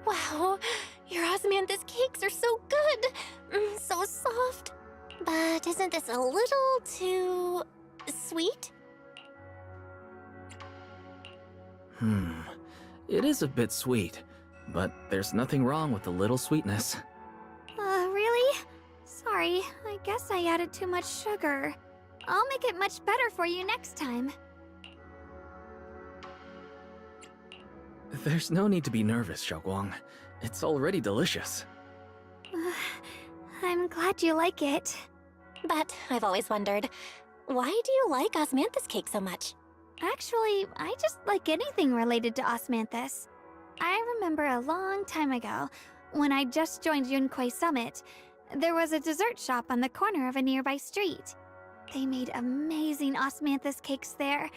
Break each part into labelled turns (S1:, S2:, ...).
S1: Wow, your osmanthus cakes are so good! So soft. But isn't this a little too... sweet?
S2: It is a bit sweet, but there's nothing wrong with a little sweetness.
S3: Really? Sorry, I guess I added too much sugar. I'll make it much better for you next time.
S2: There's no need to be nervous, Xiaoguang. It's already delicious.
S3: I'm glad you like it.
S1: But I've always wondered, why do you like osmanthus cake so much?
S3: Actually, I just like anything related to osmanthus. I remember a long time ago, when I just joined Yunquai Summit, there was a dessert shop on the corner of a nearby street. They made amazing osmanthus cakes there,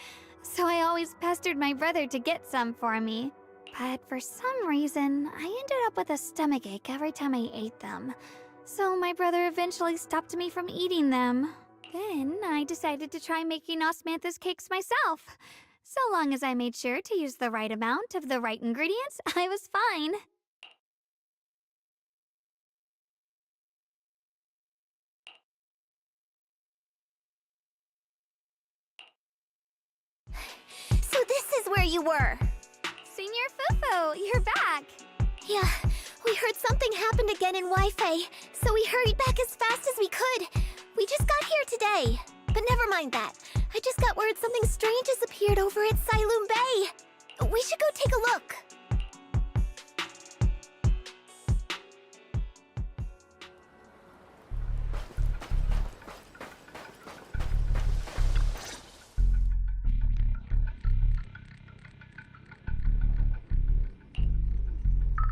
S3: so I always pestered my brother to get some for me. But for some reason, I ended up with a stomachache every time I ate them. So my brother eventually stopped me from eating them. Then I decided to try making osmanthus cakes myself. So long as I made sure to use the right amount of the right ingredients, I was fine.
S1: So this is where you were!
S3: Senior Fufu, you're back!
S1: Yeah, we heard something happened again in Wi-Fi, so we hurried back as fast as we could. We just got here today. But never mind that. I just got word something strange has appeared over at Sailoon Bay. We should go take a look.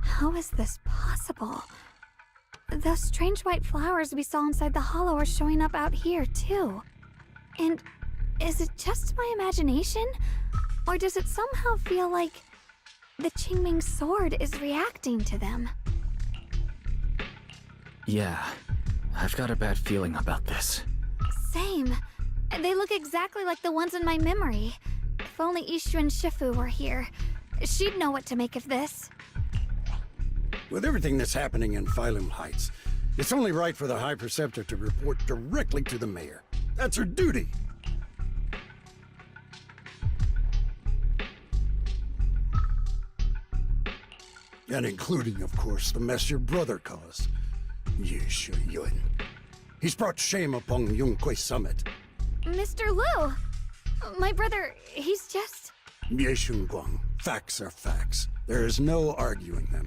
S3: How is this possible? Those strange white flowers we saw inside the hollow are showing up out here, too. And is it just my imagination? Or does it somehow feel like the Qingming sword is reacting to them?
S2: Yeah, I've got a bad feeling about this.
S3: Same. They look exactly like the ones in my memory. If only Yixuan Shifu were here, she'd know what to make of this.
S4: With everything that's happening in Phylum Heights, it's only right for the High Preceptor to report directly to the mayor. That's her duty. And including, of course, the mess your brother caused. Yishu Yun. He's brought shame upon Yunquai Summit.
S3: Mr. Liu! My brother, he's just...
S4: Yeshun Guang, facts are facts. There is no arguing them.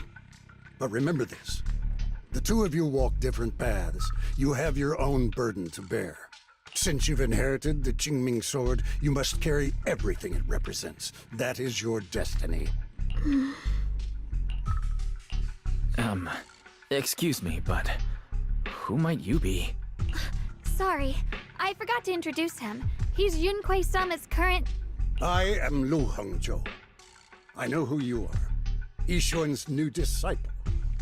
S4: But remember this. The two of you walk different paths. You have your own burden to bear. Since you've inherited the Qingming sword, you must carry everything it represents. That is your destiny.
S2: Excuse me, but who might you be?
S3: Sorry, I forgot to introduce him. He's Yunquai Summit's current...
S4: I am Lu Hengzhou. I know who you are. Yixuan's new disciple.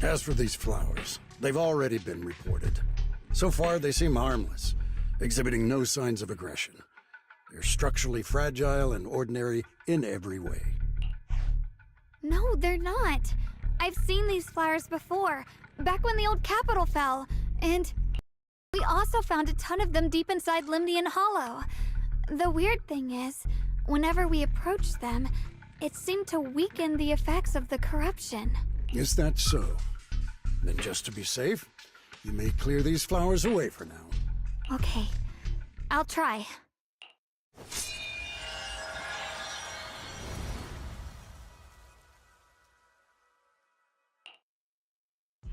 S4: As for these flowers, they've already been reported. So far, they seem harmless, exhibiting no signs of aggression. They're structurally fragile and ordinary in every way.
S3: No, they're not. I've seen these flowers before, back when the old capital fell, and we also found a ton of them deep inside Limnian Hollow. The weird thing is, whenever we approached them, it seemed to weaken the effects of the corruption.
S4: Is that so? Then just to be safe, you may clear these flowers away for now.
S3: Okay, I'll try.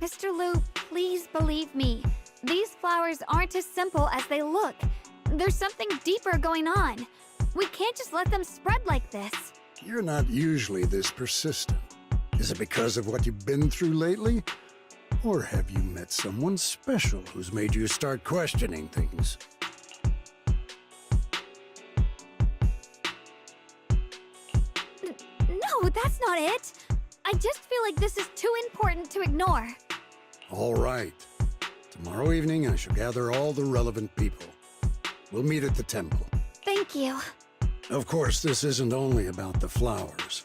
S3: Mr. Liu, please believe me. These flowers aren't as simple as they look. There's something deeper going on. We can't just let them spread like this.
S4: You're not usually this persistent. Is it because of what you've been through lately? Or have you met someone special who's made you start questioning things?
S3: No, that's not it. I just feel like this is too important to ignore.
S4: All right. Tomorrow evening, I shall gather all the relevant people. We'll meet at the temple.
S3: Thank you.
S4: Of course, this isn't only about the flowers.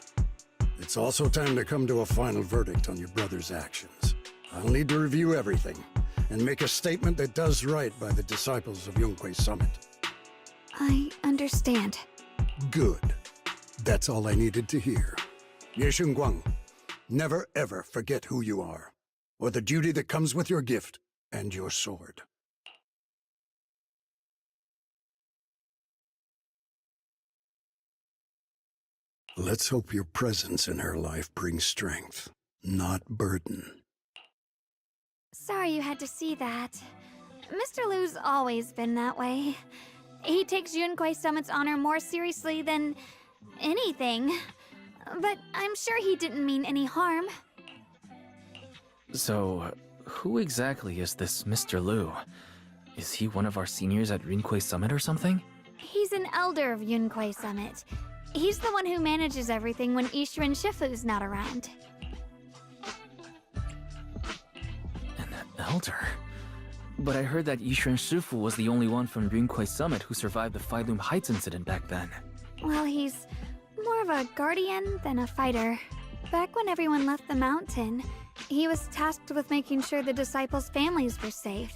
S4: It's also time to come to a final verdict on your brother's actions. I'll need to review everything and make a statement that does right by the disciples of Yunkwei Summit.
S3: I understand.
S4: Good. That's all I needed to hear. Ye Guang, never ever forget who you are, or the duty that comes with your gift and your sword. Let's hope your presence in her life brings strength, not burden.
S3: Sorry you had to see that. Mr. Liu's always been that way. He takes Yunkwei Summit's honor more seriously than anything. But I'm sure he didn't mean any harm.
S2: So, who exactly is this Mr. Liu? Is he one of our seniors at Yunkwei Summit or something?
S3: He's an elder of Yunkwei Summit. He's the one who manages everything when Ishu and Shifu's not around.
S2: An elder? But I heard that Ishu and Shifu was the only one from Yunkwei Summit who survived the Phyloom Heights incident back then.
S3: Well, he's more of a guardian than a fighter. Back when everyone left the mountain, he was tasked with making sure the disciples' families were safe.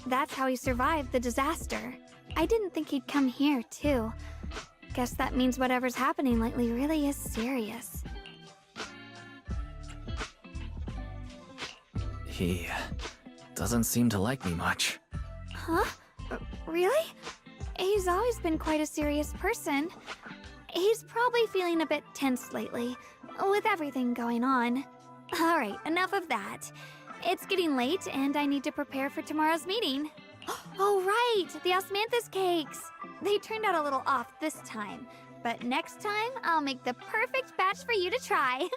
S3: That's how he survived the disaster. I didn't think he'd come here, too. Guess that means whatever's happening lately really is serious.
S2: He doesn't seem to like me much.
S3: Huh? Really? He's always been quite a serious person. He's probably feeling a bit tense lately, with everything going on. Alright, enough of that. It's getting late, and I need to prepare for tomorrow's meeting. Oh right, the osmanthus cakes! They turned out a little off this time, but next time I'll make the perfect batch for you to try.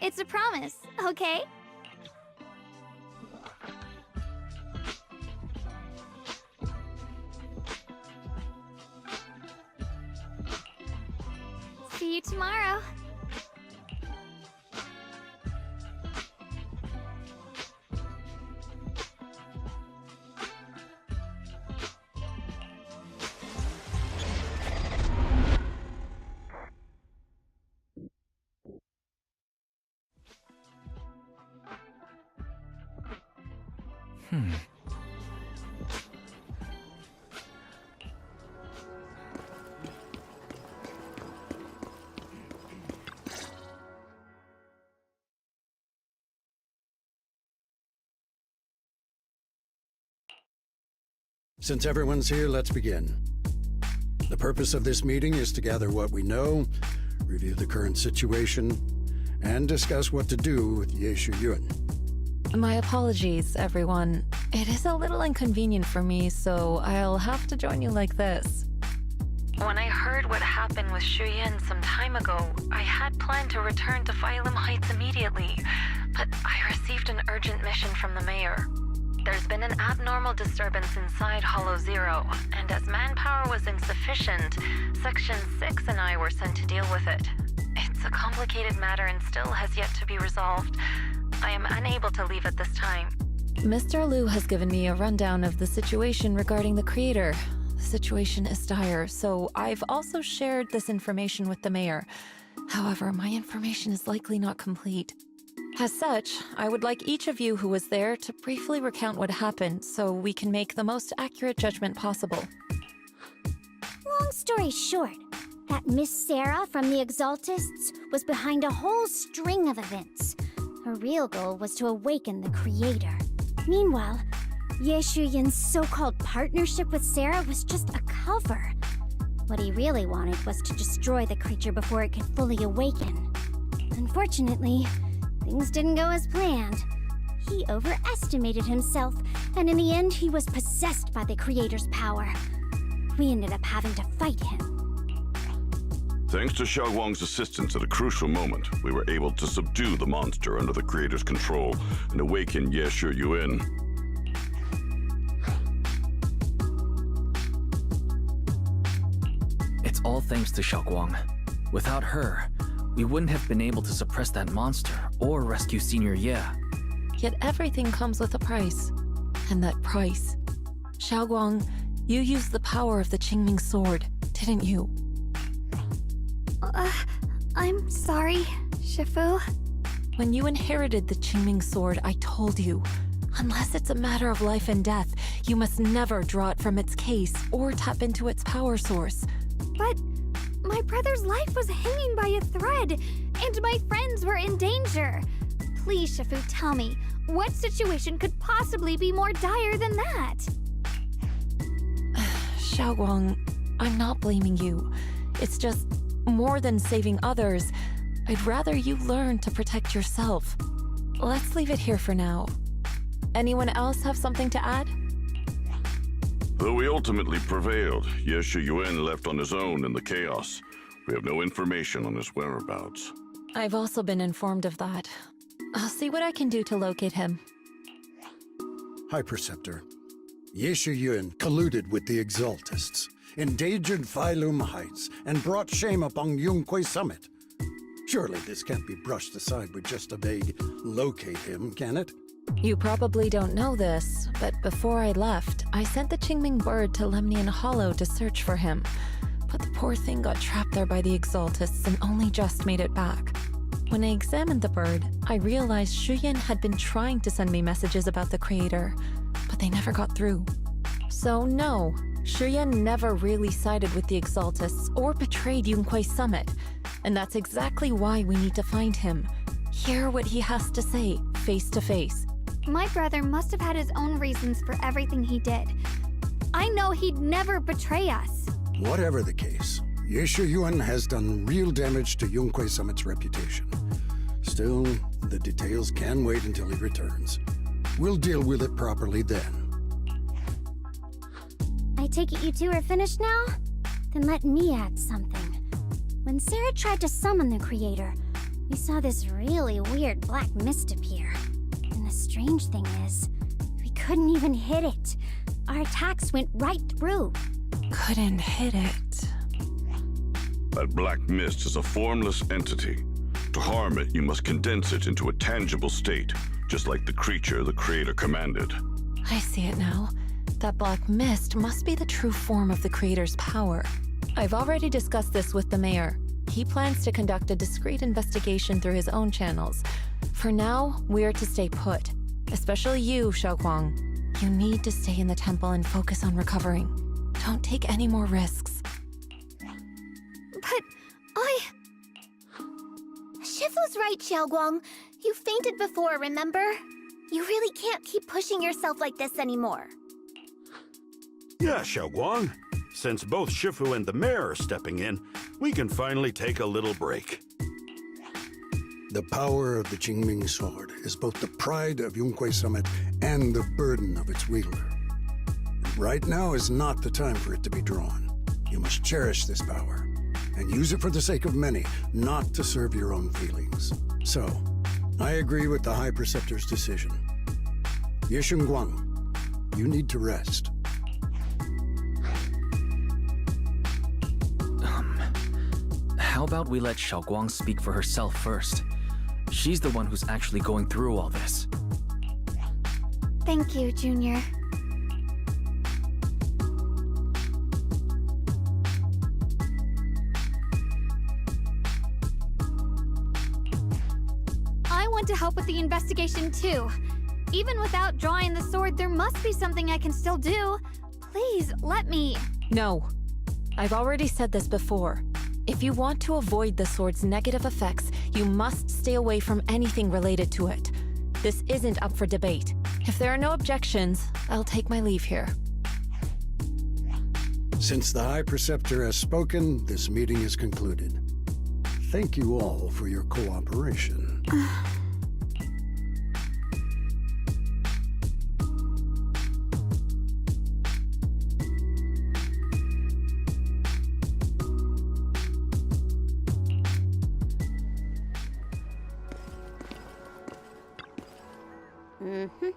S3: It's a promise, okay? See you tomorrow.
S4: Since everyone's here, let's begin. The purpose of this meeting is to gather what we know, review the current situation, and discuss what to do with Ye Yun.
S5: My apologies, everyone. It is a little inconvenient for me, so I'll have to join you like this. When I heard what happened with Shuyan some time ago, I had planned to return to Phyloom Heights immediately, but I received an urgent mission from the mayor. There's been an abnormal disturbance inside Hollow Zero, and as manpower was insufficient, Section 6 and I were sent to deal with it. It's a complicated matter and still has yet to be resolved. I am unable to leave at this time. Mr. Liu has given me a rundown of the situation regarding the creator. The situation is dire, so I've also shared this information with the mayor. However, my information is likely not complete. As such, I would like each of you who was there to briefly recount what happened so we can make the most accurate judgment possible.
S1: Long story short, that Miss Sarah from the Exaltists was behind a whole string of events. Her real goal was to awaken the creator. Meanwhile, Ye Yun's so-called partnership with Sarah was just a cover. What he really wanted was to destroy the creature before it could fully awaken. Unfortunately, things didn't go as planned. He overestimated himself, and in the end, he was possessed by the creator's power. We ended up having to fight him.
S6: Thanks to Xiaoguang's assistance at a crucial moment, we were able to subdue the monster under the Creator's control and awaken Ye Shi Yuan.
S2: It's all thanks to Xiaoguang. Without her, we wouldn't have been able to suppress that monster or rescue Senior Ye.
S5: Yet everything comes with a price. And that price. Xiaoguang, you used the power of the Qingming sword, didn't you?
S3: I'm sorry, Shifu.
S5: When you inherited the Qingming sword, I told you, unless it's a matter of life and death, you must never draw it from its case or tap into its power source.
S3: But my brother's life was hanging by a thread, and my friends were in danger. Please, Shifu, tell me, what situation could possibly be more dire than that?
S5: Xiaoguang, I'm not blaming you. It's just, more than saving others, I'd rather you learn to protect yourself. Let's leave it here for now. Anyone else have something to add?
S6: Though we ultimately prevailed, Ye Shi Yuan left on his own in the chaos. We have no information on his whereabouts.
S5: I've also been informed of that. I'll see what I can do to locate him.
S4: High Preceptor, Ye Shi Yuan colluded with the Exaltists, endangered Phylum Heights, and brought shame upon Yunquay Summit. Surely this can't be brushed aside with just a vague locate him, can it?
S5: You probably don't know this, but before I left, I sent the Qingming bird to Lemnian Hollow to search for him. But the poor thing got trapped there by the Exaltists and only just made it back. When I examined the bird, I realized Shuyan had been trying to send me messages about the Creator, but they never got through. So no, Shuyan never really sided with the Exaltists or betrayed Yunquay Summit, and that's exactly why we need to find him. Hear what he has to say, face to face.
S3: My brother must have had his own reasons for everything he did. I know he'd never betray us.
S4: Whatever the case, Ye Shi Yuan has done real damage to Yunquay Summit's reputation. Still, the details can wait until he returns. We'll deal with it properly then.
S1: I take it you two are finished now? Then let me add something. When Sarah tried to summon the Creator, we saw this really weird black mist appear. And the strange thing is, we couldn't even hit it. Our attacks went right through.
S5: Couldn't hit it.
S6: That black mist is a formless entity. To harm it, you must condense it into a tangible state, just like the creature the Creator commanded.
S5: I see it now. That black mist must be the true form of the Creator's power. I've already discussed this with the mayor. He plans to conduct a discreet investigation through his own channels. For now, we're to stay put. Especially you, Xiaoguang. You need to stay in the temple and focus on recovering. Don't take any more risks.
S3: But
S1: Shifu's right, Xiaoguang. You fainted before, remember? You really can't keep pushing yourself like this anymore.
S7: Yeah, Xiaoguang. Since both Shifu and the mayor are stepping in, we can finally take a little break.
S4: The power of the Qingming sword is both the pride of Yunquay Summit and the burden of its wielder. And right now is not the time for it to be drawn. You must cherish this power, and use it for the sake of many, not to serve your own feelings. So, I agree with the High Preceptor's decision. Ye Guang, you need to rest.
S2: How about we let Xiaoguang speak for herself first? She's the one who's actually going through all this.
S3: thank you, Junior. I want to help with the investigation too. Even without drawing the sword, there must be something I can still do. Please, let me.
S5: No. I've already said this before. If you want to avoid the sword's negative effects, you must stay away from anything related to it. This isn't up for debate. If there are no objections, I'll take my leave here.
S4: Since the High Preceptor has spoken, this meeting is concluded. Thank you all for your cooperation.
S1: Mm-hmm.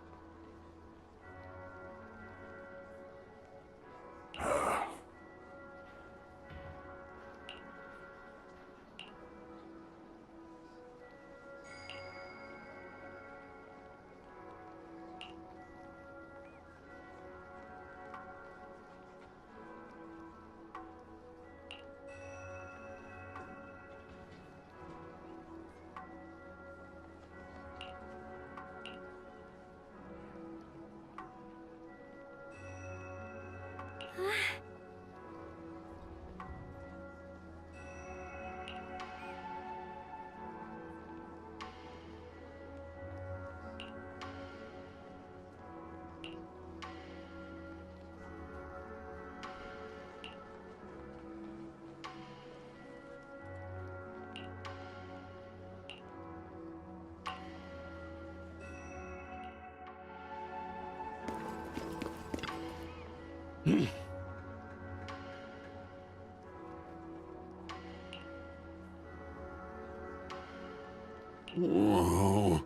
S4: Whoa.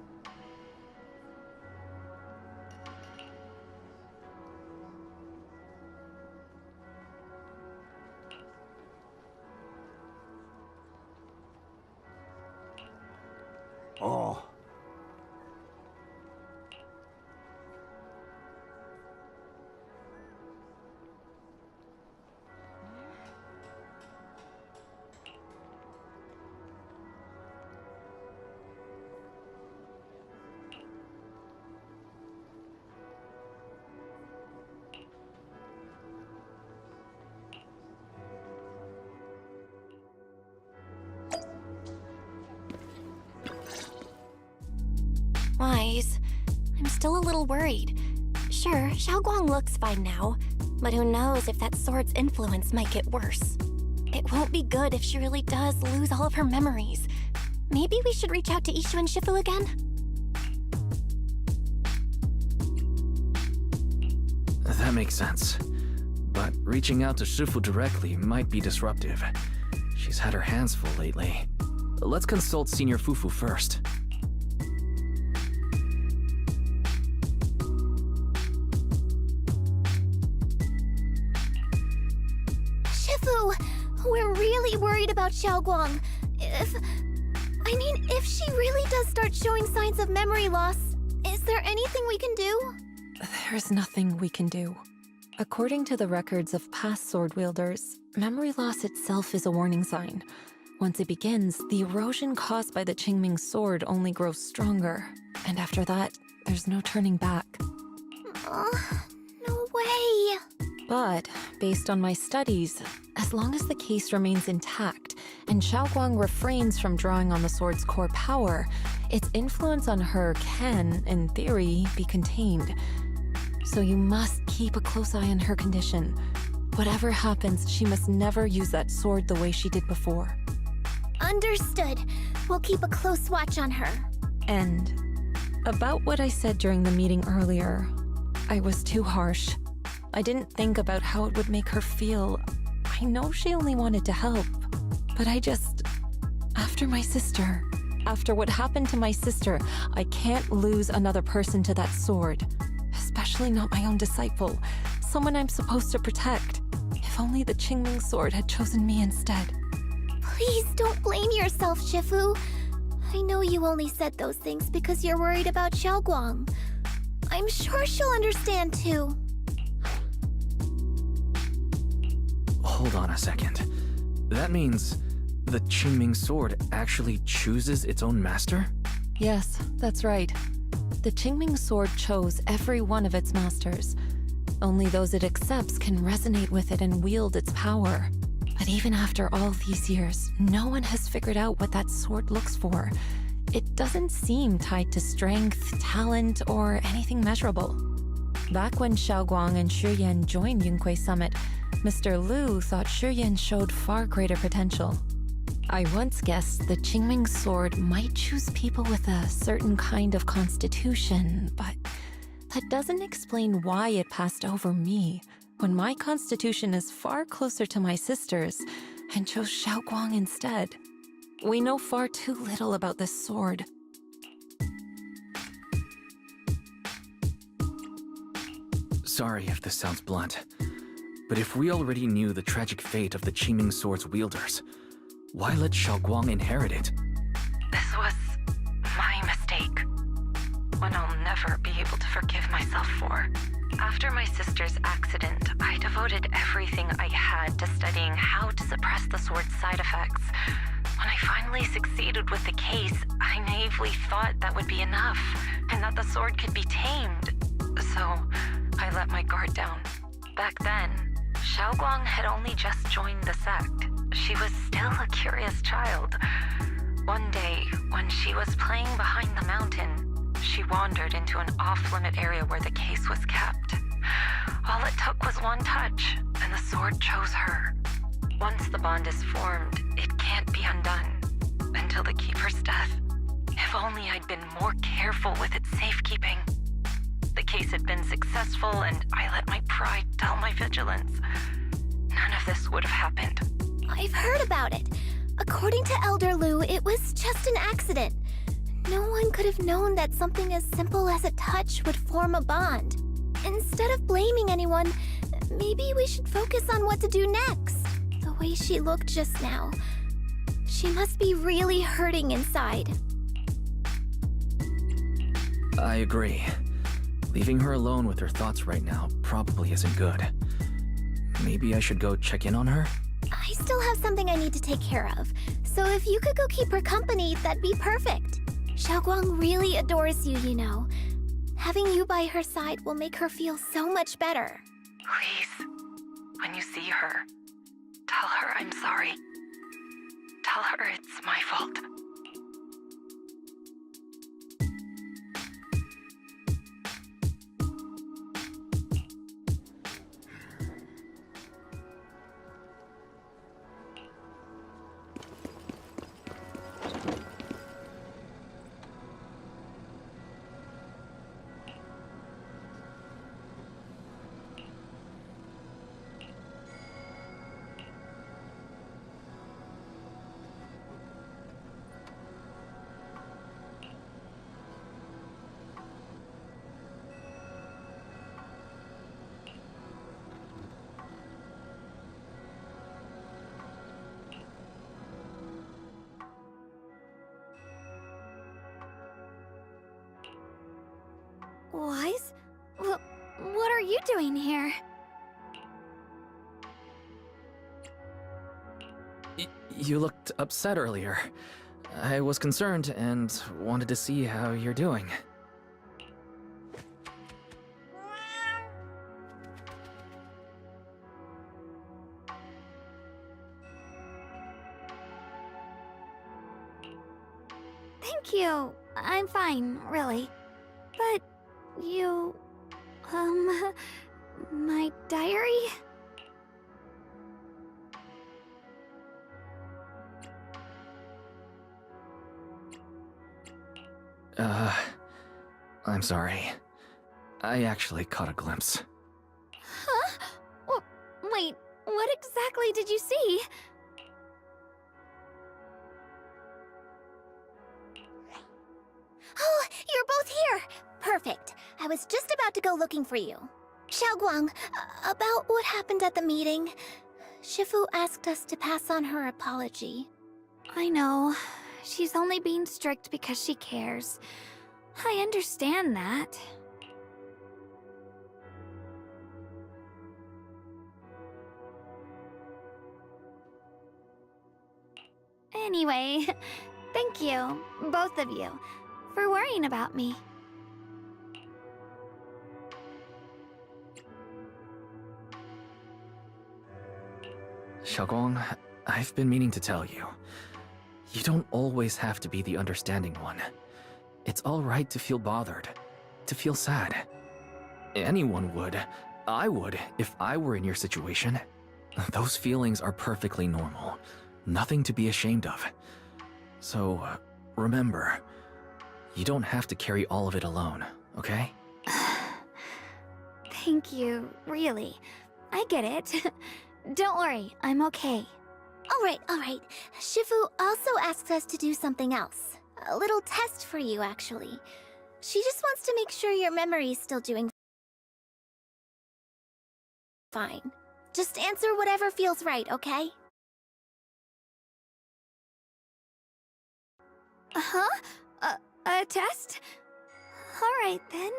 S4: Oh.
S1: Wise. I'm still a little worried. Sure, Xiaoguang looks fine now, but who knows if that sword's influence might get worse. It won't be good if she really does lose all of her memories. Maybe we should reach out to Ishu and Shifu again?
S2: That makes sense. But reaching out to Shifu directly might be disruptive. She's had her hands full lately. Let's consult Senior Fufu first.
S1: Shifu, we're really worried about Xiaoguang. If she really does start showing signs of memory loss, is there anything we can do?
S5: There's nothing we can do. According to the records of past sword wielders, memory loss itself is a warning sign. Once it begins, the erosion caused by the Qingming sword only grows stronger. And after that, there's no turning back.
S1: No way.
S5: But, based on my studies, as long as the case remains intact and Xiaoguang refrains from drawing on the sword's core power, its influence on her can, in theory, be contained. So you must keep a close eye on her condition. Whatever happens, she must never use that sword the way she did before.
S1: Understood. We'll keep a close watch on her.
S5: And about what I said during the meeting earlier, I was too harsh. I didn't think about how it would make her feel. I know she only wanted to help, but after what happened to my sister, I can't lose another person to that sword. Especially not my own disciple, someone I'm supposed to protect. If only the Qingming sword had chosen me instead.
S1: Please don't blame yourself, Shifu. I know you only said those things because you're worried about Xiaoguang. I'm sure she'll understand too.
S2: Hold on a second. That means the Qingming sword actually chooses its own master?
S5: Yes, that's right. The Qingming sword chose every one of its masters. Only those it accepts can resonate with it and wield its power. But even after all these years, no one has figured out what that sword looks for. It doesn't seem tied to strength, talent, or anything measurable. Back when Xiaoguang and Shiyan joined Yunquei Summit, Mr. Liu thought Shiyan showed far greater potential. I once guessed the Qingming sword might choose people with a certain kind of constitution, but that doesn't explain why it passed over me, when my constitution is far closer to my sister's, and chose Xiaoguang instead. We know far too little about this sword.
S2: sorry if this sounds blunt, but if we already knew the tragic fate of the Qiming Sword's wielders, why let Xiaoguang inherit it?
S5: This was my mistake. One I'll never be able to forgive myself for. After my sister's accident, I devoted everything I had to studying how to suppress the sword's side effects. When I finally succeeded with the case, I naively thought that would be enough, and that the sword could be tamed. So, I let my guard down. Back then, Xiaoguang had only just joined the sect. She was still a curious child. One day, when she was playing behind the mountain, she wandered into an off-limit area where the case was kept. All it took was one touch, and the sword chose her. Once the bond is formed, it can't be undone. Until the Keeper's death. If only I'd been more careful with its safekeeping. The case had been successful, and I let my pride dull my vigilance. None of this would have happened.
S1: I've heard about it. According to Elder Lu, it was just an accident. No one could have known that something as simple as a touch would form a bond. Instead of blaming anyone, maybe we should focus on what to do next. The way she looked just now. She must be really hurting inside.
S2: I agree. Leaving her alone with her thoughts right now probably isn't good. Maybe I should go check in on her?
S1: I still have something I need to take care of, so if you could go keep her company, that'd be perfect. Xiaoguang really adores you, you know. Having you by her side will make her feel so much better.
S5: Please, when you see her, tell her I'm sorry. Tell her it's my fault.
S3: Wise? What are you doing here?
S2: You looked upset earlier. I was concerned and wanted to see how you're doing.
S3: Thank you. I'm fine, really. But you... my diary?
S2: I'm sorry. I actually caught a glimpse.
S3: Huh? Wait, what exactly did you see?
S1: Oh, you're both here! Perfect. I was just about to go looking for you. Xiaoguang, about what happened at the meeting. Shifu asked us to pass on her apology.
S3: I know. She's only being strict because she cares. I understand that. Anyway, thank you, both of you, for worrying about me.
S2: Xiaoguang, I've been meaning to tell you. You don't always have to be the understanding one. It's alright to feel bothered, to feel sad. Anyone would. I would, if I were in your situation. Those feelings are perfectly normal. Nothing to be ashamed of. So, remember, you don't have to carry all of it alone, okay?
S3: Thank you, really. I get it. Don't worry, I'm okay.
S1: All right. Shifu also asks us to do something else. A little test for you, actually. She just wants to make sure your memory's still doing Fine. Just answer whatever feels right, okay?
S3: Huh? A test? Alright then.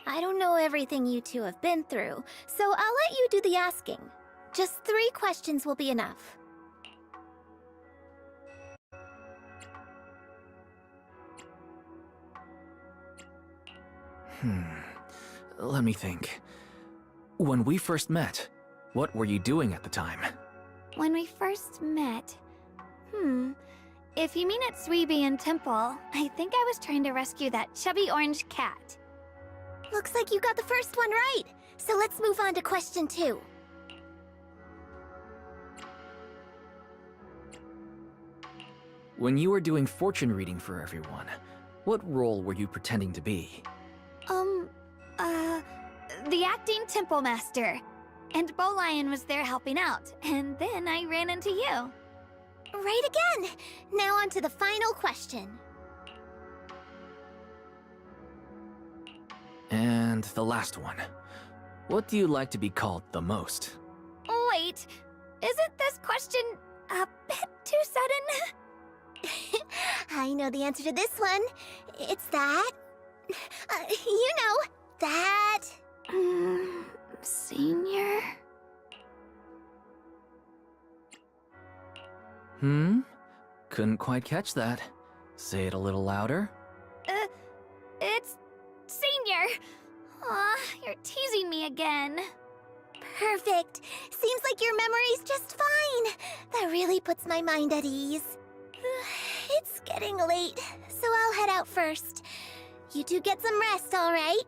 S1: I don't know everything you two have been through, so I'll let you do the asking. Just 3 questions will be enough.
S2: Let me think. When we first met, what were you doing at the time?
S3: When we first met... If you mean at Sweeby and Temple, I think I was trying to rescue that chubby orange cat.
S1: Looks like you got the first one right, so let's move on to question 2.
S2: When you were doing fortune reading for everyone, what role were you pretending to be?
S3: The acting Temple Master. And Bowlion was there helping out, and then I ran into you.
S1: Right again! Now on to the final question.
S2: And the last one. What do you like to be called the most?
S3: Wait, isn't this question a bit too sudden?
S1: I know the answer to this one. It's that... you know, that...
S3: Senior?
S2: Couldn't quite catch that. Say it a little louder.
S3: It's Senior. Aw, you're teasing me again.
S1: Perfect. Seems like your memory's just fine. That really puts my mind at ease. It's getting late, so I'll head out first. You two get some rest, all right?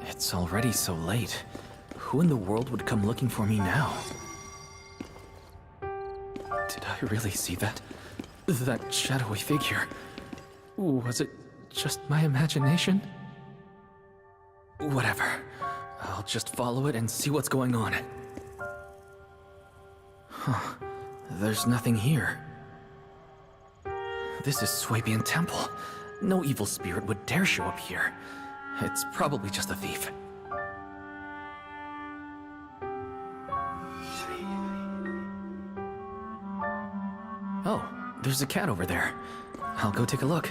S2: It's already so late. Who in the world would come looking for me now? Did I really see that? That shadowy figure? Was it just my imagination? Whatever. I'll just follow it and see what's going on. Huh. There's nothing here. This is Swabian Temple. No evil spirit would dare show up here. It's probably just a thief. Oh, there's a cat over there. I'll go take a look.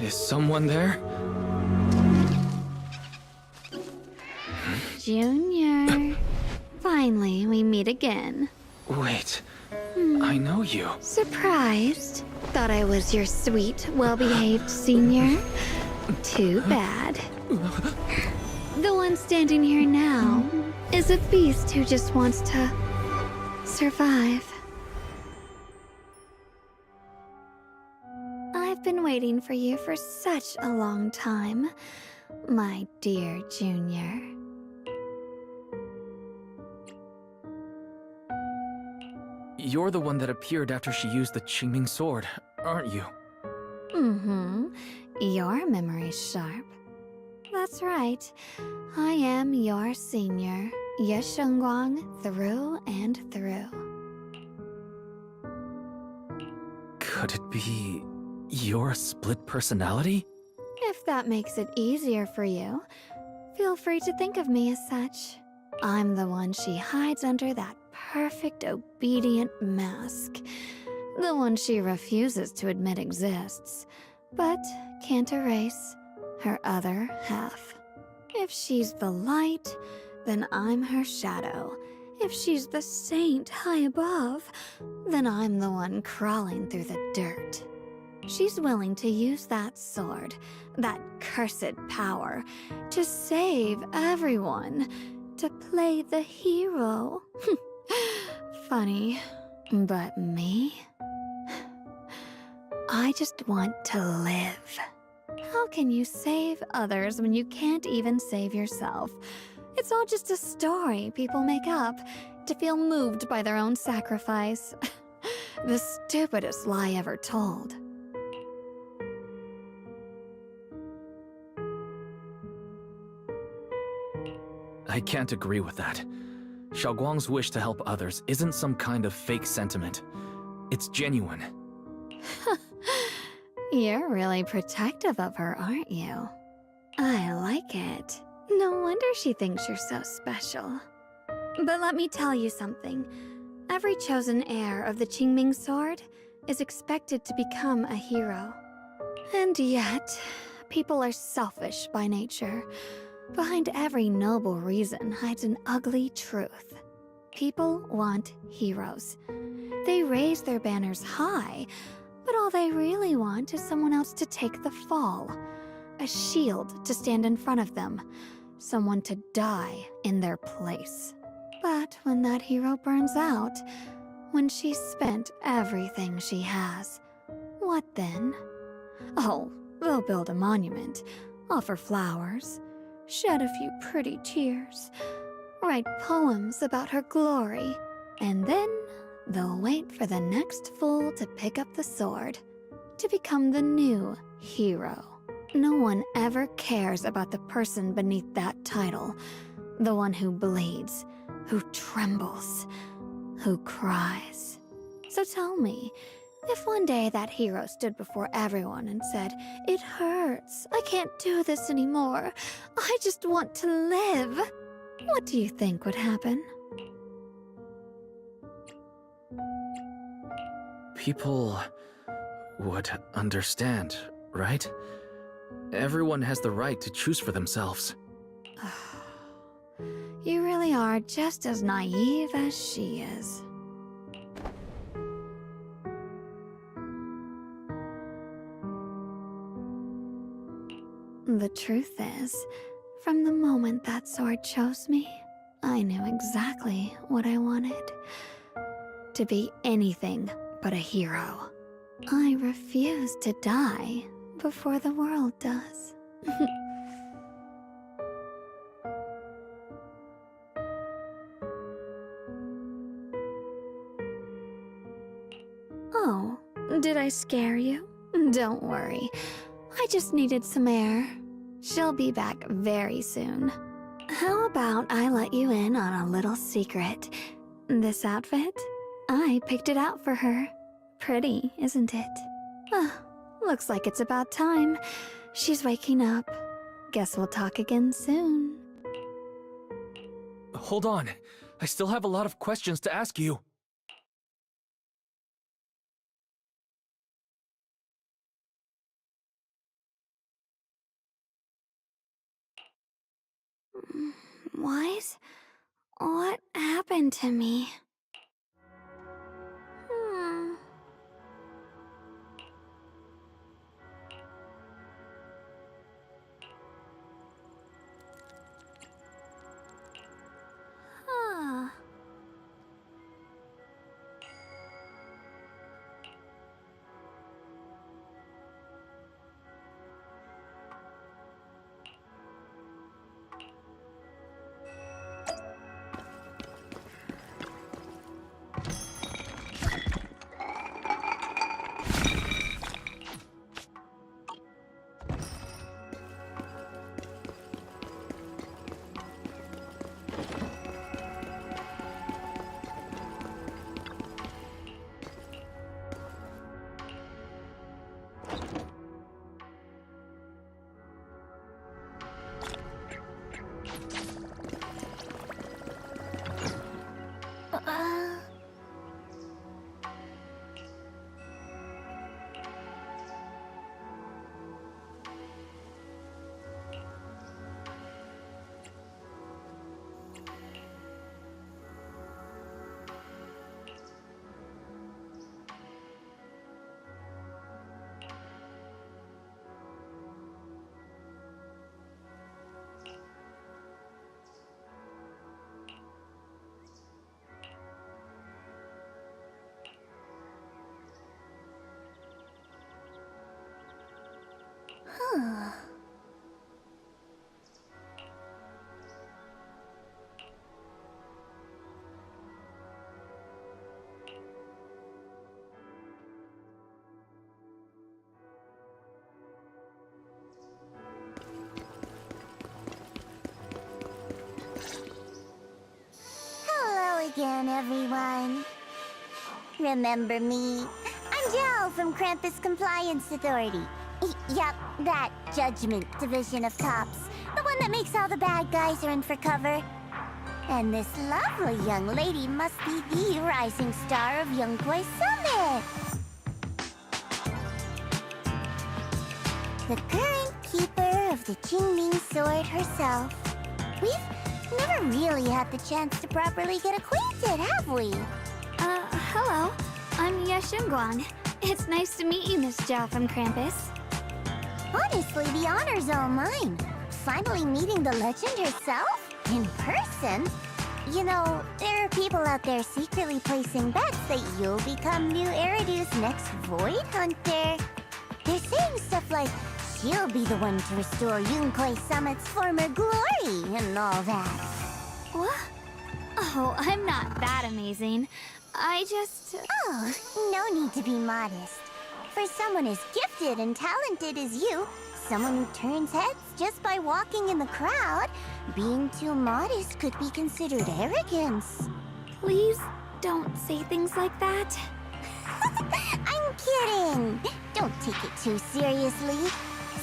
S2: Is someone there?
S3: Junior. Finally, we meet again.
S2: I know you.
S3: Surprised? Thought I was your sweet, well-behaved senior? Too bad. The one standing here now is a beast who just wants to survive. I've been waiting for you for such a long time, my dear Junior.
S2: You're the one that appeared after she used the Qingming sword, aren't you?
S3: Mm-hmm. Your memory's sharp. That's right. I am your senior, Ye Shengguang, through and through.
S2: Could it be you're a split personality?
S3: If that makes it easier for you, feel free to think of me as such. I'm the one she hides under that perfect obedient mask. The one she refuses to admit exists, but can't erase her other half. If she's the light, then I'm her shadow. If she's the saint high above, then I'm the one crawling through the dirt. She's willing to use that sword, that cursed power, to save everyone, to play the hero. Funny, but me? I just want to live. How can you save others when you can't even save yourself? It's all just a story people make up to feel moved by their own sacrifice. The stupidest lie ever told.
S2: I can't agree with that. Xiaoguang's wish to help others isn't some kind of fake sentiment. It's genuine.
S3: You're really protective of her, aren't you? I like it. No wonder she thinks you're so special. But let me tell you something. Every chosen heir of the Qingming sword is expected to become a hero. And yet, people are selfish by nature. Behind every noble reason hides an ugly truth. People want heroes. They raise their banners high, but all they really want is someone else to take the fall. A shield to stand in front of them. Someone to die in their place. But when that hero burns out, when she's spent everything she has, what then? Oh, they'll build a monument, offer flowers, shed a few pretty tears, write poems about her glory, and then they'll wait for the next fool to pick up the sword, to become the new hero. No one ever cares about the person beneath that title, the one who bleeds, who trembles, who cries. So tell me, if one day that hero stood before everyone and said, "It hurts, I can't do this anymore, I just want to live," what do you think would happen?
S2: People would understand, right? Everyone has the right to choose for themselves.
S3: You really are just as naive as she is. The truth is, from the moment that sword chose me, I knew exactly what I wanted. To be anything but a hero. I refuse to die before the world does. Oh, did I scare you? Don't worry. I just needed some air. She'll be back very soon. How about I let you in on a little secret? This outfit? I picked it out for her. Pretty, isn't it? Looks like it's about time. She's waking up. Guess we'll talk again soon.
S2: Hold on. I still have a lot of questions to ask you.
S3: Wise? What happened to me?
S1: Huh. Hello again, everyone. Remember me? I'm Jill from Krampus Compliance Authority. Yep, that Judgment Division of Cops. The one that makes all the bad guys run for cover. And this lovely young lady must be the rising star of Yunkwei Summit. The current keeper of the Qingming Sword herself. We've never really had the chance to properly get acquainted, have we?
S3: Hello. I'm Yashunguan. It's nice to meet you, Miss Zhao from Krampus.
S1: Honestly, the honor's all mine. Finally meeting the legend herself? In person? You know, there are people out there secretly placing bets that you'll become new Eridu's next Void Hunter. They're saying stuff like, she'll be the one to restore Yunkwei Summit's former glory and all that.
S3: What? Oh, I'm not that amazing. I just...
S1: Oh, no need to be modest. For someone as gifted and talented as you, someone who turns heads just by walking in the crowd, being too modest could be considered arrogance.
S3: Please don't say things like that.
S1: I'm kidding! Don't take it too seriously.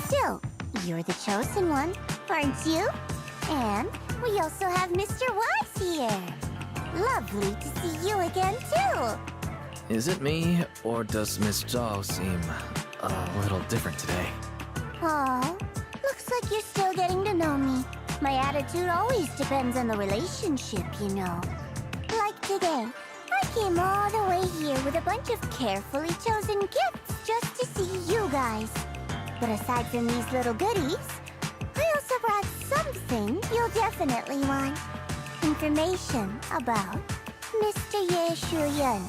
S1: Still, you're the chosen one, aren't you? And we also have Mr. Wise here. Lovely to see you again, too.
S2: Is it me, or does Miss Zhao seem a little different today?
S1: Aw, looks like you're still getting to know me. My attitude always depends on the relationship, you know. Like today, I came all the way here with a bunch of carefully chosen gifts just to see you guys. But aside from these little goodies, I also brought something you'll definitely want. Information about Mr. Ye Shuyan.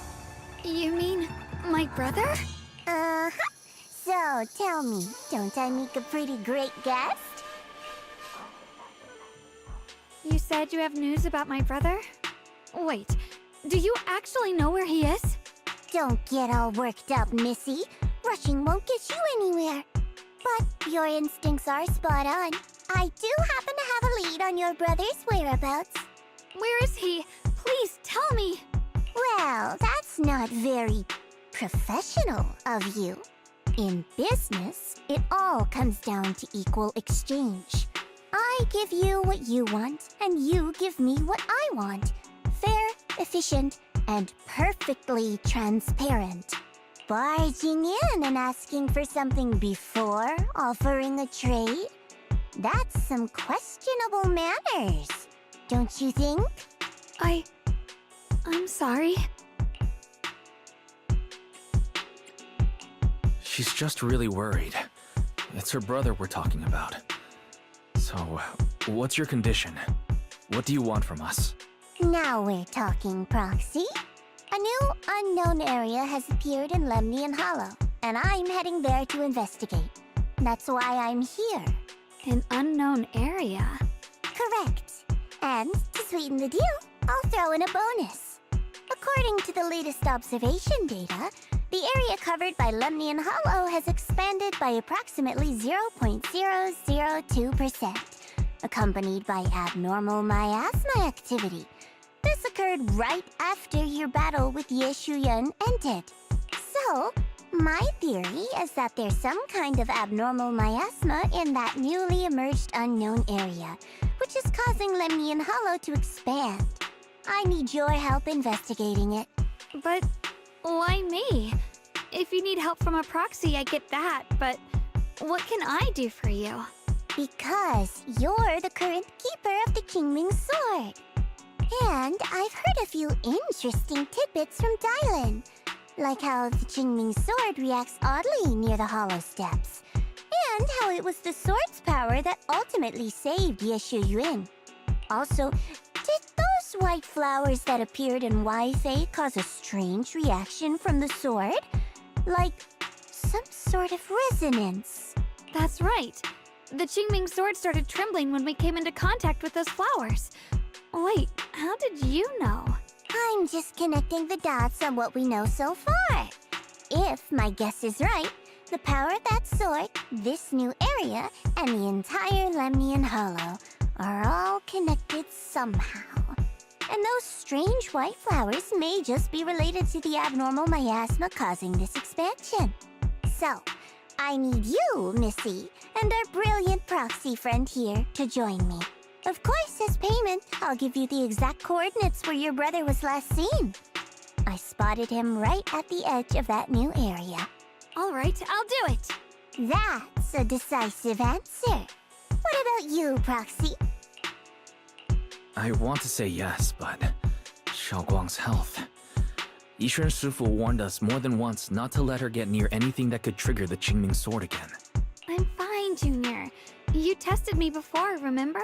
S3: You mean my brother?
S1: Uh-huh. So, tell me, don't I make a pretty great guest?
S3: You said you have news about my brother? Wait, do you actually know where he is?
S1: Don't get all worked up, Missy. Rushing won't get you anywhere. But your instincts are spot on. I do happen to have a lead on your brother's whereabouts.
S3: Where is he? Please tell me.
S1: Well, that's not very professional of you. In business, it all comes down to equal exchange. I give you what you want, and you give me what I want. Fair, efficient, and perfectly transparent. Barging in and asking for something before offering a trade? That's some questionable manners, don't you think?
S3: I'm sorry.
S2: She's just really worried. It's her brother we're talking about. So, what's your condition? What do you want from us?
S1: Now we're talking, Proxy. A new unknown area has appeared in Lemnian Hollow, and I'm heading there to investigate. That's why I'm here.
S3: An unknown area?
S1: Correct. And to sweeten the deal, I'll throw in a bonus. According to the latest observation data, the area covered by Lemnian Hollow has expanded by approximately 0.002%, accompanied by abnormal miasma activity. This occurred right after your battle with Ye Shuyan ended. So, my theory is that there's some kind of abnormal miasma in that newly emerged unknown area, which is causing Lemnian Hollow to expand. I need your help investigating it.
S3: But why me? If you need help from a proxy, I get that, but what can I do for you?
S1: Because you're the current keeper of the Qingming Sword. And I've heard a few interesting tidbits from Dylan, like how the Qingming Sword reacts oddly near the Hollow Steps, and how it was the sword's power that ultimately saved Ye Shuyan. Also, did those white flowers that appeared in Wi-Fi cause a strange reaction from the sword? Like some sort of resonance?
S3: That's right. The Qingming sword started trembling when we came into contact with those flowers. Wait, how did you know?
S1: I'm just connecting the dots on what we know so far. If my guess is right, the power of that sword, this new area, and the entire Lemnian Hollow are all connected somehow. And those strange white flowers may just be related to the abnormal miasma causing this expansion. So, I need you, Missy, and our brilliant proxy friend here to join me. Of course, as payment, I'll give you the exact coordinates where your brother was last seen. I spotted him right at the edge of that new area.
S3: All right, I'll do it.
S1: That's a decisive answer. What about you, Proxy?
S2: I want to say yes, but Xiaoguang's health. Yishun Shifu warned us more than once not to let her get near anything that could trigger the Qingming sword again.
S3: I'm fine, Junior. You tested me before, remember?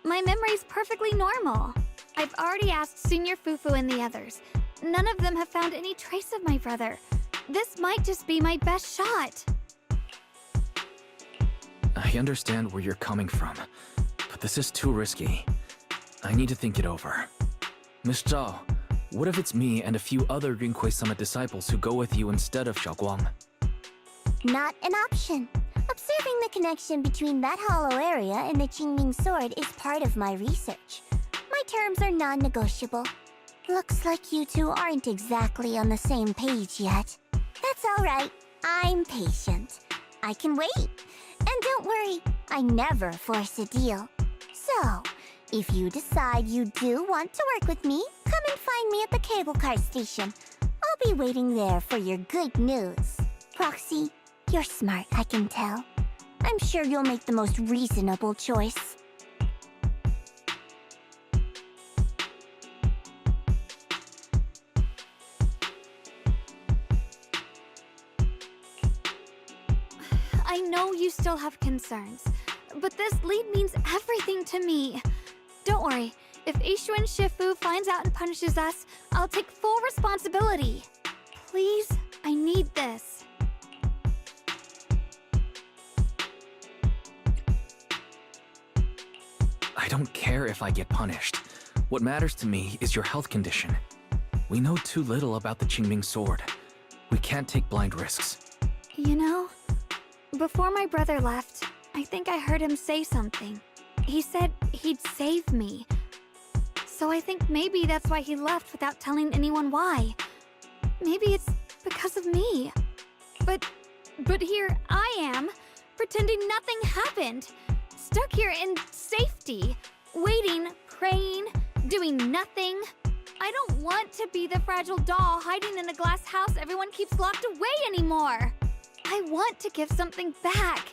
S3: My memory's perfectly normal. I've already asked Senior Fufu and the others. None of them have found any trace of my brother. This might just be my best shot.
S2: I understand where you're coming from, but this is too risky. I need to think it over. Miss Zhao, what if it's me and a few other Yunquei Summit disciples who go with you instead of Xiaoguang?
S1: Not an option. Observing the connection between that hollow area and the Qingming sword is part of my research. My terms are non-negotiable. Looks like you two aren't exactly on the same page yet. That's all right. I'm patient. I can wait. And don't worry, I never force a deal. So, if you decide you do want to work with me, come and find me at the cable car station. I'll be waiting there for your good news. Proxy, you're smart, I can tell. I'm sure you'll make the most reasonable choice.
S3: I know you still have concerns, but this lead means everything to me. Don't worry, if Yixuan Shifu finds out and punishes us, I'll take full responsibility. Please, I need this.
S2: I don't care if I get punished. What matters to me is your health condition. We know too little about the Qingming sword. We can't take blind risks.
S3: You know, before my brother left, I think I heard him say something. He said he'd save me. So I think maybe that's why he left without telling anyone why. Maybe it's because of me. But here I am, pretending nothing happened. Stuck here in safety, waiting, praying, doing nothing. I don't want to be the fragile doll hiding in a glass house everyone keeps locked away anymore. I want to give something back,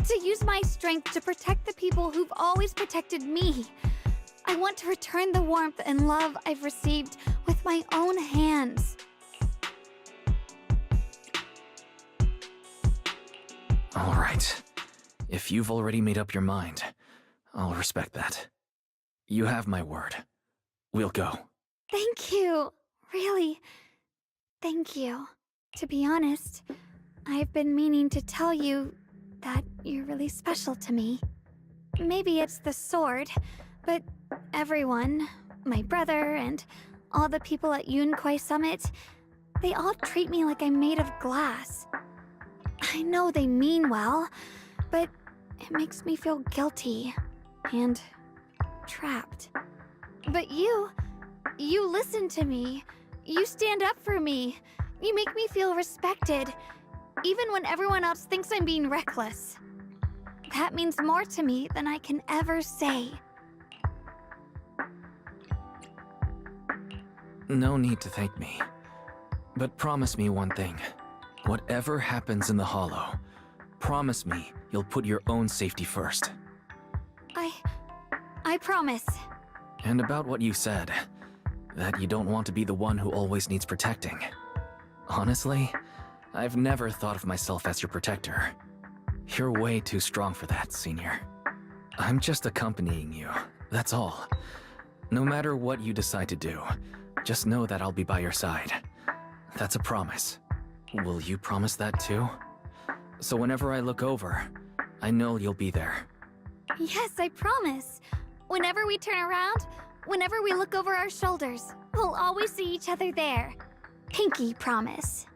S3: to use my strength to protect the people who've always protected me. I want to return the warmth and love I've received with my own hands.
S2: All right. If you've already made up your mind, I'll respect that. You have my word. We'll go.
S3: Thank you. Really, thank you. To be honest, I've been meaning to tell you that you're really special to me. Maybe it's the sword, but everyone, my brother and all the people at Yunquei Summit, they all treat me like I'm made of glass. I know they mean well, but it makes me feel guilty and trapped. But you listen to me. You stand up for me. You make me feel respected, even when everyone else thinks I'm being reckless. That means more to me than I can ever say.
S2: No need to thank me. But promise me one thing. Whatever happens in the Hollow, promise me you'll put your own safety first.
S3: I promise.
S2: And about what you said, that you don't want to be the one who always needs protecting. Honestly, I've never thought of myself as your protector. You're way too strong for that, Senior. I'm just accompanying you, that's all. No matter what you decide to do, just know that I'll be by your side. That's a promise. Will you promise that too? So whenever I look over, I know you'll be there.
S3: Yes, I promise. Whenever we turn around, whenever we look over our shoulders, we'll always see each other there. Pinky promise.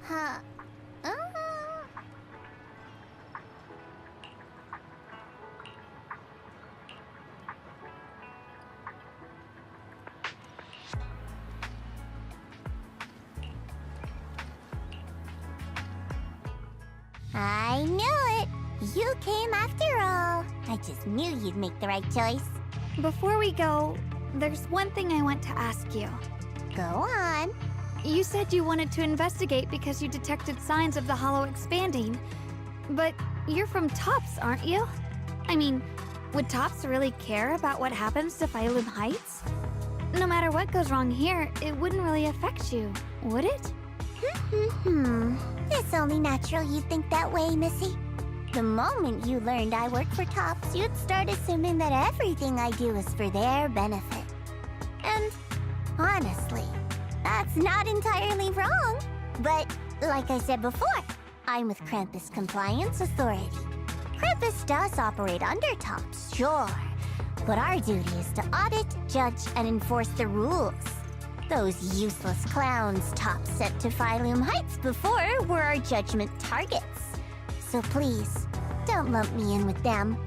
S1: Huh. I knew it! You came after all. I just knew you'd make the right choice.
S3: Before we go, there's one thing I want to ask you.
S1: Go on.
S3: You said you wanted to investigate because you detected signs of the hollow expanding. But you're from Tops, aren't you? I mean, would Tops really care about what happens to Phylum Heights? No matter what goes wrong here, it wouldn't really affect you, would it?
S1: It's only natural you'd think that way, Missy. The moment you learned I work for Tops, you'd start assuming that everything I do is for their benefit. And honestly, that's not entirely wrong. But like I said before, I'm with Krampus Compliance Authority. Krampus does operate under Tops, sure. But our duty is to audit, judge, and enforce the rules. Those useless clowns Tops sent to Phylum Heights before were our judgment targets. So please, don't lump me in with them.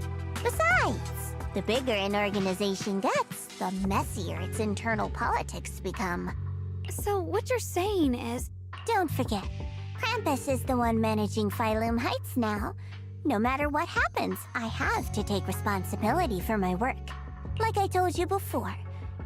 S1: Besides, the bigger an organization gets, the messier its internal politics become.
S3: So what you're saying is...
S1: Don't forget, Krampus is the one managing Phylum Heights now. No matter what happens, I have to take responsibility for my work. Like I told you before,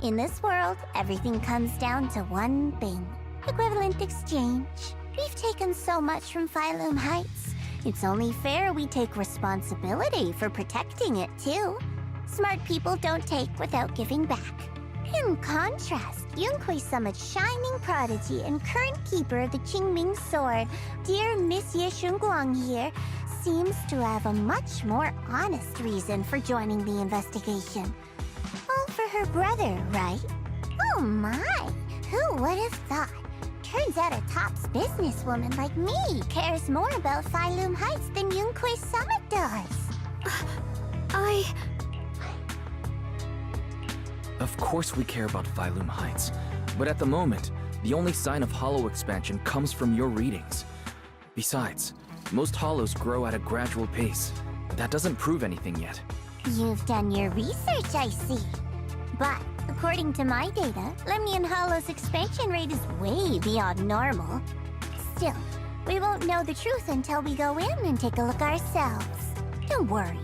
S1: in this world, everything comes down to one thing. Equivalent exchange. We've taken so much from Phylum Heights. It's only fair we take responsibility for protecting it, too. Smart people don't take without giving back. In contrast, Yunquei Summit's shining prodigy and current keeper of the Qingming Sword, dear Miss Ye Shunguang here, seems to have a much more honest reason for joining the investigation. All for her brother, right? Oh my! Who would have thought? Turns out a Tops businesswoman like me cares more about Phylum Heights than Yunquei Summit does.
S2: Of course we care about Phylum Heights, but at the moment, the only sign of hollow expansion comes from your readings. Besides, most hollows grow at a gradual pace. That doesn't prove anything yet.
S1: You've done your research, I see. But according to my data, Lemnian Hollow's expansion rate is way beyond normal. Still, we won't know the truth until we go in and take a look ourselves. Don't worry.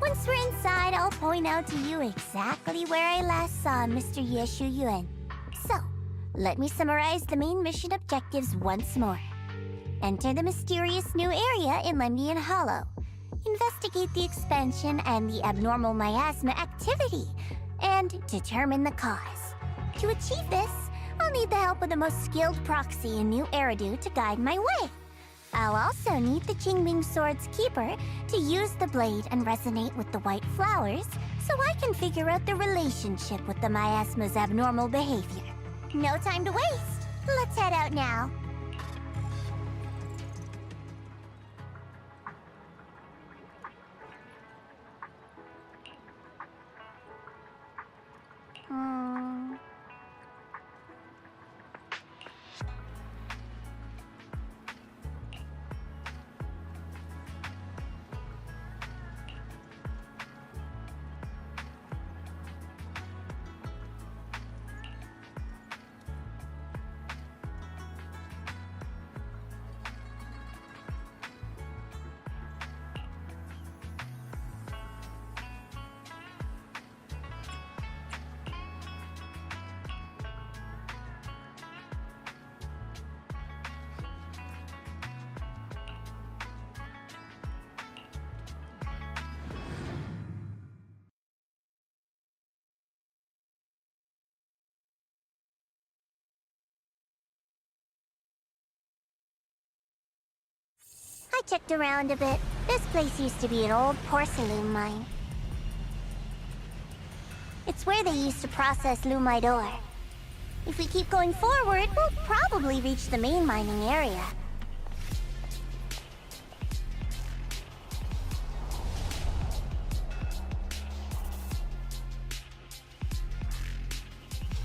S1: Once we're inside, I'll point out to you exactly where I last saw Mr. Ye Shuyuan. So, let me summarize the main mission objectives once more. Enter the mysterious new area in Lemnian Hollow. Investigate the expansion and the abnormal miasma activity, and determine the cause. To achieve this, I'll need the help of the most skilled proxy in New Eridu to guide my way. I'll also need the Qingming Sword's keeper to use the blade and resonate with the white flowers so I can figure out the relationship with the miasma's abnormal behavior. No time to waste. Let's head out now. I checked around a bit. This place used to be an old porcelain mine. It's where they used to process lumite ore. If we keep going forward, we'll probably reach the main mining area.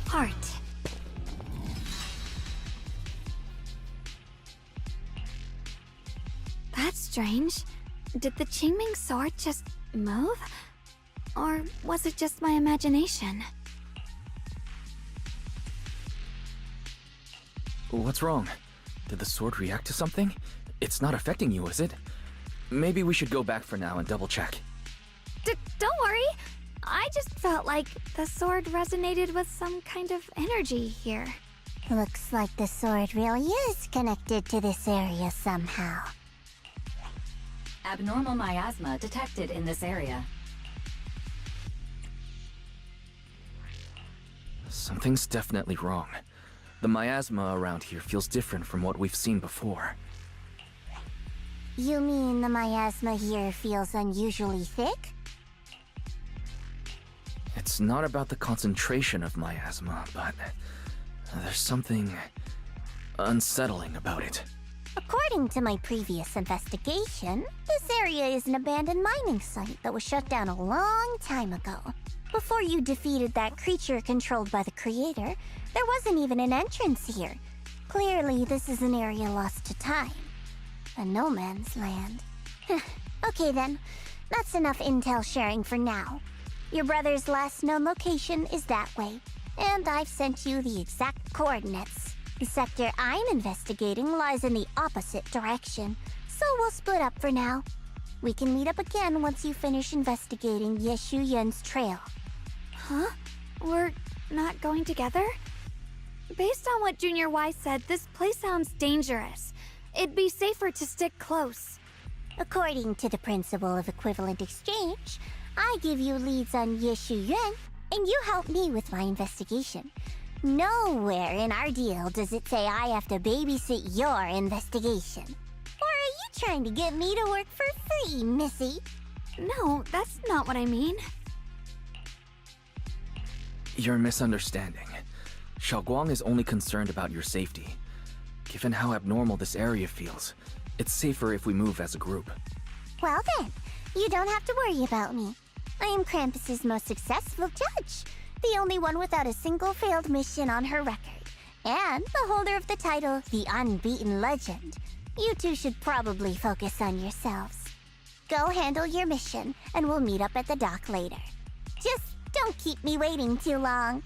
S3: Heart. That's strange. Did the Qingming sword just move? Or was it just my imagination?
S2: What's wrong? Did the sword react to something? It's not affecting you, is it? Maybe we should go back for now and double check.
S3: Don't worry. I just felt like the sword resonated with some kind of energy here.
S1: Looks like the sword really is connected to this area somehow.
S8: Abnormal miasma detected in this area.
S2: Something's definitely wrong. The miasma around here feels different from what we've seen before.
S1: You mean the miasma here feels unusually thick?
S2: It's not about the concentration of miasma, but there's something unsettling about it.
S1: According to my previous investigation, this area is an abandoned mining site that was shut down a long time ago. Before you defeated that creature controlled by the Creator, there wasn't even an entrance here. Clearly, this is an area lost to time. A no man's land. Okay then, that's enough intel sharing for now. Your brother's last known location is that way, and I've sent you the exact coordinates. The sector I'm investigating lies in the opposite direction, so we'll split up for now. We can meet up again once you finish investigating Yeshu Yen's trail.
S3: Huh? We're not going together? Based on what Junior Y said, this place sounds dangerous. It'd be safer to stick close.
S1: According to the principle of equivalent exchange, I give you leads on Yeshu Yuan, and you help me with my investigation. Nowhere in our deal does it say I have to babysit your investigation. Or are you trying to get me to work for free, Missy?
S3: No, that's not what I mean.
S2: You're misunderstanding. Xiaoguang is only concerned about your safety. Given how abnormal this area feels, it's safer if we move as a group.
S1: Well then, you don't have to worry about me. I am Krampus's most successful judge, the only one without a single failed mission on her record, and the holder of the title, the Unbeaten Legend. You two should probably focus on yourselves. Go handle your mission, and we'll meet up at the dock later. Just don't keep me waiting too long.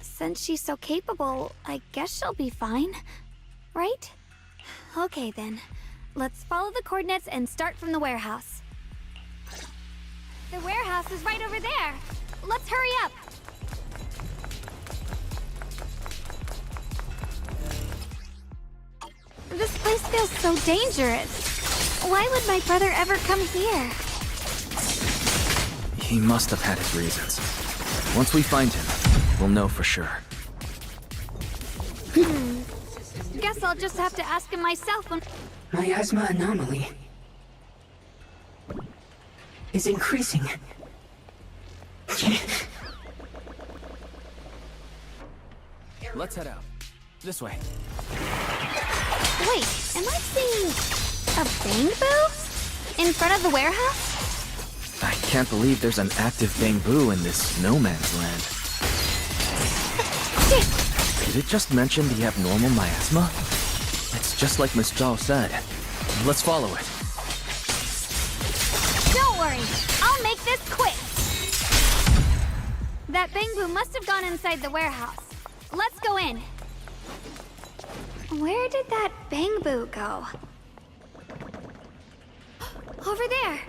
S3: Since she's so capable, I guess she'll be fine. Right? Okay then. Let's follow the coordinates and start from the warehouse. The warehouse is right over there. Let's hurry up. This place feels so dangerous. Why would my brother ever come here?
S2: He must have had his reasons. Once we find him, we'll know for sure.
S3: Guess I'll just have to ask him myself when...
S9: Miasma anomaly is increasing.
S2: Let's head out. This way.
S3: Wait, am I seeing a bamboo in front of the warehouse?
S2: I can't believe there's an active bamboo in this no man's land. Did it just mention the abnormal miasma? It's just like Miss Zhao said. Let's follow it.
S3: Don't worry, I'll make this quick. That bamboo must have gone inside the warehouse. Let's go in. Where did that bamboo go? Over there.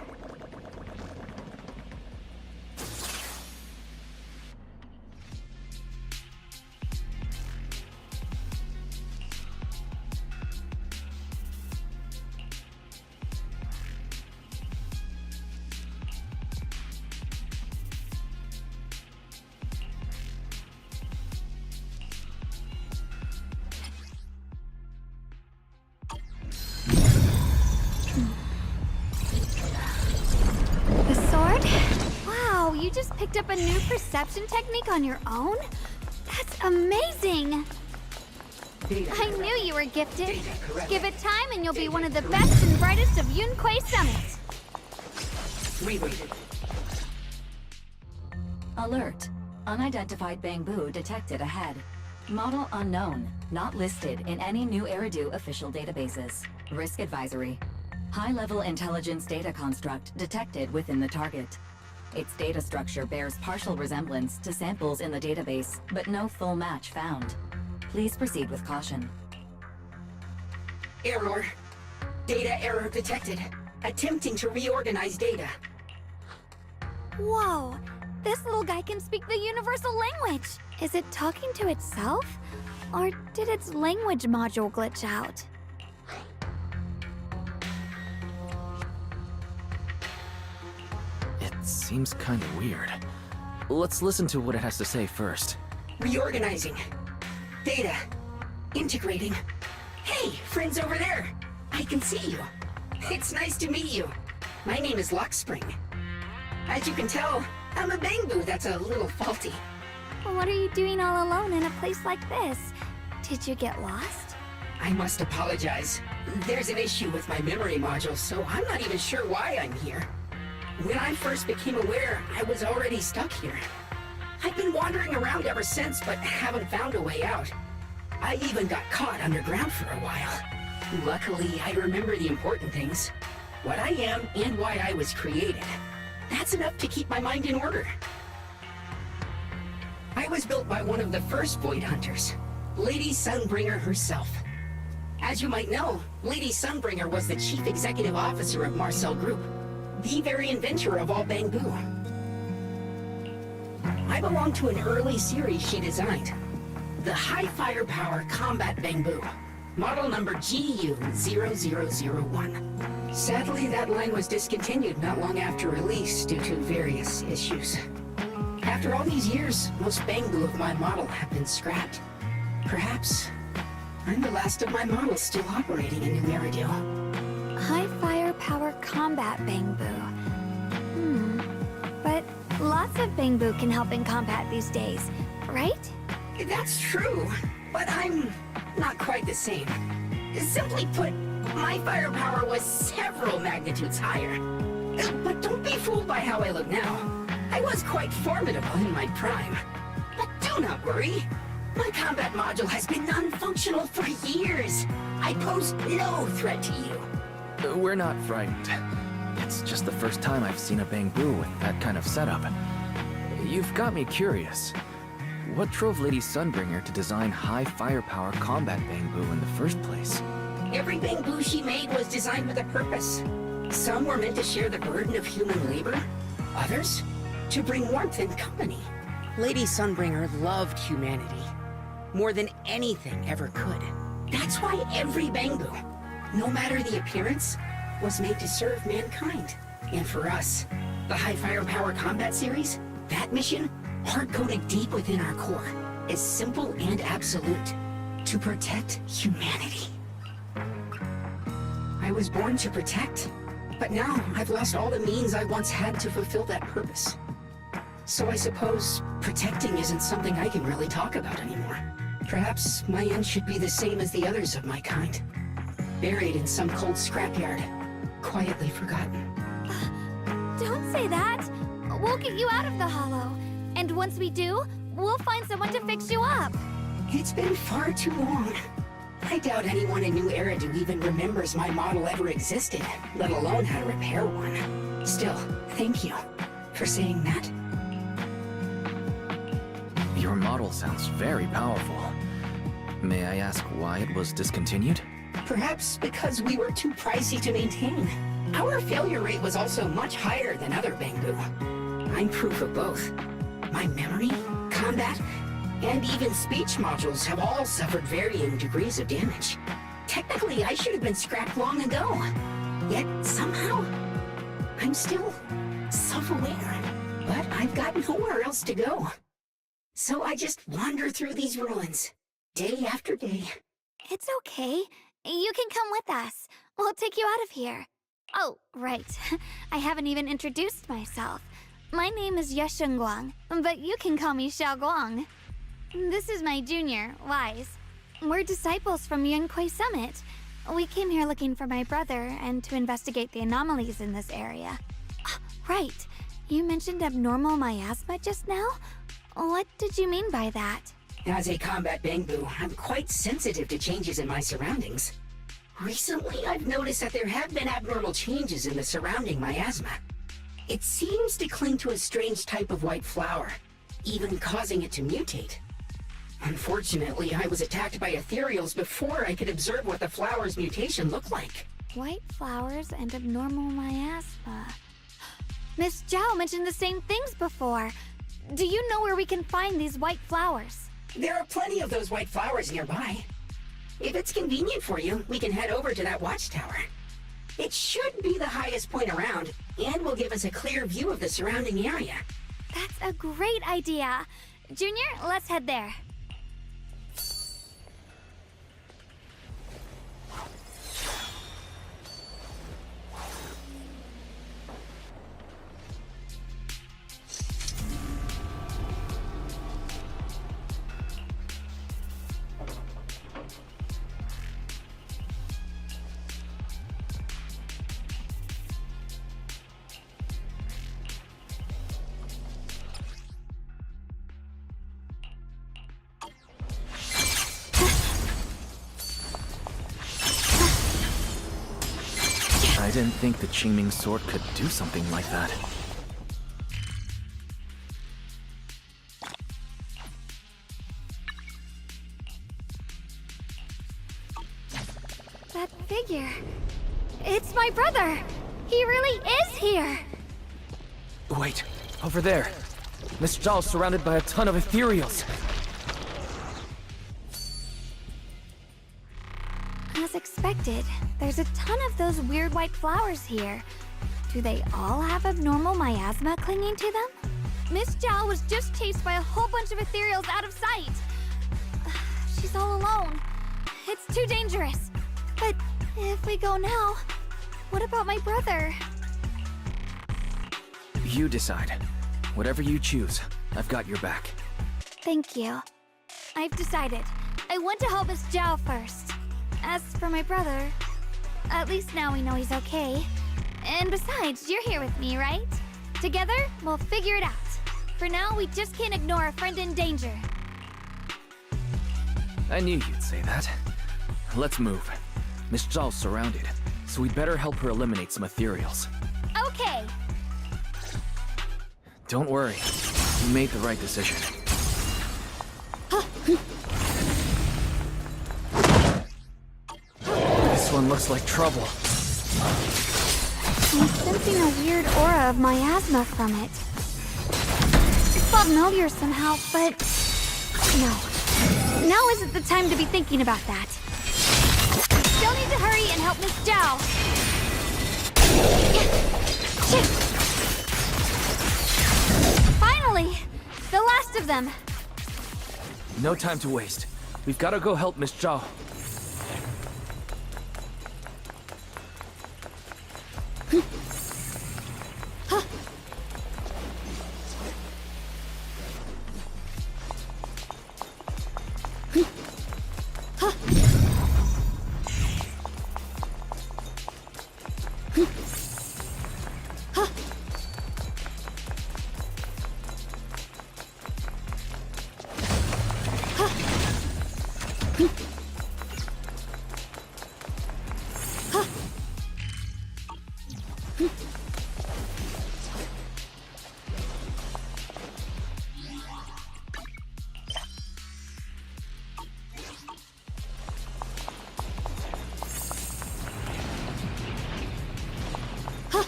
S3: just picked up a new perception technique on your own? That's amazing! I knew you were gifted. Give it time and you'll be one of the best and brightest of Yunquay Summit.
S9: Rerouted.
S8: Alert. Unidentified Bangbu detected ahead. Model unknown. Not listed in any New Eridu official databases. Risk advisory. High-level intelligence data construct detected within the target. Its data structure bears partial resemblance to samples in the database, but no full match found. Please proceed with caution.
S9: Error. Data error detected. Attempting to reorganize data.
S3: Whoa! This little guy can speak the universal language! Is it talking to itself? Or did its language module glitch out?
S2: It seems kinda weird. Let's listen to what it has to say first.
S9: Reorganizing. Data. Integrating. Hey, friends over there! I can see you. It's nice to meet you. My name is Lockspring. As you can tell, I'm a Bangbu that's a little faulty.
S3: What are you doing all alone in a place like this? Did you get lost?
S9: I must apologize. There's an issue with my memory module, so I'm not even sure why I'm here. When I first became aware, I was already stuck here. I've been wandering around ever since, but haven't found a way out. I even got caught underground for a while. Luckily, I remember the important things. What I am and why I was created. That's enough to keep my mind in order. I was built by one of the first Void Hunters, Lady Sunbringer herself. As you might know, Lady Sunbringer was the chief executive officer of Marcel Group, the very inventor of all Bangbu. I belong to an early series she designed, the High Firepower Combat Bangbu, model number GU0001. Sadly, that line was discontinued not long after release due to various issues. After all these years, most Bangbu of my model have been scrapped. Perhaps I'm the last of my models still operating in New Eridu.
S3: High firepower combat Bangbu. But lots of Bangbu can help in combat these days, right?
S9: That's true, but I'm not quite the same. Simply put, my firepower was several magnitudes higher. But don't be fooled by how I look now. I was quite formidable in my prime. But do not worry. My combat module has been non-functional for years. I pose no threat to you.
S2: We're not frightened. It's just the first time I've seen a Bangbu with that kind of setup. You've got me curious. What drove Lady Sunbringer to design high firepower combat Bangbu in the first place?
S9: Every Bangbu she made was designed with a purpose. Some were meant to share the burden of human labor. Others, to bring warmth and company. Lady Sunbringer loved humanity. More than anything ever could. That's why every Bangbu, no matter the appearance, was made to serve mankind. And for us, the High Firepower Combat Series, that mission, hard-coded deep within our core, is simple and absolute. To protect humanity. I was born to protect, but now I've lost all the means I once had to fulfill that purpose. So I suppose protecting isn't something I can really talk about anymore. Perhaps my end should be the same as the others of my kind. Buried in some cold scrapyard. Quietly forgotten.
S3: Don't say that! We'll get you out of the hollow. And once we do, we'll find someone to fix you up.
S9: It's been far too long. I doubt anyone in New Eridu even remembers my model ever existed, let alone how to repair one. Still, thank you for saying that.
S2: Your model sounds very powerful. May I ask why it was discontinued?
S9: Perhaps because we were too pricey to maintain. Our failure rate was also much higher than other Bangbu. I'm proof of both. My memory, combat, and even speech modules have all suffered varying degrees of damage. Technically, I should have been scrapped long ago. Yet, somehow, I'm still self-aware. But I've got nowhere else to go. So I just wander through these ruins, day after day.
S3: It's okay. You can come with us. We'll take you out of here. Oh, right. I haven't even introduced myself. My name is Yeshengguang, but you can call me Xiaoguang. This is my junior, Wise. We're disciples from Yunquay Summit. We came here looking for my brother and to investigate the anomalies in this area. Right. You mentioned abnormal miasma just now? What did you mean by that?
S9: As a combat Bangbu, I'm quite sensitive to changes in my surroundings. Recently, I've noticed that there have been abnormal changes in the surrounding miasma. It seems to cling to a strange type of white flower, even causing it to mutate. Unfortunately, I was attacked by ethereals before I could observe what the flower's mutation looked like.
S3: White flowers and abnormal miasma. Miss Zhao mentioned the same things before. Do you know where we can find these white flowers?
S9: There are plenty of those white flowers nearby. If it's convenient for you, we can head over to that watchtower. It should be the highest point around, and will give us a clear view of the surrounding area.
S3: That's a great idea. Junior, let's head there.
S2: I didn't think the Qingming sword could do something like that.
S3: That figure. It's my brother! He really is here!
S2: Wait, over there. Miss Zhao's surrounded by a ton of ethereals.
S3: As expected, there's a ton of those weird white flowers here. Do they all have abnormal miasma clinging to them? Miss Zhao was just chased by a whole bunch of ethereals out of sight. She's all alone. It's too dangerous. But if we go now, what about my brother?
S2: You decide. Whatever you choose, I've got your back.
S3: Thank you. I've decided. I want to help Miss Zhao first. As for my brother, at least now we know he's okay. And besides, you're here with me, right? Together, we'll figure it out. For now, we just can't ignore a friend in danger.
S2: I knew you'd say that. Let's move. Miss Zhao's surrounded, so we'd better help her eliminate some ethereals.
S3: Okay.
S2: Don't worry. You made the right decision. This one looks like trouble.
S3: I'm sensing a weird aura of miasma from it. It's familiar somehow, but... no. Now isn't the time to be thinking about that. Still need to hurry and help Miss Zhao. Finally! The last of them!
S2: No time to waste. We've got to go help Miss Zhao.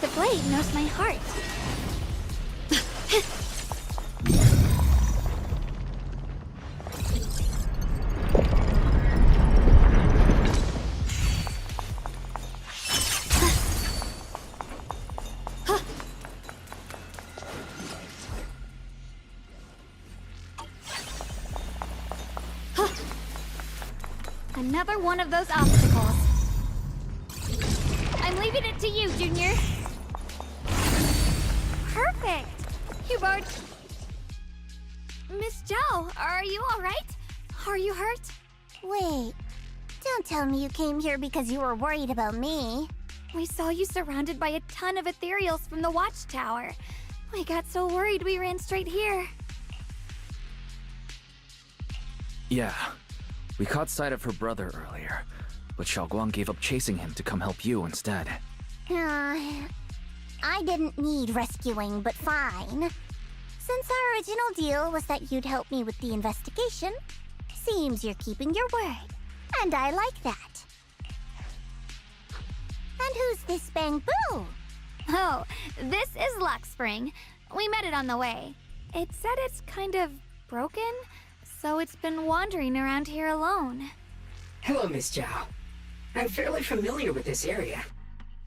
S3: The blade knows my heart. Another one of those obstacles. I'm leaving it to you, Junior. Perfect! Hubbard! Miss Zhao, are you alright? Are you hurt?
S1: Wait, don't tell me you came here because you were worried about me.
S3: We saw you surrounded by a ton of ethereals from the watchtower. We got so worried we ran straight here.
S2: Yeah, we caught sight of her brother earlier, but Xiaoguang gave up chasing him to come help you instead.
S1: I didn't need rescuing, but fine. Since our original deal was that you'd help me with the investigation, seems you're keeping your word, and I like that. And who's this Bamboo?
S3: Oh, this is Luxspring. We met it on the way. It said it's kind of broken, so it's been wandering around here alone.
S9: Hello, Miss Zhao. I'm fairly familiar with this area.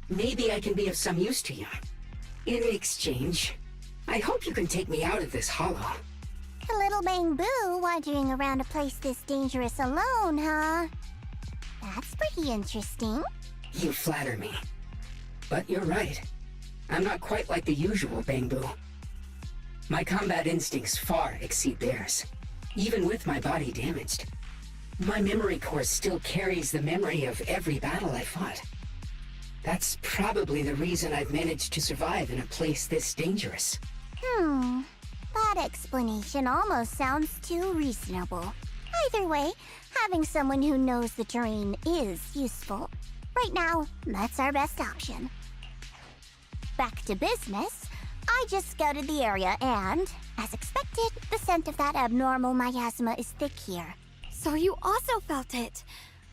S9: Maybe I can be of some use to you. In exchange, I hope you can take me out of this hollow.
S1: A little Bamboo wandering around a place this dangerous alone, huh? That's pretty interesting.
S9: You flatter me. But you're right. I'm not quite like the usual Bamboo. My combat instincts far exceed theirs. Even with my body damaged, my memory core still carries the memory of every battle I fought. That's probably the reason I've managed to survive in a place this dangerous.
S1: That explanation almost sounds too reasonable. Either way, having someone who knows the terrain is useful. Right now, that's our best option. Back to business, I just scouted the area and, as expected, the scent of that abnormal miasma is thick here.
S3: So you also felt it.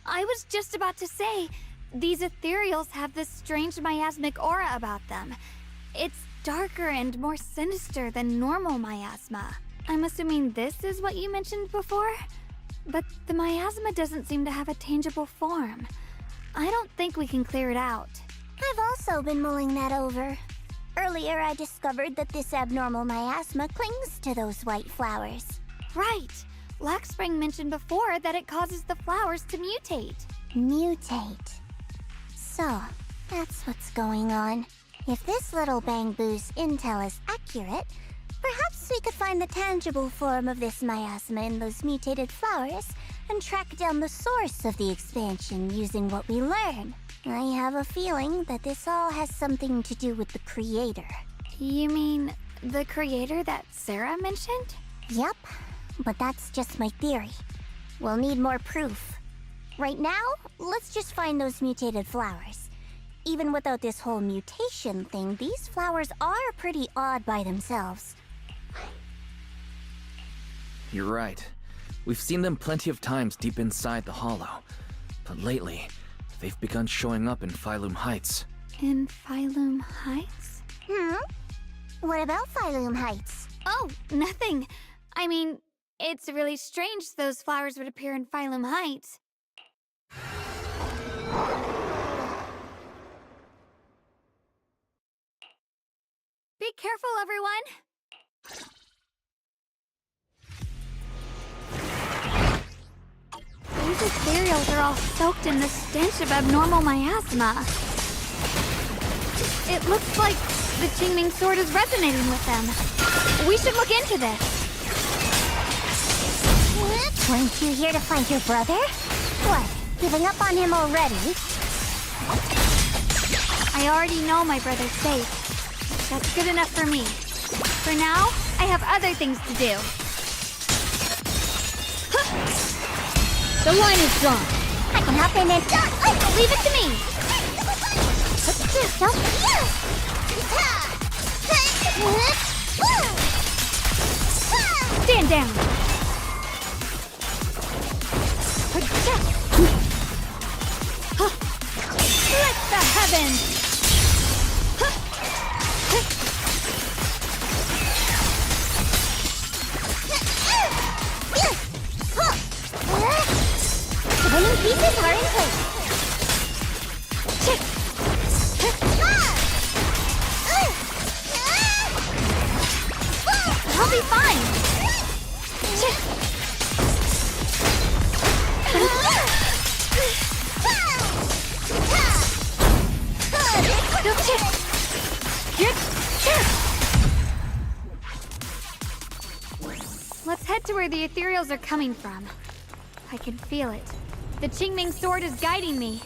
S3: I was just about to say, these ethereals have this strange miasmic aura about them. It's darker and more sinister than normal miasma. I'm assuming this is what you mentioned before? But the miasma doesn't seem to have a tangible form. I don't think we can clear it out.
S1: I've also been mulling that over. Earlier, I discovered that this abnormal miasma clings to those white flowers.
S3: Right! Luxspring mentioned before that it causes the flowers to mutate.
S1: Mutate. So, that's what's going on. If this little Bamboo's intel is accurate, perhaps we could find the tangible form of this miasma in those mutated flowers and track down the source of the expansion using what we learn. I have a feeling that this all has something to do with the creator.
S3: You mean the creator that Sarah mentioned?
S1: Yep, but that's just my theory. We'll need more proof. Right now, let's just find those mutated flowers. Even without this whole mutation thing, these flowers are pretty odd by themselves.
S2: You're right. We've seen them plenty of times deep inside the hollow. But lately, they've begun showing up in Phylum Heights.
S3: In Phylum Heights?
S1: What about Phylum Heights?
S3: Oh, nothing. I mean, it's really strange those flowers would appear in Phylum Heights. Be careful, everyone! These ethereals are all soaked in the stench of abnormal miasma. It looks like the Qingming sword is resonating with them. We should look into this.
S1: Weren't you here to find your brother? What, giving up on him already?
S3: I already know my brother's safe. That's good enough for me. For now, I have other things to do. The line is drawn.
S1: I can hop in and...
S3: Leave it to me. Stand down. Let the heavens.
S1: The winning pieces are in place.
S3: I'll be fine. where the ethereals are coming from. I can feel it. The Qingming sword is guiding me.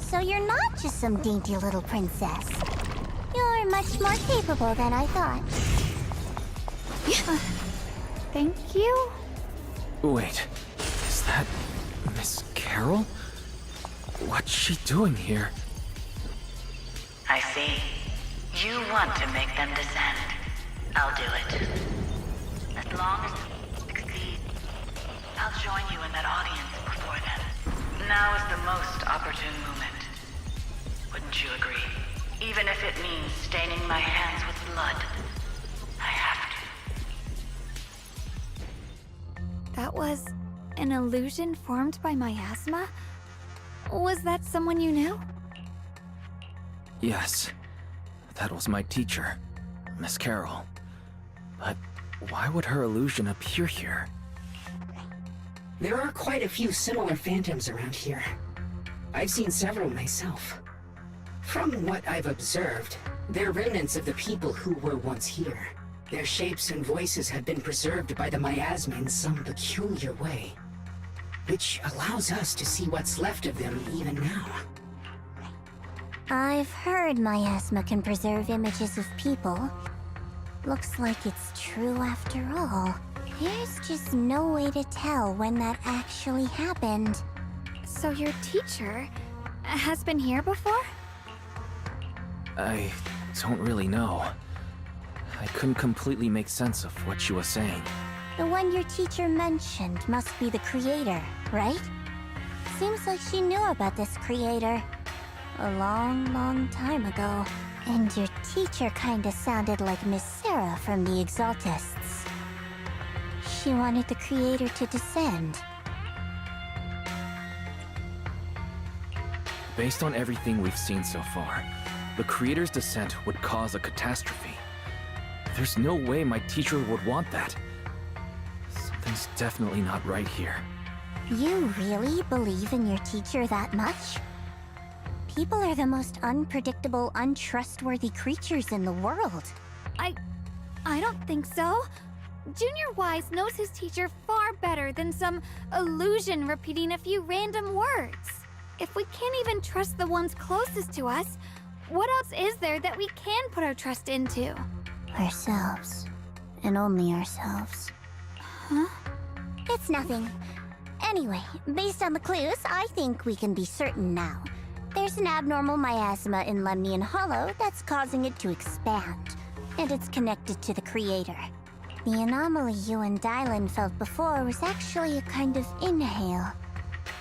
S1: So you're not just some dainty little princess. You're much more capable than I thought.
S3: Thank you?
S2: Wait, is that Miss Carol? What's she doing here?
S10: I see. You want to make them descend. I'll do it. As long as you succeed, I'll join you in that audience before then. Now is the most opportune moment. Wouldn't you agree? Even if it means staining my hands with blood. I have to.
S3: That was an illusion formed by miasma? Was that someone you knew?
S2: Yes, that was my teacher, Miss Carol. But why would her illusion appear here?
S9: There are quite a few similar phantoms around here. I've seen several myself. From what I've observed, they're remnants of the people who were once here. Their shapes and voices have been preserved by the miasma in some peculiar way, which allows us to see what's left of them even now.
S1: I've heard miasma can preserve images of people. Looks like it's true after all. There's just no way to tell when that actually happened.
S3: So your teacher has been here before?
S2: I don't really know. I couldn't completely make sense of what she was saying.
S1: The one your teacher mentioned must be the creator, right? Seems like she knew about this creator a long time ago. And your teacher kinda sounded like Miss Sarah from the Exaltists. She wanted the creator to descend.
S2: Based on everything we've seen so far, the creator's descent would cause a catastrophe. There's no way my teacher would want that. Something's definitely not right here.
S1: You really believe in your teacher that much? People are the most unpredictable, untrustworthy creatures in the world.
S3: I don't think so. Junior Wise knows his teacher far better than some illusion repeating a few random words. If we can't even trust the ones closest to us, what else is there that we can put our trust into?
S1: Ourselves. And only ourselves.
S3: Huh?
S1: It's nothing. Anyway, based on the clues, I think we can be certain now. There's an abnormal miasma in Lemnian Hollow that's causing it to expand, and it's connected to the creator. The anomaly you and Dylan felt before was actually a kind of inhale,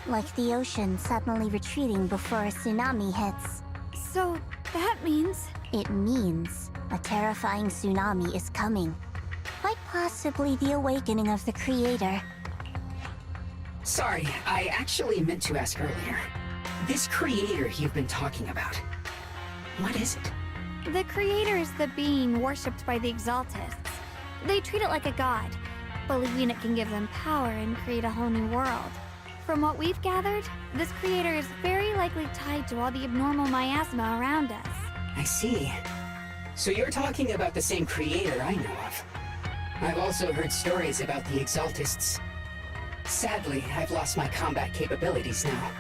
S1: like the ocean suddenly retreating before a tsunami hits.
S3: So that means...
S1: It means a terrifying tsunami is coming. Quite possibly the awakening of the creator.
S9: Sorry, I actually meant to ask earlier. This creator you've been talking about, what is it?
S3: The creator is the being worshipped by the Exaltists. They treat it like a god, believing it can give them power and create a whole new world. From what we've gathered, this creator is very likely tied to all the abnormal miasma around us.
S9: I see. So you're talking about the same creator I know of. I've also heard stories about the Exaltists. Sadly, I've lost my combat capabilities now.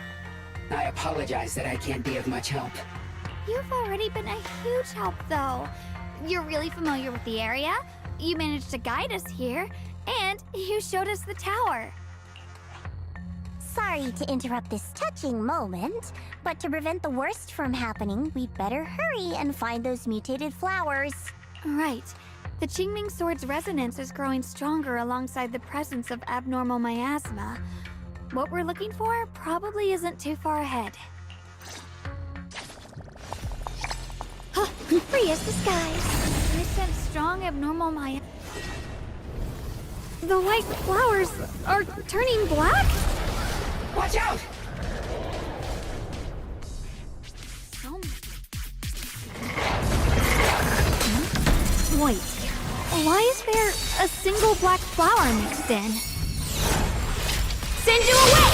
S9: I apologize that I can't be of much help.
S3: You've already been a huge help, though. You're really familiar with the area, you managed to guide us here, and you showed us the tower.
S1: Sorry to interrupt this touching moment, but to prevent the worst from happening, we'd better hurry and find those mutated flowers.
S3: Right. The Qingming sword's resonance is growing stronger alongside the presence of abnormal miasma. What we're looking for probably isn't too far ahead.
S1: Free as the skies.
S3: I sense strong abnormal miasma. The white flowers are turning black?
S9: Watch out!
S3: Wait, why is there a single black flower mixed in? Send you away!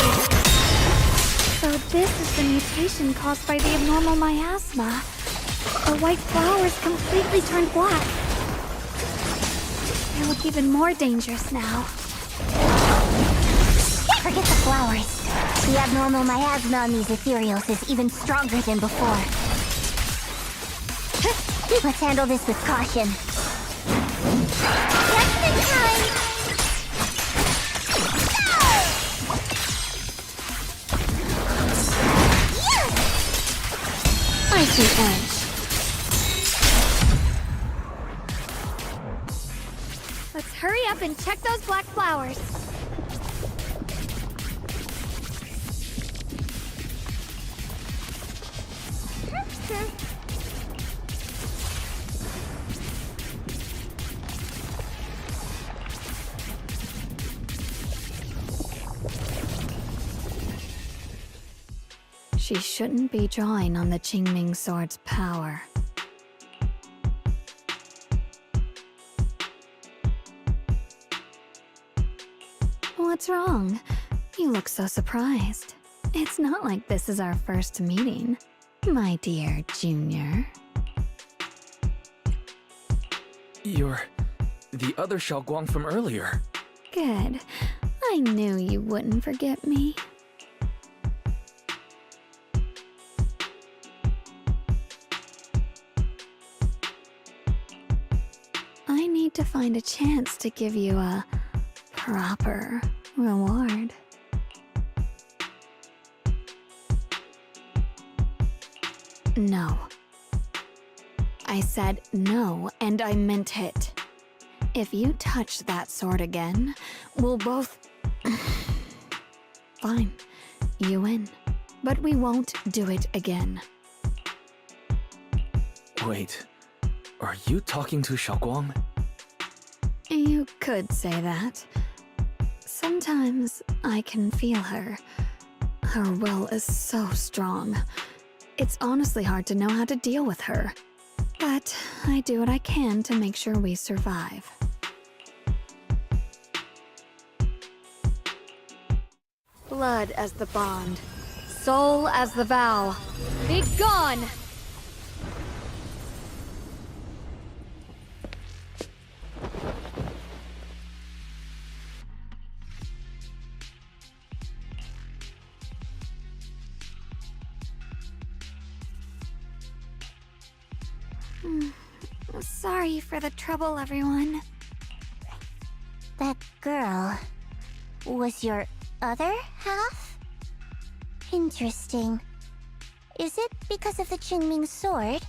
S3: So this is the mutation caused by the abnormal miasma. The white flowers completely turned black. They look even more dangerous now.
S1: Forget the flowers. The abnormal miasma on these ethereals is even stronger than before. Let's handle this with caution. Just in time!
S3: I see edge. Let's hurry up and check those black flowers. She shouldn't be drawing on the Qingming sword's power. What's wrong? You look so surprised. It's not like this is our first meeting, my dear Junior.
S2: You're the other Xiaoguang from earlier.
S3: Good. I knew you wouldn't forget me. I need to find a chance to give you a proper reward. No. I said no, and I meant it. If you touch that sword again, we'll both... Fine, you win. But we won't do it again.
S2: Wait, are you talking to Xiaoguang?
S3: You could say that. Sometimes I can feel her. Her will is so strong. It's honestly hard to know how to deal with her. But I do what I can to make sure we survive. Blood as the bond. Soul as the vow. Be gone! Sorry for the trouble, everyone.
S1: That girl was your other half? Interesting. Is it because of the Qingming sword?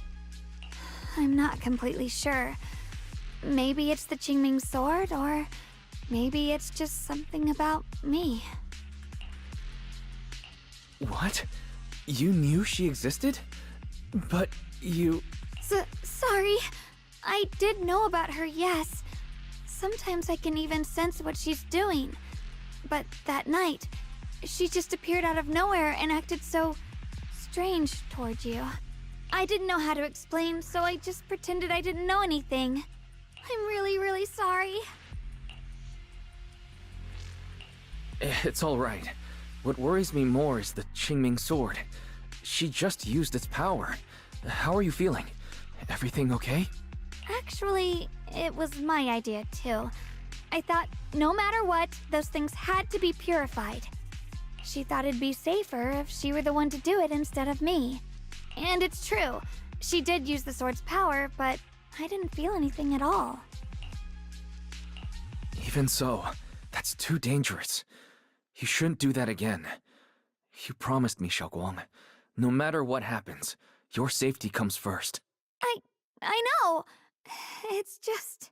S3: I'm not completely sure. Maybe it's the Qingming sword, or maybe it's just something about me.
S2: What? You knew she existed? But you...
S3: Sorry. I did know about her, yes. Sometimes I can even sense what she's doing. But that night, she just appeared out of nowhere and acted so strange towards you. I didn't know how to explain, so I just pretended I didn't know anything. I'm really, really sorry.
S2: It's all right. What worries me more is the Qingming sword. She just used its power. How are you feeling? Everything okay?
S3: Actually, it was my idea too. I thought no matter what, those things had to be purified. She thought it'd be safer if she were the one to do it instead of me. And it's true. She did use the sword's power, but I didn't feel anything at all.
S2: Even so, that's too dangerous. You shouldn't do that again. You promised me, Xiaoguang. No matter what happens, your safety comes first.
S3: I know. It's just...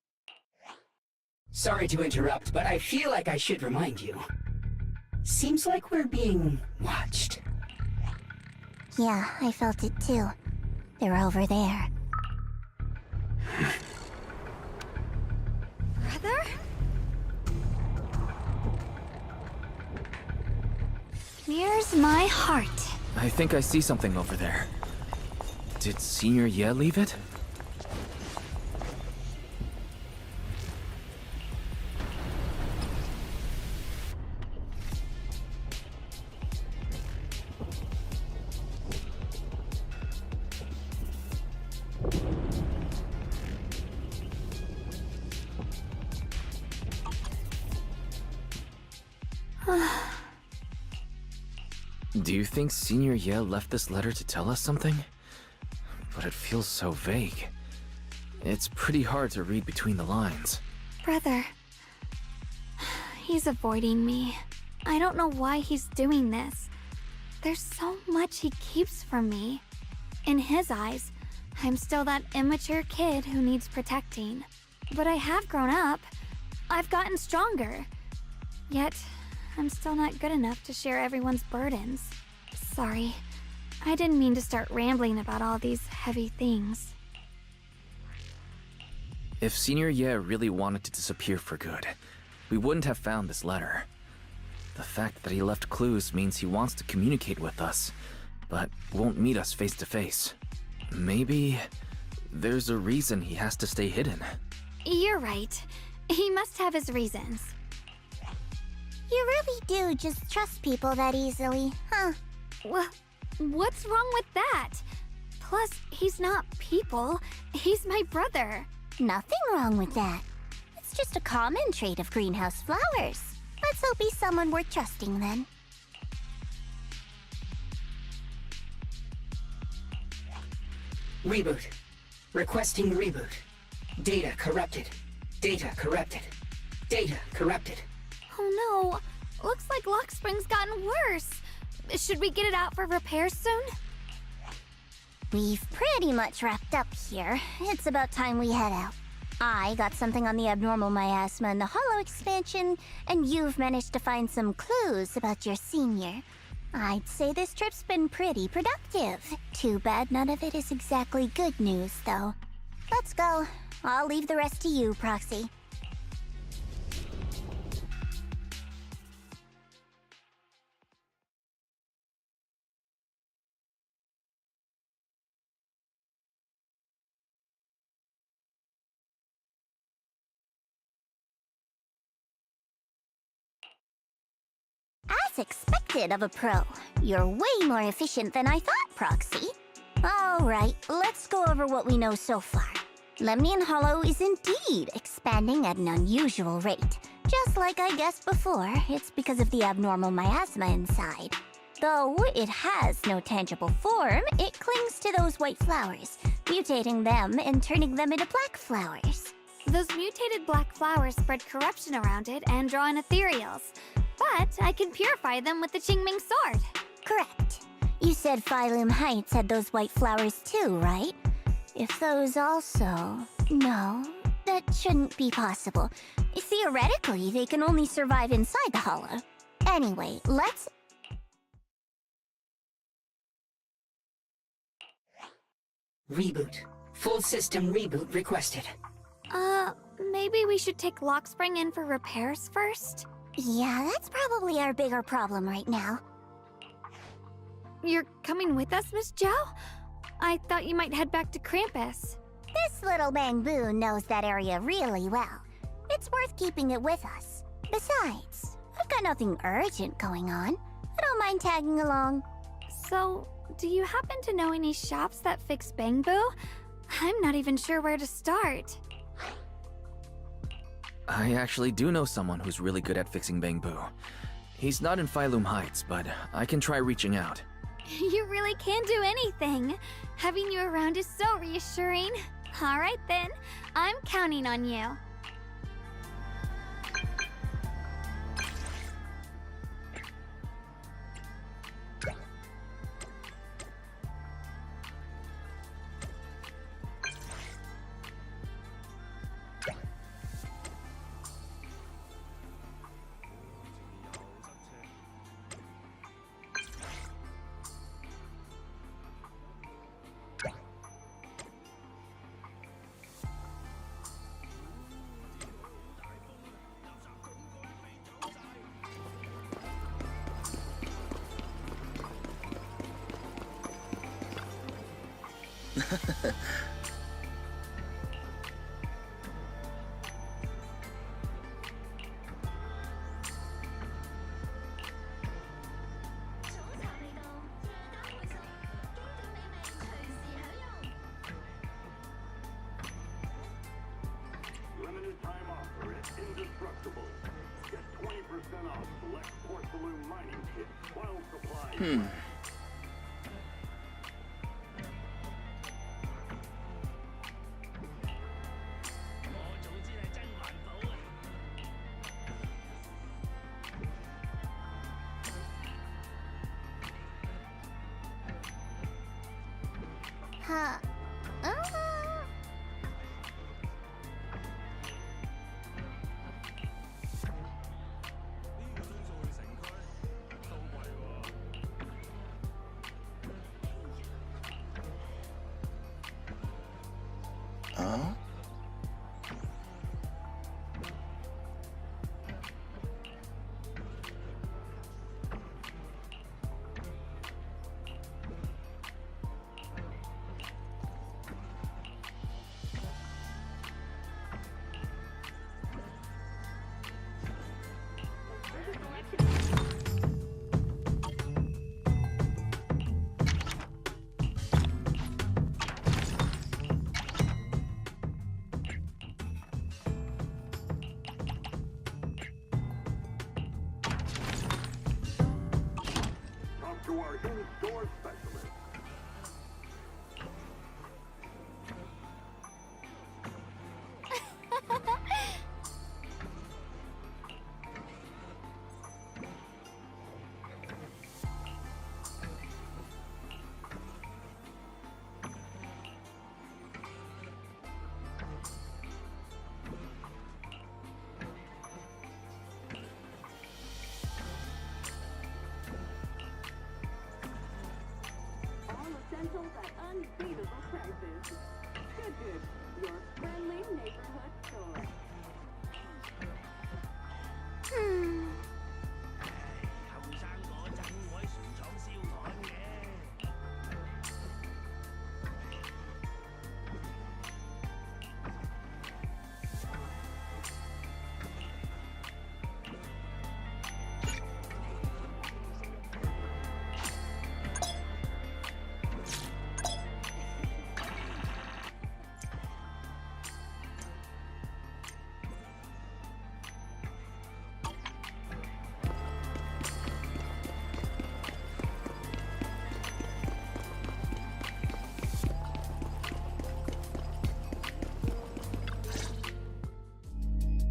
S9: Sorry to interrupt, but I feel like I should remind you. Seems like we're being watched.
S1: Yeah, I felt it too. They're over there.
S3: Brother? Here's my heart.
S2: I think I see something over there. Did Senior Ye leave it? Do you think Senior Ye left this letter to tell us something? But it feels so vague. It's pretty hard to read between the lines.
S3: Brother. He's avoiding me. I don't know why he's doing this. There's so much he keeps from me. In his eyes, I'm still that immature kid who needs protecting. But I have grown up. I've gotten stronger. Yet, I'm still not good enough to share everyone's burdens. Sorry. I didn't mean to start rambling about all these heavy things.
S2: If Senior Ye really wanted to disappear for good, we wouldn't have found this letter. The fact that he left clues means he wants to communicate with us, but won't meet us face to face. Maybe there's a reason he has to stay hidden.
S3: You're right. He must have his reasons.
S1: You really do just trust people that easily, huh?
S3: What's wrong with that? Plus, he's not people. He's my brother.
S1: Nothing wrong with that. It's just a common trait of greenhouse flowers. Let's hope he's someone worth trusting then.
S9: Reboot. Requesting reboot. Data corrupted. Data corrupted. Data corrupted.
S3: Oh no. Looks like Lockspring's gotten worse. Should we get it out for repairs soon?
S1: We've pretty much wrapped up here. It's about time we head out. I got something on the abnormal miasma and the hollow expansion, and you've managed to find some clues about your senior. I'd say this trip's been pretty productive. Too bad none of it is exactly good news, though. Let's go. I'll leave the rest to you, Proxy. As expected of a pro, you're way more efficient than I thought, Proxy. Alright, let's go over what we know so far. Lemnian Hollow is indeed expanding at an unusual rate. Just like I guessed before, it's because of the abnormal miasma inside. Though it has no tangible form, it clings to those white flowers, mutating them and turning them into black flowers.
S3: Those mutated black flowers spread corruption around it and draw in ethereals. But I can purify them with the Qingming sword.
S1: Correct. You said Phylum Heights had those white flowers too, right? If those also... No, that shouldn't be possible. Theoretically, they can only survive inside the hollow. Anyway, let's...
S9: Reboot. Full system reboot requested.
S3: Maybe we should take Lockspring in for repairs first?
S1: Yeah, that's probably our bigger problem right now.
S3: You're coming with us, Miss Zhao? I thought you might head back to Krampus.
S1: This little Bangboon knows that area really well. It's worth keeping it with us. Besides, I've got nothing urgent going on. I don't mind tagging along.
S3: So, do you happen to know any shops that fix Bangbu? I'm not even sure where to start.
S2: I actually do know someone who's really good at fixing Bangbu. He's not in Phylum Heights, but I can try reaching out.
S3: You really can do anything. Having you around is so reassuring. All right then, I'm counting on you.
S7: Limited time offer is indestructible. Get 20% off select portions.
S1: Huh.
S11: Huh?
S7: To our in-store specialist.
S12: Essentials at unbeatable prices. Good, your friendly neighborhood store.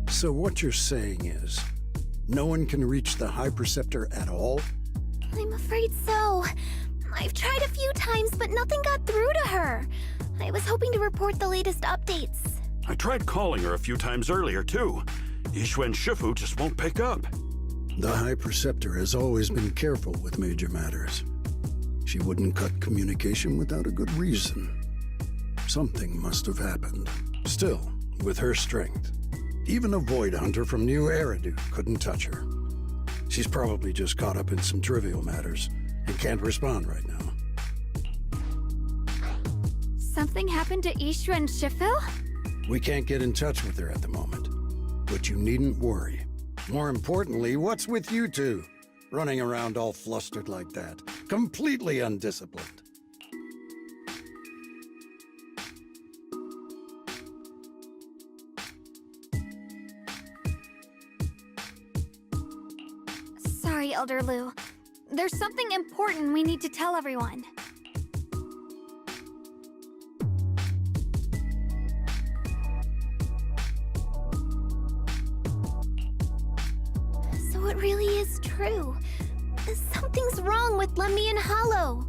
S4: So what you're saying is, no one can reach the High Preceptor at all?
S1: I'm afraid so. I've tried a few times, but nothing got through to her. I was hoping to report the latest updates.
S7: I tried calling her a few times earlier, too. Yixuan Shifu just won't pick up.
S4: The High Preceptor has always been careful with major matters. She wouldn't cut communication without a good reason. Something must have happened. Still, with her strength, even a Void Hunter from New Eridu couldn't touch her. She's probably just caught up in some trivial matters and can't respond right now.
S3: Something happened to Ishu and Shifu?
S4: We can't get in touch with her at the moment. But you needn't worry. More importantly, what's with you two? Running around all flustered like that. Completely undisciplined.
S3: Sorry, Elder Lu. There's something important we need to tell everyone.
S1: So it really is true. Something's wrong with Lemnian Hollow.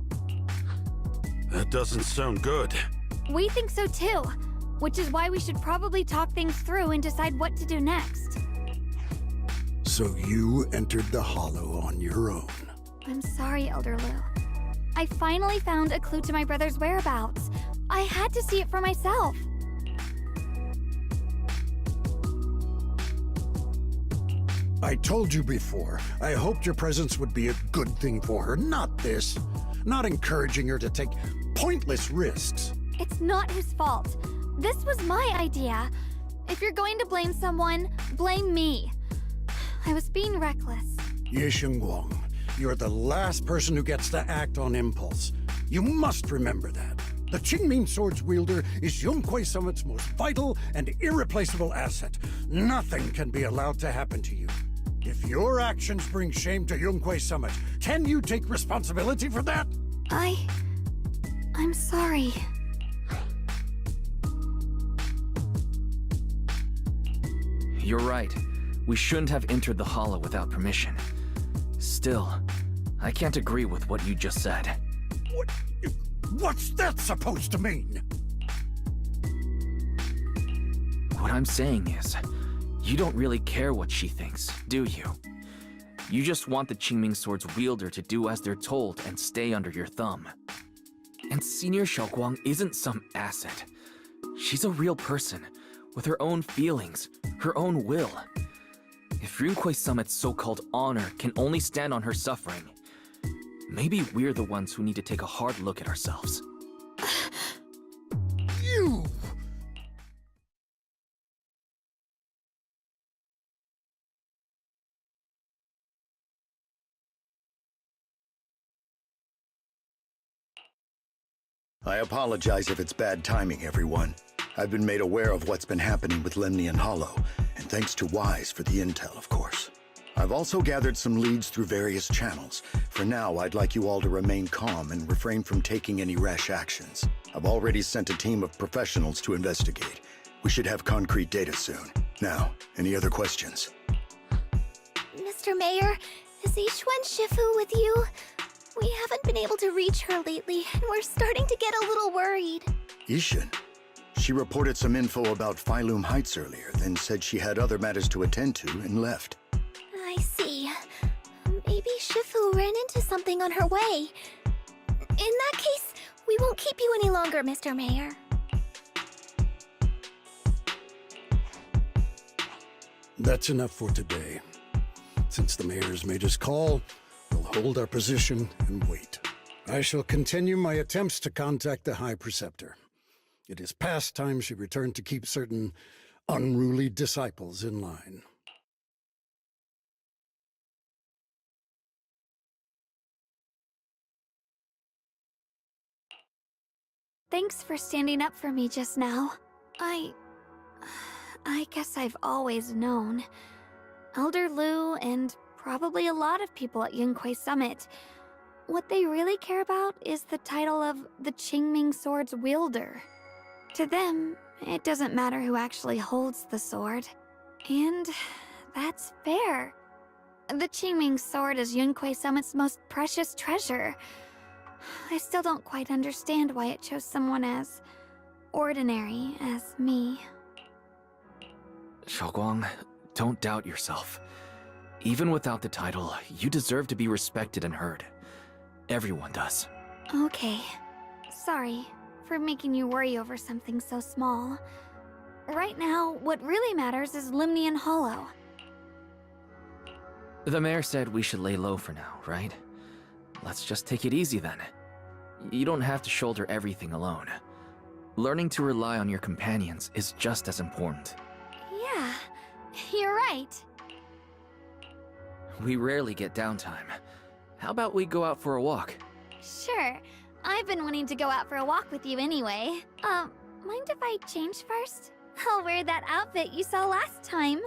S7: That doesn't sound good.
S3: We think so too, which is why we should probably talk things through and decide what to do next.
S4: So you entered the Hollow on your own.
S3: I'm sorry, Elder Lu. I finally found a clue to my brother's whereabouts. I had to see it for myself.
S4: I told you before, I hoped your presence would be a good thing for her, not this. Not encouraging her to take pointless risks.
S3: It's not his fault. This was my idea. If you're going to blame someone, blame me. I was being reckless.
S4: Ye Shengguang, you're the last person who gets to act on impulse. You must remember that. The Qingming Sword's wielder is Yunhui Summit's most vital and irreplaceable asset. Nothing can be allowed to happen to you. If your actions bring shame to Yunquay Summit, can you take responsibility for that?
S3: I'm sorry.
S2: You're right. We shouldn't have entered the Hollow without permission. Still, I can't agree with what you just said.
S4: What's that supposed to mean?
S2: What I'm saying is, you don't really care what she thinks, do you? You just want the Qingming Sword's wielder to do as they're told and stay under your thumb. And Senior Xiaoguang isn't some asset. She's a real person, with her own feelings, her own will. If Yunquay Summit's so-called honor can only stand on her suffering, maybe we're the ones who need to take a hard look at ourselves.
S4: You!
S11: I apologize if it's bad timing, everyone. I've been made aware of what's been happening with Lemnian Hollow, and thanks to Wise for the intel, of course. I've also gathered some leads through various channels. For now, I'd like you all to remain calm and refrain from taking any rash actions. I've already sent a team of professionals to investigate. We should have concrete data soon. Now, any other questions?
S1: Mr. Mayor, is Yixuan Shifu with you? We haven't been able to reach her lately, and we're starting to get a little worried.
S11: Yixuan? She reported some info about Phylum Heights earlier, then said she had other matters to attend to and left.
S1: I see. Maybe Shifu ran into something on her way. In that case, we won't keep you any longer, Mr. Mayor.
S4: That's enough for today. Since the mayor's made his call, we'll hold our position and wait. I shall continue my attempts to contact the High Preceptor. It is past time she returned to keep certain unruly disciples in line.
S3: Thanks for standing up for me just now. I guess I've always known. Elder Lu and probably a lot of people at Yunquay Summit, what they really care about is the title of the Qingming Sword's wielder. To them, it doesn't matter who actually holds the sword. And that's fair. The Qingming Sword is Yunquay Summit's most precious treasure. I still don't quite understand why it chose someone as ordinary as me.
S2: Xiaoguang, don't doubt yourself. Even without the title, you deserve to be respected and heard. Everyone does.
S3: Okay. Sorry for making you worry over something so small. Right now, what really matters is Lemnian Hollow.
S2: The mayor said we should lay low for now, right? Let's just take it easy then. You don't have to shoulder everything alone. Learning to rely on your companions is just as important.
S3: Yeah, you're right.
S2: We rarely get downtime. How about we go out for a walk?
S3: Sure. I've been wanting to go out for a walk with you anyway. Mind if I change first? I'll wear that outfit you saw last time.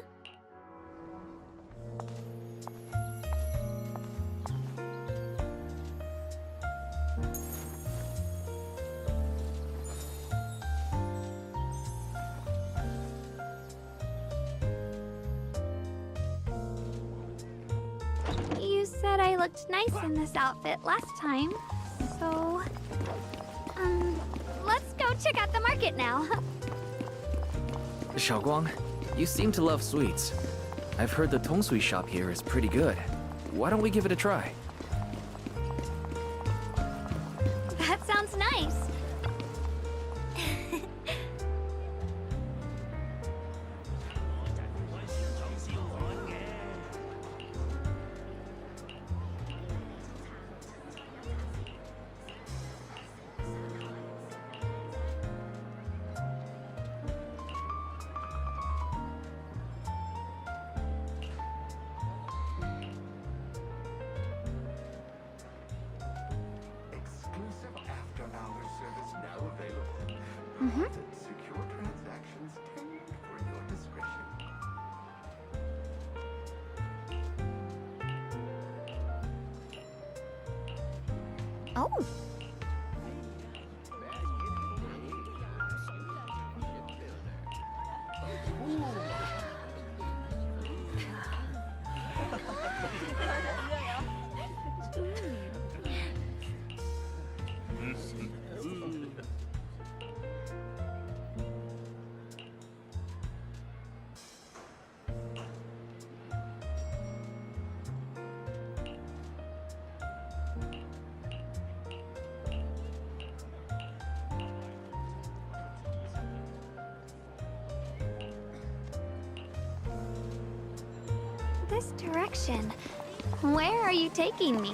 S3: You said I looked nice in this outfit last time, so... let's go check out the market now.
S2: Xiaoguang, you seem to love sweets. I've heard the tongsui shop here is pretty good. Why don't we give it a try?
S3: That sounds nice.
S13: Exclusive after-hours service now available.
S3: Mm-hmm.
S13: Secure transactions tend for your discretion.
S1: Oh.
S3: This direction. Where are you taking me?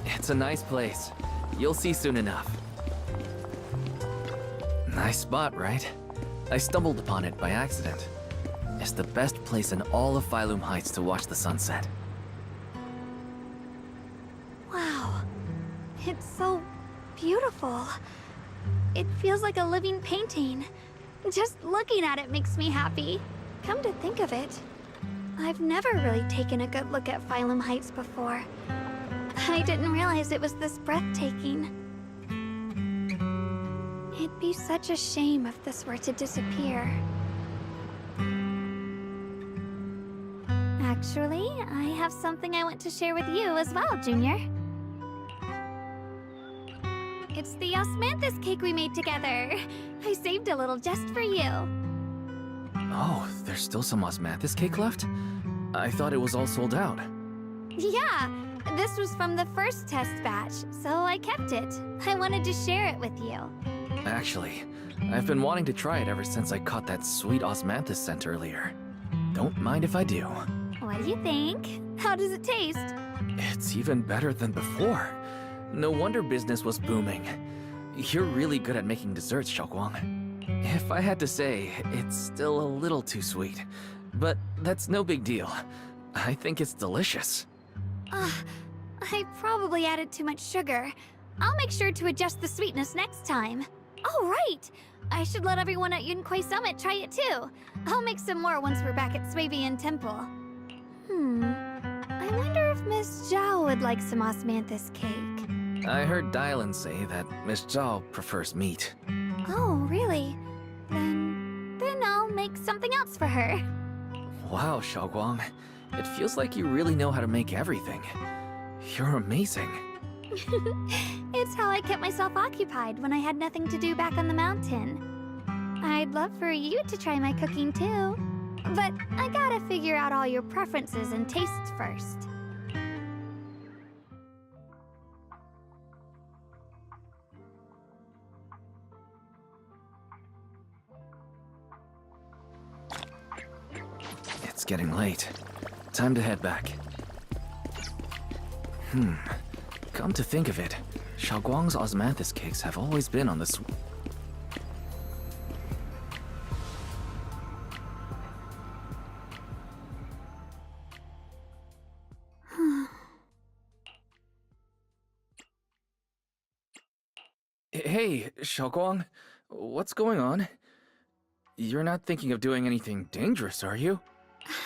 S2: It's a nice place. You'll see soon enough. Nice spot, right? I stumbled upon it by accident. It's the best place in all of Phylum Heights to watch the sunset.
S3: Wow. It's so beautiful. It feels like a living painting. Just looking at it makes me happy. Come to think of it, I've never really taken a good look at Phylum Heights before. I didn't realize it was this breathtaking. It'd be such a shame if this were to disappear. Actually, I have something I want to share with you as well, Junior. It's the osmanthus cake we made together. I saved a little just for you.
S2: Oh, there's still some osmanthus cake left? I thought it was all sold out.
S3: Yeah, this was from the first test batch, so I kept it. I wanted to share it with you.
S2: Actually, I've been wanting to try it ever since I caught that sweet osmanthus scent earlier. Don't mind if I do.
S3: What do you think? How does it taste?
S2: It's even better than before. No wonder business was booming. You're really good at making desserts, Xiaoguang. If I had to say, it's still a little too sweet. But that's no big deal. I think it's delicious.
S3: I probably added too much sugar. I'll make sure to adjust the sweetness next time. Oh, right! I should let everyone at Yunquay Summit try it too. I'll make some more once we're back at Swabian Temple. I wonder if Miss Zhao would like some osmanthus cake.
S2: I heard Dylan say that Miss Zhao prefers meat.
S3: Oh, really? Then I'll make something else for her.
S2: Wow, Xiaoguang. It feels like you really know how to make everything. You're amazing.
S3: It's how I kept myself occupied when I had nothing to do back on the mountain. I'd love for you to try my cooking too. But I gotta figure out all your preferences and tastes first.
S2: It's getting late. Time to head back. Come to think of it, Xiaoguang's osmanthus cakes have always been on the Hey, Xiaoguang. What's going on? You're not thinking of doing anything dangerous, are you?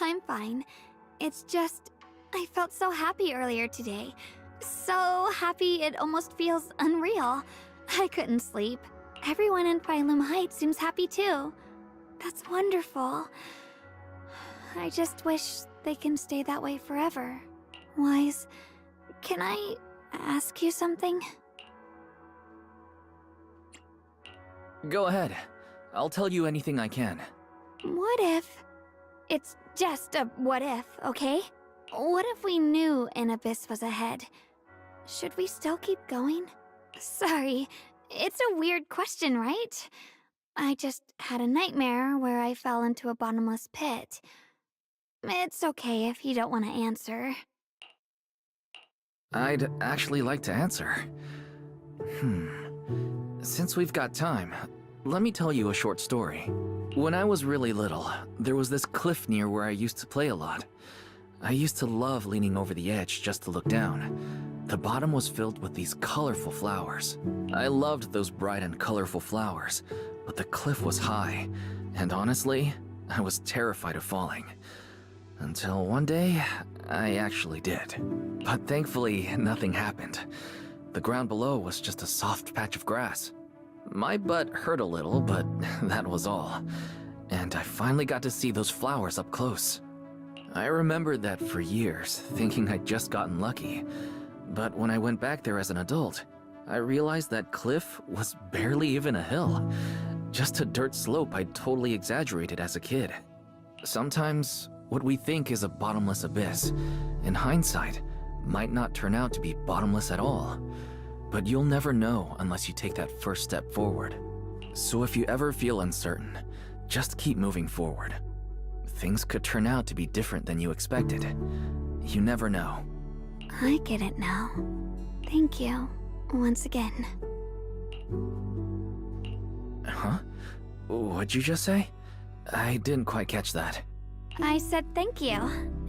S3: I'm fine. It's just, I felt so happy earlier today. So happy it almost feels unreal. I couldn't sleep. Everyone in Phylum Heights seems happy too. That's wonderful. I just wish they can stay that way forever. Wise, can I ask you something?
S2: Go ahead. I'll tell you anything I can.
S3: What if... It's just a what if, okay? What if we knew an abyss was ahead? Should we still keep going? Sorry, it's a weird question, right? I just had a nightmare where I fell into a bottomless pit. It's okay if you don't want to answer.
S2: I'd actually like to answer. Since we've got time, let me tell you a short story. When I was really little, there was this cliff near where I used to play a lot. I used to love leaning over the edge just to look down. The bottom was filled with these colorful flowers. I loved those bright and colorful flowers, but the cliff was high, and honestly, I was terrified of falling. Until one day, I actually did. But thankfully, nothing happened. The ground below was just a soft patch of grass. My butt hurt a little, but that was all. And I finally got to see those flowers up close. I remembered that for years, thinking I'd just gotten lucky. But when I went back there as an adult, I realized that cliff was barely even a hill. Just a dirt slope I'd totally exaggerated as a kid. Sometimes, what we think is a bottomless abyss, in hindsight, might not turn out to be bottomless at all. But you'll never know unless you take that first step forward. So if you ever feel uncertain, just keep moving forward. Things could turn out to be different than you expected. You never know.
S3: I get it now. Thank you, once again.
S2: Huh? What'd you just say? I didn't quite catch that.
S3: I said thank you,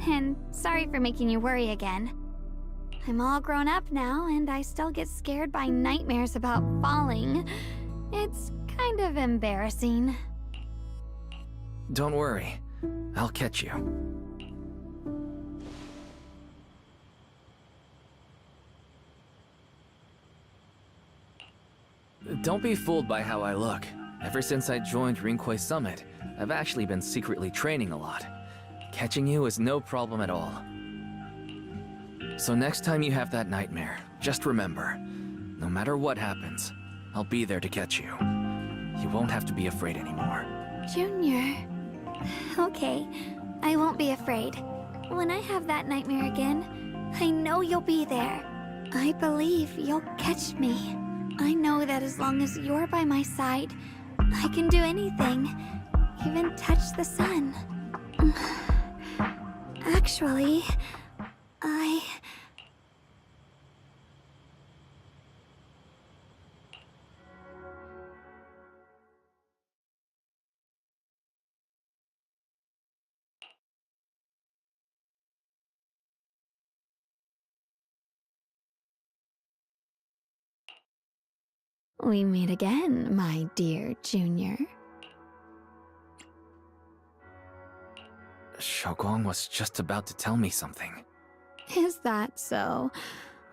S3: and sorry for making you worry again. I'm all grown up now, and I still get scared by nightmares about falling. It's kind of embarrassing.
S2: Don't worry. I'll catch you. Don't be fooled by how I look. Ever since I joined Rinkway Summit, I've actually been secretly training a lot. Catching you is no problem at all. So next time you have that nightmare, just remember, no matter what happens, I'll be there to catch you. You won't have to be afraid anymore.
S3: Junior. Okay, I won't be afraid. When I have that nightmare again, I know you'll be there. I believe you'll catch me. I know that as long as you're by my side, I can do anything, even touch the sun. Actually, We meet again, my dear Junior.
S2: Xiaoguang was just about to tell me something.
S3: Is that so?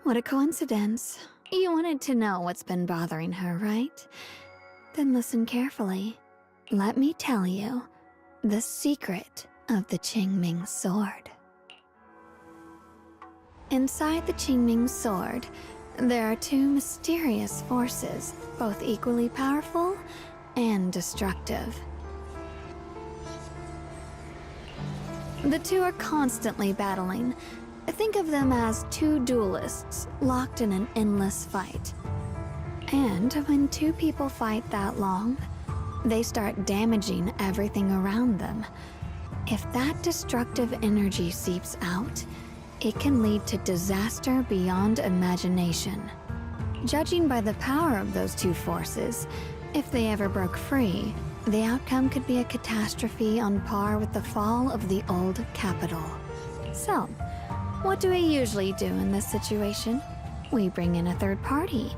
S3: What a coincidence. You wanted to know what's been bothering her, right? Then listen carefully. Let me tell you the secret of the Qingming sword. Inside the Qingming sword, there are two mysterious forces, both equally powerful and destructive. The two are constantly battling. Think of them as two duelists locked in an endless fight. And when two people fight that long, they start damaging everything around them. If that destructive energy seeps out, it can lead to disaster beyond imagination. Judging by the power of those two forces, if they ever broke free, the outcome could be a catastrophe on par with the fall of the old capital. So, what do we usually do in this situation? We bring in a third party,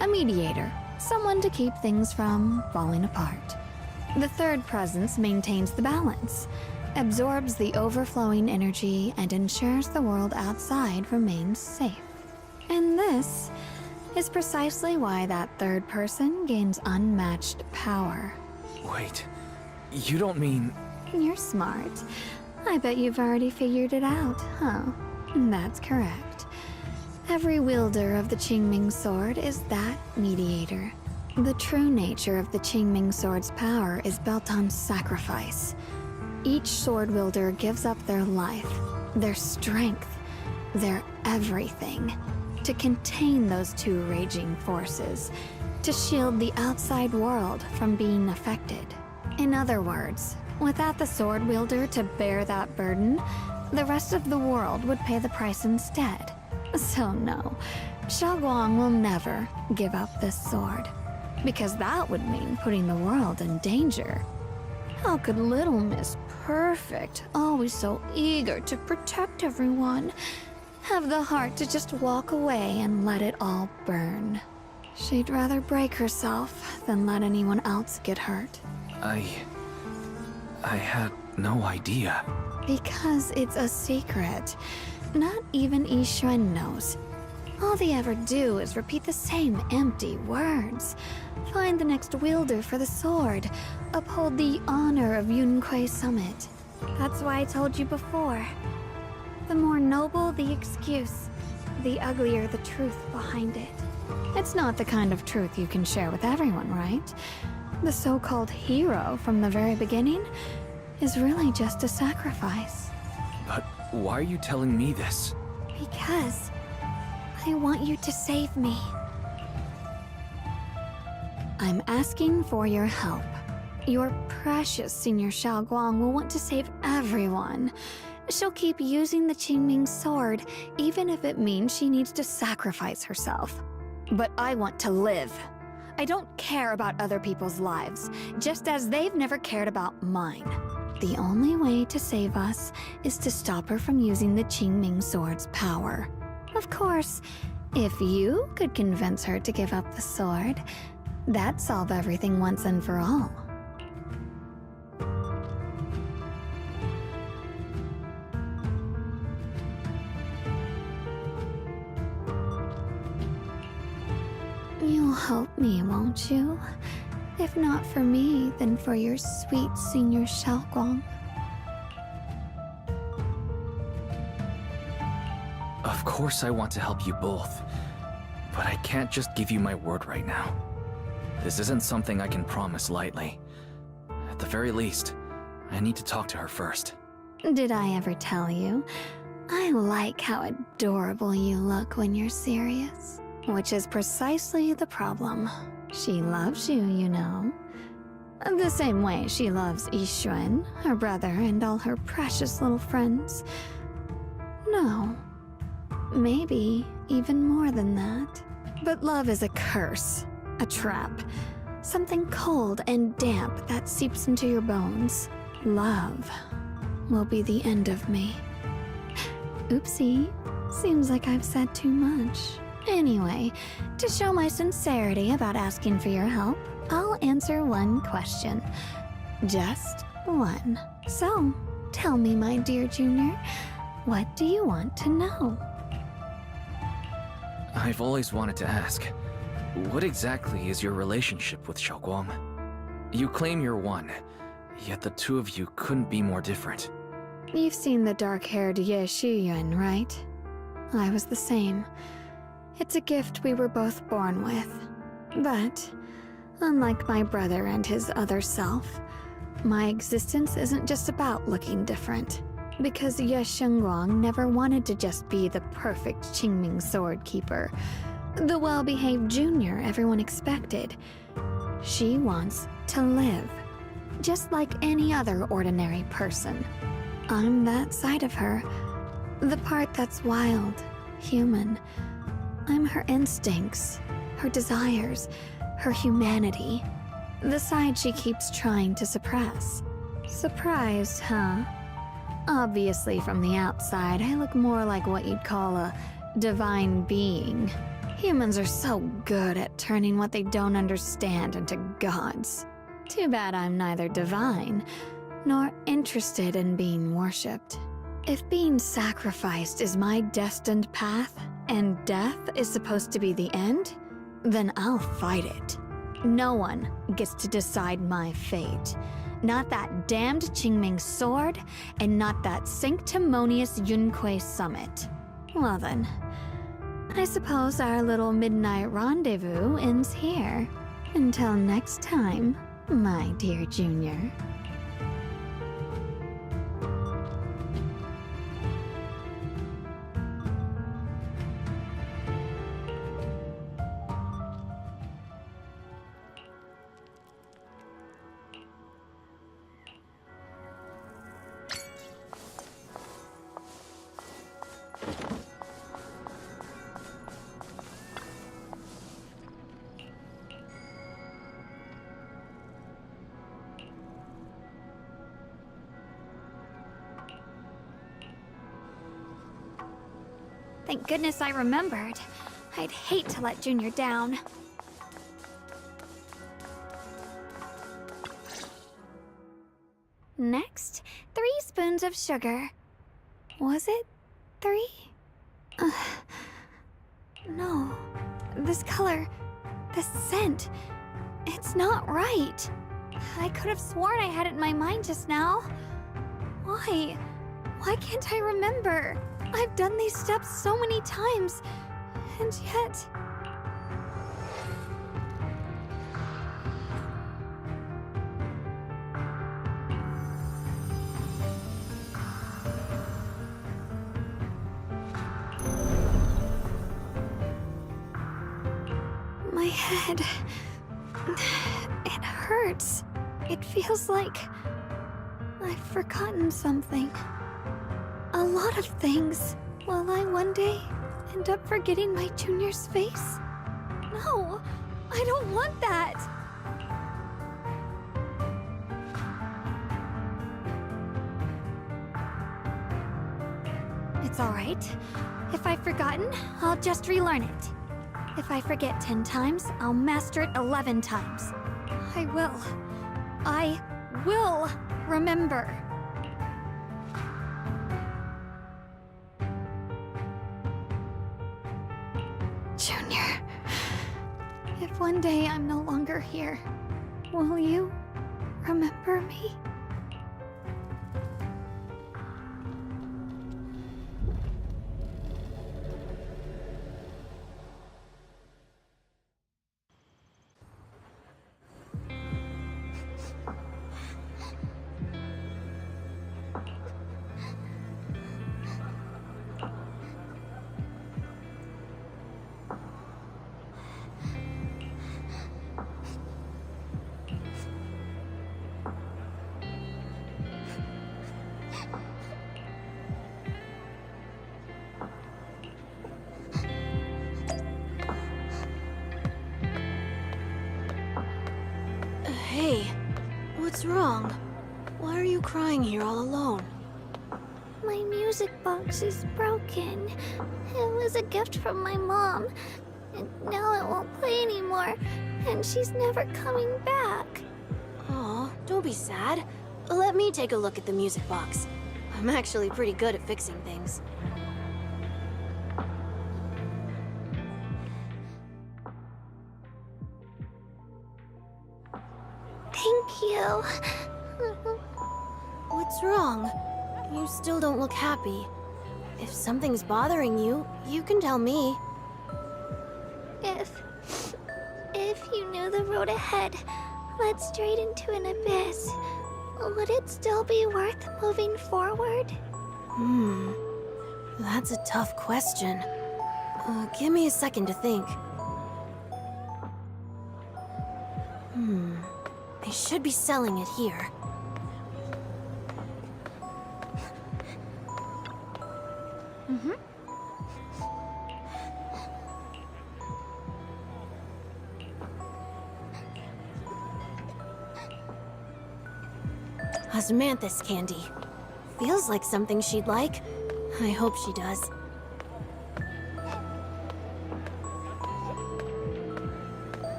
S3: a mediator, someone to keep things from falling apart. The third presence maintains the balance, absorbs the overflowing energy, and ensures the world outside remains safe. And this is precisely why that third person gains unmatched power.
S2: Wait, you don't mean...
S3: You're smart. I bet you've already figured it out, huh? That's correct. Every wielder of the Qingming sword is that mediator. The true nature of the Qingming sword's power is built on sacrifice. Each sword wielder gives up their life, their strength, their everything, to contain those two raging forces, to shield the outside world from being affected. In other words, without the sword wielder to bear that burden, the rest of the world would pay the price instead. So no, Xiaoguang will never give up this sword, because that would mean putting the world in danger. How could little Miss Perfect, always so eager to protect everyone, have the heart to just walk away and let it all burn? She'd rather break herself than let anyone else get hurt.
S2: I had no idea.
S3: Because it's a secret. Not even Yixuan knows. All they ever do is repeat the same empty words. Find the next wielder for the sword. Uphold the honor of Yunquei Summit. That's why I told you before. The more noble the excuse, the uglier the truth behind it. It's not the kind of truth you can share with everyone, right? The so-called hero from the very beginning is really just a sacrifice.
S2: But why are you telling me this?
S3: Because I want you to save me. I'm asking for your help. Your precious Senior Xiaoguang will want to save everyone. She'll keep using the Qingming sword, even if it means she needs to sacrifice herself. But I want to live. I don't care about other people's lives, just as they've never cared about mine. The only way to save us is to stop her from using the Qingming sword's power. Of course, if you could convince her to give up the sword, that'd solve everything once and for all. You'll help me, won't you? If not for me, then for your sweet Senior Xiaoguang.
S2: Of course I want to help you both, but I can't just give you my word right now. This isn't something I can promise lightly. At the very least, I need to talk to her first.
S3: Did I ever tell you? I like how adorable you look when you're serious. Which is precisely the problem. She loves you, you know. The same way she loves Yixuan, her brother, and all her precious little friends. No. Maybe even more than that. But love is a curse. A trap. Something cold and damp that seeps into your bones. Love will be the end of me. Oopsie. Seems like I've said too much. Anyway, to show my sincerity about asking for your help, I'll answer one question. Just one. So, tell me, my dear Junior, what do you want to know?
S2: I've always wanted to ask, what exactly is your relationship with Xiaoguang? You claim you're one, yet the two of you couldn't be more different.
S3: You've seen the dark-haired Ye Shiyuan, right? I was the same. It's a gift we were both born with. But, unlike my brother and his other self, my existence isn't just about looking different. Because Ye Shengguang never wanted to just be the perfect Qingming sword keeper, the well-behaved junior everyone expected. She wants to live, just like any other ordinary person. I'm that side of her, the part that's wild, human. I'm her instincts, her desires, her humanity. The side she keeps trying to suppress. Surprised, huh? Obviously, from the outside, I look more like what you'd call a divine being. Humans are so good at turning what they don't understand into gods. Too bad I'm neither divine, nor interested in being worshipped. If being sacrificed is my destined path, and death is supposed to be the end, then I'll fight it. No one gets to decide my fate. Not that damned Qingming sword, and not that sanctimonious Yunquei Summit. Well then, I suppose our little midnight rendezvous ends here. Until next time, my dear Junior. Thank goodness I remembered. I'd hate to let Junior down. Next, 3 spoons of sugar. Was it 3? No. This color, this scent, it's not right. I could have sworn I had it in my mind just now. Why? Why can't I remember? I've done these steps so many times, and yet... My head... it hurts. It feels like... I've forgotten something. A lot of things. Will I one day end up forgetting my junior's face? No! I don't want that! It's alright. If I've forgotten, I'll just relearn it. If I forget 10 times, I'll master it 11 times. I will remember. Junior, if one day I'm no longer here, will you remember me?
S1: Hey, what's wrong? Why are you crying here all alone?
S3: My music box is broken. It was a gift from my mom, and now it won't play anymore, and she's never coming back.
S1: Aw, don't be sad. Let me take a look at the music box. I'm actually pretty good at fixing things.
S3: Thank you.
S1: What's wrong? You still don't look happy. If something's bothering you, you can tell me.
S3: If you knew the road ahead led straight into an abyss, would it still be worth moving forward?
S1: That's a tough question. Give me a second to think. They should be selling it here. Osmanthus candy. Feels like something she'd like. I hope she does.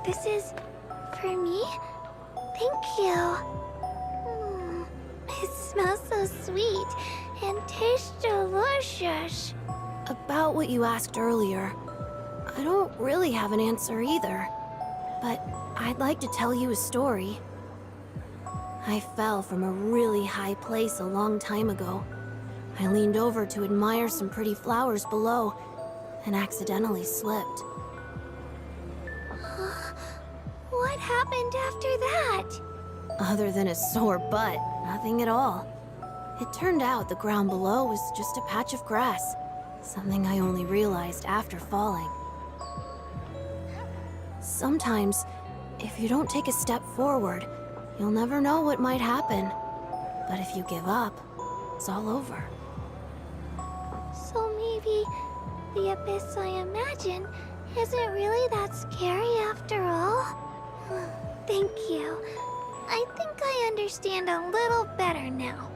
S3: This is for me? Thank you. It smells so sweet and tastes delicious.
S1: About what you asked earlier, I don't really have an answer either. But I'd like to tell you a story. I fell from a really high place a long time ago. I leaned over to admire some pretty flowers below and accidentally slipped.
S3: What happened after that?
S1: Other than a sore butt, nothing at all. It turned out the ground below was just a patch of grass, something I only realized after falling. Sometimes, if you don't take a step forward, you'll never know what might happen. But if you give up, it's all over.
S3: So maybe the abyss I imagine isn't really that scary after all? Thank you. I think I understand a little better now.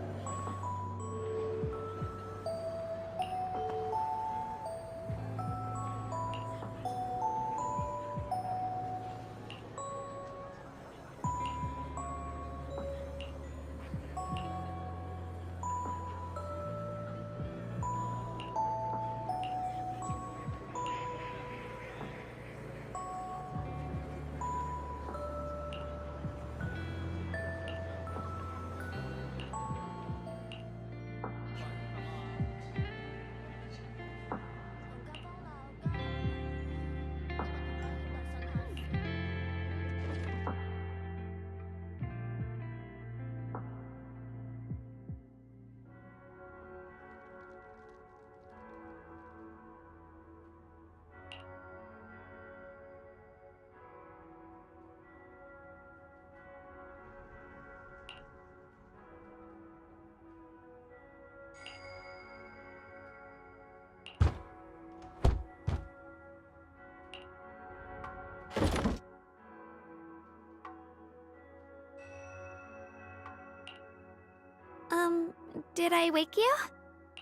S3: Did I wake you?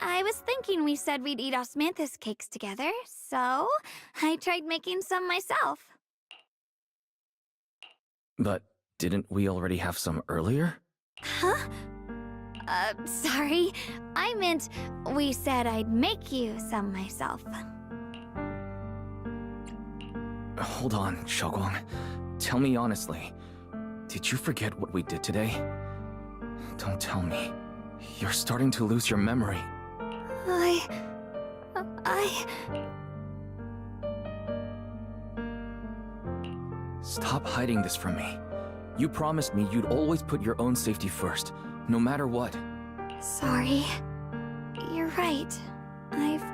S3: I was thinking we said we'd eat osmanthus cakes together, so I tried making some myself.
S2: But didn't we already have some earlier?
S3: Huh? Sorry. I meant we said I'd make you some myself.
S2: Hold on, Xiaoguang. Tell me honestly, did you forget what we did today? Don't tell me. You're starting to lose your memory. Stop hiding this from me. You promised me you'd always put your own safety first, no matter what.
S3: Sorry. You're right. I've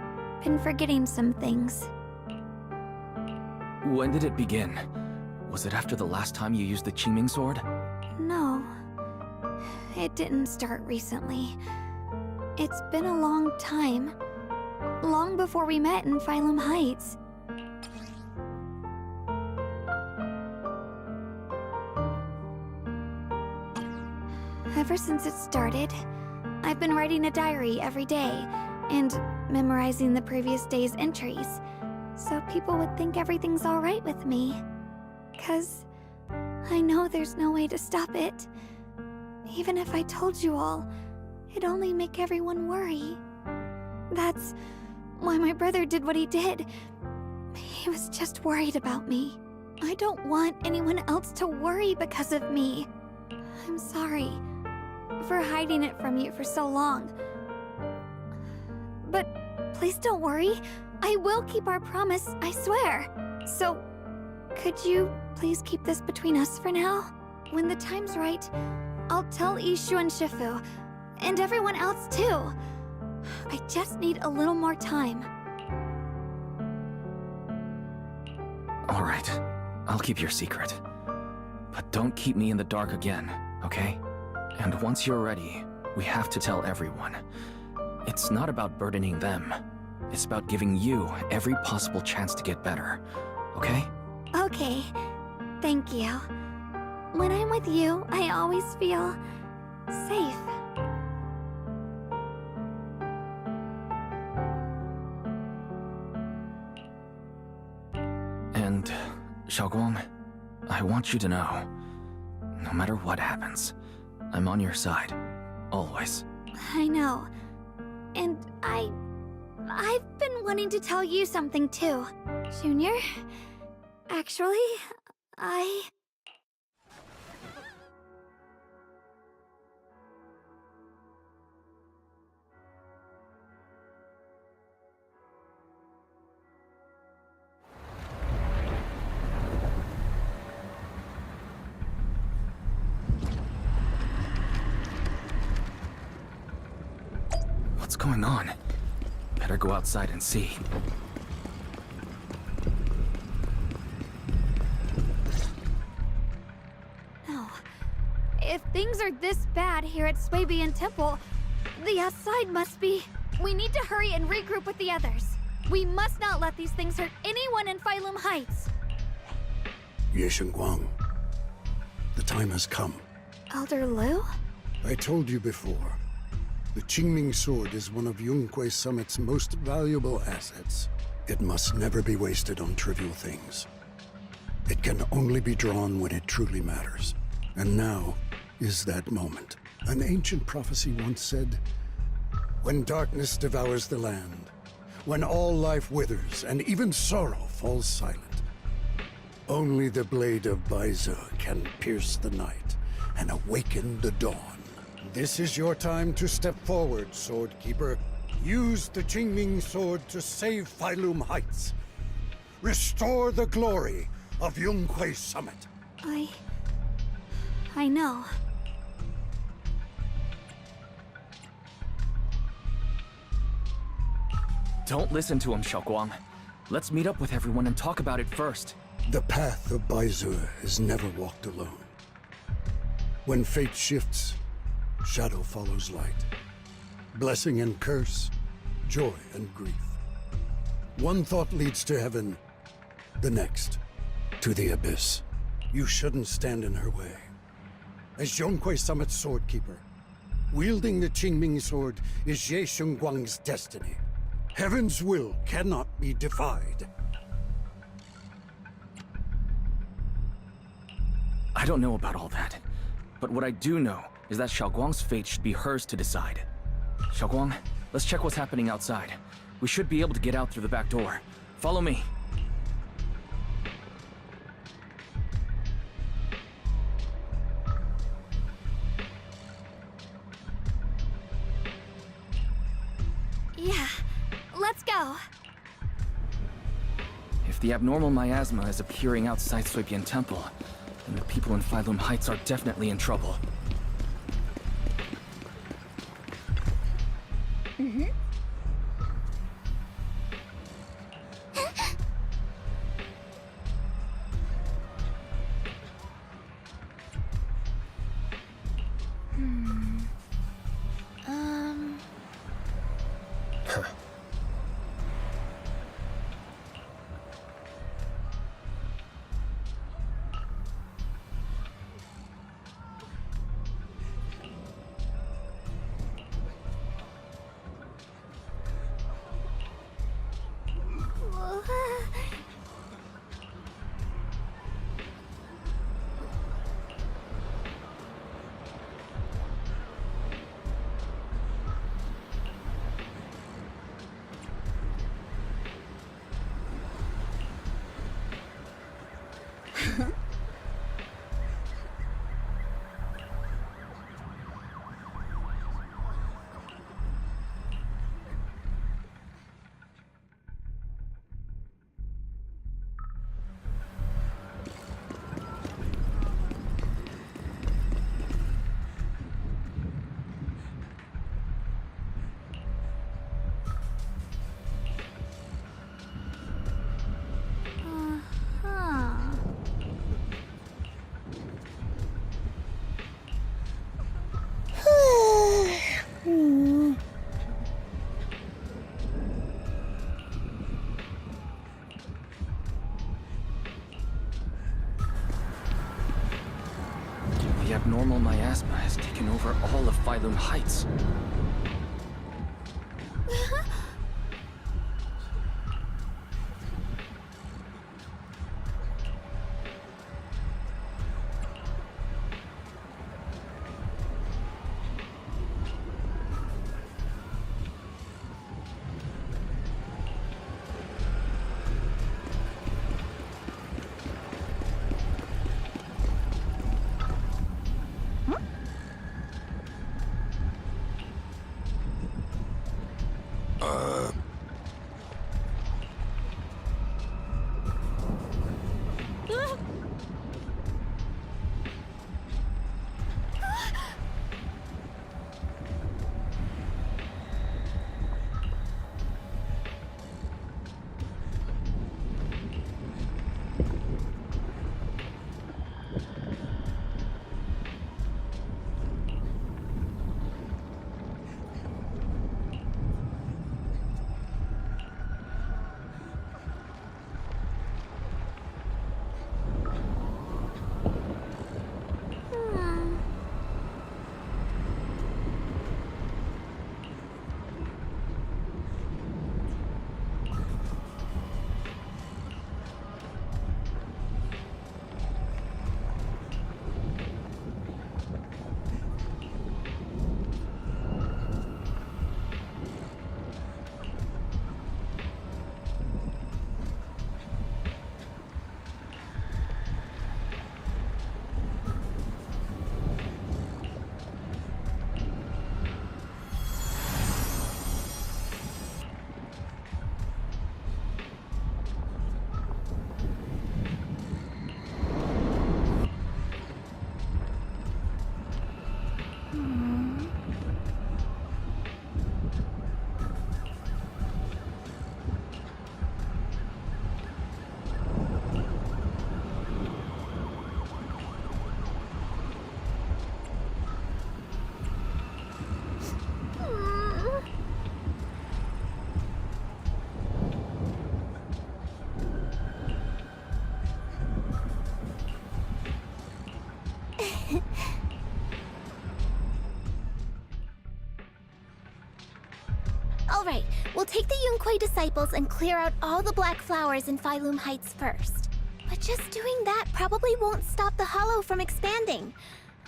S3: been forgetting some things.
S2: When did it begin? Was it after the last time you used the Qingming sword?
S3: No. It didn't start recently. It's been a long time. Long before we met in Phylum Heights. Ever since it started, I've been writing a diary every day and memorizing the previous day's entries, so people would think everything's alright with me. 'Cause I know there's no way to stop it. Even if I told you all, it'd only make everyone worry. That's why my brother did what he did. He was just worried about me. I don't want anyone else to worry because of me. I'm sorry for hiding it from you for so long. But please don't worry. I will keep our promise, I swear. So, could you please keep this between us for now? When the time's right, I'll tell Ishu and Shifu, and everyone else too. I just need a little more time.
S2: Alright, I'll keep your secret. But don't keep me in the dark again, okay? And once you're ready, we have to tell everyone. It's not about burdening them. It's about giving you every possible chance to get better, okay?
S3: Okay, thank you. When I'm with you, I always feel safe.
S2: And, Xiaoguang, I want you to know, no matter what happens, I'm on your side, always.
S3: I know. And I've been wanting to tell you something too. Junior, actually,
S2: What's going on? Better go outside and see.
S3: No. If things are this bad here at Swabian Temple, the outside must be... We need to hurry and regroup with the others. We must not let these things hurt anyone in Phylum Heights.
S4: Ye Guang, the time has come.
S3: Elder Liu?
S4: I told you before. The Qingming sword is one of Yunquei Summit's most valuable assets. It must never be wasted on trivial things. It can only be drawn when it truly matters. And now is that moment. An ancient prophecy once said, "When darkness devours the land, when all life withers and even sorrow falls silent, only the blade of Baize can pierce the night and awaken the dawn." This is your time to step forward, Sword Keeper. Use the Qingming sword to save Phylum Heights. Restore the glory of Yunquei Summit.
S3: I know.
S2: Don't listen to him, Xiaoguang. Let's meet up with everyone and talk about it first.
S4: The path of Baize is never walked alone. When fate shifts, shadow follows light. Blessing and curse, joy and grief. One thought leads to heaven, the next to the abyss. You shouldn't stand in her way. As Yunquei Summit's sword keeper, Wielding the Qingming sword is Jie Shengguang's destiny. Heaven's will cannot be defied.
S2: I don't know about all that, but what I do know is that Xiaoguang's fate should be hers to decide. Xiaoguang, let's check what's happening outside. We should be able to get out through the back door. Follow me.
S3: Yeah, let's go.
S2: If the abnormal miasma is appearing outside Suibian Temple, then the people in Phylum Heights are definitely in trouble. The abnormal miasma has taken over all of Phylum Heights.
S1: Alright, we'll take the Yunquei disciples and clear out all the black flowers in Phylum Heights first. But just doing that probably won't stop the Hollow from expanding.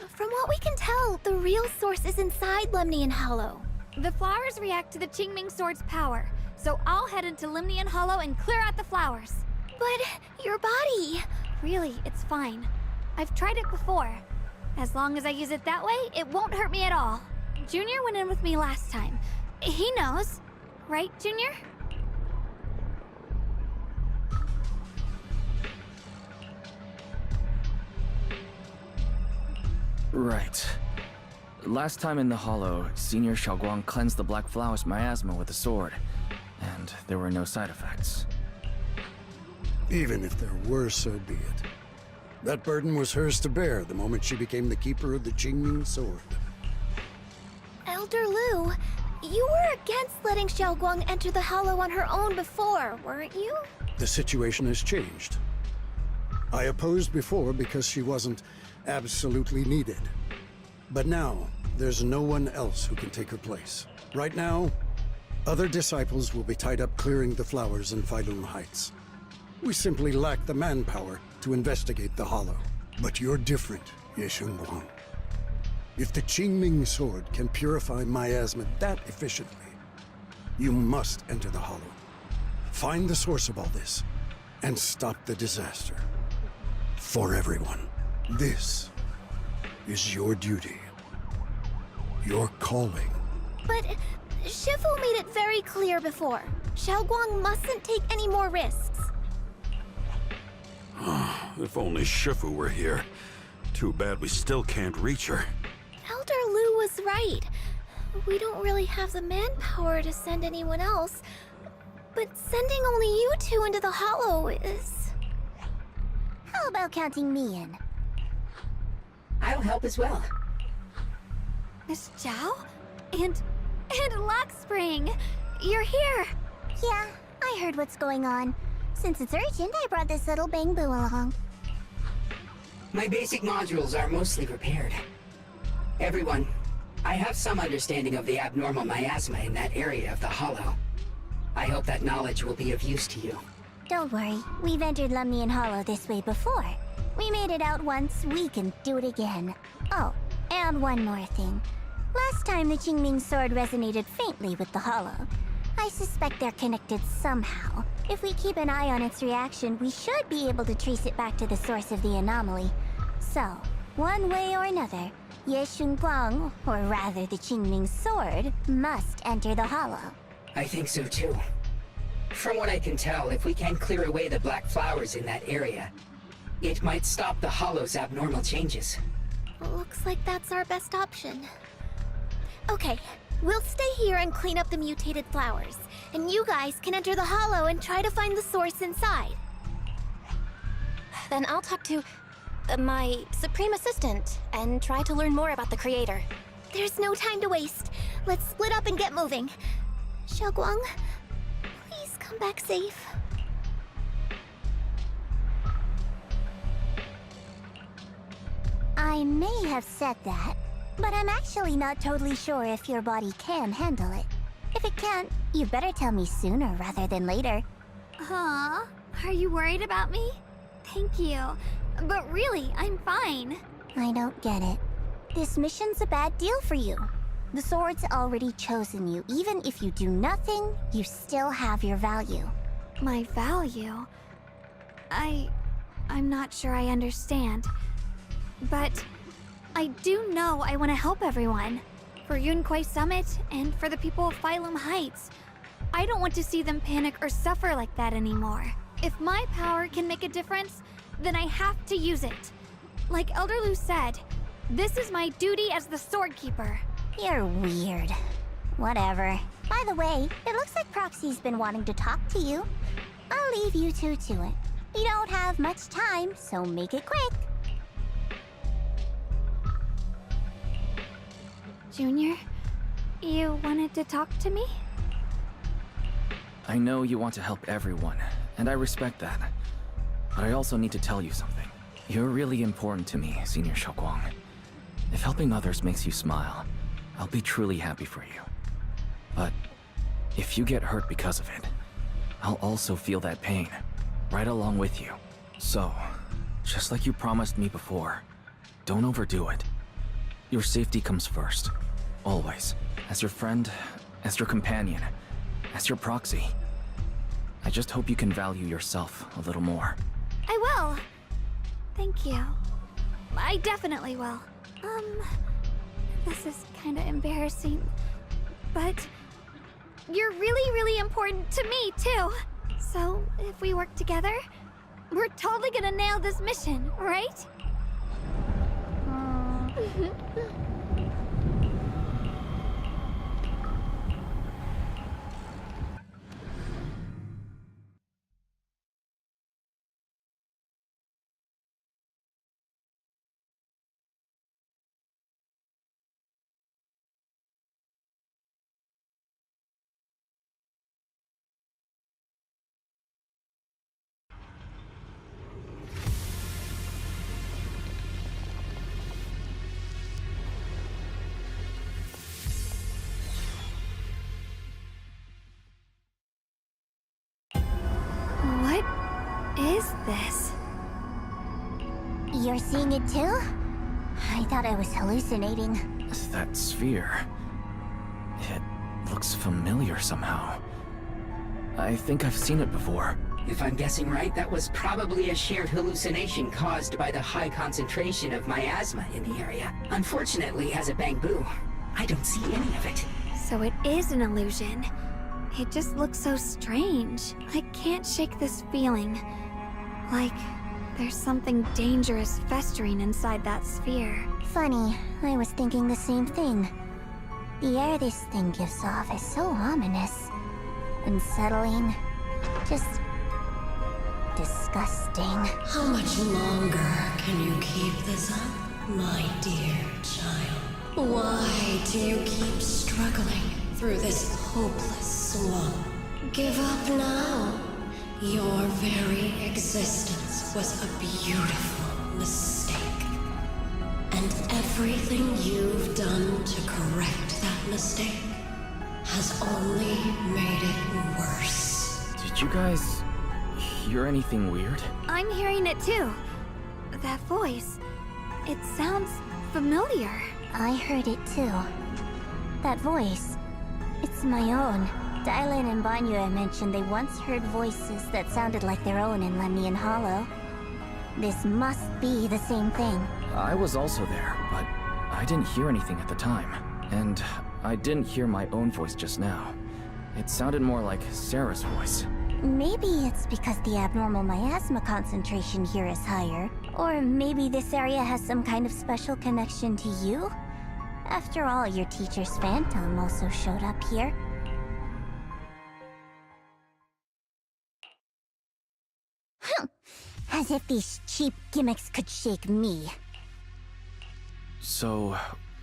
S1: From what we can tell, the real source is inside Lemnian Hollow.
S3: The flowers react to the Qingming Sword's power, so I'll head into Lemnian Hollow and clear out the flowers.
S1: But your body...
S3: Really, it's fine. I've tried it before. As long as I use it that way, it won't hurt me at all. Junior went in with me last time. He knows. Right, Junior?
S2: Right. Last time in the Hollow, Senior Xiaoguang cleansed the Black Flowers miasma with a sword, and there were no side effects.
S4: Even if there were, so be it. That burden was hers to bear the moment she became the keeper of the Qingming Sword.
S1: Elder Lu, you were against letting Xiaoguang enter the Hollow on her own before, weren't you?
S4: The situation has changed. I opposed before because she wasn't absolutely needed. But now, there's no one else who can take her place. Right now, other disciples will be tied up clearing the flowers in Phylum Heights. We simply lack the manpower to investigate the Hollow. But you're different, Ye Shunguang. If the Qingming Sword can purify miasma that efficiently, you must enter the Hollow. Find the source of all this, and stop the disaster. For everyone. This is your duty. Your calling.
S1: But Shifu made it very clear before. Xiaoguang mustn't take any more risks.
S7: If only Shifu were here. Too bad we still can't reach her.
S1: Elder Lu was right. We don't really have the manpower to send anyone else. But sending only you two into the Hollow is... How about counting me in?
S9: I'll help as well.
S3: Miss Zhao? And Luxspring! You're here!
S1: Yeah, I heard what's going on. Since it's urgent, I brought this little Bangbu along.
S9: My basic modules are mostly repaired. Everyone, I have some understanding of the abnormal miasma in that area of the Hollow. I hope that knowledge will be of use to you.
S1: Don't worry, we've entered Lemnian Hollow this way before. We made it out once, we can do it again. Oh, and one more thing. Last time the Qingming Sword resonated faintly with the Hollow. I suspect they're connected somehow. If we keep an eye on its reaction, we should be able to trace it back to the source of the anomaly. So, one way or another, Ye Shunguang, or rather the Qingming Sword, must enter the Hollow.
S9: I think so too. From what I can tell, if we can clear away the black flowers in that area, it might stop the Hollow's abnormal changes.
S1: Looks like that's our best option. Okay, we'll stay here and clean up the mutated flowers, and you guys can enter the Hollow and try to find the source inside.
S14: Then I'll talk to my Supreme Assistant and try to learn more about the Creator.
S1: There's no time to waste. Let's split up and get moving. Xiaoguang, please come back safe. I may have said that, but I'm actually not totally sure if your body can handle it. If it can't, you better tell me sooner rather than later.
S3: Huh? Are you worried about me? Thank you. But really, I'm fine.
S1: I don't get it. This mission's a bad deal for you. The sword's already chosen you. Even if you do nothing, you still have your value.
S3: My value? I'm not sure I understand. But I do know I want to help everyone. For Yunquei Summit and for the people of Phylum Heights. I don't want to see them panic or suffer like that anymore. If my power can make a difference, then I have to use it. Like Elder Lu said, this is my duty as the Sword Keeper.
S1: You're weird. Whatever. By the way, it looks like Proxy's been wanting to talk to you. I'll leave you two to it. You don't have much time, so make it quick.
S3: Junior, you wanted to talk to me?
S2: I know you want to help everyone, and I respect that. But I also need to tell you something. You're really important to me, Senior Xiaoguang. If helping others makes you smile, I'll be truly happy for you. But If you get hurt because of it, I'll also feel that pain, right along with you. So, just like you promised me before, don't overdo it. Your safety comes first. Always. As your friend, as your companion, as your proxy. I just hope you can value yourself a little more.
S3: I will. Thank you. I definitely will. This is kinda embarrassing, but you're really, really important to me, too. So, if we work together, we're totally gonna nail this mission, right? What is this?
S1: You're seeing it too? I thought I was hallucinating.
S2: That sphere... it looks familiar somehow. I think I've seen it before.
S9: If I'm guessing right, that was probably a shared hallucination caused by the high concentration of miasma in the area. Unfortunately, as a Bangbu, I don't see any of it.
S3: So it is an illusion. It just looks so strange. I can't shake this feeling. Like there's something dangerous festering inside that sphere.
S1: Funny, I was thinking the same thing. The air this thing gives off is so ominous. Unsettling. Just... disgusting.
S15: How much longer can you keep this up, my dear child? Why do you keep struggling through this hopeless swamp? Give up now. Your very existence was a beautiful mistake. And everything you've done to correct that mistake has only made it worse.
S2: Did you guys hear anything weird?
S3: I'm hearing it too. That voice. It sounds familiar.
S1: I heard it too. That voice. It's my own. Dylan and Banya mentioned they once heard voices that sounded like their own in Lemnian Hollow. This must be the same thing.
S2: I was also there, but I didn't hear anything at the time. And I didn't hear my own voice just now. It sounded more like Sarah's voice.
S1: Maybe it's because the abnormal miasma concentration here is higher. Or maybe this area has some kind of special connection to you? After all, your teacher's phantom also showed up here. As if these cheap gimmicks could shake me.
S2: So,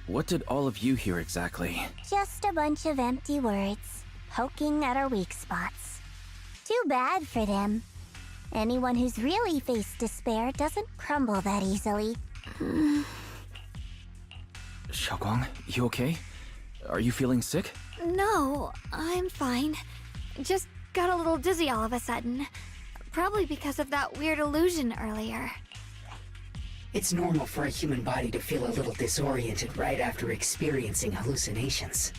S2: what did all of you hear exactly?
S1: Just a bunch of empty words, poking at our weak spots. Too bad for them. Anyone who's really faced despair doesn't crumble that easily.
S2: Xiaoguang, you okay? Are you feeling sick?
S3: No, I'm fine. Just got a little dizzy all of a sudden. Probably because of that weird illusion earlier.
S9: It's normal for a human body to feel a little disoriented right after experiencing hallucinations.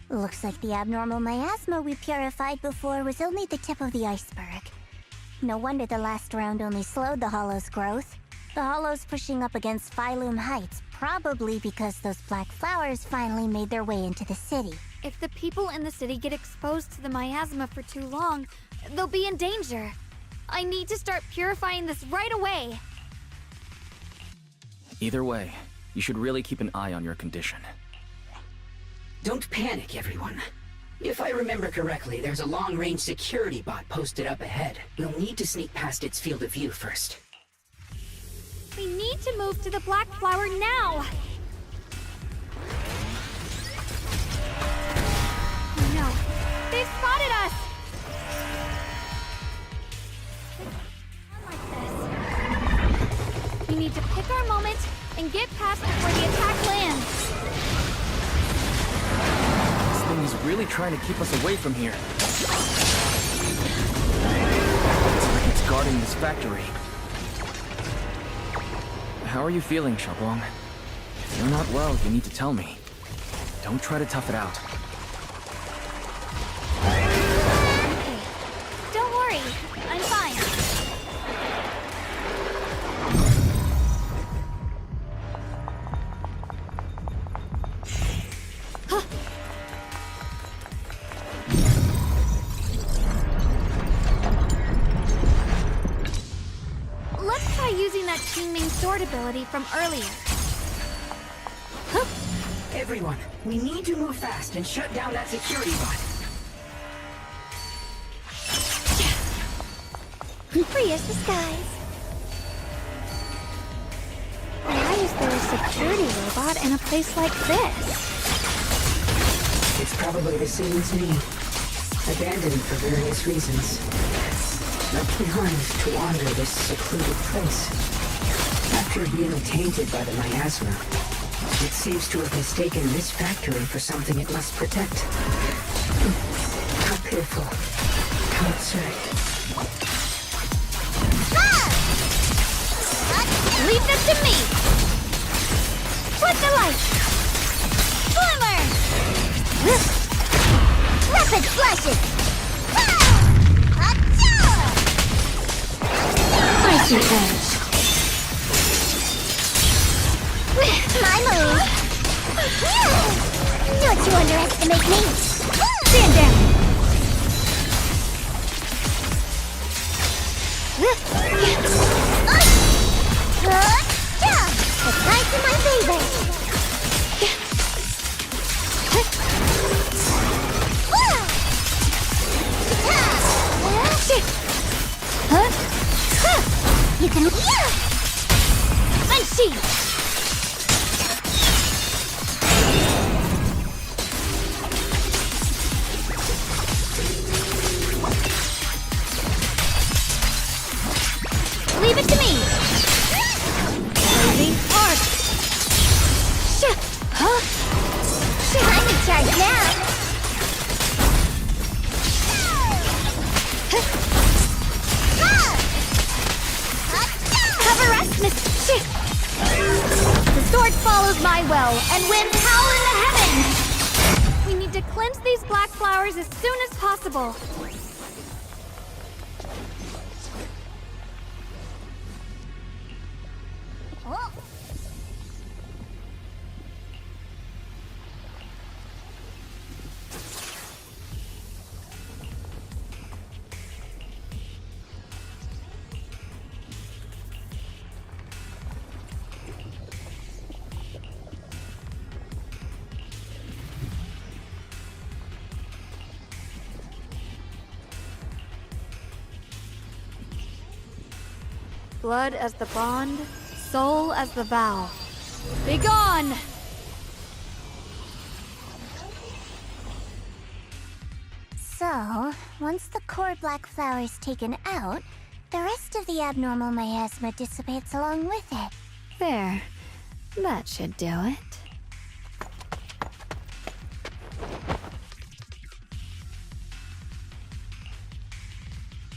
S1: Looks like the abnormal miasma we purified before was only the tip of the iceberg. No wonder the last round only slowed the Hollow's growth. The Hollow's pushing up against Phylum Heights, probably because those black flowers finally made their way into the city.
S3: If the people in the city get exposed to the miasma for too long, they'll be in danger. I need to start purifying this right away.
S2: Either way, you should really keep an eye on your condition.
S9: Don't panic, everyone. If I remember correctly, there's a long-range security bot posted up ahead. We'll need to sneak past its field of view first.
S3: We need to move to the black flower now! No, they've spotted us! We need to pick our moment and get past before the attack lands.
S2: This thing He's really trying to keep us away from here. It's like it's guarding this factory. How are you feeling, Xiaoguang? If you're not well, you need to tell me. Don't try to tough it out.
S3: Okay. Don't worry. I'm fine. Let's try using that team-name sword ability from earlier.
S9: Everyone, we need to move fast and shut down that security bot.
S1: Free as the skies.
S3: Why is there a security robot in a place like this?
S9: It's probably the same as me. Abandoned for various reasons. Left behind to wander this secluded place. After being tainted by the miasma, it seems to have mistaken this factory for something it must protect. How pitiful. How absurd.
S3: Leave them to me! Put the light! Swimmer!
S1: Rapid flashes!
S15: Icy edge.
S1: My move! Don't you underestimate me!
S3: Stand down!
S1: It's nice in my favor! You can...
S3: Unsheathe! Leave it to me! Blazing arc!
S1: Huh? I'm in charge now!
S3: Cover us, Miss Shit! The sword follows my well, and winds howl in the heavens! We need to cleanse these black flowers as soon as possible.
S1: Oh.
S3: Blood as the bond, soul as the vow. Be gone!
S1: So, once the core black flower is taken out, the rest of the abnormal miasma dissipates along with it.
S3: There. That should do it.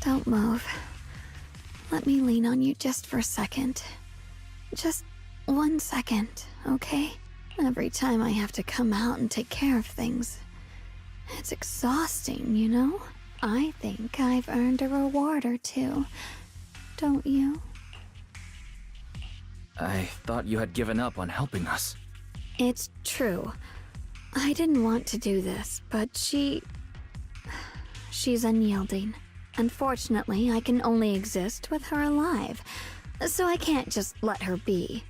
S3: Don't move. Let me lean on you just for a second. Just 1 second, okay? Every time I have to come out and take care of things, it's exhausting, you know? I think I've earned a reward or two. Don't you?
S2: I thought you had given up on helping us.
S3: It's true. I didn't want to do this, but she's unyielding. Unfortunately, I can only exist with her alive, so I can't just let her be.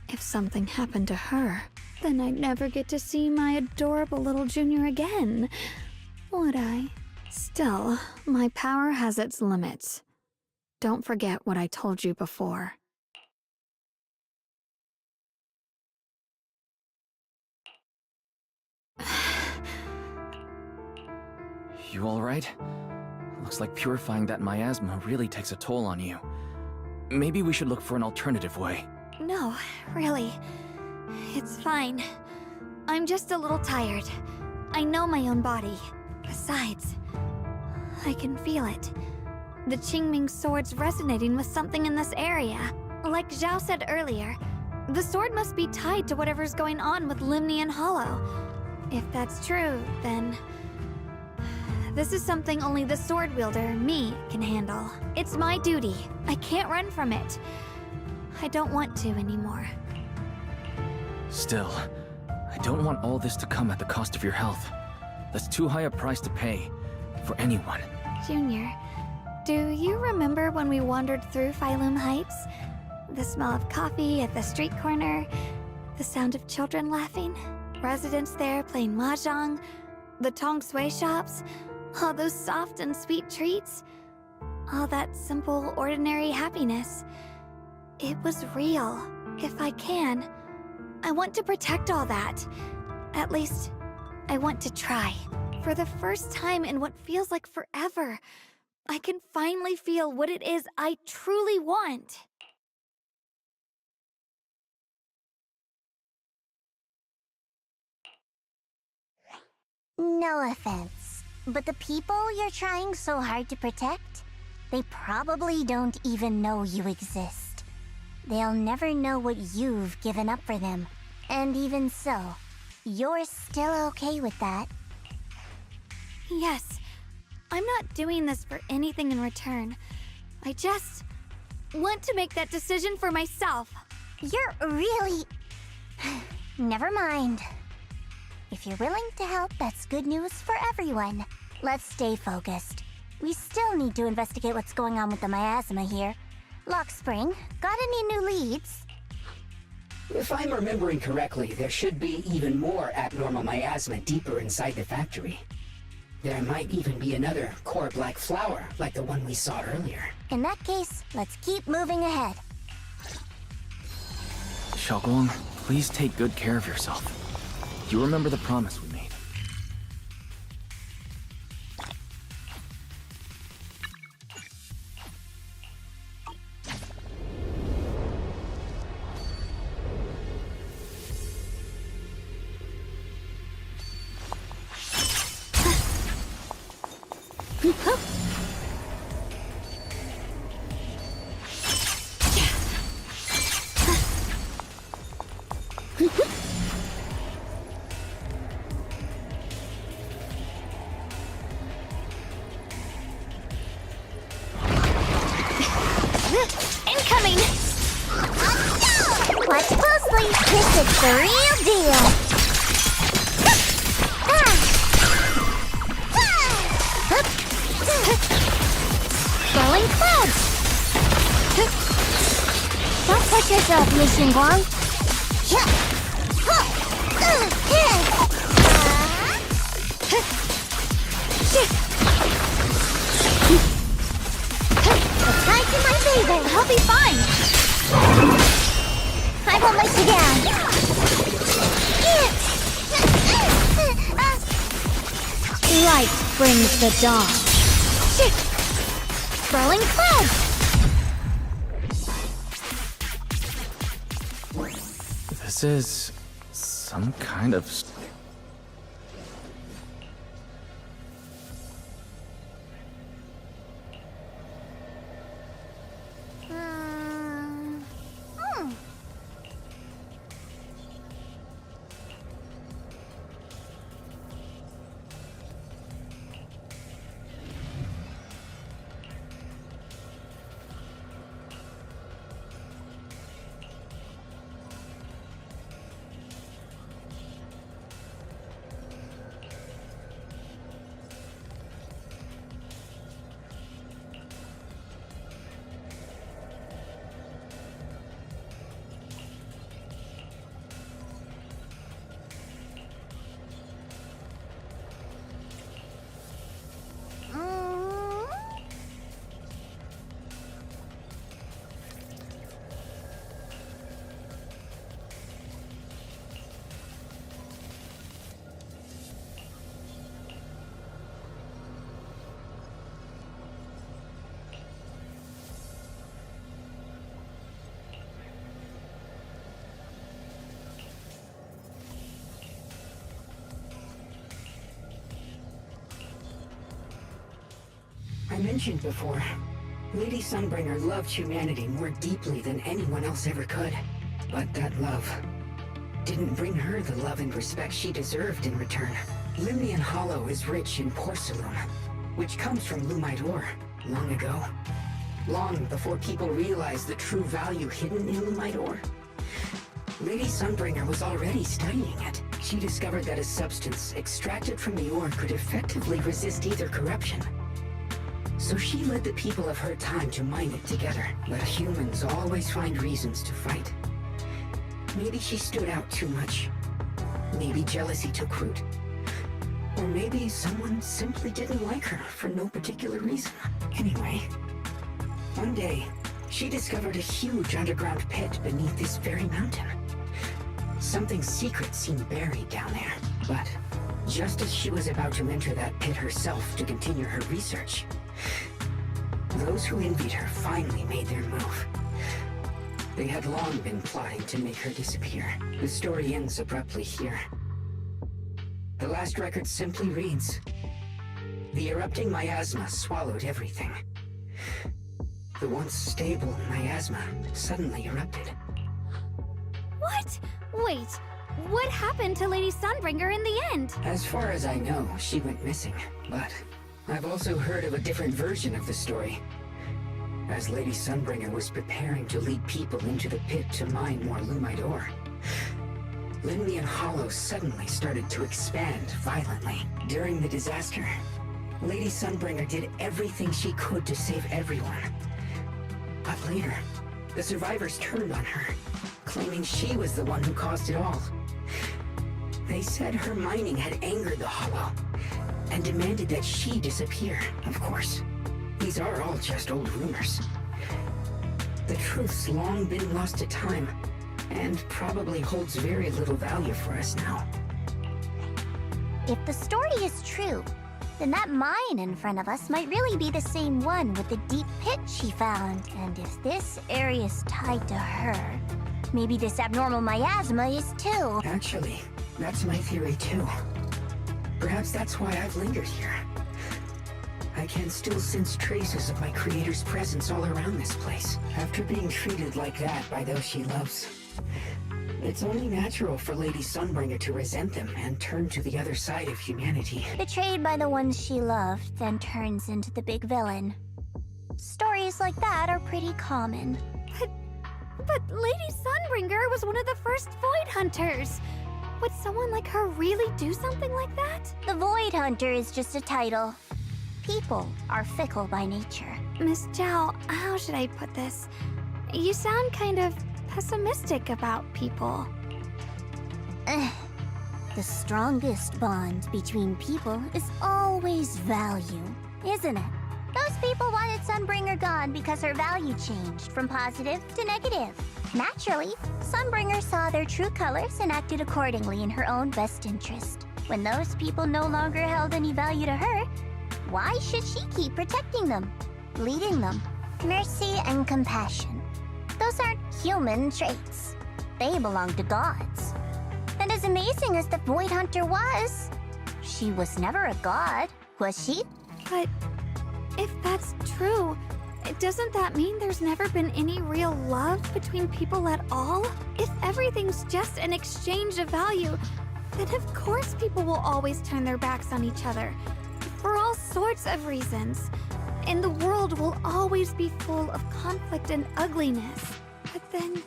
S3: If something happened to her, then I'd never get to see my adorable little junior again, would I? Still, my power has its limits. Don't forget what I told you before.
S2: You alright? Looks like purifying that miasma really takes a toll on you. Maybe we should look for an alternative way.
S3: No, really. It's fine. I'm just a little tired. I know my own body. Besides, I can feel it. The Qingming sword's resonating with something in this area. Like Zhao said earlier, the sword must be tied to whatever's going on with Limnian Hollow. If that's true, then this is something only the sword wielder, me, can handle. It's my duty. I can't run from it. I don't want to anymore.
S2: Still, I don't want all this to come at the cost of your health. That's too high a price to pay for anyone.
S3: Junior, do you remember when we wandered through Phylum Heights? The smell of coffee at the street corner, the sound of children laughing, residents there playing mahjong, the tong sui shops, all those soft and sweet treats, all that simple, ordinary happiness. It was real. If I can, I want to protect all that. At least, I want to try. For the first time in what feels like forever, I can finally feel what it is I truly want.
S1: No offense, but the people you're trying so hard to protect, they probably don't even know you exist. They'll never know what you've given up for them. And even so, you're still okay with that.
S3: Yes, I'm not doing this for anything in return. I just want to make that decision for myself.
S1: You're really... Never mind. If you're willing to help, that's good news for everyone. Let's stay focused. We still need to investigate what's going on with the miasma here. Lockspring, got any new leads?
S9: If I'm remembering correctly, there should be even more abnormal miasma deeper inside the factory. There might even be another core black flower, like the one we saw earlier.
S1: In that case, let's keep moving ahead.
S2: Xiaoguang, please take good care of yourself. You remember the promise we made.
S1: Incoming! Watch closely, this is the real deal! Throwing clouds! Don't push yourself, Miss Xinguang. The tide's in my favor. I'll be fine. I won't let you down. Light brings the dawn. Throwing clouds.
S2: This is some kind of...
S9: I mentioned before, Lady Sunbringer loved humanity more deeply than anyone else ever could. But that love didn't bring her the love and respect she deserved in return. Limnian Hollow is rich in porcelain, which comes from Lumite ore, long ago. Long before people realized the true value hidden in Lumite ore. Lady Sunbringer was already studying it. She discovered that a substance extracted from the ore could effectively resist either corruption. So she led the people of her time to mine it together. But humans always find reasons to fight. Maybe she stood out too much. Maybe jealousy took root. Or maybe someone simply didn't like her for no particular reason. Anyway, one day, she discovered a huge underground pit beneath this very mountain. Something secret seemed buried down there. But just as she was about to enter that pit herself to continue her research, those who envied her finally made their move. They had long been plotting to make her disappear. The story ends abruptly here. The last record simply reads, "The erupting miasma swallowed everything." The once stable miasma suddenly erupted.
S3: What? Wait, what happened to Lady Sunbringer in the end?
S9: As far as I know, she went missing, but I've also heard of a different version of the story. As Lady Sunbringer was preparing to lead people into the pit to mine more Lumite ore, Limnian Hollow suddenly started to expand violently. During the disaster, Lady Sunbringer did everything she could to save everyone. But later, the survivors turned on her, claiming she was the one who caused it all. They said her mining had angered the Hollow, and demanded that she disappear. Of course, these are all just old rumors. The truth's long been lost to time, and probably holds very little value for us now.
S1: If the story is true, then that mine in front of us might really be the same one with the deep pit she found. And if this area is tied to her, maybe this abnormal miasma is too.
S9: Actually, that's my theory too. Perhaps that's why I've lingered here. I can still sense traces of my creator's presence all around this place. After being treated like that by those she loves, it's only natural for Lady Sunbringer to resent them and turn to the other side of humanity.
S1: Betrayed by the ones she loved, then turns into the big villain. Stories like that are pretty common.
S3: But Lady Sunbringer was one of the first Void Hunters. Would someone like her really do something like that?
S1: The Void Hunter is just a title. People are fickle by nature.
S3: Miss Zhao, how should I put this? You sound kind of pessimistic about people.
S1: The strongest bond between people is always value, isn't it? Those people wanted Sunbringer gone because her value changed from positive to negative. Naturally, Sunbringer saw their true colors and acted accordingly in her own best interest. When those people no longer held any value to her, why should she keep protecting them, leading them? Mercy and compassion. Those aren't human traits. They belong to gods. And as amazing as the Void Hunter was, she was never a god, was she?
S3: But if that's true, doesn't that mean there's never been any real love between people at all? If everything's just an exchange of value, then of course people will always turn their backs on each other. For all sorts of reasons. And the world will always be full of conflict and ugliness. But then,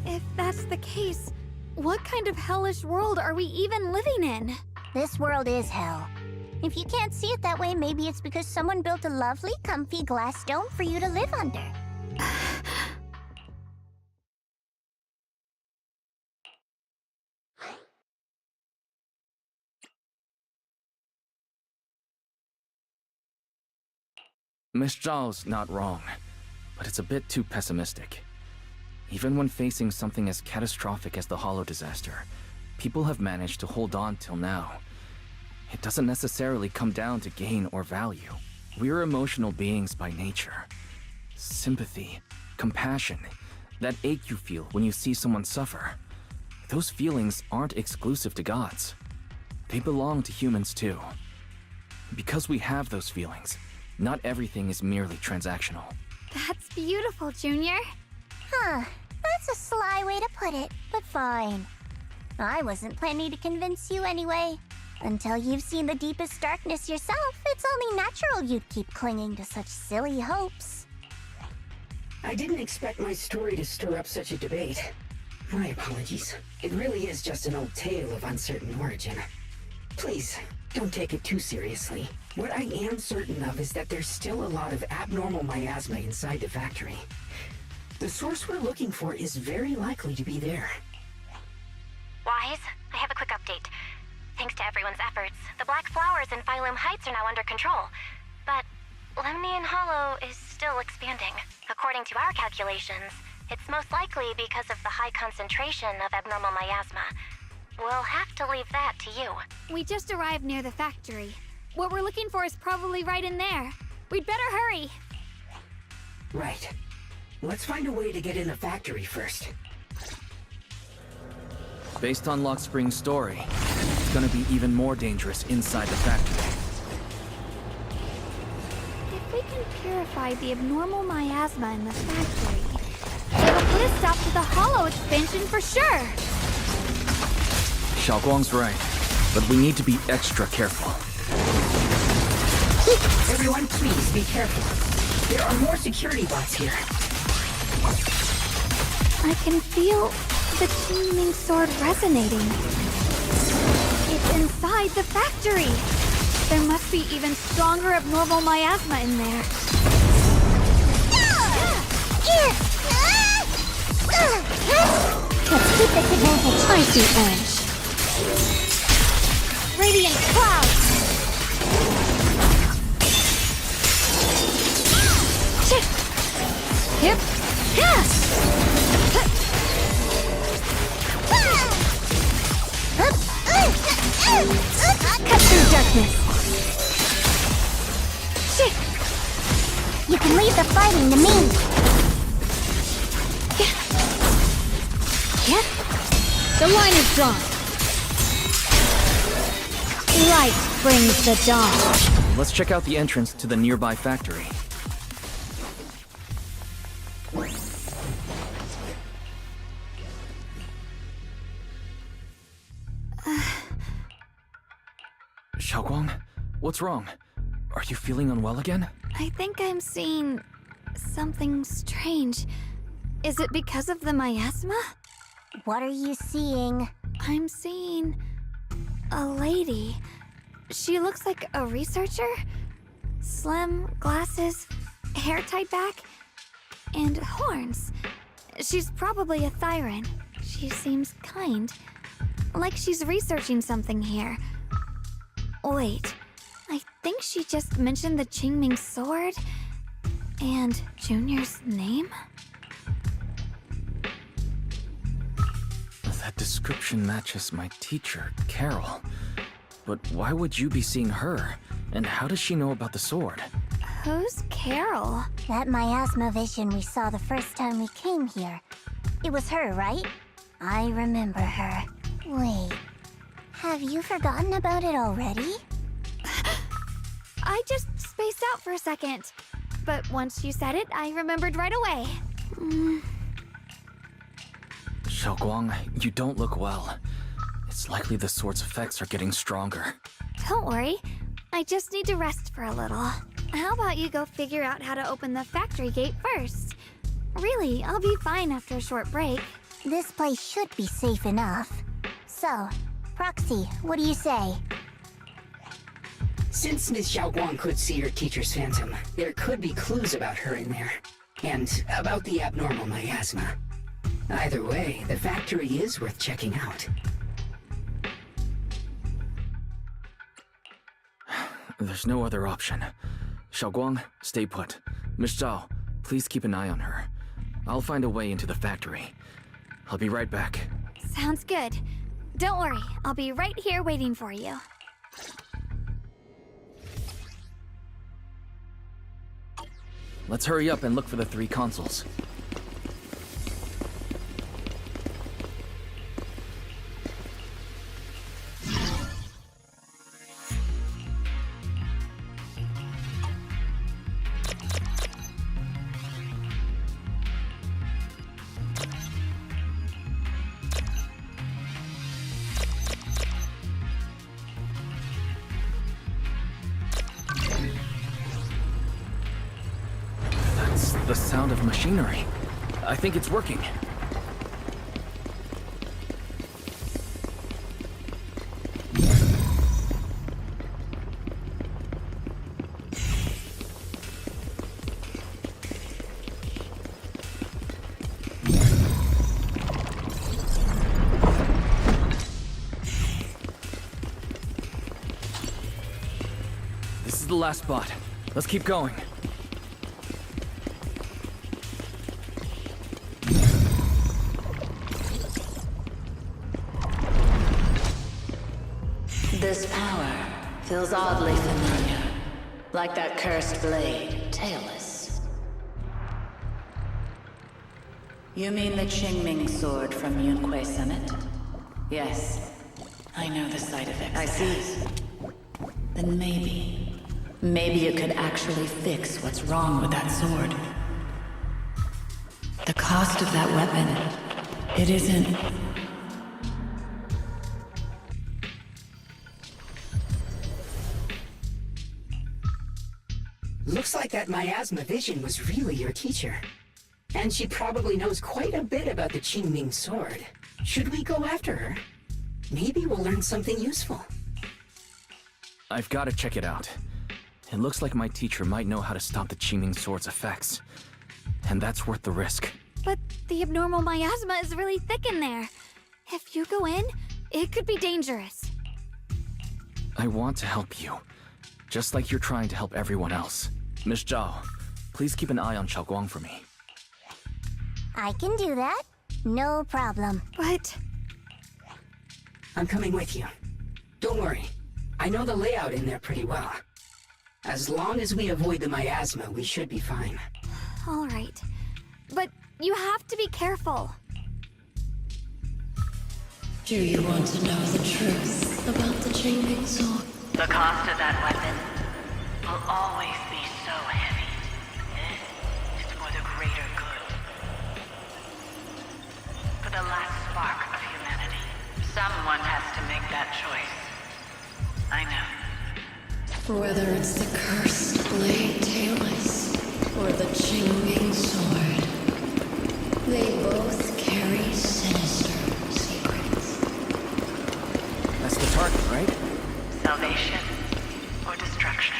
S3: if that's the case, what kind of hellish world are we even living in?
S1: This world is hell. If you can't see it that way, maybe it's because someone built a lovely, comfy glass dome for you to live under.
S2: Miss Zhao's not wrong, but it's a bit too pessimistic. Even when facing something as catastrophic as the Hollow disaster, people have managed to hold on till now. It doesn't necessarily come down to gain or value. We're emotional beings by nature. Sympathy, compassion, that ache you feel when you see someone suffer. Those feelings aren't exclusive to gods. They belong to humans too. Because we have those feelings, Not everything is merely transactional.
S3: That's beautiful, Junior.
S1: Huh. That's a sly way to put it, but fine. I wasn't planning to convince you anyway. Until you've seen the deepest darkness yourself, it's only natural you'd keep clinging to such silly hopes.
S9: I didn't expect my story to stir up such a debate. My apologies. It really is just an old tale of uncertain origin. Please, don't take it too seriously. What I am certain of is that there's still a lot of abnormal miasma inside the factory. The source we're looking for is very likely to be there.
S14: Wise, I have a quick update. Thanks to everyone's efforts, the Black Flowers in Phylum Heights are now under control. But Lemnian Hollow is still expanding. According to our calculations, it's most likely because of the high concentration of abnormal miasma. We'll have to leave that to you.
S3: We just arrived near the factory. What we're looking for is probably right in there. We'd better hurry.
S9: Right. Let's find a way to get in the factory first.
S2: Based on Lock Spring's story, it's gonna be even more dangerous inside the factory.
S3: If we can purify the abnormal miasma in the factory, it'll put a stop to the hollow expansion for sure.
S2: Xiaoguang's right, but we need to be extra careful.
S9: Everyone, please be careful. There are more security bots here.
S3: I can feel the Qingming sword resonating. It's inside the factory. There must be even stronger abnormal miasma in there.
S1: Let's keep this advantage.
S3: I see edge. Radiant clouds. Yep. Cut through darkness.
S1: You can leave the fighting to me.
S3: Yeah. The line is drawn. Light brings the dawn.
S2: Let's check out the entrance to the nearby factory. Xiaoguang, what's wrong? Are you feeling unwell again?
S3: I think I'm seeing something strange. Is it because of the miasma?
S1: What are you seeing?
S3: I'm seeing a lady. She looks like a researcher. Slim, glasses, hair tied back, and horns. She's probably a Thyran. She seems kind. Like she's researching something here. Wait, I think she just mentioned the Qingming sword and Junior's name?
S2: That description matches my teacher, Carol. But why would you be seeing her? And how does she know about the sword?
S3: Who's Carol?
S1: That miasma vision we saw the first time we came here. It was her, right? I remember her. Wait, have you forgotten about it already?
S3: I just spaced out for a second. But once you said it, I remembered right away.
S2: Xiaoguang, you don't look well. It's likely the sword's effects are getting stronger.
S3: Don't worry. I just need to rest for a little. How about you go figure out how to open the factory gate first? Really, I'll be fine after a short break.
S1: This place should be safe enough. So, Proxy, what do you say?
S9: Since Ms. Xiaoguang could see her teacher's phantom, there could be clues about her in there. And about the abnormal miasma. Either way, the factory is worth checking out.
S2: There's no other option. Xiaoguang, stay put. Miss Zhao, please keep an eye on her. I'll find a way into the factory. I'll be right back.
S3: Sounds good. Don't worry, I'll be right here waiting for you.
S2: Let's hurry up and look for the 3 consoles. The sound of machinery. I think it's working. This is the last spot. Let's keep going.
S10: This power feels oddly familiar. Like that cursed blade, tailless. You mean the Qingming sword from Yunquei Summit? Yes. I know the side effects. I see. Then maybe you could actually fix what's wrong with that sword. The cost of that weapon, it isn't...
S9: Looks like that miasma vision was really your teacher. And she probably knows quite a bit about the Qingming sword. Should we go after her? Maybe we'll learn something useful.
S2: I've got to check it out. It looks like my teacher might know how to stop the Qingming sword's effects. And that's worth the risk.
S3: But the abnormal miasma is really thick in there. If you go in, it could be dangerous.
S2: I want to help you. Just like you're trying to help everyone else. Miss Zhao, please keep an eye on Xiaoguang for me.
S1: I can do that. No problem.
S3: But...
S9: I'm coming with you. Don't worry. I know the layout in there pretty well. As long as we avoid the miasma, we should be fine.
S3: All right. But you have to be careful.
S15: Do you want to know the truth about the Qingming sword?
S10: The cost of that weapon will always be so heavy. This is for the greater good. For the last spark of humanity. Someone has to make that choice. I know.
S15: Whether it's the cursed blade tailless or the Qingming sword, they both carry sinister secrets.
S2: That's the target, right?
S10: Salvation or destruction.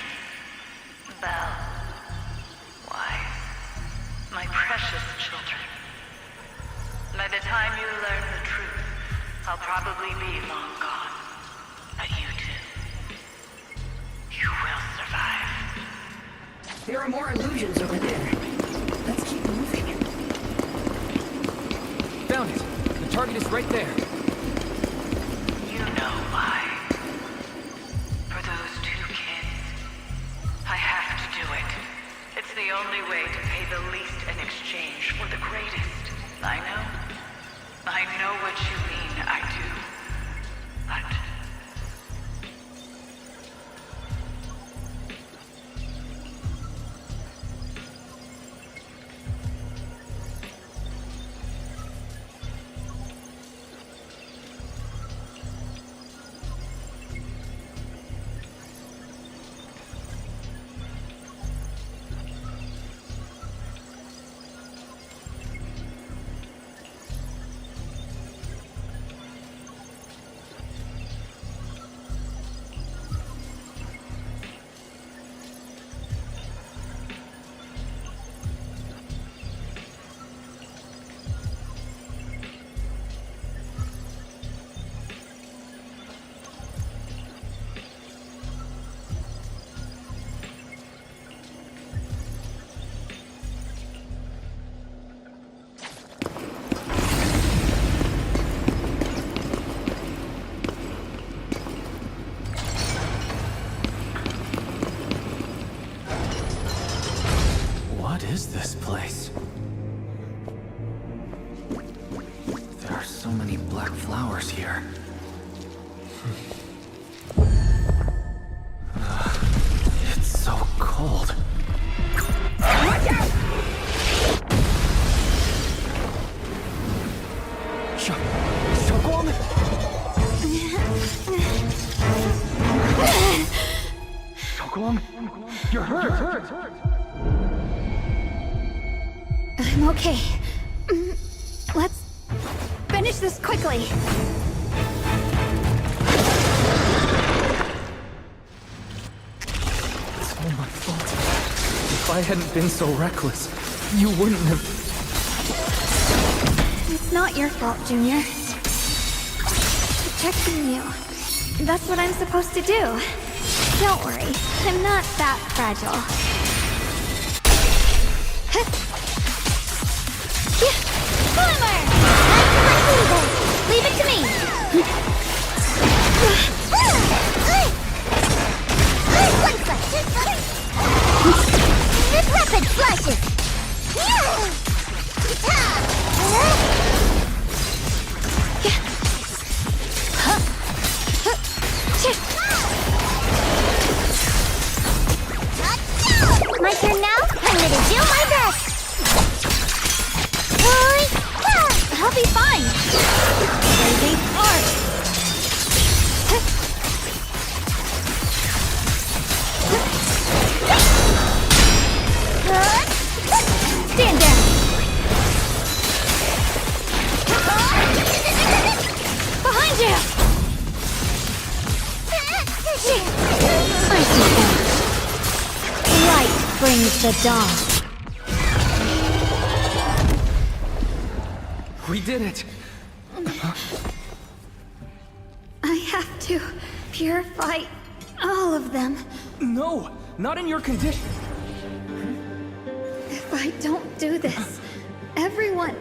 S10: Belle, Wise, my precious children. By the time you learn the truth, I'll probably be long gone. But you two, you will survive.
S9: There are more illusions over there. Let's keep moving.
S2: Found it! The target is right there.
S10: You know why. For those two kids, I have to do it. It's the only way to pay the least in exchange for the greatest. I know what you mean, I do. But...
S2: What is this place? There are so many black flowers here. It's so cold.
S9: Watch out!
S2: Xiaoguang! Xiaoguang, you're hurt!
S3: Okay. Let's finish this quickly.
S2: It's all my fault. If I hadn't been so reckless, you wouldn't have...
S3: It's not your fault, Junior. Protecting you. That's what I'm supposed to do. Don't worry, I'm not that fragile. Boomer! Leave it to me!
S1: Rapid flashes! My turn now? I'm gonna do my best!
S3: I'll be fine! Blazing arc! Stand down! Behind you! I see that. Light brings the dawn.
S2: We did it!
S3: I have to purify all of them.
S2: No! Not in your condition!
S3: If I don't do this, everyone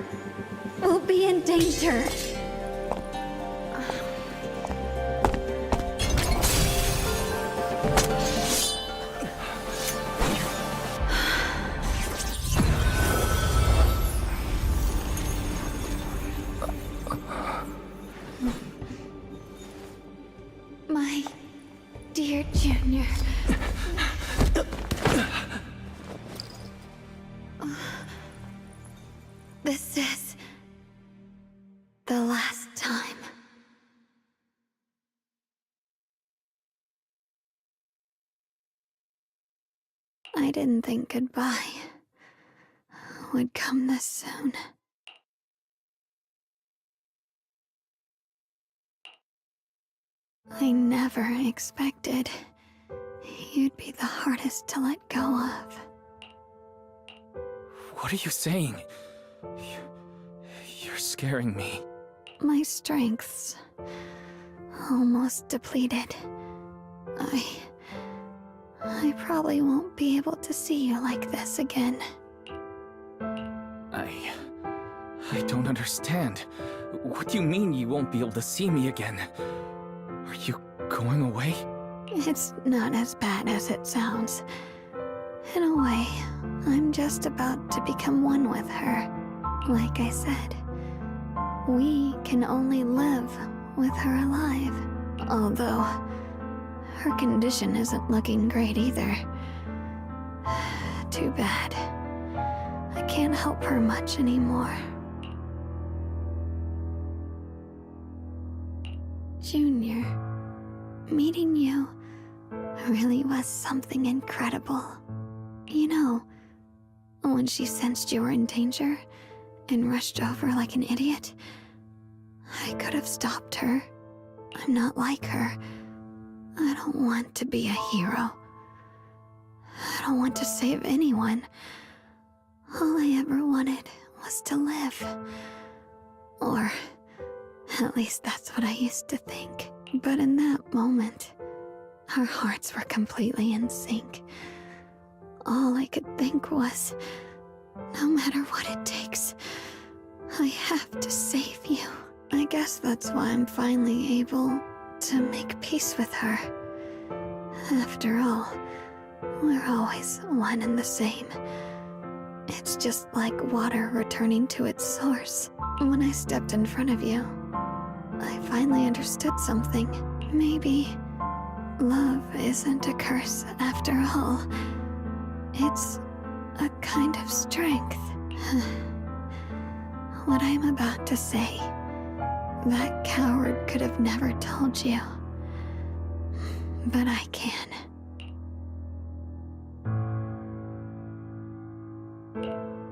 S3: will be in danger. My dear Junior. This is the last time. I didn't think goodbye would come this soon. I never expected you'd be the hardest to let go of.
S2: What are you saying? You're scaring me.
S3: My strength's almost depleted. I probably won't be able to see you like this again.
S2: I don't understand. What do you mean you won't be able to see me again? Are you going away?
S3: It's not as bad as it sounds. In a way, I'm just about to become one with her. Like I said, we can only live with her alive. Although, her condition isn't looking great either. Too bad. I can't help her much anymore. Junior, meeting you really was something incredible. You know, when she sensed you were in danger and rushed over like an idiot, I could have stopped her. I'm not like her. I don't want to be a hero. I don't want to save anyone. All I ever wanted was to live. Or at least that's what I used to think. But in that moment, our hearts were completely in sync. All I could think was, no matter what it takes, I have to save you. I guess that's why I'm finally able to make peace with her. After all, we're always one and the same. It's just like water returning to its source. When I stepped in front of you, I finally understood something. Maybe love isn't a curse after all. It's a kind of strength. What I'm about to say, that coward could have never told you. But I can.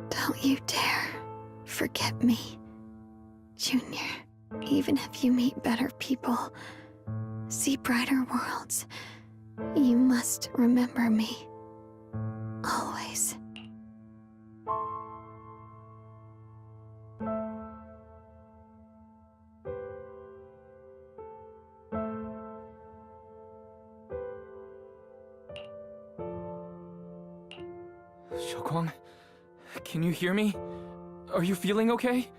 S3: Don't Don't you dare forget me, Junior. Even if you meet better people, see brighter worlds, you must remember me. Always.
S2: Xiaoguang, can you hear me? Are you feeling okay?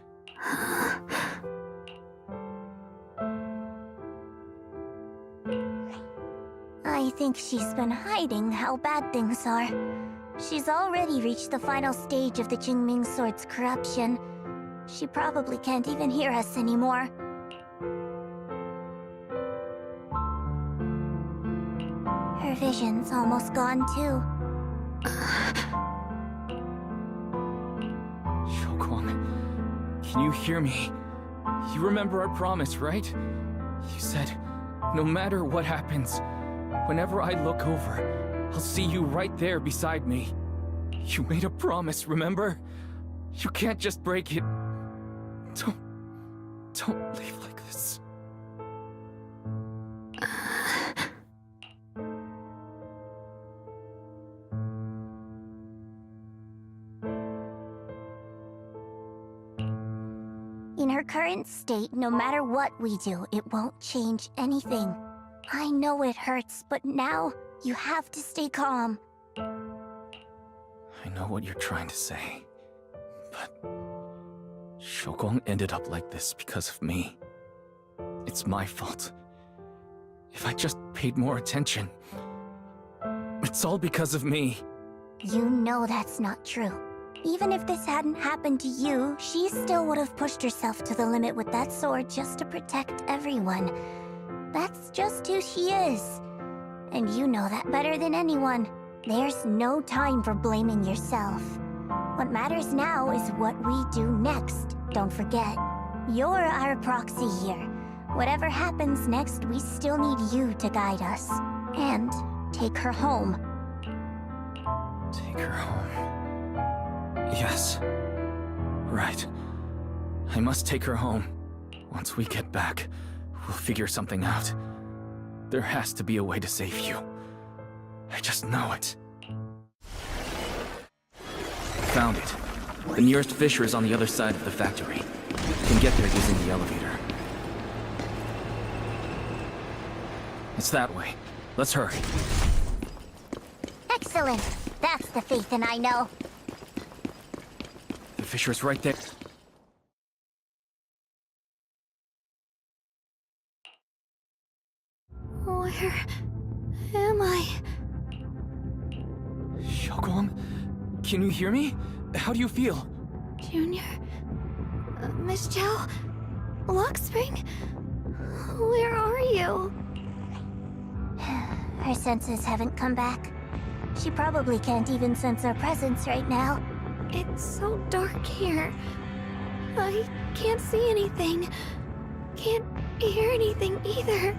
S1: I think she's been hiding how bad things are. She's already reached the final stage of the Jingming Sword's corruption. She probably can't even hear us anymore. Her vision's almost gone too.
S2: Xiaoguang, can you hear me? You remember our promise, right? You said, no matter what happens, whenever I look over, I'll see you right there beside me. You made a promise, remember? You can't just break it. Don't leave like this.
S1: In her current state, no matter what we do, it won't change anything. I know it hurts, but now you have to stay calm.
S2: I know what you're trying to say, but Xiaoguang ended up like this because of me. It's my fault. If I just paid more attention, it's all because of me.
S1: You know that's not true. Even if this hadn't happened to you, she still would have pushed herself to the limit with that sword just to protect everyone. That's just who she is. And you know that better than anyone. There's no time for blaming yourself. What matters now is what we do next. Don't forget, you're our proxy here. Whatever happens next, we still need you to guide us. And take her home.
S2: Take her home. Yes. Right. I must take her home. Once we get back, we'll figure something out. There has to be a way to save you. I just know it. Found it. The nearest fissure is on the other side of the factory. You can get there using the elevator. It's that way. Let's hurry.
S1: Excellent. That's the Phaethon I know.
S2: The fissure's right there.
S3: Where am I?
S2: Xiaoguang, can you hear me? How do you feel?
S3: Junior? Miss Chow? Lockspring? Where are you?
S1: Her senses haven't come back. She probably can't even sense our presence right now.
S3: It's so dark here. I can't see anything. Can't hear anything either.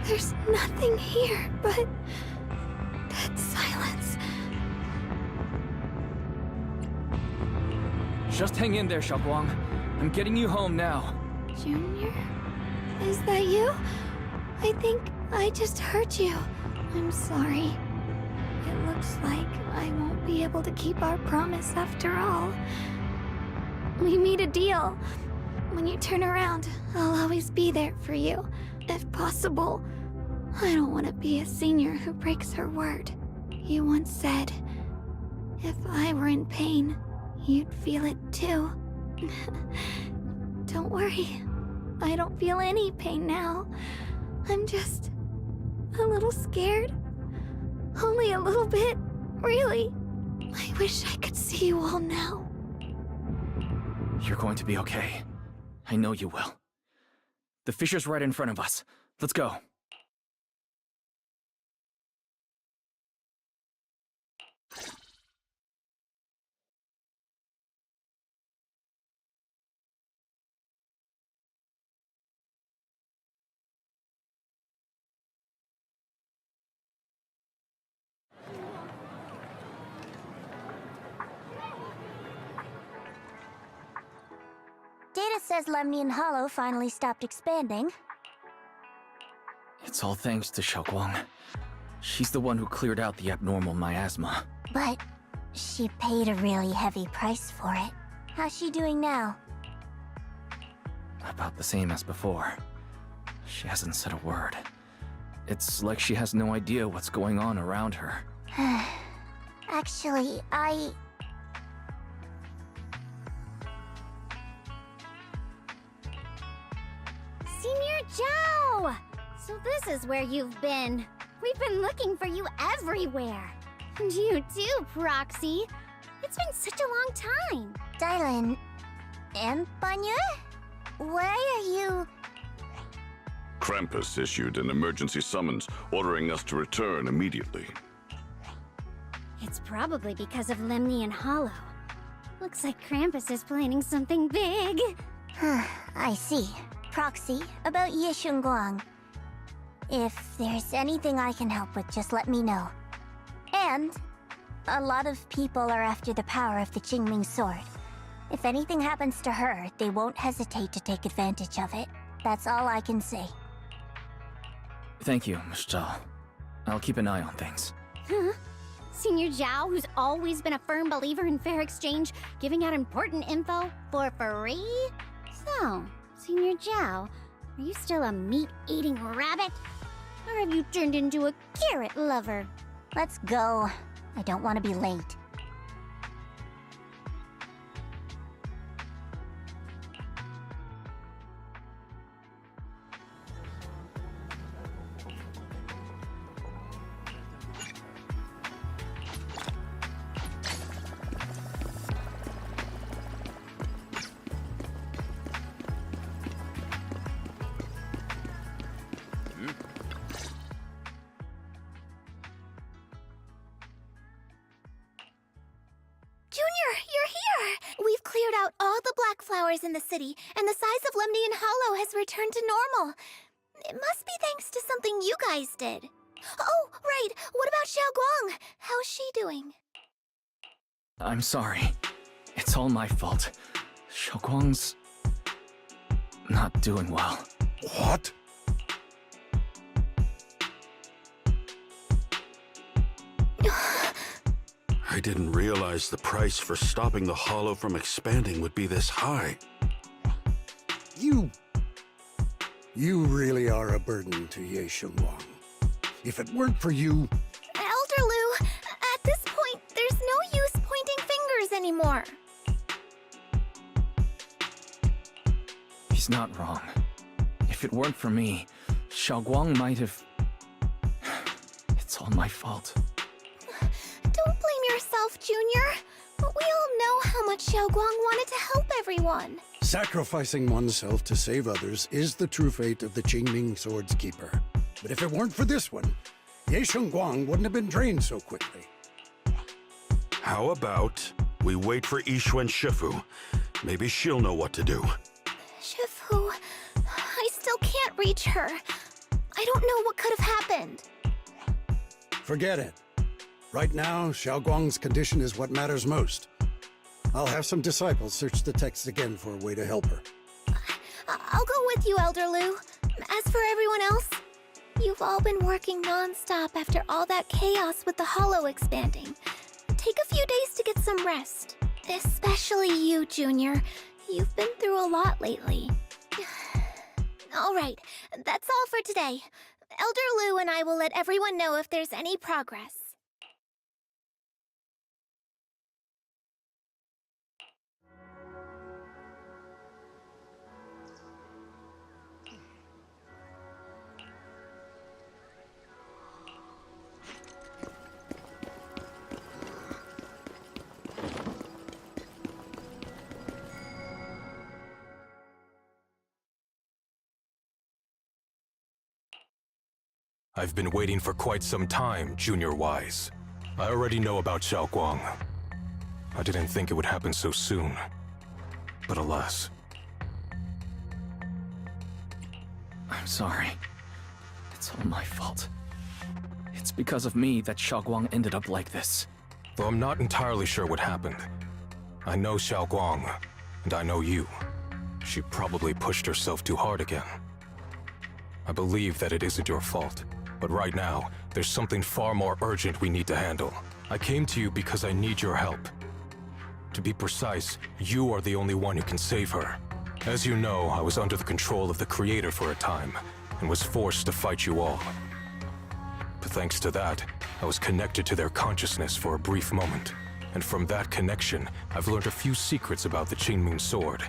S3: There's nothing here but dead silence.
S2: Just hang in there, Xiaoguang. I'm getting you home now.
S3: Junior? Is that you? I think I just hurt you. I'm sorry. It looks like I won't be able to keep our promise after all. We made a deal. When you turn around, I'll always be there for you, if possible. I don't want to be a senior who breaks her word. You once said, if I were in pain, you'd feel it too. Don't worry. I don't feel any pain now. I'm just a little scared. Only a little bit, really. I wish I could see you all now.
S2: You're going to be okay. I know you will. The fissure's right in front of us. Let's go.
S1: data says Lemnian Hollow finally stopped expanding.
S2: It's all thanks to Xiaoguang. She's the one who cleared out the abnormal miasma.
S1: But she paid a really heavy price for it. How's she doing now?
S2: About the same as before. She hasn't said a word. It's like she has no idea what's going on around her.
S1: Actually,
S3: Senior Zhao! So this is where you've been. We've been looking for you everywhere. And you too, Proxy. It's been such a long time.
S1: Dylan and Banya? Why are you...
S6: Krampus issued an emergency summons ordering us to return immediately.
S3: It's probably because of Lemnian Hollow. Looks like Krampus is planning something big.
S1: I see. Proxy, about Yishunguang. If there's anything I can help with, just let me know. And a lot of people are after the power of the Qingming sword. If anything happens to her, they won't hesitate to take advantage of it. That's all I can say.
S2: Thank you, Miss Zhao. I'll keep an eye on things.
S3: Huh? Senior Zhao, who's always been a firm believer in fair exchange, giving out important info for free? So, Senior Zhao, are you still a meat-eating rabbit? Or have you turned into a carrot lover?
S1: Let's go. I don't want to be late. Junior, you're here! We've cleared out all the black flowers in the city, and the size of Lemnian Hollow has returned to normal. It must be thanks to something you guys did. Oh, right! What about Xiaoguang? How's she doing?
S2: I'm sorry. It's all my fault. Xiaoguang's... not doing well.
S4: What?
S7: I didn't realize the price for stopping the Hollow from expanding would be this high.
S4: You really are a burden to Ye Shengwang. If it weren't for you...
S1: Elder Lu, at this point, there's no use pointing fingers anymore.
S2: He's not wrong. If it weren't for me, Xiaoguang might have... It's all my fault.
S1: Don't blame yourself, Junior. We all know how much Xiaoguang wanted to help everyone.
S4: Sacrificing oneself to save others is the true fate of the Qingming Sword's Keeper. But if it weren't for this one, Ye Shengguang wouldn't have been drained so quickly.
S7: How about we wait for Yixuan Shifu? Maybe she'll know what to do.
S1: Shifu, I still can't reach her. I don't know what could have happened.
S4: Forget it. Right now, Xiaoguang's condition is what matters most. I'll have some disciples search the text again for a way to help her.
S1: I'll go with you, Elder Lu. As for everyone else, you've all been working non-stop after all that chaos with the Hollow expanding. Take a few days to get some rest. Especially you, Junior. You've been through a lot lately. All right, that's all for today. Elder Lu and I will let everyone know if there's any progress.
S16: I've been waiting for quite some time, Junior Wise. I already know about Xiaoguang. I didn't think it would happen so soon. But alas.
S2: I'm sorry. It's all my fault. It's because of me that Xiaoguang ended up like this.
S16: Though I'm not entirely sure what happened. I know Xiaoguang, and I know you. She probably pushed herself too hard again. I believe that it isn't your fault, but right now, there's something far more urgent we need to handle. I came to you because I need your help. To be precise, you are the only one who can save her. As you know, I was under the control of the Creator for a time, and was forced to fight you all. But thanks to that, I was connected to their consciousness for a brief moment. And from that connection, I've learned a few secrets about the Qingming Sword,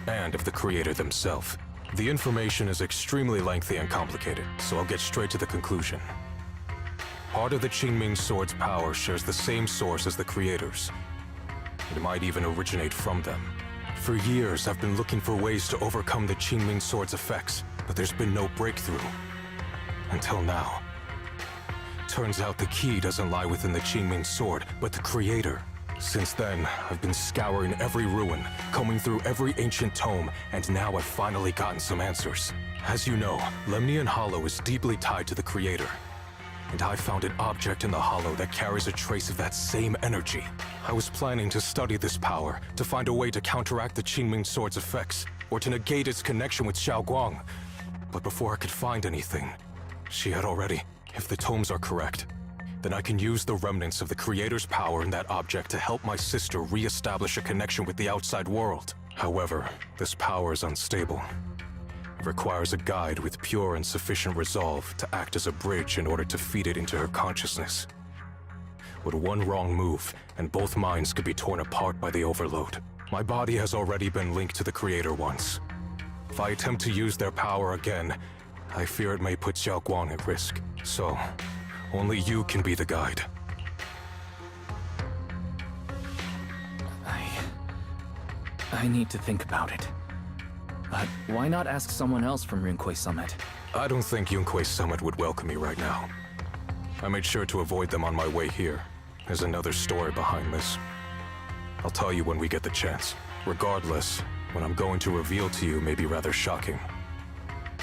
S16: and of the Creator themselves. The information is extremely lengthy and complicated, so I'll get straight to the conclusion. Part of the Qingming Sword's power shares the same source as the Creator's. It might even originate from them. For years, I've been looking for ways to overcome the Qingming Sword's effects, but there's been no breakthrough. Until now. Turns out the key doesn't lie within the Qingming Sword, but the Creator. Since then, I've been scouring every ruin, combing through every ancient tome, and now I've finally gotten some answers. As you know, Lemnian Hollow is deeply tied to the Creator. And I found an object in the Hollow that carries a trace of that same energy. I was planning to study this power, to find a way to counteract the Qingming Sword's effects, or to negate its connection with Xiaoguang. But before I could find anything, she had already... If the tomes are correct, then I can use the remnants of the Creator's power in that object to help my sister re-establish a connection with the outside world. However, this power is unstable. It requires a guide with pure and sufficient resolve to act as a bridge in order to feed it into her consciousness. With one wrong move, and both minds could be torn apart by the overload. My body has already been linked to the Creator once. If I attempt to use their power again, I fear it may put Xiaoguang at risk. So, only you can be the guide.
S2: I need to think about it. But why not ask someone else from Yunquei Summit?
S16: I don't think Yunquei Summit would welcome me right now. I made sure to avoid them on my way here. There's another story behind this. I'll tell you when we get the chance. Regardless, what I'm going to reveal to you may be rather shocking.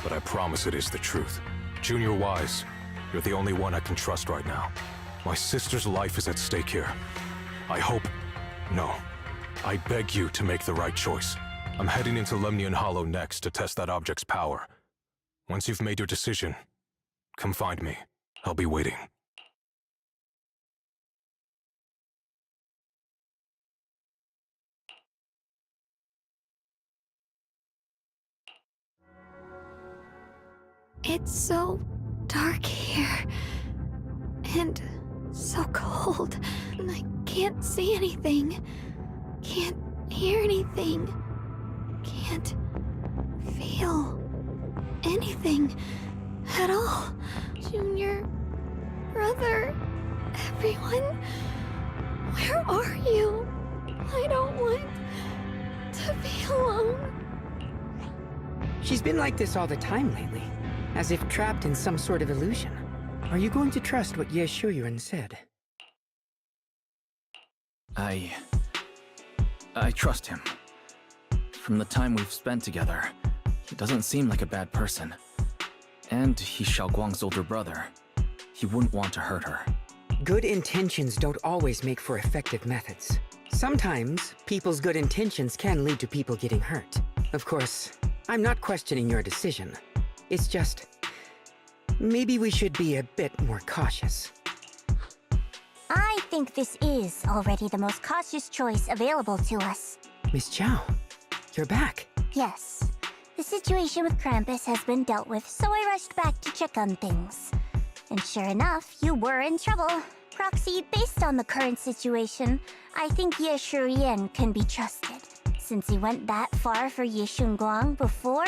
S16: But I promise it is the truth. Junior Wise, you're the only one I can trust right now. My sister's life is at stake here. I hope... No. I beg you to make the right choice. I'm heading into Lemnian Hollow next to test that object's power. Once you've made your decision, come find me. I'll be waiting.
S3: It's so dark here. And so cold. And I can't see anything. Can't hear anything. Can't feel anything at all. Junior, brother, everyone, where are you? I don't want to be alone.
S9: She's been like this all the time lately, as if trapped in some sort of illusion. Are you going to trust what Ye Shuyuan said?
S2: I trust him. From the time we've spent together, he doesn't seem like a bad person. And he's Xiaoguang's older brother. He wouldn't want to hurt her.
S9: Good intentions don't always make for effective methods. Sometimes, people's good intentions can lead to people getting hurt. Of course, I'm not questioning your decision. It's just... maybe we should be a bit more cautious.
S1: I think this is already the most cautious choice available to us.
S9: Miss Chow, you're back.
S1: Yes. The situation with Krampus has been dealt with, so I rushed back to check on things. And sure enough, you were in trouble. Proxy, based on the current situation, I think Ye Shurian can be trusted. Since he went that far for Ye Shunguang before,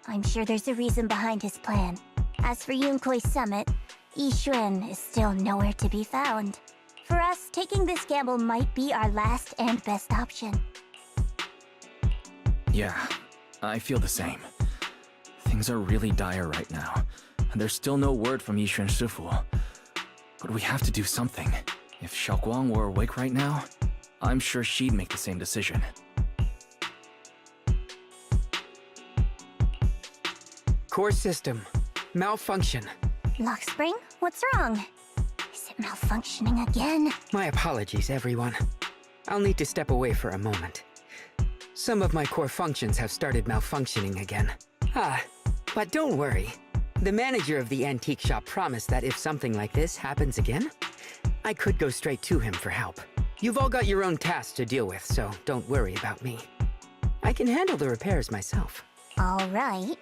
S1: I'm sure there's a reason behind his plan. As for Yunquei Summit, Yi Xuan is still nowhere to be found. For us, taking this gamble might be our last and best option.
S2: Yeah, I feel the same. Things are really dire right now, and there's still no word from Yishuan Shifu. But we have to do something. If Xiaoguang were awake right now, I'm sure she'd make the same decision.
S9: Core system. Malfunction.
S1: Lock spring? What's wrong? Is it malfunctioning again?
S9: My apologies, everyone. I'll need to step away for a moment. Some of my core functions have started malfunctioning again. But don't worry. The manager of the antique shop promised that if something like this happens again, I could go straight to him for help. You've all got your own tasks to deal with, so don't worry about me. I can handle the repairs myself.
S1: All right.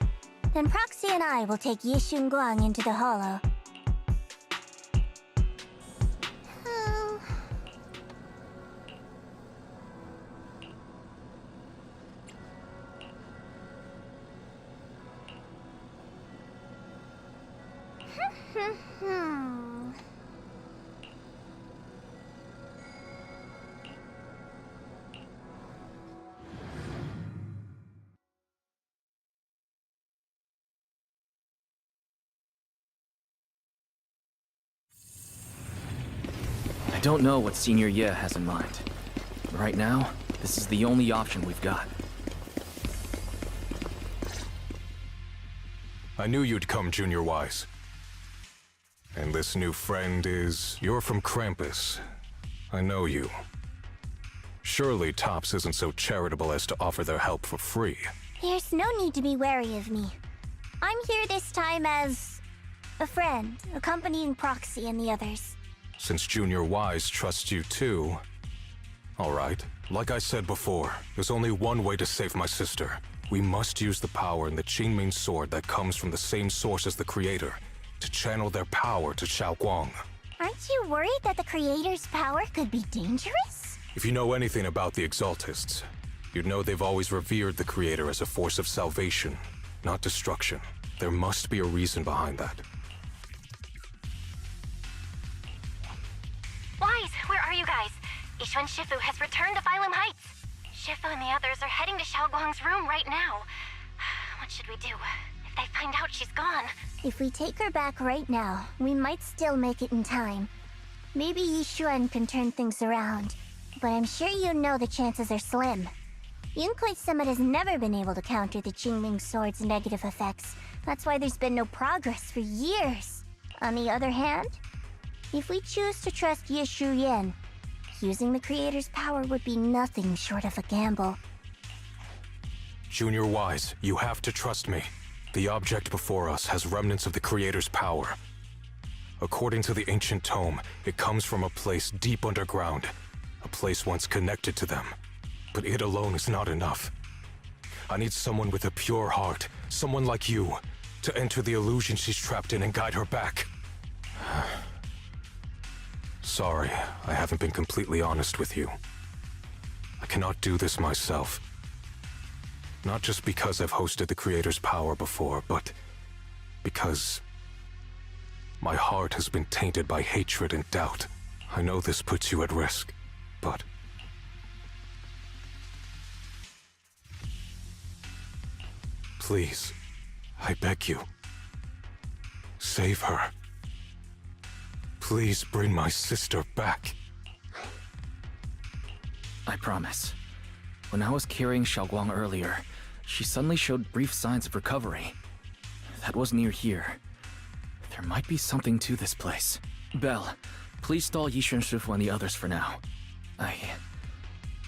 S1: Then Proxy and I will take Yishun Guang into the Hollow.
S2: I don't know what Senior Ye has in mind. Right now, this is the only option we've got.
S16: I knew you'd come, Junior Wise. And this new friend is... You're from Krampus. I know you. Surely Tops isn't so charitable as to offer their help for free.
S1: There's no need to be wary of me. I'm here this time as... a friend, accompanying Proxy and the others.
S16: Since Junior Wise trusts you too... Alright, like I said before, there's only one way to save my sister. We must use the power in the Qingming sword that comes from the same source as the Creator, to channel their power to Xiaoguang.
S1: Aren't you worried that the Creator's power could be dangerous?
S16: If you know anything about the Exaltists, you'd know they've always revered the Creator as a force of salvation, not destruction. There must be a reason behind that.
S14: Wise, where are you guys? Ishu and Shifu has returned to Phylum Heights. Shifu and the others are heading to Xiaoguang's room right now. What should we do? If they find out she's gone...
S1: If we take her back right now, we might still make it in time. Maybe Yishuan can turn things around, but I'm sure you know the chances are slim. Yunkai Summit has never been able to counter the Qingming sword's negative effects. That's why there's been no progress for years. On the other hand, if we choose to trust Yishu Yen, using the Creator's power would be nothing short of a gamble.
S16: Junior Wise, you have to trust me. The object before us has remnants of the Creator's power. According to the ancient tome, it comes from a place deep underground, a place once connected to them. But it alone is not enough. I need someone with a pure heart, someone like you, to enter the illusion she's trapped in and guide her back. Sorry, I haven't been completely honest with you. I cannot do this myself. Not just because I've hosted the Creator's power before, but because my heart has been tainted by hatred and doubt. I know this puts you at risk, but... Please, I beg you, save her. Please bring my sister back.
S2: I promise. When I was carrying Xiaoguang earlier, she suddenly showed brief signs of recovery. That was near here. There might be something to this place. Belle, please stall Yishun Shifu and the others for now.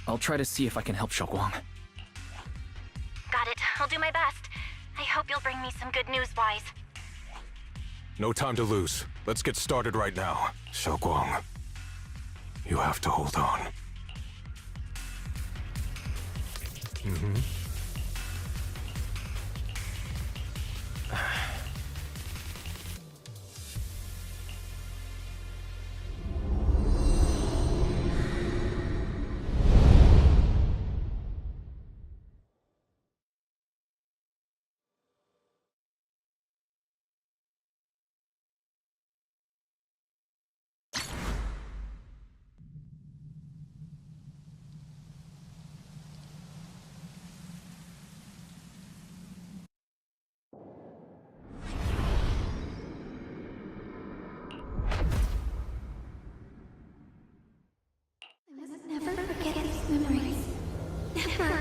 S2: I'll try to see if I can help Xiaoguang.
S14: Got it. I'll do my best. I hope you'll bring me some good news, Wise.
S16: No time to lose. Let's get started right now. Xiaoguang, you have to hold on.
S3: Never forget these memories. Never.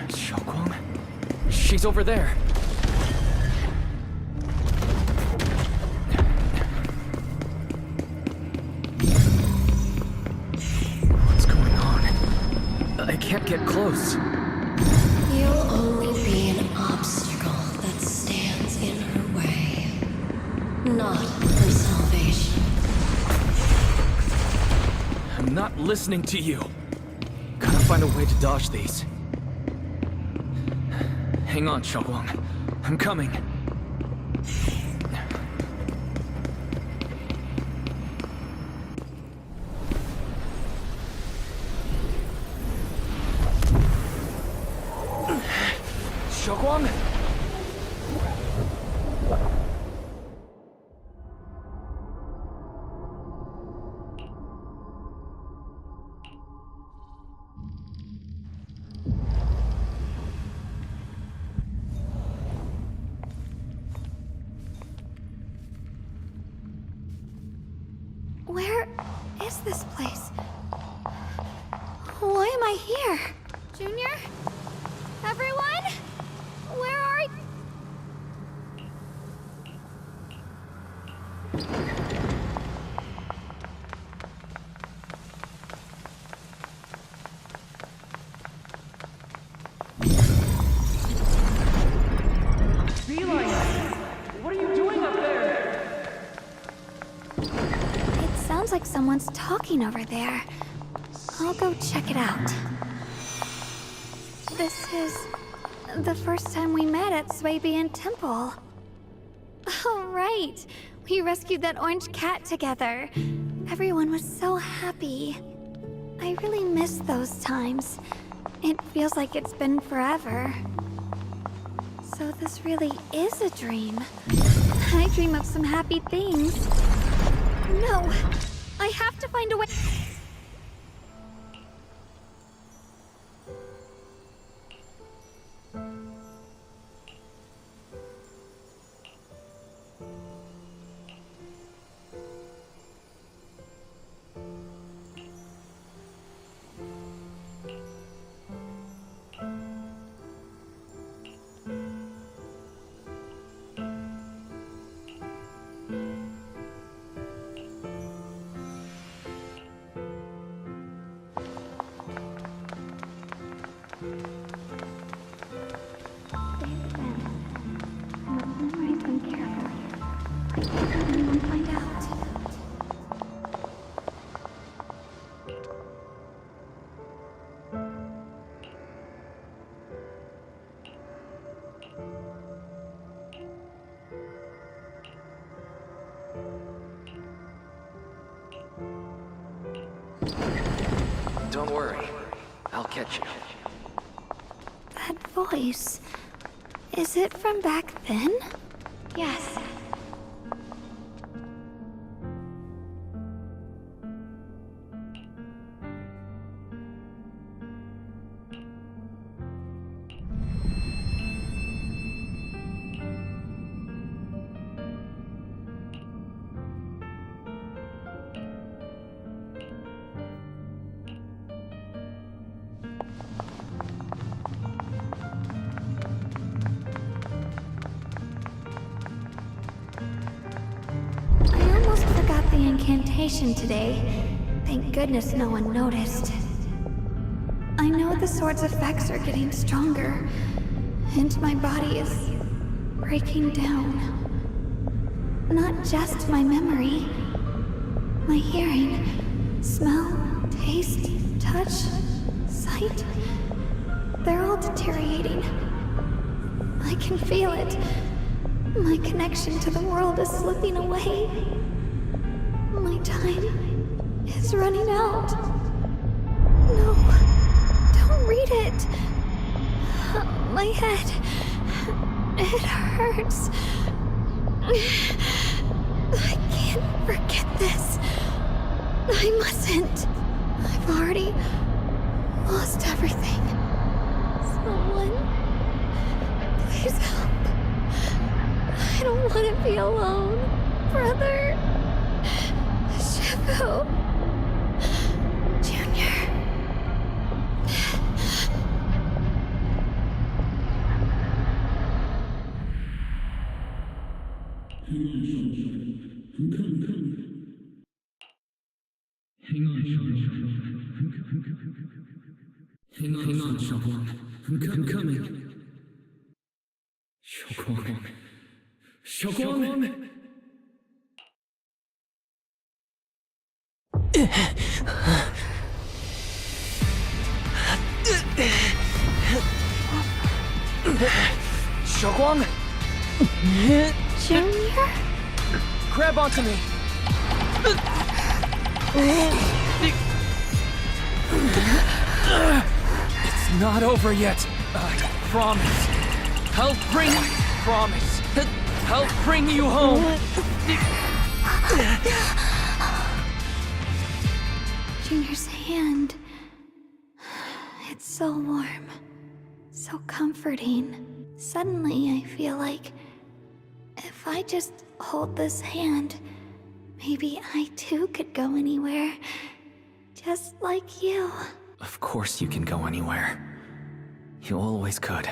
S2: Xiaoguang? She's over there. can't get close.
S15: You'll only be an obstacle that stands in her way, not her salvation.
S2: I'm not listening to you. Gotta find a way to dodge these. Hang on, Xiaoguang. I'm coming. Xiaoguang?
S3: Where is this place? Why am I here? Junior? Everyone? Where are you?
S2: What are you doing up there?
S3: It sounds like someone's talking over there. I'll go check it out. This is the first time we met at Swabian Temple. Oh, right. We rescued that orange cat together. Everyone was so happy. I really miss those times. It feels like it's been forever. So this really is a dream. I dream of some happy things. No, I have to find a way.
S2: Don't worry. I'll catch you.
S3: That voice. Is it from back then? Yes. Incantation today. Thank goodness no one noticed. I know the sword's effects are getting stronger, and my body is breaking down. Not just my memory, my hearing, smell, taste, touch, sight. They're all deteriorating. I can feel it. My connection to the world is slipping away. My time is running out. No, don't read it. My head, it hurts. I can't forget this. I mustn't. I've already lost everything. Someone, please help. I don't want to be alone, brother. Shifu. Junior.
S2: Hang on, Hang on, Xiaoguang. I'm coming. Xiaoguang. Xiaoguang! Xiaoguang!
S3: Junior?
S2: Grab onto me! It's not over yet. Promise. I'll bring you home.
S3: Junior's hand. It's so warm. So comforting. Suddenly, I feel like if I just hold this hand, maybe I too could go anywhere. Just like you.
S2: Of course you can go anywhere. You always could.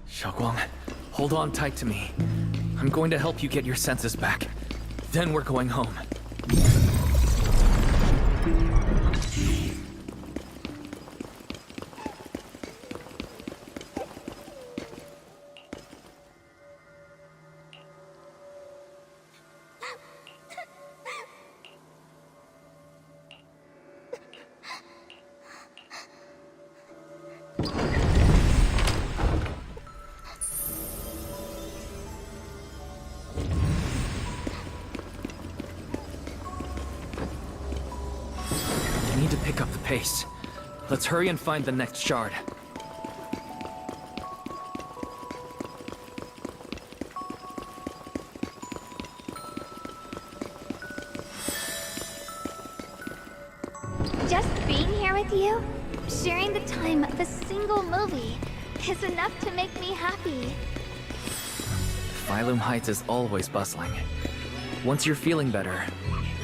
S2: Xiaoguang, hold on tight to me. I'm going to help you get your senses back. Then we're going home. We need to pick up the pace. Let's hurry and find the next shard.
S3: Just being here with you, sharing the time of a single movie, is enough to make me happy.
S2: Phylum Heights is always bustling. Once you're feeling better,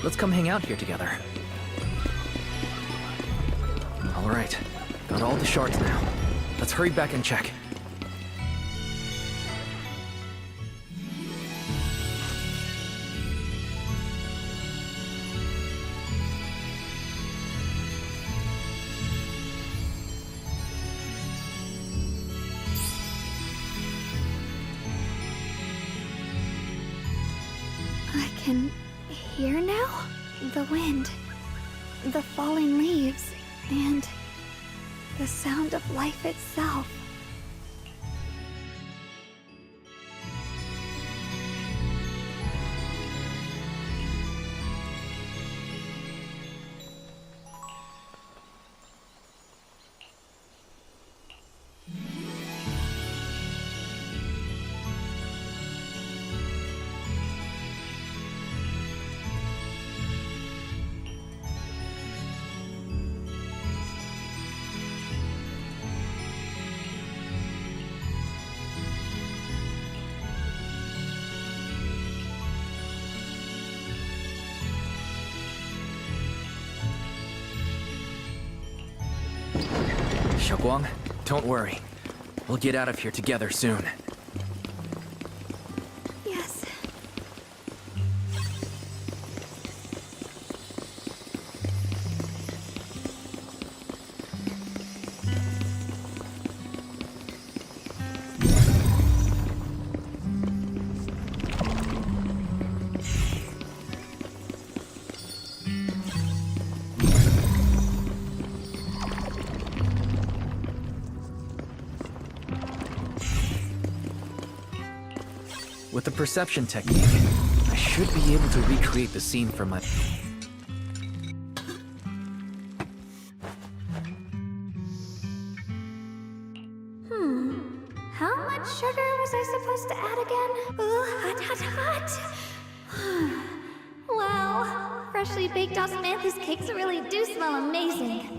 S2: let's come hang out here together. All right, got all the shards now. Let's hurry back and check.
S3: I can hear now? The wind, the falling leaves, and the sound of life itself.
S2: Xiaoguang, don't worry. We'll get out of here together soon.
S3: Yes.
S2: With the perception technique, I should be able to recreate the scene from my...
S3: How much sugar was I supposed to add again? Ooh, hot, hot. Wow, freshly baked osmanthus cakes really do smell amazing.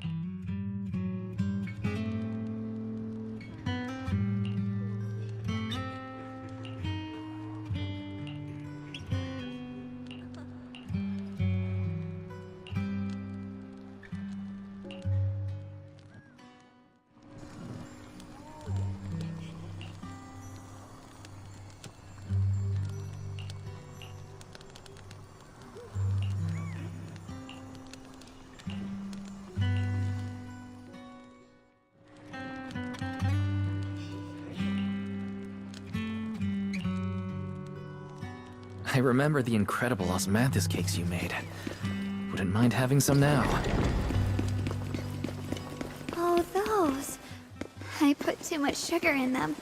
S2: I remember the incredible osmanthus cakes you made. Wouldn't mind having some now.
S3: Oh, those. I put too much sugar in them.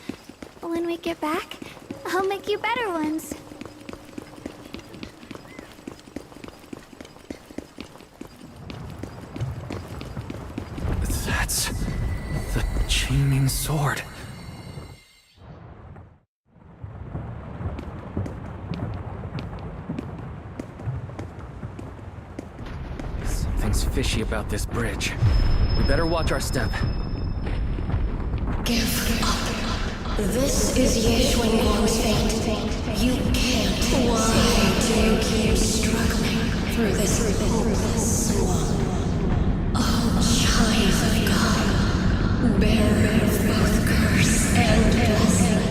S3: When we get back, I'll make you better ones.
S2: That's... the Chain Sword. Something's fishy about this bridge. We better watch our step.
S15: Give up. This is Yeshuan Guang's fate. You can't. Why do you keep struggling through this hopeless swamp? Oh, child of God, bearer of both curse and blessing,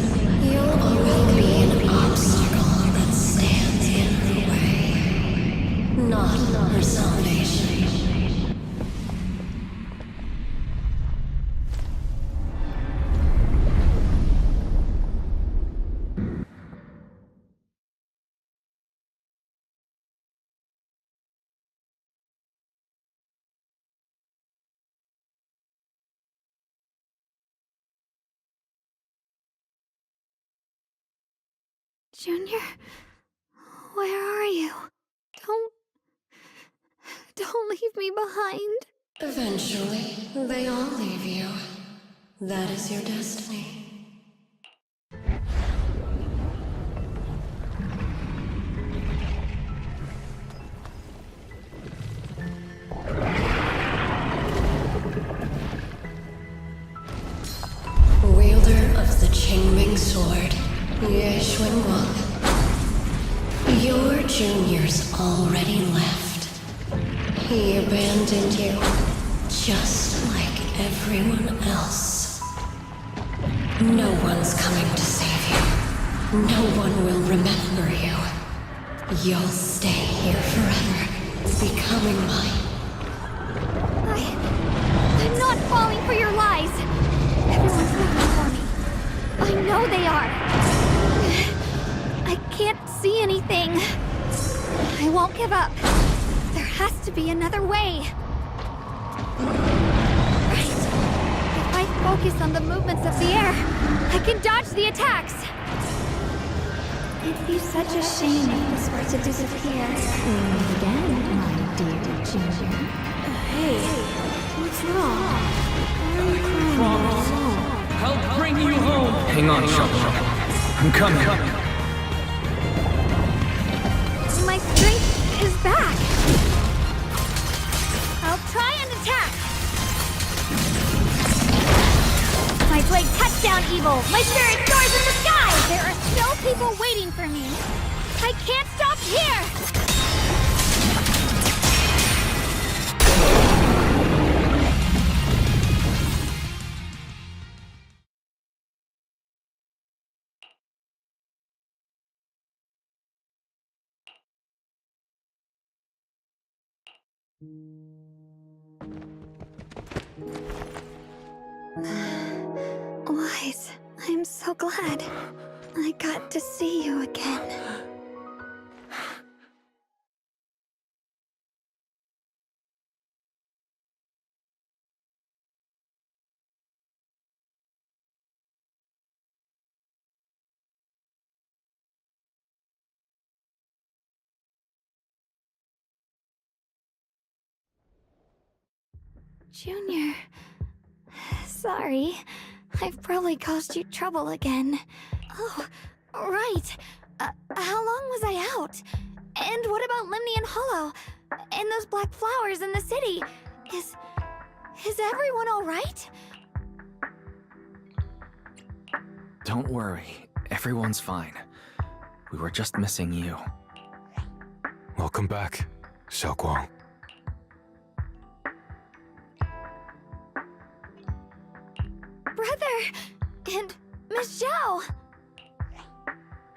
S15: you'll always be an obstacle that stands in her way, not her salvation.
S3: Junior, where are you? Don't leave me behind.
S15: Eventually, they all leave you. That is your destiny. Wielder of the Qingming Sword, Yeshuan Guang. Your junior's already left. He abandoned you, just like everyone else. No one's coming to save you. No one will remember you. You'll stay here forever, becoming mine.
S3: I'm not falling for your lies. Everyone's looking for me. I know they are. I can't see anything. I won't give up. There has to be another way. Right. If I focus on the movements of the air, I can dodge the attacks. It'd be such a shame if this were to disappear. Again, my dear Junior. Hey, what's wrong? Why are you crying?
S2: I'll bring you home! Hang on, Sharp. I'm coming.
S3: My strength is back. I'll try and attack. My blade cuts down evil. My spirit soars in the sky. There are still people waiting for me. I can't stop here. Wise, I'm so glad I got to see you again. Junior. Sorry. I've probably caused you trouble again. Oh, right. How long was I out? And what about Limnian Hollow? And those black flowers in the city? Is everyone alright?
S2: Don't worry. Everyone's fine. We were just missing you.
S16: Welcome back, Xiaoguang.
S3: Brother! And Miss Zhao!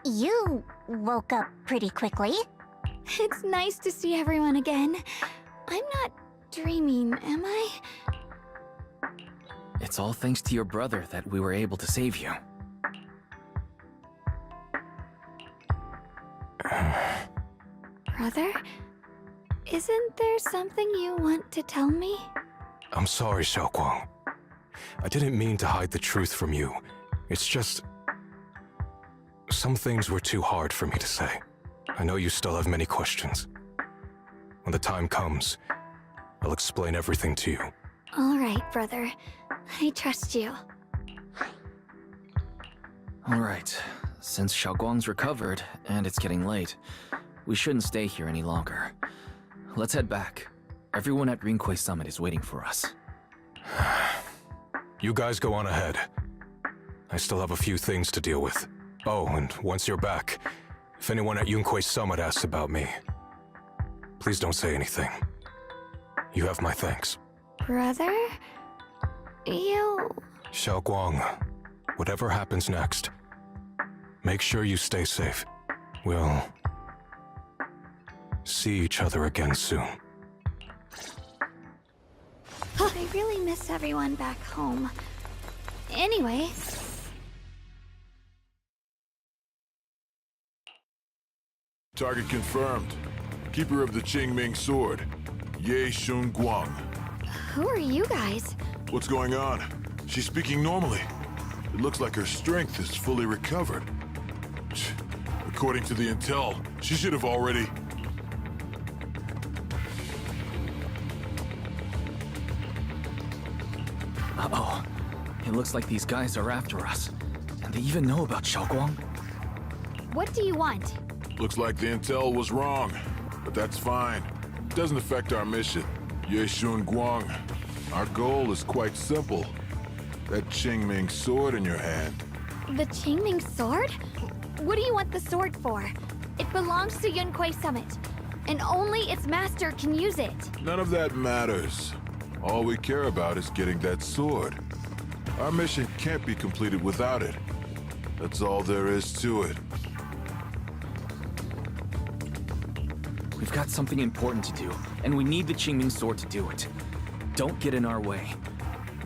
S1: You woke up pretty quickly.
S3: It's nice to see everyone again. I'm not dreaming, am I?
S2: It's all thanks to your brother that we were able to save you.
S3: Brother? Isn't there something you want to tell me?
S16: I'm sorry, Xiaoguang. I didn't mean to hide the truth from you. It's just... some things were too hard for me to say. I know you still have many questions. When the time comes, I'll explain everything to you.
S3: Alright, brother. I trust you.
S2: Alright, since Xiaoguang's recovered, and it's getting late, we shouldn't stay here any longer. Let's head back. Everyone at Rinquay Summit is waiting for us.
S16: You guys go on ahead. I still have a few things to deal with. Oh, and once you're back, if anyone at Yunquay Summit asks about me, please don't say anything. You have my thanks.
S3: Brother? You...
S16: Xiaoguang, whatever happens next, make sure you stay safe. We'll see each other again soon.
S3: I really miss everyone back home. Anyway...
S17: Target confirmed. Keeper of the Qingming Sword, Ye Shun Guang.
S3: Who are you guys?
S17: What's going on? She's speaking normally. It looks like her strength is fully recovered. According to the intel, she should have already...
S2: Uh-oh. It looks like these guys are after us. And they even know about Xiaoguang.
S3: What do you want?
S17: Looks like the intel was wrong, but that's fine. It doesn't affect our mission. Ye Shun Guang, our goal is quite simple. That Qingming sword in your hand.
S3: The Qingming sword? What do you want the sword for? It belongs to Yunquay Summit, and only its master can use it.
S17: None of that matters. All we care about is getting that sword. Our mission can't be completed without it. That's all there is to it.
S2: We've got something important to do, and we need the Qingming sword to do it. Don't get in our way,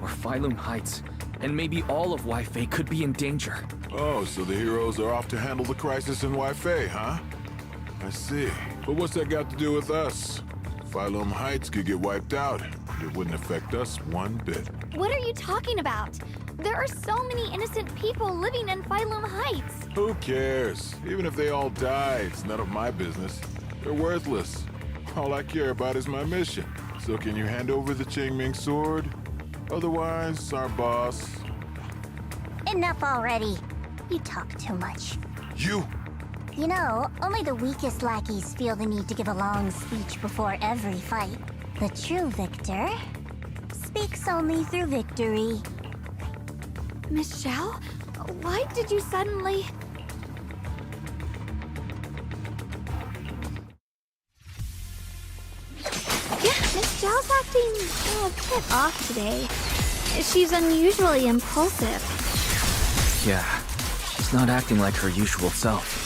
S2: or Phylum Heights, and maybe all of Weifei could be in danger.
S17: Oh, so the heroes are off to handle the crisis in Weifei, huh? I see. But what's that got to do with us? Phylum Heights could get wiped out. It wouldn't affect us one bit.
S3: What are you talking about? There are so many innocent people living in Phylum Heights.
S17: Who cares? Even if they all die, it's none of my business. They're worthless. All I care about is my mission. So can you hand over the Qingming sword? Otherwise, our boss...
S1: Enough already. You talk too much.
S17: You?
S1: You know, only the weakest lackeys feel the need to give a long speech before every fight. The true victor speaks only through victory.
S3: Miss Zhao? Why did you suddenly... Miss Zhao's acting a bit off today. She's unusually impulsive.
S2: Yeah, she's not acting like her usual self.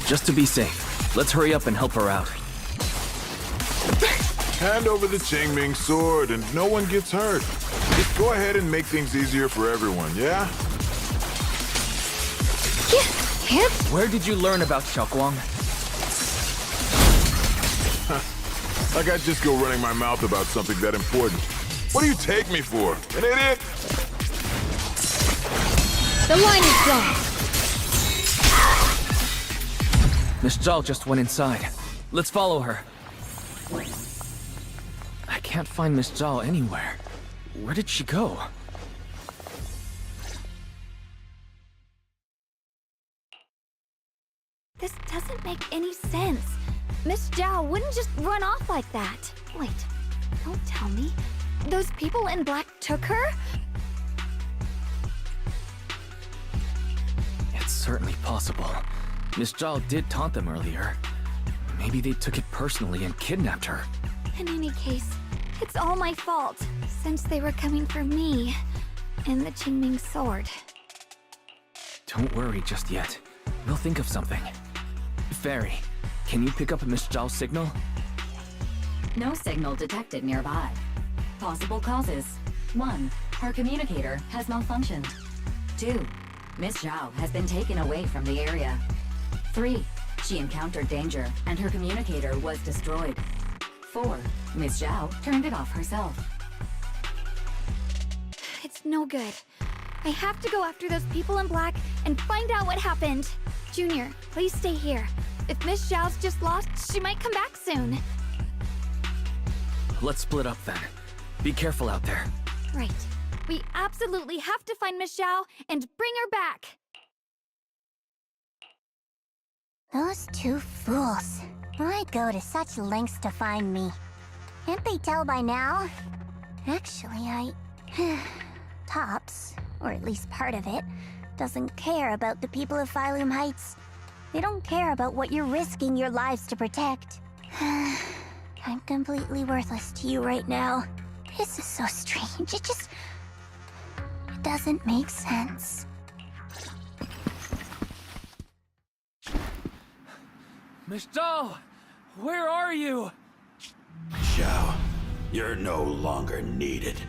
S2: Just to be safe, let's hurry up and help her out.
S17: Hand over the Qingming sword and no one gets hurt. Just go ahead and make things easier for everyone, yeah?
S2: Where did you learn about Xiaoguang?
S17: Like I'd just go running my mouth about something that important. What do you take me for? An idiot?
S3: The line is drawn.
S2: Miss Zhao just went inside. Let's follow her. I can't find Miss Zhao anywhere. Where did she go?
S3: This doesn't make any sense. Miss Zhao wouldn't just run off like that. Wait, don't tell me. Those people in black took her?
S2: It's certainly possible. Miss Zhao did taunt them earlier. Maybe they took it personally and kidnapped her.
S3: In any case, it's all my fault, since they were coming for me and the Qingming sword.
S2: Don't worry just yet. We'll think of something. Fairy, can you pick up Miss Zhao's signal?
S8: No signal detected nearby. Possible causes. 1. Her communicator has malfunctioned. 2. Miss Zhao has been taken away from the area. 3. She encountered danger and her communicator was destroyed. 4. Miss Zhao turned it off herself.
S3: It's no good. I have to go after those people in black and find out what happened. Junior, please stay here. If Miss Zhao's just lost, she might come back soon.
S2: Let's split up then. Be careful out there.
S3: Right. We absolutely have to find Miss Zhao and bring her back.
S1: Those two fools. Why go to such lengths to find me? Can't they tell by now? Actually, Tops, or at least part of it, doesn't care about the people of Phylum Heights. They don't care about what you're risking your lives to protect. I'm completely worthless to you right now. This is so strange. It doesn't make sense.
S2: Miss Zhao! Where are you?
S7: Zhao, you're no longer needed.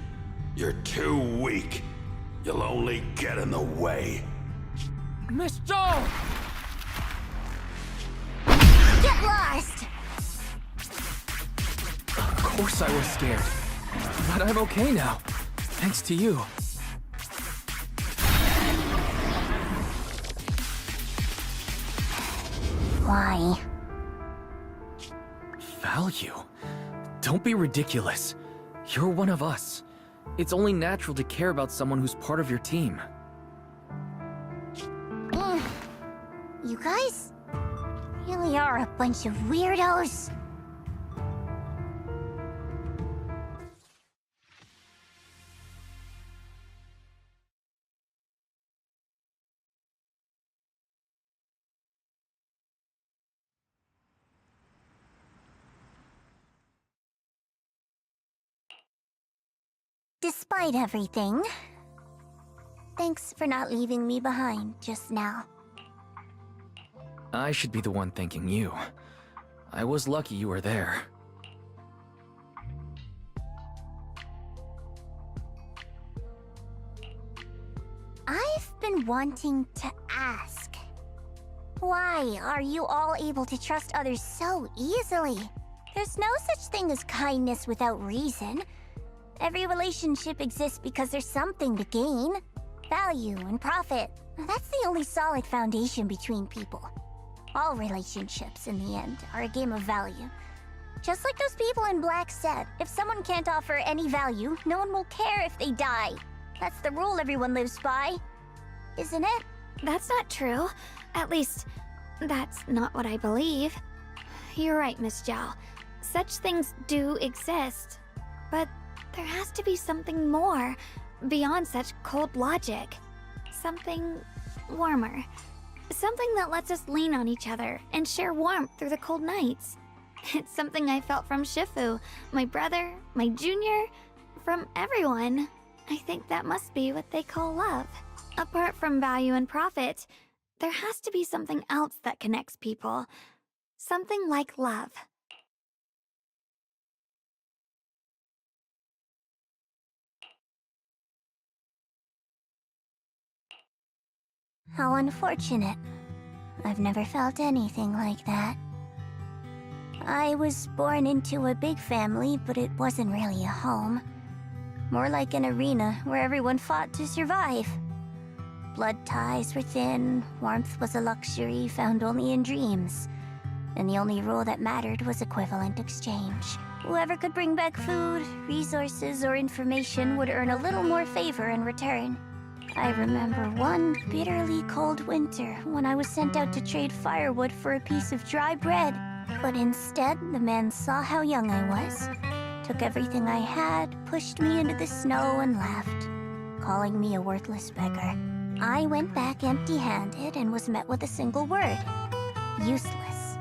S7: You're too weak. You'll only get in the way.
S2: Miss Zhao!
S1: Get lost!
S2: Of course I was scared. But I'm okay now. Thanks to you.
S1: Why?
S2: Value? Don't be ridiculous. You're one of us. It's only natural to care about someone who's part of your team.
S1: You guys really are a bunch of weirdos. Despite everything, thanks for not leaving me behind just now.
S2: I should be the one thanking you. I was lucky you were there.
S1: I've been wanting to ask. Why are you all able to trust others so easily? There's no such thing as kindness without reason. Every relationship exists because there's something to gain. Value and profit. That's the only solid foundation between people. All relationships, in the end, are a game of value. Just like those people in black said, if someone can't offer any value, no one will care if they die. That's the rule everyone lives by. Isn't it?
S3: That's not true. At least, that's not what I believe. You're right, Miss Zhao. Such things do exist. But there has to be something more, beyond such cold logic. Something warmer. Something that lets us lean on each other and share warmth through the cold nights. It's something I felt from Shifu, my brother, my junior, from everyone. I think that must be what they call love. Apart from value and profit, there has to be something else that connects people. Something like love.
S1: How unfortunate. I've never felt anything like that. I was born into a big family, but it wasn't really a home. More like an arena where everyone fought to survive. Blood ties were thin, warmth was a luxury found only in dreams, and the only rule that mattered was equivalent exchange. Whoever could bring back food, resources, or information would earn a little more favor in return. I remember one bitterly cold winter when I was sent out to trade firewood for a piece of dry bread. But instead, the man saw how young I was, took everything I had, pushed me into the snow, and left, calling me a worthless beggar. I went back empty-handed and was met with a single word: useless.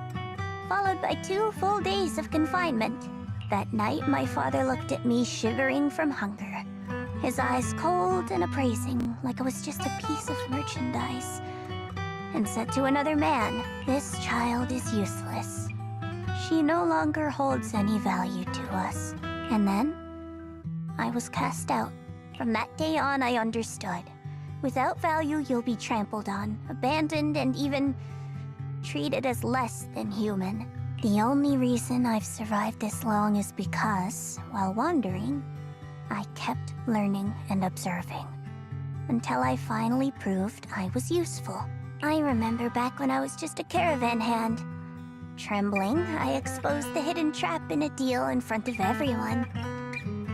S1: Followed by 2 full days of confinement. That night, my father looked at me shivering from hunger, his eyes cold and appraising, like I was just a piece of merchandise, and said to another man, "This child is useless. She no longer holds any value to us." And then, I was cast out. From that day on, I understood. Without value, you'll be trampled on, abandoned, and even treated as less than human. The only reason I've survived this long is because, while wandering, I kept learning and observing. Until I finally proved I was useful. I remember back when I was just a caravan hand. Trembling, I exposed the hidden trap in a deal in front of everyone.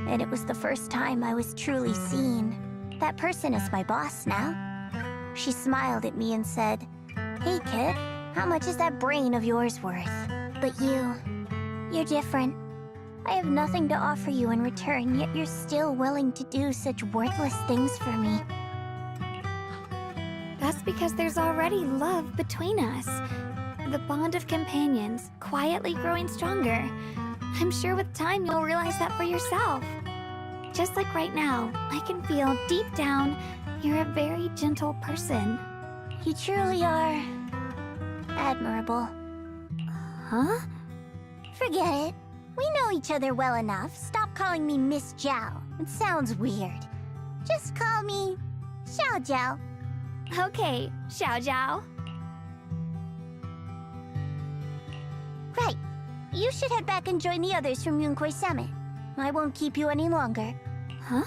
S1: And it was the first time I was truly seen. That person is my boss now. She smiled at me and said, "Hey kid, how much is that brain of yours worth? But you're different. I have nothing to offer you in return, yet you're still willing to do such worthless things for me."
S3: That's because there's already love between us. The bond of companions, quietly growing stronger. I'm sure with time you'll realize that for yourself. Just like right now, I can feel deep down you're a very gentle person.
S1: You truly are admirable.
S3: Huh?
S1: Forget it. We know each other well enough. Stop calling me Miss Zhao. It sounds weird. Just call me Xiao Zhao.
S3: Okay, Xiao Zhao.
S1: Right. You should head back and join the others from Yunquai Summit. I won't keep you any longer.
S3: Huh?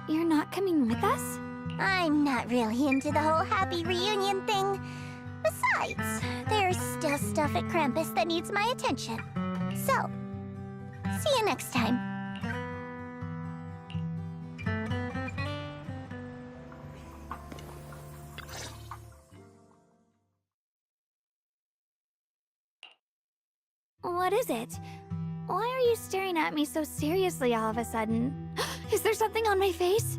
S3: You're not coming with us?
S1: I'm not really into the whole happy reunion thing. Besides, there's still stuff at Krampus that needs my attention. So, see you next time.
S3: What is it? Why are you staring at me so seriously all of a sudden? Is there something on my face?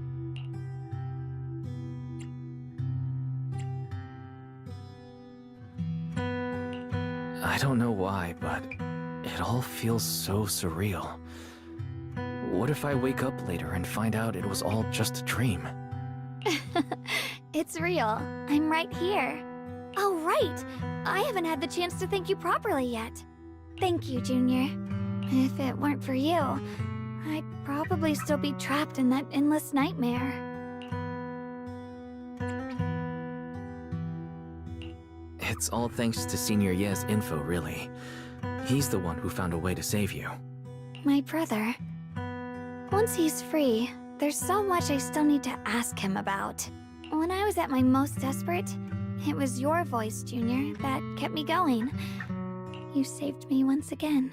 S2: I don't know why, but it all feels so surreal. What if I wake up later and find out it was all just a dream?
S3: It's real. I'm right here. Oh, right! I haven't had the chance to thank you properly yet. Thank you, Junior. If it weren't for you, I'd probably still be trapped in that endless nightmare.
S2: It's all thanks to Senior Ye's info, really. He's the one who found a way to save you.
S3: My brother. Once he's free, there's so much I still need to ask him about. When I was at my most desperate, it was your voice, Junior, that kept me going. You saved me once again.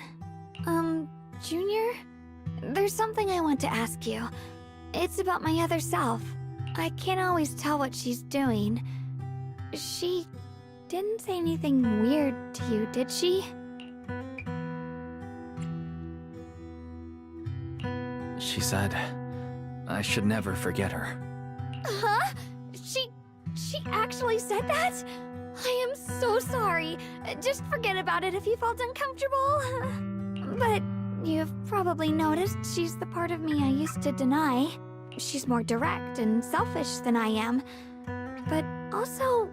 S3: Junior? There's something I want to ask you. It's about my other self. I can't always tell what she's doing. She didn't say anything weird to you, did she?
S2: She said I should never forget her.
S3: Huh? She actually said that? I am so sorry. Just forget about it if you felt uncomfortable. But you've probably noticed she's the part of me I used to deny. She's more direct and selfish than I am, but also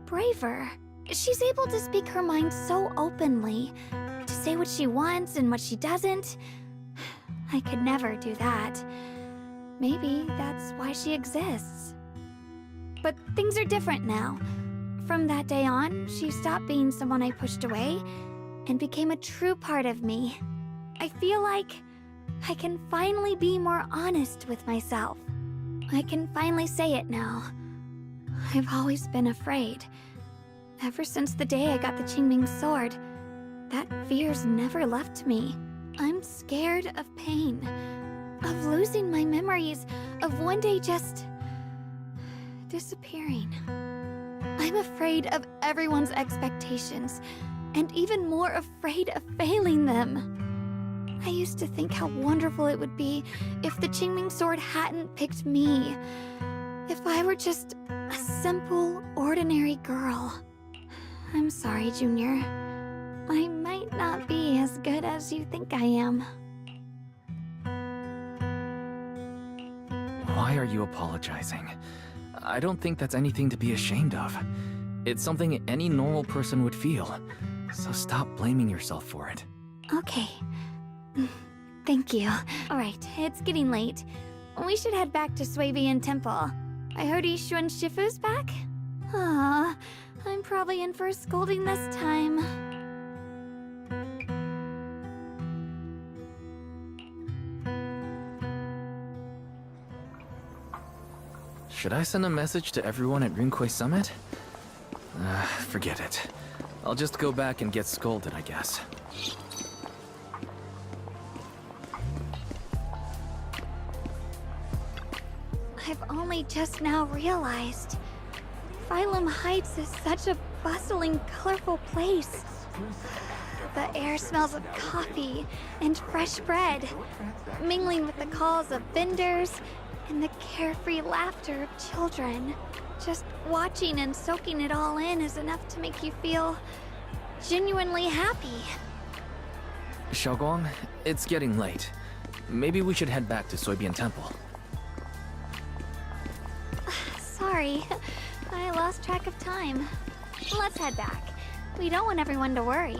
S3: braver. She's able to speak her mind so openly, to say what she wants and what she doesn't. I could never do that. Maybe that's why she exists. But things are different now. From that day on, she stopped being someone I pushed away and became a true part of me. I feel like I can finally be more honest with myself. I can finally say it now. I've always been afraid. Ever since the day I got the Qingming sword, that fear's never left me. I'm scared of pain, of losing my memories, of one day just disappearing. I'm afraid of everyone's expectations, and even more afraid of failing them. I used to think how wonderful it would be if the Qingming sword hadn't picked me. If I were just a simple, ordinary girl. I'm sorry, Junior. I might not be as good as you think I am.
S2: Why are you apologizing? I don't think that's anything to be ashamed of. It's something any normal person would feel. So stop blaming yourself for it.
S3: Okay. Thank you. Alright, it's getting late. We should head back to Swabian Temple. I heard Ishu and Shifu's back? Ah, I'm probably in for a scolding this time.
S2: Should I send a message to everyone at Rinkway Summit? Forget it. I'll just go back and get scolded, I guess.
S3: I've only just now realized. Phylum Heights is such a bustling, colorful place. The air smells of coffee and fresh bread, mingling with the calls of vendors and the carefree laughter of children. Just watching and soaking it all in is enough to make you feel genuinely happy.
S2: Xiaoguang, it's getting late. Maybe we should head back to Swabian Temple.
S3: Sorry, I lost track of time. Let's head back. We don't want everyone to worry.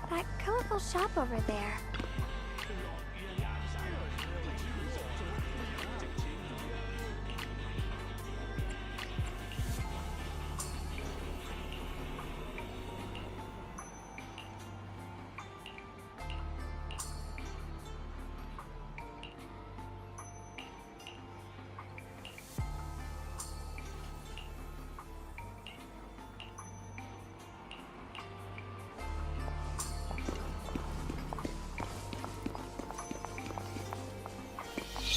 S3: That colorful shop over there.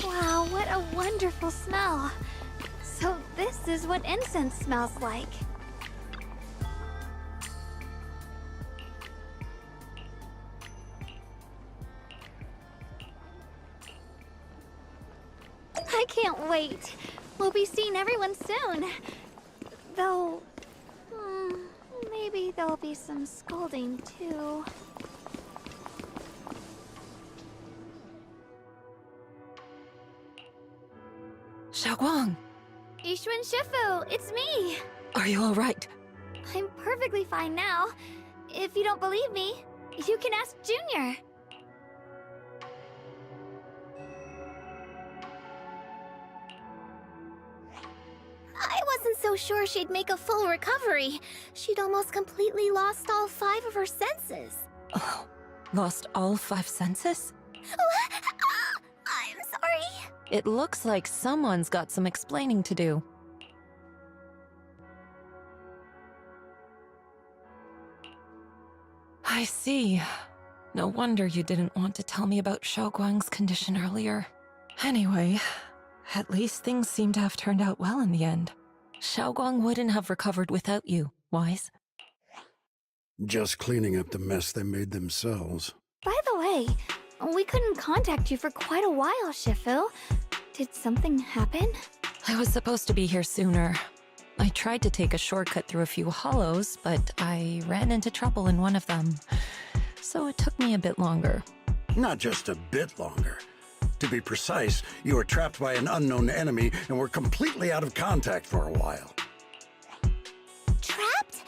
S3: Wow, what a wonderful smell. So this is what incense smells like. I can't wait. We'll be seeing everyone soon. Though, maybe there'll be some scolding too.
S5: Xiaoguang!
S3: Ishu and Shifu, it's me!
S5: Are you alright?
S3: I'm perfectly fine now. If you don't believe me, you can ask Junior.
S1: I wasn't so sure she'd make a full recovery. She'd almost completely lost all 5 of her senses.
S5: Oh, lost all 5 senses?
S1: I'm sorry.
S5: It looks like someone's got some explaining to do. I see. No wonder you didn't want to tell me about Xiaoguang's condition earlier. Anyway, at least things seem to have turned out well in the end. Xiaoguang wouldn't have recovered without you, Wise.
S4: Just cleaning up the mess they made themselves.
S3: By the way, we couldn't contact you for quite a while, Shifu. Did something happen?
S5: I was supposed to be here sooner. I tried to take a shortcut through a few hollows, but I ran into trouble in one of them. So it took me a bit longer.
S4: Not just a bit longer. To be precise, you were trapped by an unknown enemy and were completely out of contact for a while.
S1: Trapped?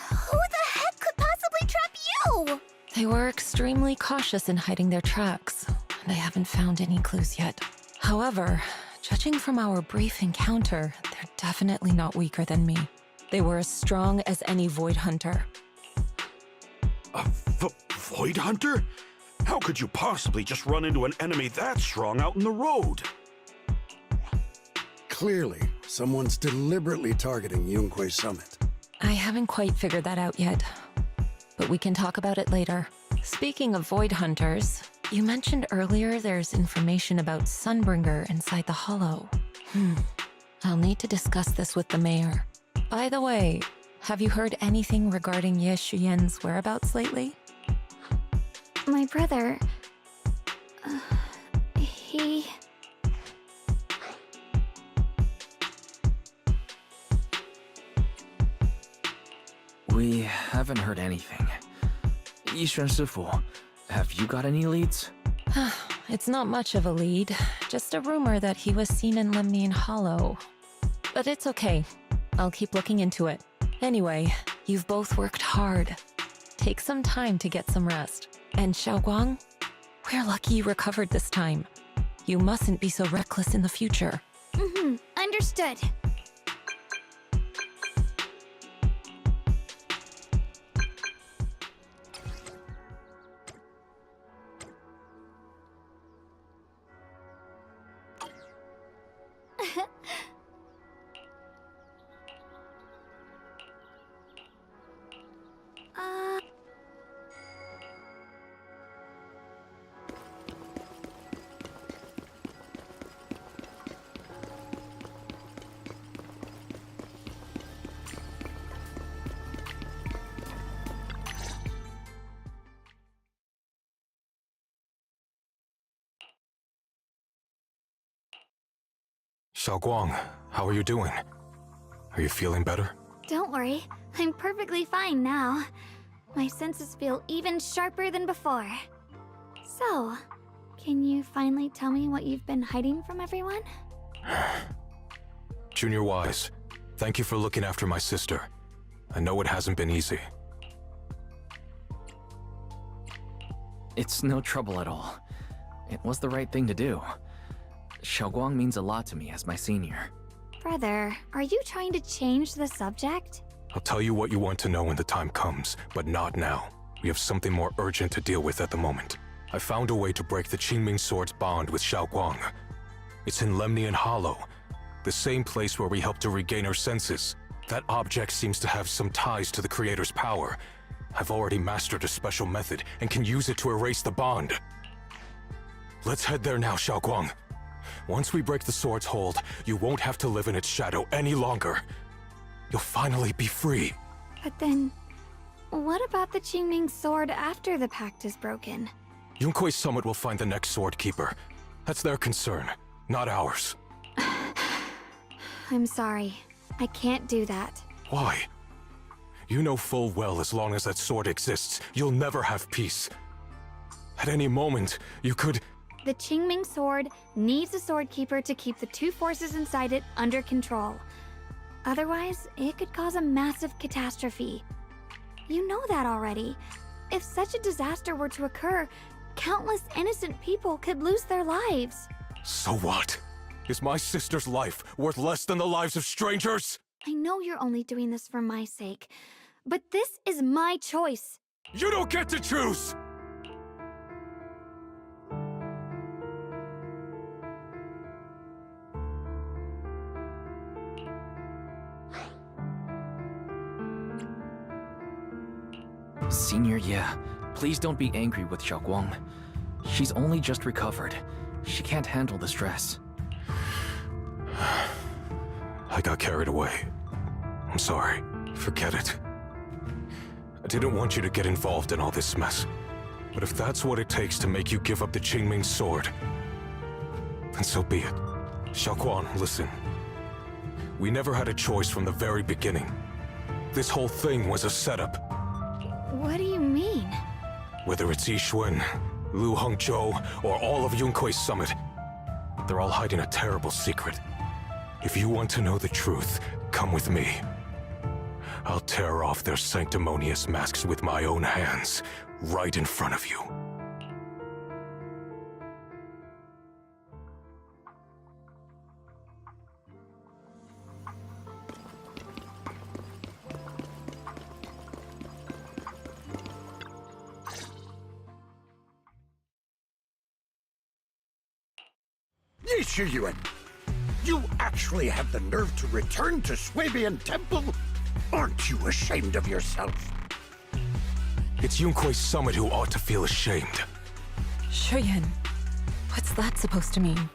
S1: Who the heck could possibly trap you?
S5: They were extremely cautious in hiding their tracks, and I haven't found any clues yet. However, judging from our brief encounter, they're definitely not weaker than me. They were as strong as any Void Hunter.
S7: A Void Hunter? How could you possibly just run into an enemy that strong out in the road?
S4: Clearly, someone's deliberately targeting Yunquay Summit.
S5: I haven't quite figured that out yet, but we can talk about it later. Speaking of Void Hunters, you mentioned earlier there's information about Sunbringer inside the Hollow. I'll need to discuss this with the mayor. By the way, have you heard anything regarding Ye Shuyen's whereabouts lately?
S3: My brother... he...
S2: We haven't heard anything. Yixuan Shifu, have you got any leads?
S5: It's not much of a lead, just a rumor that he was seen in Lemnian Hollow. But it's okay. I'll keep looking into it. Anyway, you've both worked hard. Take some time to get some rest. And Xiaoguang, we're lucky you recovered this time. You mustn't be so reckless in the future.
S3: Understood.
S16: Xiaoguang, how are you doing? Are you feeling better?
S3: Don't worry, I'm perfectly fine now. My senses feel even sharper than before. So, can you finally tell me what you've been hiding from everyone?
S16: Junior Wise, thank you for looking after my sister. I know it hasn't been easy.
S2: It's no trouble at all. It was the right thing to do. Xiaoguang means a lot to me as my senior.
S3: Brother, are you trying to change the subject?
S16: I'll tell you what you want to know when the time comes, but not now. We have something more urgent to deal with at the moment. I found a way to break the Qingming Sword's bond with Xiaoguang. It's in Lemnian Hollow, the same place where we helped her regain her senses. That object seems to have some ties to the Creator's power. I've already mastered a special method and can use it to erase the bond. Let's head there now, Xiaoguang. Once we break the sword's hold, you won't have to live in its shadow any longer. You'll finally be free.
S3: But then, what about the Qingming Sword after the pact is broken?
S16: Yunkuei Summit will find the next Sword Keeper. That's their concern, not ours.
S3: I'm sorry. I can't do that.
S16: Why? You know full well as long as that sword exists, you'll never have peace. At any moment, you could...
S3: The Qingming Sword needs a Sword Keeper to keep the two forces inside it under control. Otherwise, it could cause a massive catastrophe. You know that already. If such a disaster were to occur, countless innocent people could lose their lives.
S16: So what? Is my sister's life worth less than the lives of strangers?
S3: I know you're only doing this for my sake, but this is my choice.
S16: You don't get to choose!
S2: Senior, yeah. Please don't be angry with Xiaoguang. She's only just recovered. She can't handle the stress.
S16: I got carried away. I'm sorry. Forget it. I didn't want you to get involved in all this mess. But if that's what it takes to make you give up the Qingming Sword, then so be it. Xiaoguang, listen. We never had a choice from the very beginning. This whole thing was a setup.
S3: What do you mean?
S16: Whether it's Yixuan, Lu Hongzhou, or all of Yunkuei Summit, they're all hiding a terrible secret. If you want to know the truth, come with me. I'll tear off their sanctimonious masks with my own hands, right in front of you.
S4: Yixuan, you actually have the nerve to return to Swabian Temple? Aren't you ashamed of yourself?
S16: It's Yunkuei Summit who ought to feel ashamed.
S5: Shuyan, what's that supposed to mean?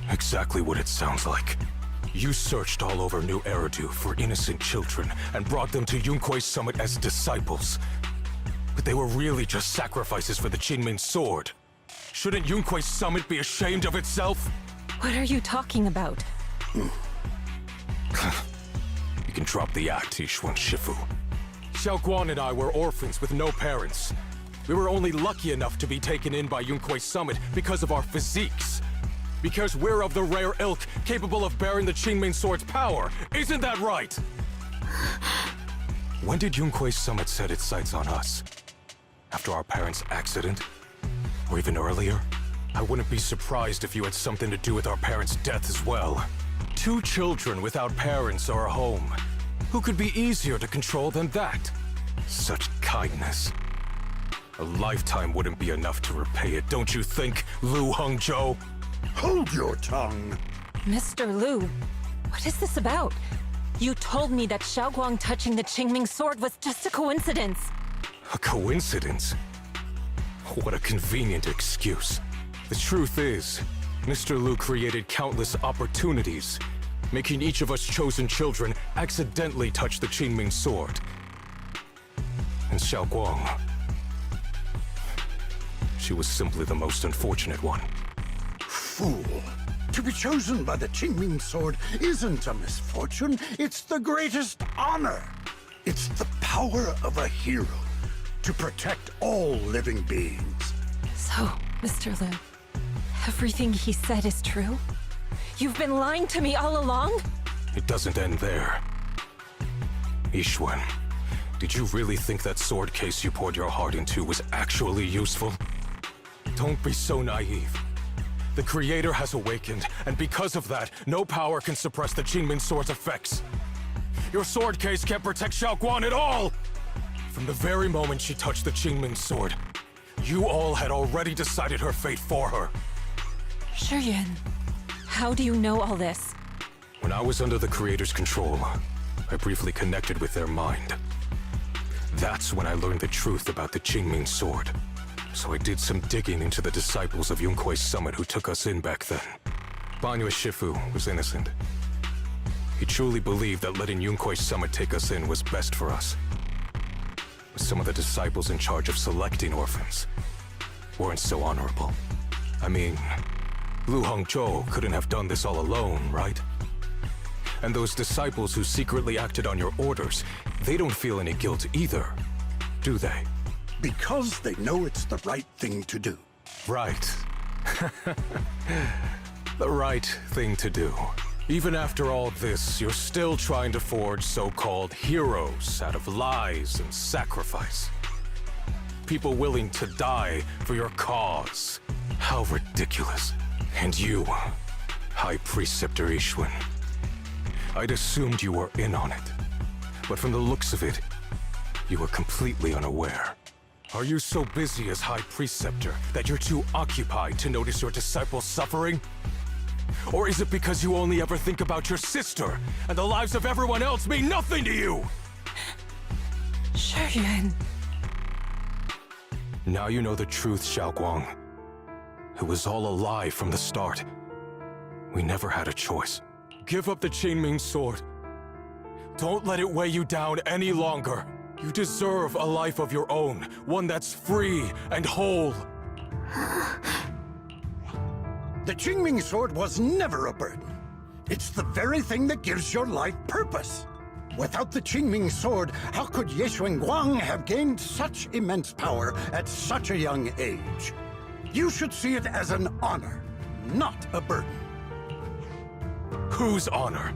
S16: Exactly what it sounds like. You searched all over New Eridu for innocent children and brought them to Yunkuei Summit as disciples. But they were really just sacrifices for the Qingming sword. Shouldn't Yunkuei Summit be ashamed of itself?
S5: What are you talking about?
S16: You can drop the act, Yishuan Shifu. Xiaoguang and I were orphans with no parents. We were only lucky enough to be taken in by Yunkuei Summit because of our physiques. Because we're of the rare ilk capable of bearing the Qingming sword's power. Isn't that right? When did Yunkuei Summit set its sights on us? After our parents' accident? Or even earlier? I wouldn't be surprised if you had something to do with our parents' death as well. 2 children without parents or a home. Who could be easier to control than that? Such kindness. A lifetime wouldn't be enough to repay it, don't you think, Lu Hongzhou?
S4: Hold your tongue!
S5: Mr. Lu, what is this about? You told me that Xiaoguang touching the Qingming sword was just a coincidence.
S16: A coincidence? What a convenient excuse. The truth is, Mr. Lu created countless opportunities, making each of us chosen children accidentally touch the Qingming sword. And Xiaoguang, she was simply the most unfortunate one.
S4: Fool! To be chosen by the Qingming sword isn't a misfortune, it's the greatest honor. It's the power of a hero to protect all living beings.
S5: So, Mr. Lu, everything he said is true? You've been lying to me all along?
S16: It doesn't end there. Yishuan, did you really think that sword case you poured your heart into was actually useful? Don't be so naive. The Creator has awakened, and because of that, no power can suppress the Qingming sword's effects. Your sword case can't protect Xiaoguang at all! From the very moment she touched the Qingming sword, you all had already decided her fate for her.
S5: Shuyan, how do you know all this?
S16: When I was under the Creator's control, I briefly connected with their mind. That's when I learned the truth about the Qingming sword. So I did some digging into the disciples of Yunkuei Summit who took us in back then. Banyue Shifu was innocent. He truly believed that letting Yunkuei Summit take us in was best for us. But some of the disciples in charge of selecting orphans weren't so honorable. I mean, Lu Hongzhou couldn't have done this all alone, right? And those disciples who secretly acted on your orders, they don't feel any guilt either, do they?
S4: Because they know it's the right thing to do.
S16: Right. The right thing to do. Even after all this, you're still trying to forge so-called heroes out of lies and sacrifice. People willing to die for your cause. How ridiculous. And you, High Preceptor Yishuan. I'd assumed you were in on it. But from the looks of it, you were completely unaware. Are you so busy as High Preceptor that you're too occupied to notice your disciples suffering? Or is it because you only ever think about your sister, and the lives of everyone else mean nothing to you?
S5: Shuyan.
S16: Now you know the truth, Xiaoguang. It was all a lie from the start. We never had a choice. Give up the Qingming sword. Don't let it weigh you down any longer. You deserve a life of your own, one that's free and whole.
S4: The Qingming sword was never a burden. It's the very thing that gives your life purpose. Without the Qingming sword, how could Yishuan Guang have gained such immense power at such a young age? You should see it as an honor, not a burden.
S16: Whose honor?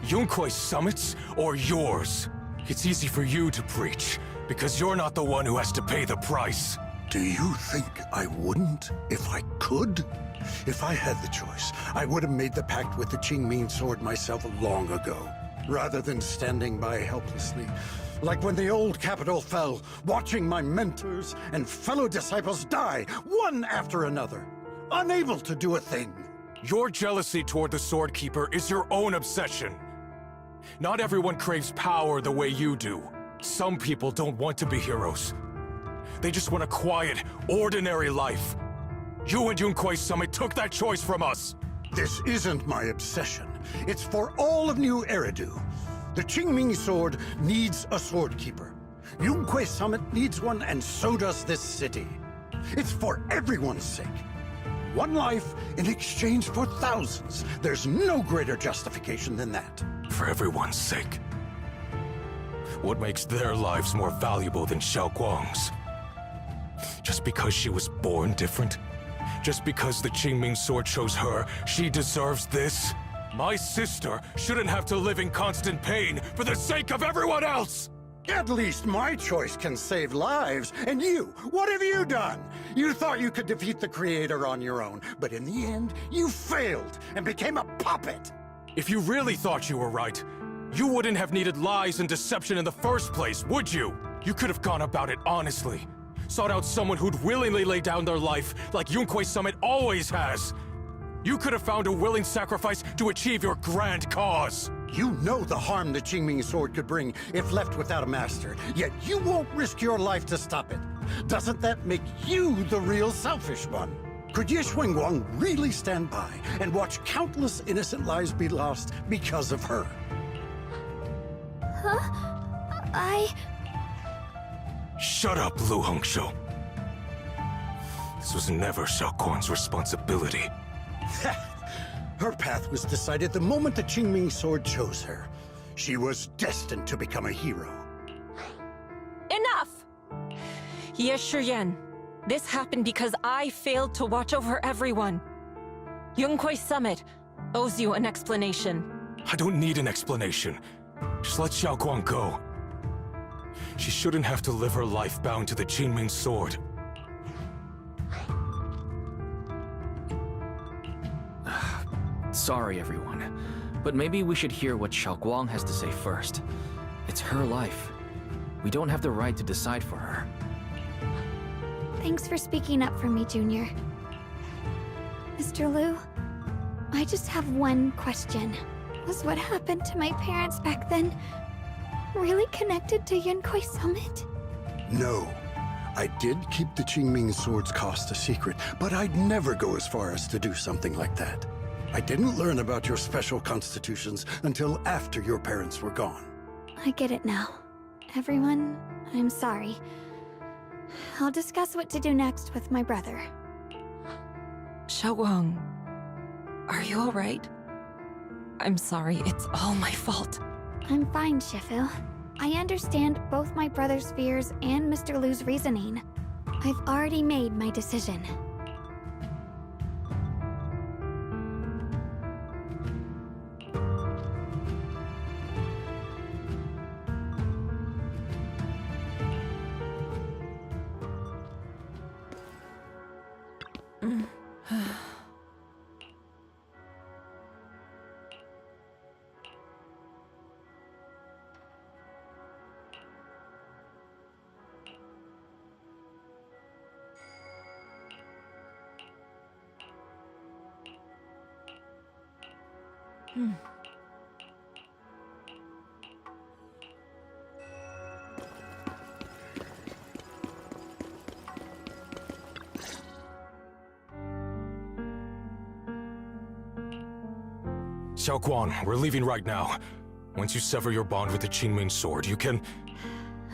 S16: Yunkuei Summit's or yours? It's easy for you to preach, because you're not the one who has to pay the price.
S4: Do you think I wouldn't if I could? If I had the choice, I would have made the pact with the Qingming sword myself long ago, rather than standing by helplessly, like when the old capital fell, watching my mentors and fellow disciples die, one after another, unable to do a thing.
S16: Your jealousy toward the Sword Keeper is your own obsession. Not everyone craves power the way you do. Some people don't want to be heroes. They just want a quiet, ordinary life. You and Yunquei Summit took that choice from us!
S4: This isn't my obsession. It's for all of New Eridu. The Qingming sword needs a sword keeper. Yunquei Summit needs one, and so does this city. It's for everyone's sake. One life in exchange for thousands. There's no greater justification than that.
S16: For everyone's sake. What makes their lives more valuable than Xiao Guang's? Just because she was born different? Just because the Qingming sword chose her, she deserves this? My sister shouldn't have to live in constant pain for the sake of everyone else!
S4: At least my choice can save lives. And you, what have you done? You thought you could defeat the Creator on your own, but in the end, you failed and became a puppet.
S16: If you really thought you were right, you wouldn't have needed lies and deception in the first place, would you? You could have gone about it honestly. Sought out someone who'd willingly lay down their life like Yunquei Summit always has. You could have found a willing sacrifice to achieve your grand cause.
S4: You know the harm the Qingming sword could bring if left without a master, yet you won't risk your life to stop it. Doesn't that make you the real selfish one? Could Ye Xuanguang really stand by and watch countless innocent lives be lost because of her?
S3: Huh?
S16: Shut up, Lu Hongshou. This was never Xiao Guang's responsibility.
S4: Her path was decided the moment the Qingming sword chose her. She was destined to become a hero.
S5: Enough! Ye Shiyan, this happened because I failed to watch over everyone. Yunquei Summit owes you an explanation.
S16: I don't need an explanation. Just let Xiao Guang go. She shouldn't have to live her life bound to the Qingming sword.
S2: Sorry, everyone, but maybe we should hear what Xiao Guang has to say first. It's her life. We don't have the right to decide for her.
S3: Thanks for speaking up for me, Junior. Mr. Liu, I just have one question. Was what happened to my parents back then really connected to Yunquei Summit?
S4: No. I did keep the Qingming sword's cost a secret, but I'd never go as far as to do something like that. I didn't learn about your special constitutions until after your parents were gone.
S3: I get it now. Everyone, I'm sorry. I'll discuss what to do next with my brother.
S5: Xiao Guang, are you alright? I'm sorry, it's all my fault.
S3: I'm fine, Shifu. I understand both my brother's fears and Mr. Liu's reasoning. I've already made my decision.
S16: Xiao Guang, we're leaving right now. Once you sever your bond with the Qingming sword, you can...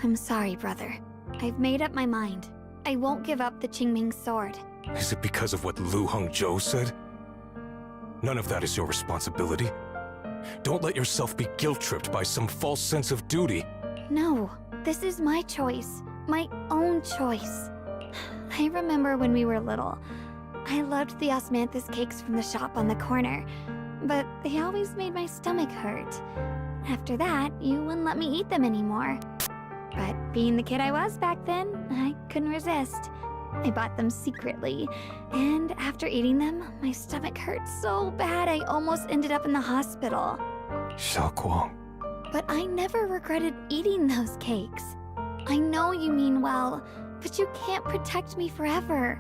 S3: I'm sorry, brother. I've made up my mind. I won't give up the Qingming sword.
S16: Is it because of what Lu Hongzhou said? None of that is your responsibility. Don't let yourself be guilt-tripped by some false sense of duty.
S3: No, this is my choice. My own choice. I remember when we were little. I loved the osmanthus cakes from the shop on the corner, but they always made my stomach hurt. After that, you wouldn't let me eat them anymore. But being the kid I was back then, I couldn't resist. I bought them secretly, and after eating them, my stomach hurt so bad I almost ended up in the hospital.
S16: Xiao Guang.
S3: But I never regretted eating those cakes. I know you mean well, but you can't protect me forever.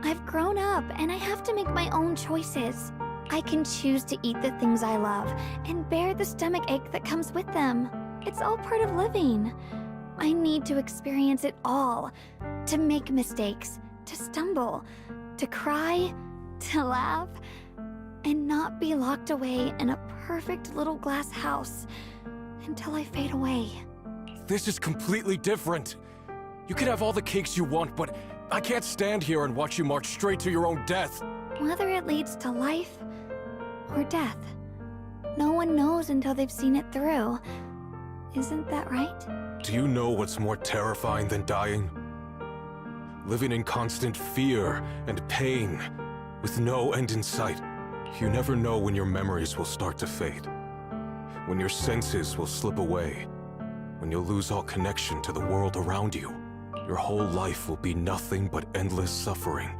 S3: I've grown up, and I have to make my own choices. I can choose to eat the things I love, and bear the stomach ache that comes with them. It's all part of living. I need need to experience it all. To make mistakes, to stumble, to cry, to laugh, and not be locked away in a perfect little glass house until I fade away.
S16: This is completely different. You can have all the cakes you want, but I can't stand here and watch you march straight to your own death.
S3: Whether it leads to life or death, no one knows until they've seen it through. Isn't that right?
S16: Do you know what's more terrifying than dying? Living in constant fear and pain, with no end in sight. You never know when your memories will start to fade, when your senses will slip away, when you'll lose all connection to the world around you. Your whole life will be nothing but endless suffering.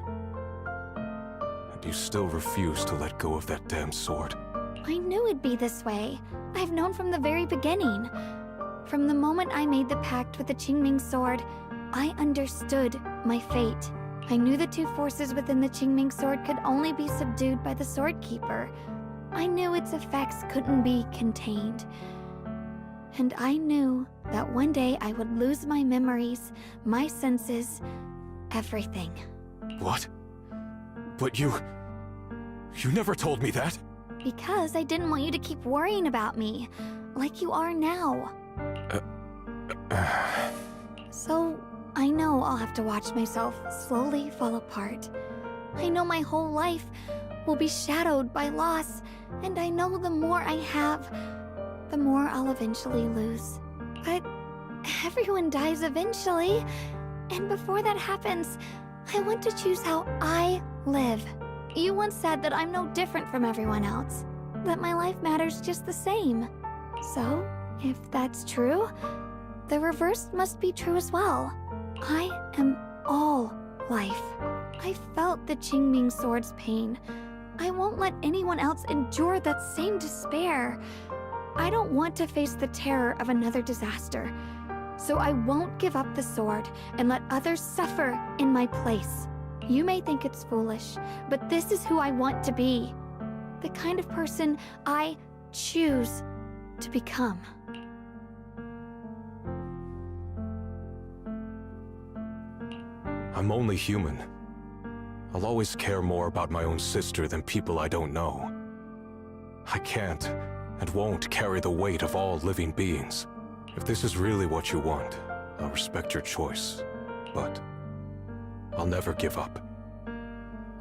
S16: And you still refuse to let go of that damn sword.
S3: I knew it'd be this way. I've known from the very beginning. From the moment I made the pact with the Qingming sword, I understood my fate. I knew the two forces within the Qingming sword could only be subdued by the Sword Keeper. I knew its effects couldn't be contained. And I knew that one day I would lose my memories, my senses, everything.
S16: What? But you never told me that.
S3: Because I didn't want you to keep worrying about me, like you are now. So, I know I'll have to watch myself slowly fall apart. I know my whole life will be shadowed by loss, and I know the more I have, the more I'll eventually lose. But everyone dies eventually, and before that happens, I want to choose how I live. You once said that I'm no different from everyone else, that my life matters just the same. So, if that's true, the reverse must be true as well. I am all life. I felt the Qingming sword's pain. I won't let anyone else endure that same despair. I don't want to face the terror of another disaster. So I won't give up the sword and let others suffer in my place. You may think it's foolish, but this is who I want to be. The kind of person I choose to become.
S16: I'm only human. I'll always care more about my own sister than people I don't know. I can't and won't carry the weight of all living beings. If this is really what you want, I'll respect your choice. But I'll never give up.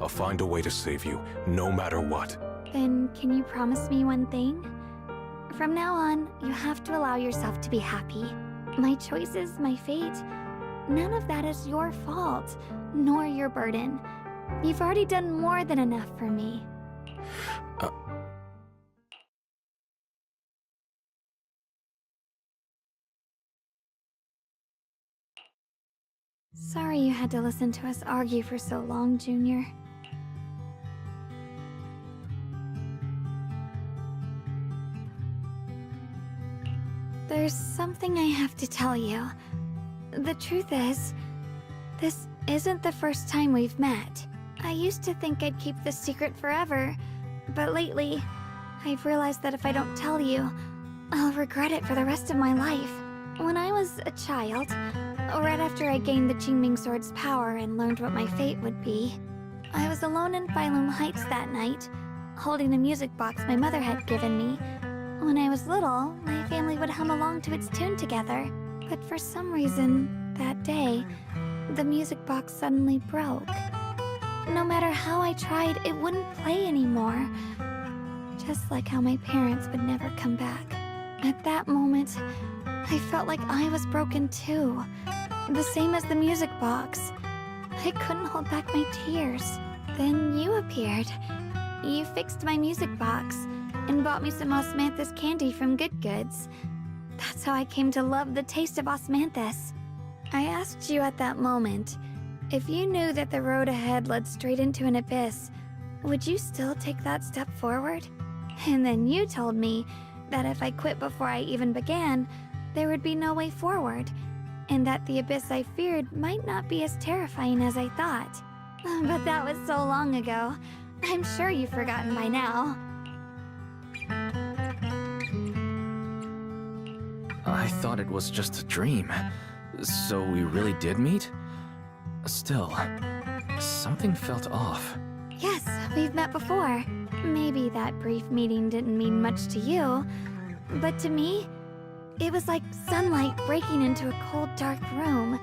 S16: I'll find a way to save you, no matter what.
S3: Then can you promise me one thing? From now on, you have to allow yourself to be happy. My choices, my fate, none of that is your fault, nor your burden. You've already done more than enough for me. Sorry you had to listen to us argue for so long, Junior. There's something I have to tell you. The truth is, this isn't the first time we've met. I used to think I'd keep this secret forever, but lately, I've realized that if I don't tell you, I'll regret it for the rest of my life. When I was a child, right after I gained the Qingming sword's power and learned what my fate would be, I was alone in Phylum Heights that night, holding a music box my mother had given me. When I was little, my family would hum along to its tune together, but for some reason, that day, the music box suddenly broke. No matter how I tried, it wouldn't play anymore. Just like how my parents would never come back. At that moment, I felt like I was broken too. The same as the music box. I couldn't hold back my tears. Then you appeared. You fixed my music box and bought me some osmanthus candy from Good Goods. That's how I came to love the taste of osmanthus. I asked you at that moment, if you knew that the road ahead led straight into an abyss, would you still take that step forward? And then you told me that if I quit before I even began, there would be no way forward, and that the abyss I feared might not be as terrifying as I thought. But that was so long ago. I'm sure you've forgotten by now.
S2: I thought it was just a dream. So we really did meet? Still, something felt off.
S3: Yes, we've met before. Maybe that brief meeting didn't mean much to you, but to me, it was like sunlight breaking into a cold, dark room.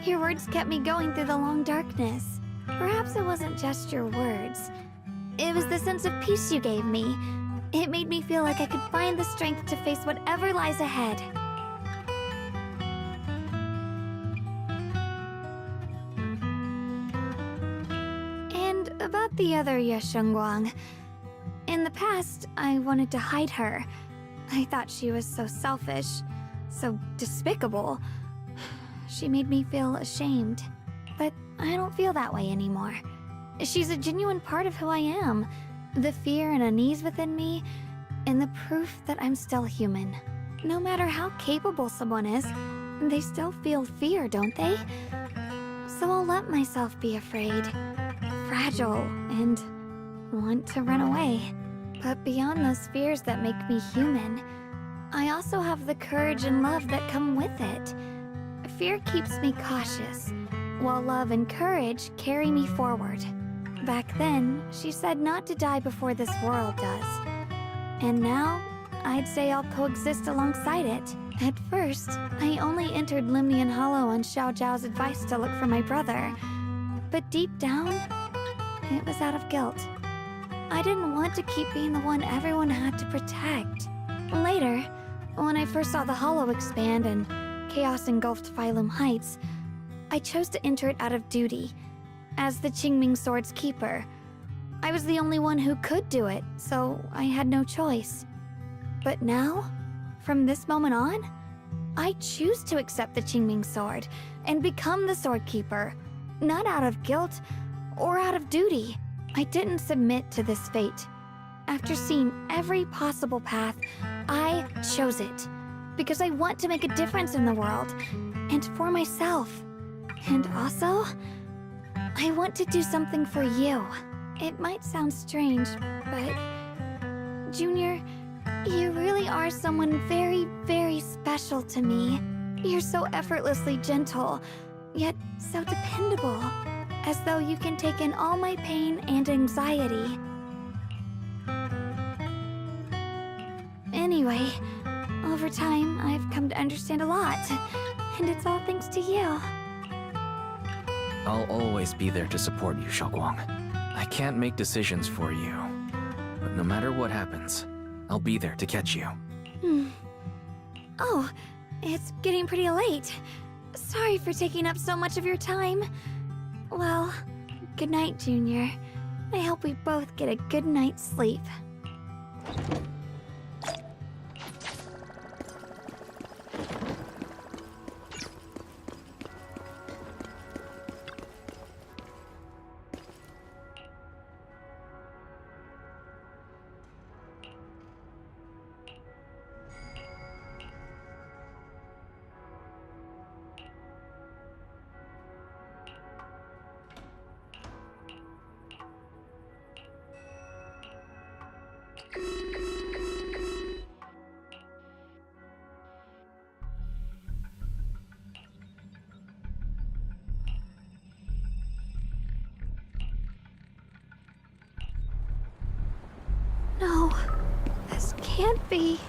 S3: Your words kept me going through the long darkness. Perhaps it wasn't just your words. It was the sense of peace you gave me. It made me feel like I could find the strength to face whatever lies ahead. And about the other Yeshengguang. In the past, I wanted to hide her. I thought she was so selfish, so despicable. She made me feel ashamed. But I don't feel that way anymore. She's a genuine part of who I am. The fear and unease within me, and the proof that I'm still human. No matter how capable someone is, they still feel fear, don't they? So I'll let myself be afraid, fragile, and want to run away. But beyond those fears that make me human, I also have the courage and love that come with it. Fear keeps me cautious, while love and courage carry me forward. Back then, she said not to die before this world does. And now, I'd say I'll coexist alongside it. At first, I only entered Limnian Hollow on Xiao Zhao's advice to look for my brother. But deep down, it was out of guilt. I didn't want to keep being the one everyone had to protect. Later, when I first saw the Hollow expand and chaos engulfed Phylum Heights, I chose to enter it out of duty. As the Qingming Sword's keeper, I was the only one who could do it, so I had no choice. But now, from this moment on, I choose to accept the Qingming Sword and become the Sword Keeper, not out of guilt or out of duty. I didn't submit to this fate. After seeing every possible path, I chose it because I want to make a difference in the world and for myself. And also, I want to do something for you. It might sound strange, but Junior, you really are someone very, very special to me. You're so effortlessly gentle, yet so dependable, as though you can take in all my pain and anxiety. Anyway, over time, I've come to understand a lot, and it's all thanks to you.
S2: I'll always be there to support you, Xiaoguang. I can't make decisions for you, but no matter what happens, I'll be there to catch you.
S3: Oh, it's getting pretty late. Sorry for taking up so much of your time. Well, good night, Junior. I hope we both get a good night's sleep. No, this can't be.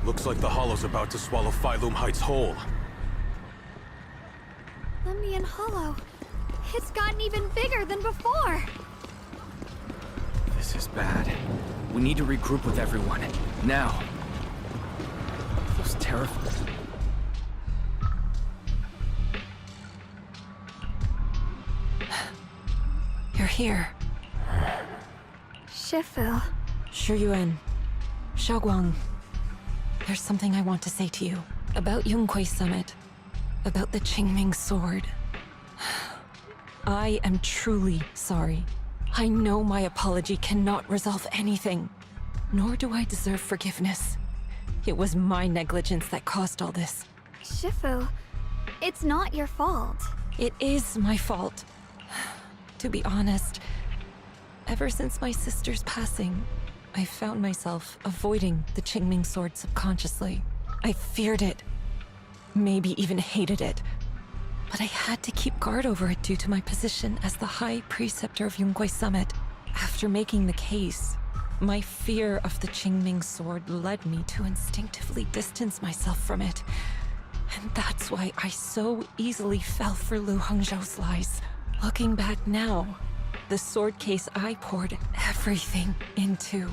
S16: Looks like the Hollow's about to swallow Phylum Heights whole.
S3: Limnian Hollow. It's gotten even bigger than before.
S2: This is bad. We need to regroup with everyone. Now. Those terrifying...
S5: You're here.
S3: Shifu.
S5: Shuyuan. Xiaoguang. There's something I want to say to you. About Yunquay Summit. About the Qingming Sword. I am truly sorry. I know my apology cannot resolve anything. Nor do I deserve forgiveness. It was my negligence that caused all this.
S3: Shifu, it's not your fault.
S5: It is my fault. To be honest, ever since my sister's passing, I found myself avoiding the Qingming Sword subconsciously. I feared it. maybe even hated it. But I had to keep guard over it due to my position as the High Preceptor of Yunkwei Summit. After making the case, my fear of the Qingming sword led me to instinctively distance myself from it. And that's why I so easily fell for Lu Hongzhou's lies. Looking back now, the sword case I poured everything into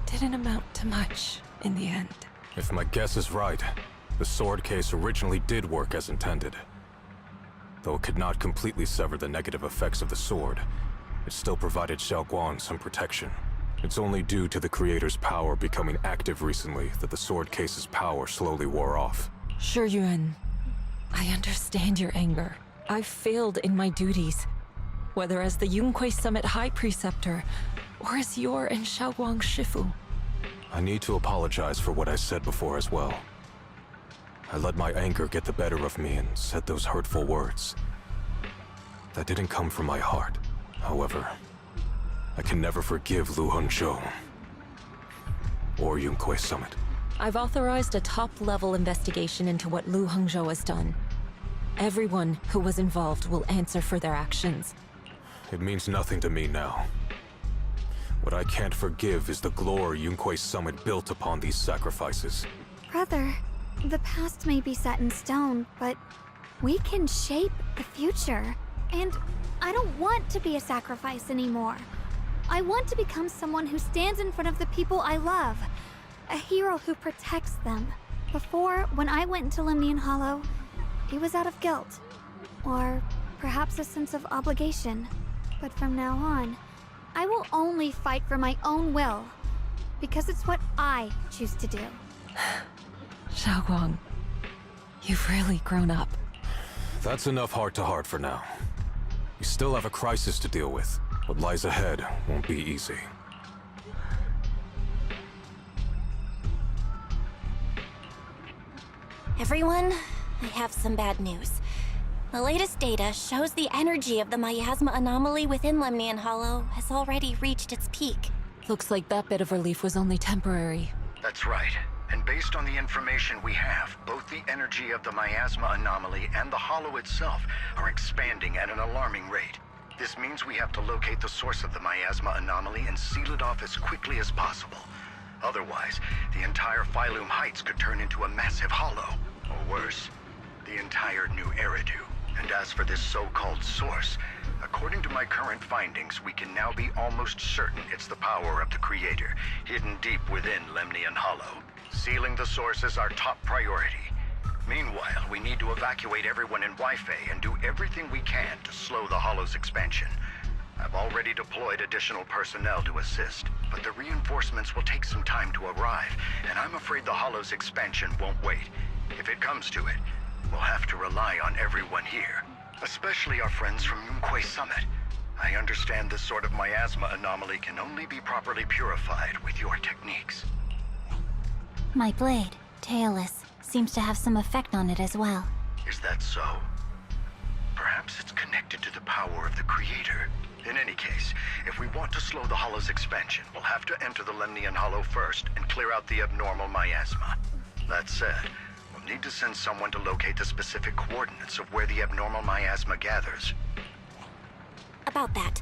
S5: didn't amount to much in the end.
S16: If my guess is right, the sword case originally did work as intended. Though it could not completely sever the negative effects of the sword, it still provided Xiaoguang some protection. It's only due to the creator's power becoming active recently that the sword case's power slowly wore off.
S5: Sure, Yuan. I understand your anger. I've failed in my duties, whether as the Yunkwei Summit High Preceptor, or as your and Xiaoguang's Shifu.
S16: I need to apologize for what I said before as well. I let my anger get the better of me and said those hurtful words. That didn't come from my heart. However, I can never forgive Lu Hongzhou or Yunkwei Summit.
S5: I've authorized a top-level investigation into what Lu Hongzhou has done. Everyone who was involved will answer for their actions.
S16: It means nothing to me now. What I can't forgive is the glory Yunkwei Summit built upon these sacrifices.
S3: Brother, the past may be set in stone, but we can shape the future. And I don't want to be a sacrifice anymore. I want to become someone who stands in front of the people I love. A hero who protects them. Before, when I went into Lemnian Hollow, it was out of guilt. Or perhaps a sense of obligation. But from now on, I will only fight for my own will. Because it's what I choose to do.
S5: Xiaoguang, you've really grown up.
S16: That's enough heart-to-heart for now. You still have a crisis to deal with. What lies ahead won't be easy.
S14: Everyone, I have some bad news. The latest data shows the energy of the miasma anomaly within Lemnian Hollow has already reached its peak.
S5: Looks like that bit of relief was only temporary.
S11: That's right. And based on the information we have, both the energy of the miasma anomaly and the hollow itself are expanding at an alarming rate. This means we have to locate the source of the miasma anomaly and seal it off as quickly as possible. Otherwise, the entire Phylum Heights could turn into a massive hollow. Or worse, the entire new Eridu. And as for this so-called source, according to my current findings, we can now be almost certain it's the power of the Creator, hidden deep within Lemnian Hollow. Sealing the source is our top priority. Meanwhile, we need to evacuate everyone in Wi-Fi and do everything we can to slow the Hollow's expansion. I've already deployed additional personnel to assist, but the reinforcements will take some time to arrive, and I'm afraid the Hollow's expansion won't wait. If it comes to it, we'll have to rely on everyone here, especially our friends from Yunkwei Summit. I understand this sort of miasma anomaly can only be properly purified with your techniques.
S1: My blade, Tailless, seems to have some effect on it as well.
S11: Is that so? Perhaps it's connected to the power of the Creator. In any case, if we want to slow the Hollow's expansion, we'll have to enter the Lemnian Hollow first and clear out the abnormal miasma. That said, we'll need to send someone to locate the specific coordinates of where the abnormal miasma gathers.
S14: About that,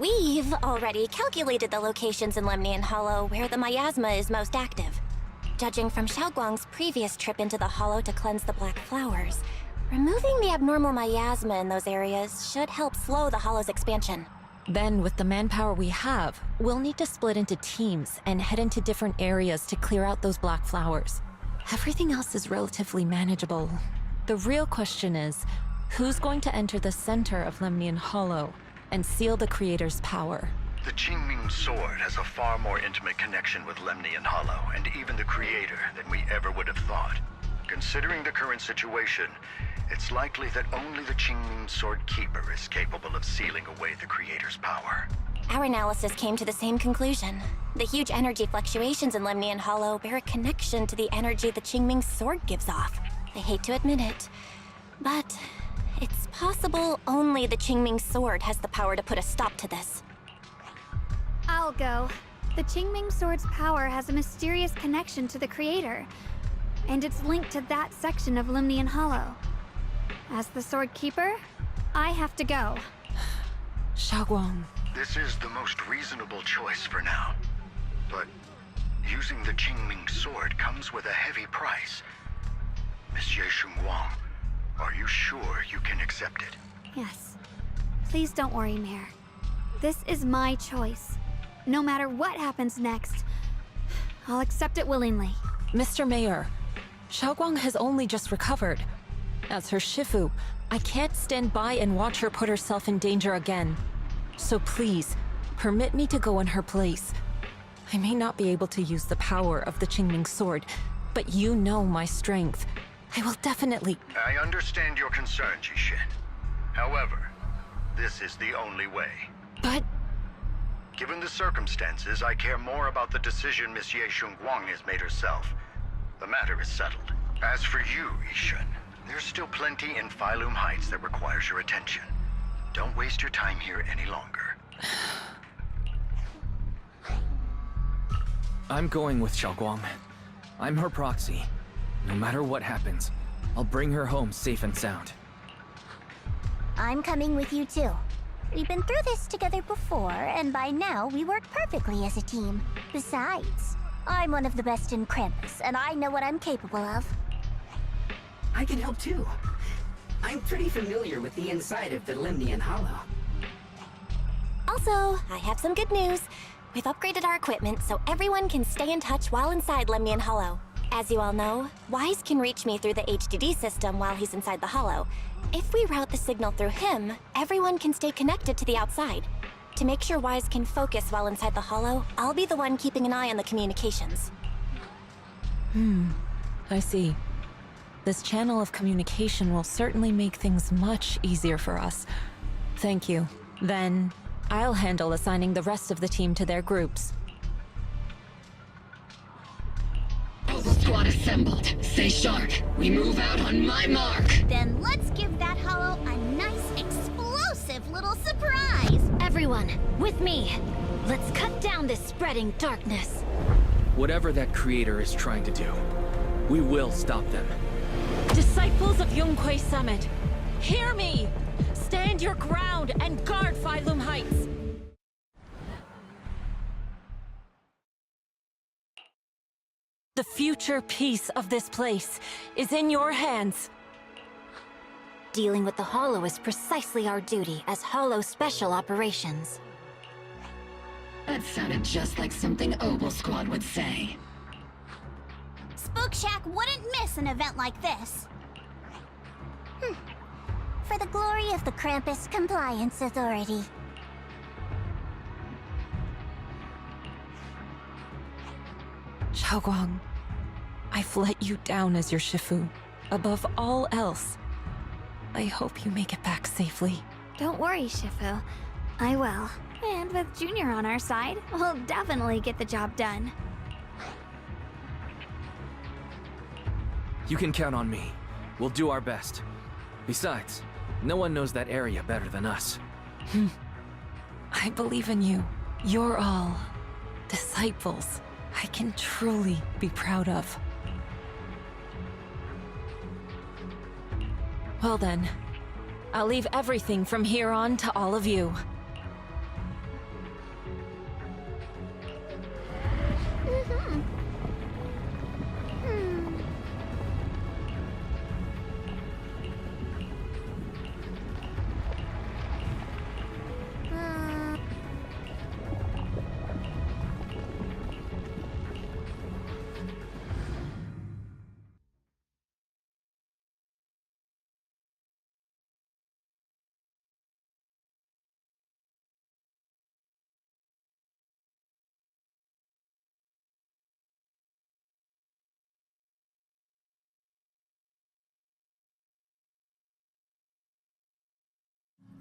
S14: we've already calculated the locations in Lemnian Hollow where the miasma is most active. Judging from Xiaoguang's previous trip into the Hollow to cleanse the black flowers, removing the abnormal miasma in those areas should help slow the Hollow's expansion.
S5: Then, with the manpower we have, we'll need to split into teams and head into different areas to clear out those black flowers. Everything else is relatively manageable. The real question is, who's going to enter the center of Lemnian Hollow and seal the Creator's power?
S11: The Qingming sword has a far more intimate connection with Lemnian Hollow and even the Creator than we ever would have thought. Considering the current situation, it's likely that only the Qingming Sword Keeper is capable of sealing away the Creator's power.
S14: Our analysis came to the same conclusion. The huge energy fluctuations in Lemnian Hollow bear a connection to the energy the Qingming sword gives off. I hate to admit it, but it's possible only the Qingming sword has the power to put a stop to this.
S3: I'll go. The Qingming sword's power has a mysterious connection to the Creator. and it's linked to that section of Limnian Hollow. As the Sword Keeper, I have to go.
S11: Xiaoguang. This is the most reasonable choice for now. But using the Qingming sword comes with a heavy price. Monsieur Xinguang, are you sure you can accept it?
S3: Yes. Please don't worry, Mayor. This is my choice. No matter what happens next, I'll accept it willingly.
S5: Mr. Mayor, Xiaoguang has only just recovered. As her Shifu, I can't stand by and watch her put herself in danger again. So please, permit me to go in her place. I may not be able to use the power of the Qingming sword, but you know my strength. I will definitely...
S11: I understand your concern, Jishin. However, this is the only way.
S5: But...
S11: Given the circumstances, I care more about the decision Miss Ye Xinguang has made herself. The matter is settled. As for you, Yishun, there's still plenty in Phylum Heights that requires your attention. Don't waste your time here any longer.
S2: I'm going with Xiaoguang. I'm her proxy. No matter what happens, I'll bring her home safe and sound.
S1: I'm coming with you too. We've been through this together before, and by now we work perfectly as a team. Besides, I'm one of the best in Krampus, and I know what I'm capable of.
S9: I can help too. I'm pretty familiar with the inside of the Limnian Hollow.
S1: Also, I have some good news. We've upgraded our equipment so everyone can stay in touch while inside Limnian Hollow. As you all know, Wise can reach me through the HDD system while he's inside the Hollow. If we route the signal through him, everyone can stay connected to the outside. To make sure Wise can focus while inside the Hollow, I'll be the one keeping an eye on the communications.
S5: I see. This channel of communication will certainly make things much easier for us. Thank you. Then, I'll handle assigning the rest of the team to their groups.
S18: Squad assembled. Stay sharp. We move out on my mark.
S1: Then let's give that Hollow a nice, explosive little surprise!
S14: Everyone, with me. Let's cut down this spreading darkness.
S2: Whatever that creator is trying to do, we will stop them.
S5: Disciples of Yunquay Summit, hear me! Stand your ground and guard Phylum Heights! The future peace of this place is in your hands.
S14: Dealing with the Hollow is precisely our duty as Hollow Special Operations.
S18: That sounded just like something Obel Squad would say.
S1: Spook Shack wouldn't miss an event like this. For the glory of the Krampus Compliance Authority.
S5: Xiaoguang, I've let you down as your Shifu. Above all else, I hope you make it back safely.
S3: Don't worry, Shifu. I will. And with Junior on our side, we'll definitely get the job done.
S2: You can count on me. We'll do our best. Besides, no one knows that area better than us.
S5: I believe in you. You're all disciples I can truly be proud of. Well then, I'll leave everything from here on to all of you.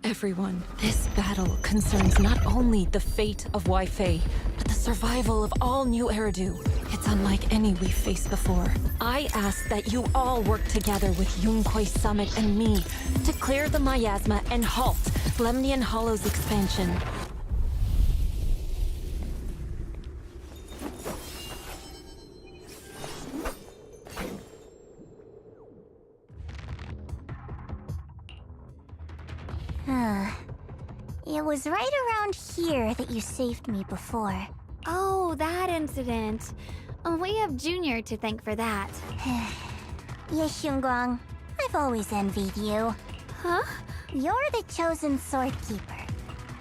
S5: Everyone, this battle concerns not only the fate of Wi-Fi, but the survival of all new Eridu. It's unlike any we've faced before. I ask that you all work together with Yunquay Summit and me to clear the miasma and halt Lemnian Hollow's expansion.
S1: It was right around here that you saved me before.
S3: Oh, that incident. We have Junior to thank for that.
S1: Yes, Xunguang. I've always envied you.
S3: Huh?
S1: You're the chosen sword keeper.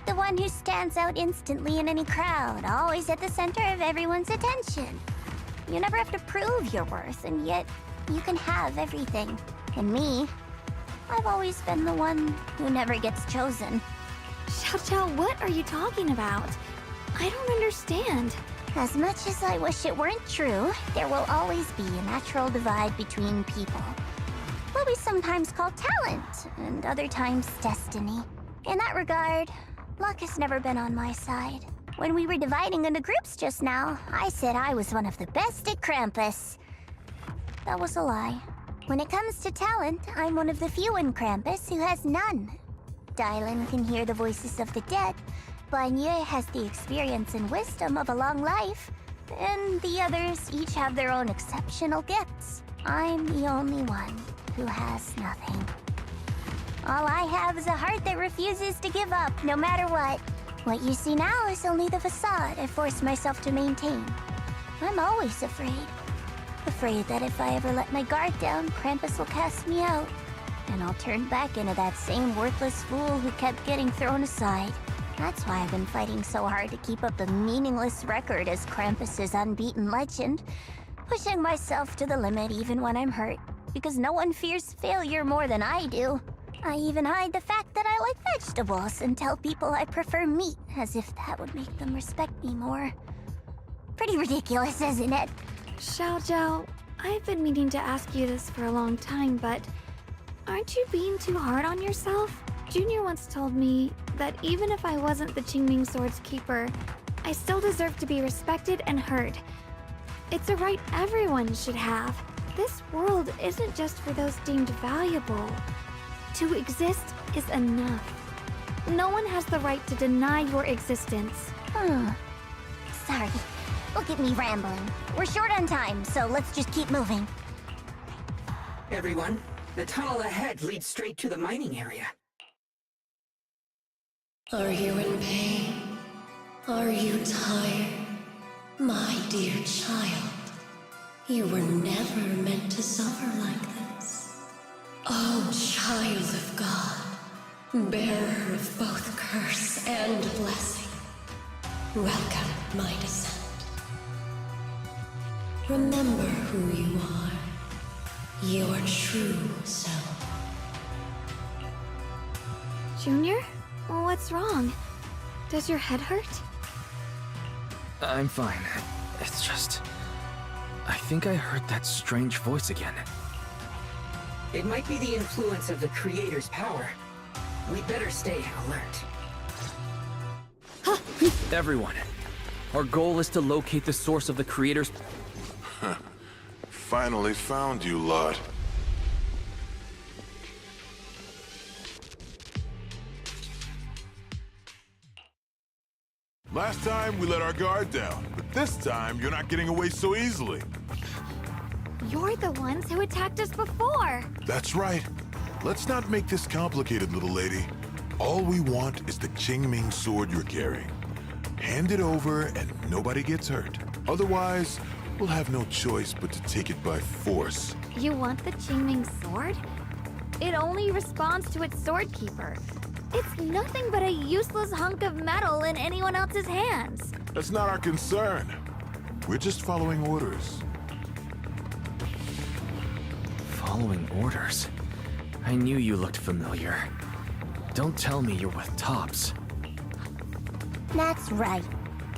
S1: The one who stands out instantly in any crowd, always at the center of everyone's attention. You never have to prove your worth, and yet you can have everything. And me, I've always been the one who never gets chosen.
S3: Xiao, what are you talking about? I don't understand.
S1: As much as I wish it weren't true, there will always be a natural divide between people. What we sometimes call talent, and other times destiny. In that regard, luck has never been on my side. When we were dividing into groups just now, I said I was one of the best at Krampus. That was a lie. When it comes to talent, I'm one of the few in Krampus who has none. Dylan can hear the voices of the dead, Banye has the experience and wisdom of a long life, and the others each have their own exceptional gifts. I'm the only one who has nothing. All I have is a heart that refuses to give up, no matter what. What you see now is only the facade I forced myself to maintain. I'm always afraid. Afraid that if I ever let my guard down, Krampus will cast me out. And I'll turn back into that same worthless fool who kept getting thrown aside. That's why I've been fighting so hard to keep up a meaningless record as Krampus's unbeaten legend. Pushing myself to the limit even when I'm hurt. Because no one fears failure more than I do. I even hide the fact that I like vegetables and tell people I prefer meat, as if that would make them respect me more. Pretty ridiculous, isn't it?
S3: Xiao, I've been meaning to ask you this for a long time, but aren't you being too hard on yourself? Junior once told me that even if I wasn't the Qingming Sword's keeper, I still deserve to be respected and heard. It's a right everyone should have. This world isn't just for those deemed valuable. To exist is enough. No one has the right to deny your existence.
S1: Sorry. Look at me rambling. We're short on time, so let's just keep moving.
S9: Everyone, the tunnel ahead leads straight to the mining area.
S15: Are you in pain? Are you tired? My dear child, you were never meant to suffer like this. Oh, child of God, bearer of both curse and blessing, welcome my descent. Remember who you are, your true self.
S3: Junior? What's wrong? Does your head hurt?
S2: I'm fine. It's just... I think I heard that strange voice again.
S9: It might be the influence of the Creator's power. We'd better stay alert.
S2: Everyone, our goal is to locate the source of the Creator's...
S17: Finally found you, lot. Last time, we let our guard down, but this time, you're not getting away so easily.
S3: You're the ones who attacked us before!
S17: That's right. Let's not make this complicated, little lady. All we want is the Qingming sword you're carrying. Hand it over and nobody gets hurt. Otherwise, we'll have no choice but to take it by force.
S3: You want the Qingming sword? It only responds to its sword keeper. It's nothing but a useless hunk of metal in anyone else's hands.
S17: That's not our concern. We're just following orders.
S2: Following orders? I knew you looked familiar. Don't tell me you're with Tops.
S1: That's right.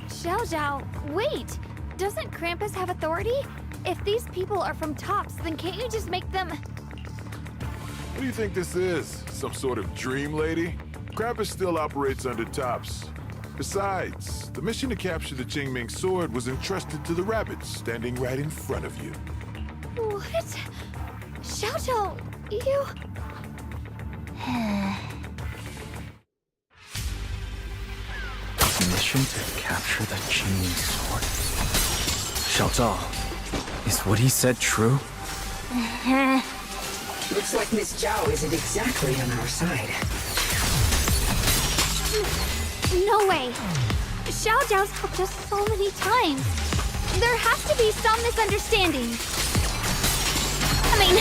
S3: Xiao, wait! Doesn't Krampus have authority? If these people are from Tops, then can't you just make them...
S17: What do you think this is? Some sort of dream lady? Krampus still operates under Tops. Besides, the mission to capture the Qingming sword was entrusted to the rabbits standing right in front of you.
S3: What? Xiao, you...
S2: Mission to capture the Qingming sword? Xiao, is what he said true?
S9: Looks like Miss Zhao isn't exactly on our side.
S3: No way! Xiao Zhao's helped us so many times. There has to be some misunderstanding. I mean...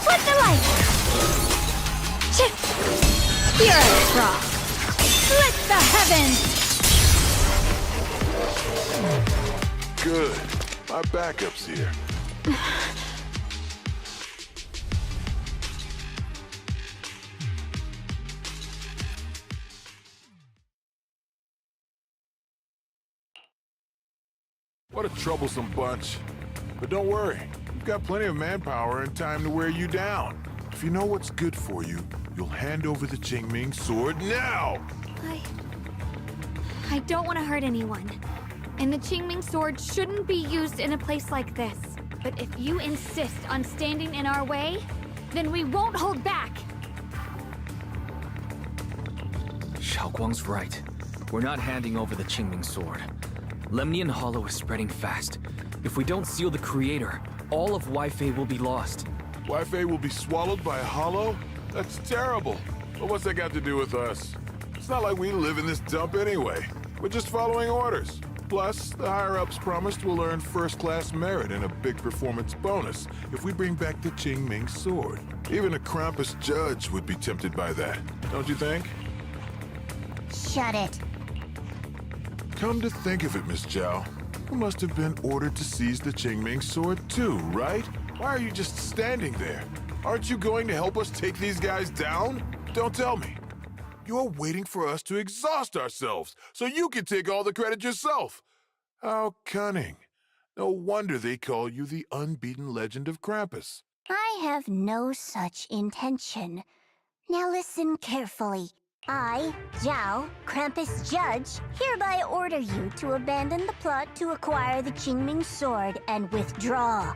S3: What the light? Spirit Frost! Split the heavens!
S17: Good. My backup's here. What a troublesome bunch. But don't worry, we've got plenty of manpower and time to wear you down. If you know what's good for you, you'll hand over the Qingming sword now!
S3: I don't want to hurt anyone. And the Qingming sword shouldn't be used in a place like this. But if you insist on standing in our way, then we won't hold back.
S2: Xiaoguang's right. We're not handing over the Qingming sword. Lemnian Hollow is spreading fast. If we don't seal the Creator, all of Wi-Fi will be lost.
S17: Wi-Fi will be swallowed by a hollow? That's terrible. But what's that got to do with us? It's not like we live in this dump anyway. We're just following orders. Plus, the higher-ups promised we'll earn first-class merit and a big performance bonus if we bring back the Qingming sword. Even a Krampus judge would be tempted by that, don't you think?
S1: Shut it.
S17: Come to think of it, Miss Zhao, you must have been ordered to seize the Qingming sword too, right? Why are you just standing there? Aren't you going to help us take these guys down? Don't tell me. You're waiting for us to exhaust ourselves so you can take all the credit yourself. How cunning. No wonder they call you the unbeaten legend of Krampus.
S1: I have no such intention. Now listen carefully. I, Zhao, Krampus Judge, hereby order you to abandon the plot to acquire the Qingming sword and withdraw.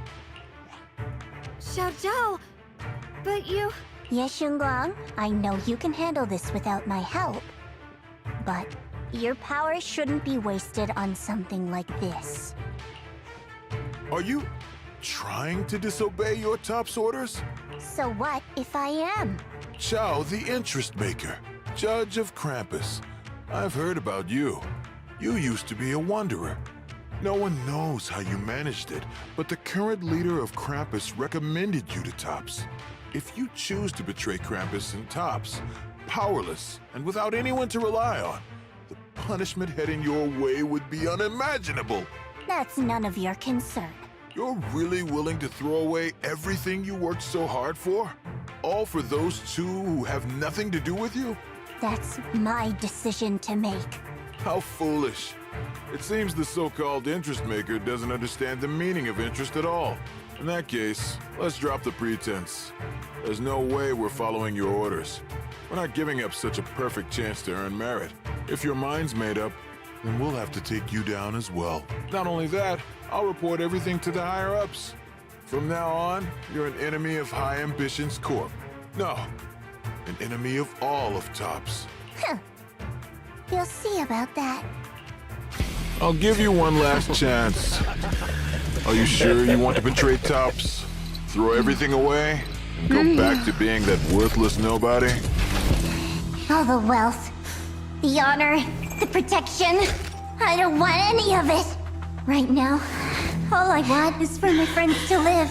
S3: Xiao Zhao, but you...
S1: Yes, Xingguang, I know you can handle this without my help. But your power shouldn't be wasted on something like this.
S17: Are you trying to disobey your top's orders?
S1: So what if I am?
S17: Zhao, the interest maker, Judge of Krampus. I've heard about you. You used to be a wanderer. No one knows how you managed it, but the current leader of Krampus recommended you to Tops. If you choose to betray Krampus and Tops, powerless and without anyone to rely on, the punishment heading your way would be unimaginable.
S1: That's none of your concern.
S17: You're really willing to throw away everything you worked so hard for? All for those two who have nothing to do with you?
S1: That's my decision to make.
S17: How foolish. It seems the so-called interest maker doesn't understand the meaning of interest at all. In that case, let's drop the pretense. There's no way we're following your orders. We're not giving up such a perfect chance to earn merit. If your mind's made up, then we'll have to take you down as well. Not only that, I'll report everything to the higher-ups. From now on, you're an enemy of High Ambitions Corp. No, an enemy of all of Tops.
S1: Huh. You'll see about that.
S17: I'll give you one last chance. Are you sure you want to betray Tops? Throw everything away? And go back to being that worthless nobody?
S1: All the wealth, the honor, the protection. I don't want any of it. Right now, all I want is for my friends to live,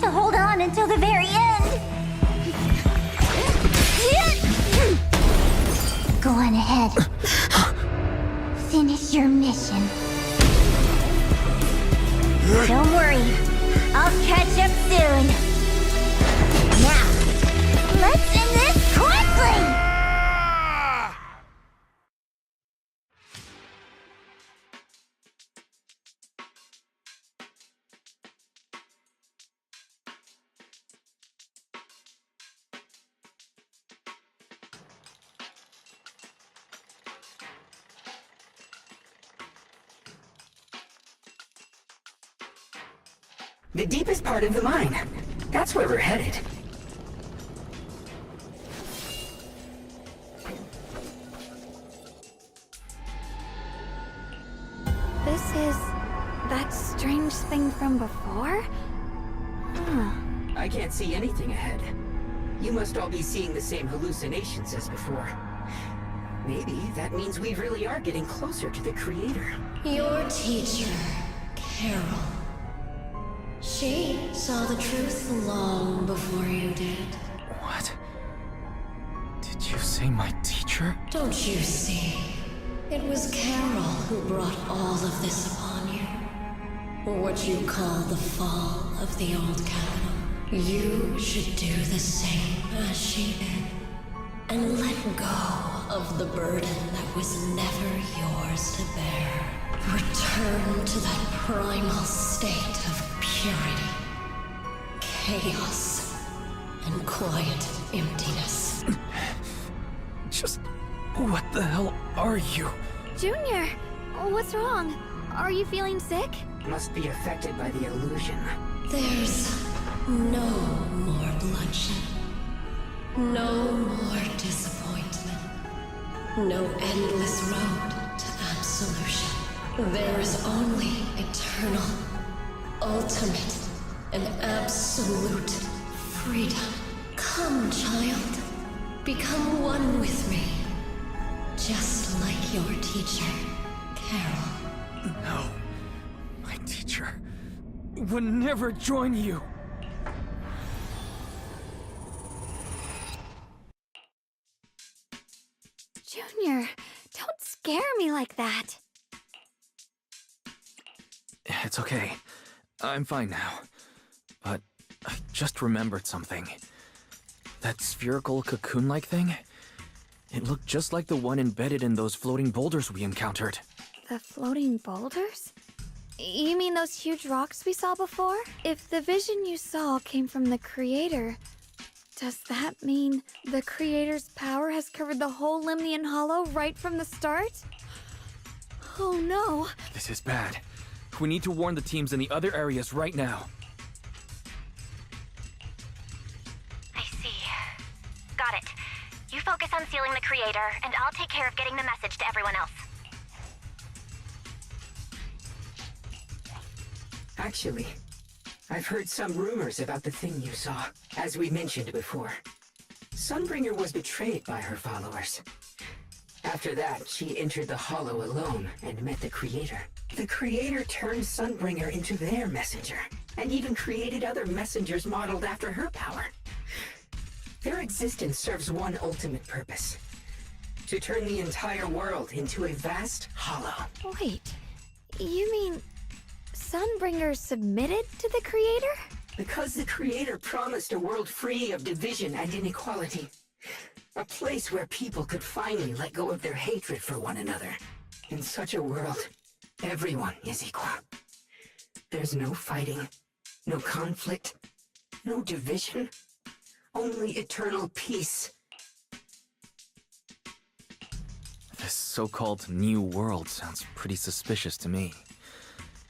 S1: to hold on until the very end. Go on ahead. Finish your mission. Don't worry, I'll catch up soon. Now, let's end this quickly!
S9: The deepest part of the mine. That's where we're headed.
S3: This is... that strange thing from before? Huh.
S9: I can't see anything ahead. You must all be seeing the same hallucinations as before. Maybe that means we really are getting closer to the Creator.
S15: Your teacher, Carol. She saw the truth long before you did.
S2: What? Did you say my teacher?
S15: Don't you see? It was Carol who brought all of this upon you. Or what you call the fall of the old capital. You should do the same as she did. And let go of the burden that was never yours to bear. Return to that primal state of purity, chaos, and quiet emptiness.
S2: Just... what the hell are you?
S3: Junior, what's wrong? Are you feeling sick?
S9: Must be affected by the illusion.
S15: There's no more bloodshed. No more disappointment. No endless road to absolution. There is only eternal, ultimate, and absolute freedom. Come, child. Become one with me. Just like your teacher, Carol.
S2: No. My teacher would never join you.
S3: Junior, don't scare me like that.
S2: It's okay. I'm fine now. But I just remembered something. That spherical cocoon-like thing? It looked just like the one embedded in those floating boulders we encountered.
S3: The floating boulders? You mean those huge rocks we saw before? If the vision you saw came from the Creator, does that mean the Creator's power has covered the whole Lemnian Hollow right from the start? Oh no!
S2: This is bad. We need to warn the teams in the other areas right now.
S14: I see. Got it. You focus on sealing the Creator, and I'll take care of getting the message to everyone else.
S9: Actually, I've heard some rumors about the thing you saw, as we mentioned before. Sunbringer was betrayed by her followers. After that, she entered the Hollow alone and met the Creator. The Creator turned Sunbringer into their messenger, and even created other messengers modeled after her power. Their existence serves one ultimate purpose: to turn the entire world into a vast hollow.
S3: Wait, you mean Sunbringer submitted to the Creator?
S9: Because the Creator promised a world free of division and inequality. A place where people could finally let go of their hatred for one another. In such a world, everyone is equal. There's no fighting, no conflict, no division, only eternal peace.
S2: This so-called new world sounds pretty suspicious to me.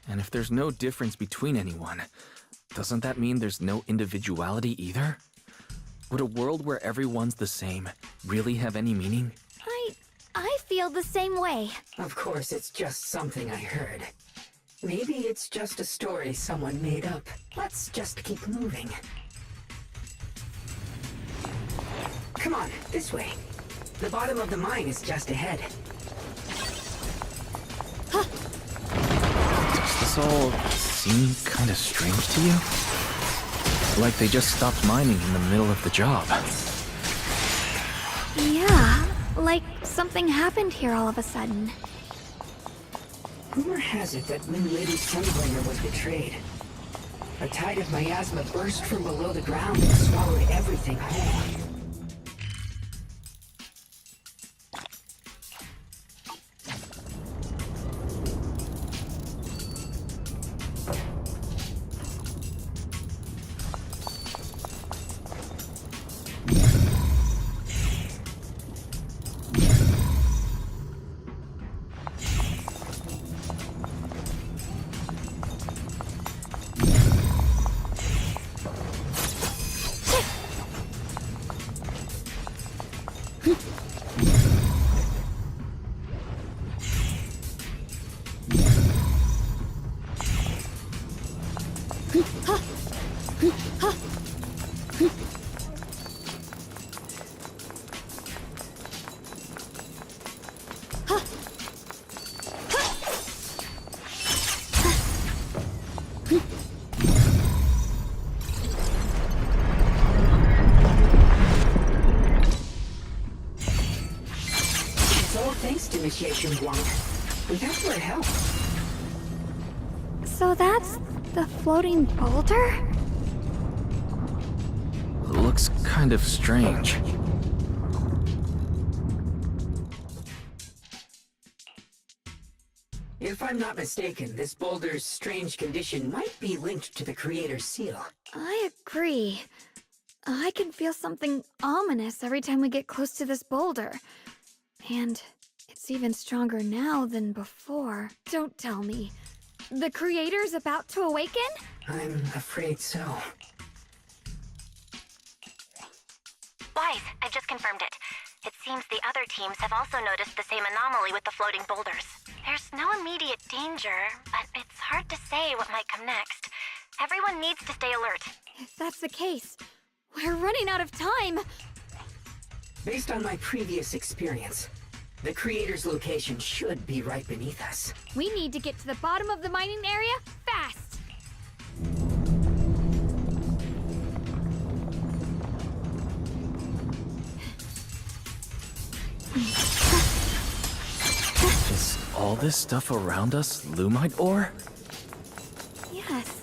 S2: And if there's no difference between anyone, doesn't that mean there's no individuality either? Would a world where everyone's the same really have any meaning?
S3: I feel the same way.
S9: Of course, it's just something I heard. Maybe it's just a story someone made up. Let's just keep moving. Come on, this way. The bottom of the mine is just ahead.
S2: Does this all seem kind of strange to you? Like they just stopped mining in the middle of the job.
S3: Yeah, like something happened here all of a sudden.
S9: Rumor has it that when Lady Sunbringer was betrayed, a tide of miasma burst from below the ground and swallowed everything whole. and water. Without her help.
S3: So that's the floating boulder?
S2: Looks kind of strange.
S9: If I'm not mistaken, this boulder's strange condition might be linked to the Creator's seal.
S3: I agree. I can feel something ominous every time we get close to this boulder. And it's even stronger now than before. Don't tell me. The Creator's about to awaken?
S9: I'm afraid so.
S14: Wise, I've just confirmed it. It seems the other teams have also noticed the same anomaly with the floating boulders. There's no immediate danger, but it's hard to say what might come next. Everyone needs to stay alert.
S3: If that's the case, we're running out of time.
S9: Based on my previous experience, the Creator's location should be right beneath us.
S3: We need to get to the bottom of the mining area fast.
S2: Is all this stuff around us Lumite ore?
S3: Yes.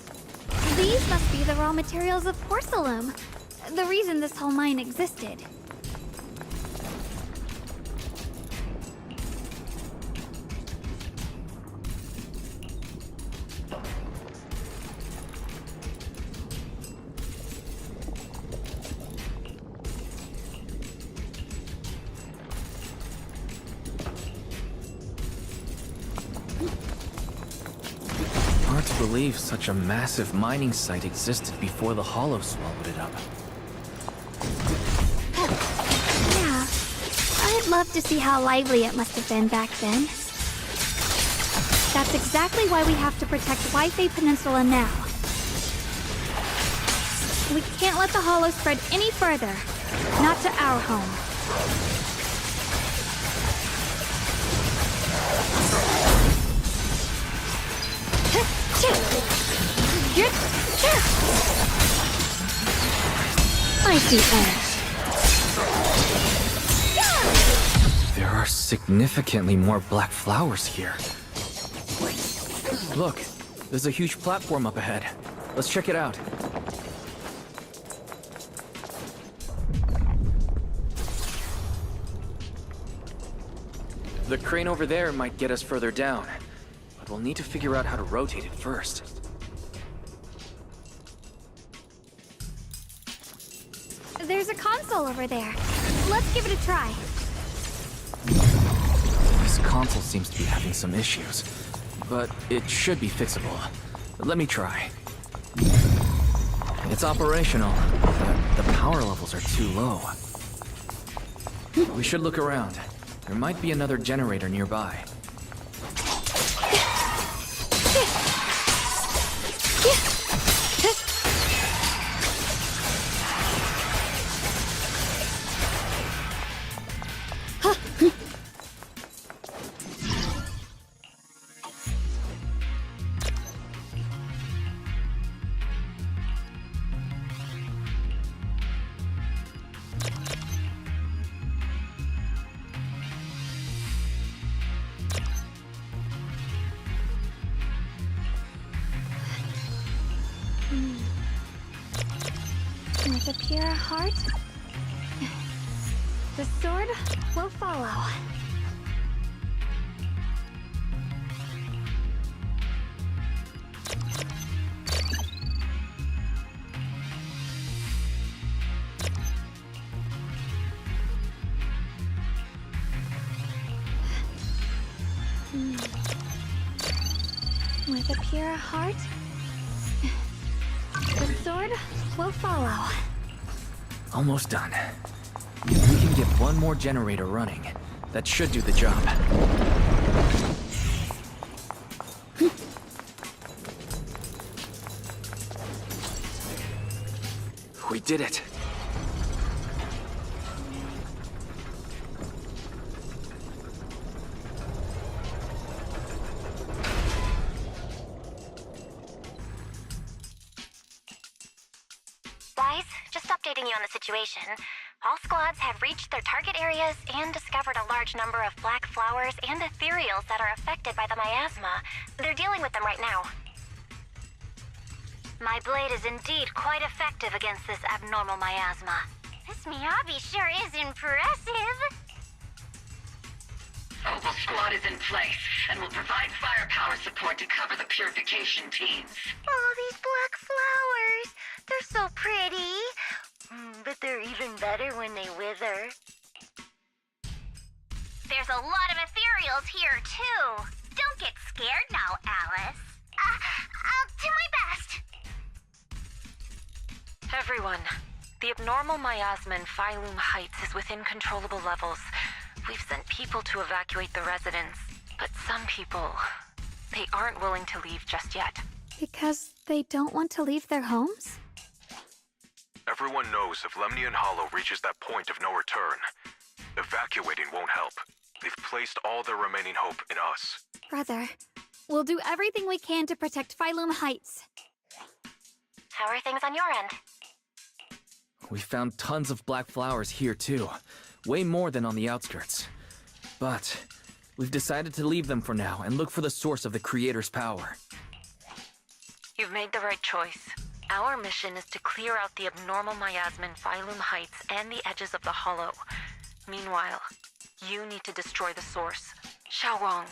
S3: These must be the raw materials of porcelain. The reason this whole mine existed.
S2: Hard to believe such a massive mining site existed before the Hollow swallowed it up.
S3: Yeah. I'd love to see how lively it must have been back then. That's exactly why we have to protect Wi-Fi Peninsula now. We can't let the Hollow spread any further. Not to our home. I see edge.
S2: There are significantly more black flowers here. Look, there's a huge platform up ahead. Let's check it out. The crane over there might get us further down, but we'll need to figure out how to rotate it first.
S3: There's a console over there. Let's give it a try.
S2: This console seems to be having some issues, but it should be fixable. Let me try. It's operational, but the power levels are too low. We should look around. There might be another generator nearby.
S3: With a pure heart, the sword will follow. With a pure heart, the sword will follow.
S2: Almost done. If we can get one more generator running, that should do the job. We did it.
S14: Wise, just updating you on the situation. All squads have reached their target areas and discovered a large number of black flowers and ethereals that are affected by the miasma. They're dealing with them right now.
S10: My blade is indeed quite effective against this abnormal miasma.
S1: This Miyabi sure is impressive.
S18: Opal Squad is in place and will provide firepower support to cover the purification teams.
S1: Oh, these black flowers. They're so pretty. But they're even better when they wither.
S14: There's a lot of ethereals here, too. Don't get scared now, Alice.
S1: I'll do my best.
S19: Everyone, the abnormal miasma in Phylum Heights is within controllable levels. We've sent people to evacuate the residents, but some people, they aren't willing to leave just yet.
S3: Because they don't want to leave their homes?
S16: Everyone knows if Lemnian Hollow reaches that point of no return, evacuating won't help. They've placed all their remaining hope in us.
S3: Brother, we'll do everything we can to protect Phylum Heights.
S14: How are things on your end?
S2: We found tons of black flowers here too. Way more than on the outskirts. But we've decided to leave them for now and look for the source of the Creator's power.
S19: You've made the right choice. Our mission is to clear out the abnormal miasma in Phylum Heights and the edges of the Hollow. Meanwhile, you need to destroy the source. Xiaowang,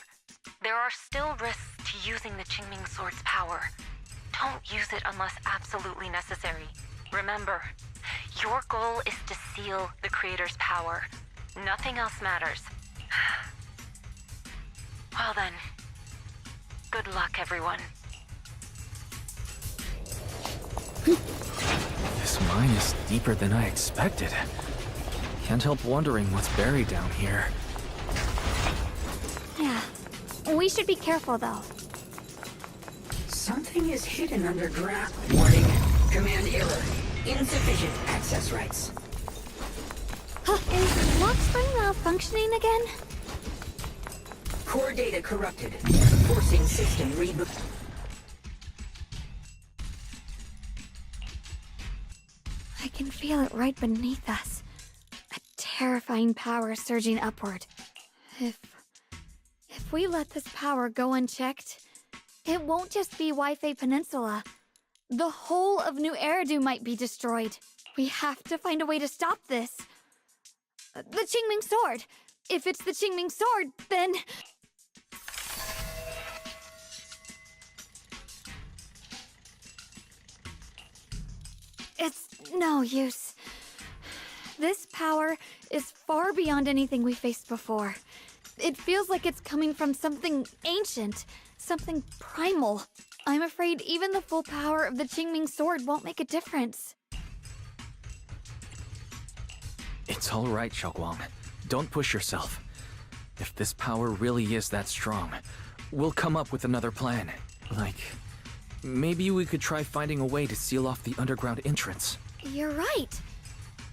S19: there are still risks to using the Qingming Sword's power. Don't use it unless absolutely necessary. Remember, your goal is to seal the Creator's power. Nothing else matters. Well then, good luck, everyone.
S2: This mine is deeper than I expected. Can't help wondering what's buried down here.
S3: Yeah, we should be careful though.
S9: Something is hidden underground. Warning. Command error. Insufficient access rights.
S3: Is Lock Spring malfunctioning again?
S9: Core data corrupted. Forcing system reboot.
S3: I can feel it right beneath us. A terrifying power surging upward. If we let this power go unchecked, it won't just be Wi-Fi Peninsula. The whole of New Eridu might be destroyed. We have to find a way to stop this. The Qingming Sword! If it's the Qingming Sword, then... It's no use. This power is far beyond anything we faced before. It feels like it's coming from something ancient, something primal. I'm afraid even the full power of the Qingming Sword won't make a difference.
S2: It's all right, Xiaowang. Don't push yourself. If this power really is that strong, we'll come up with another plan. Like, maybe we could try finding a way to seal off the underground entrance.
S3: You're right.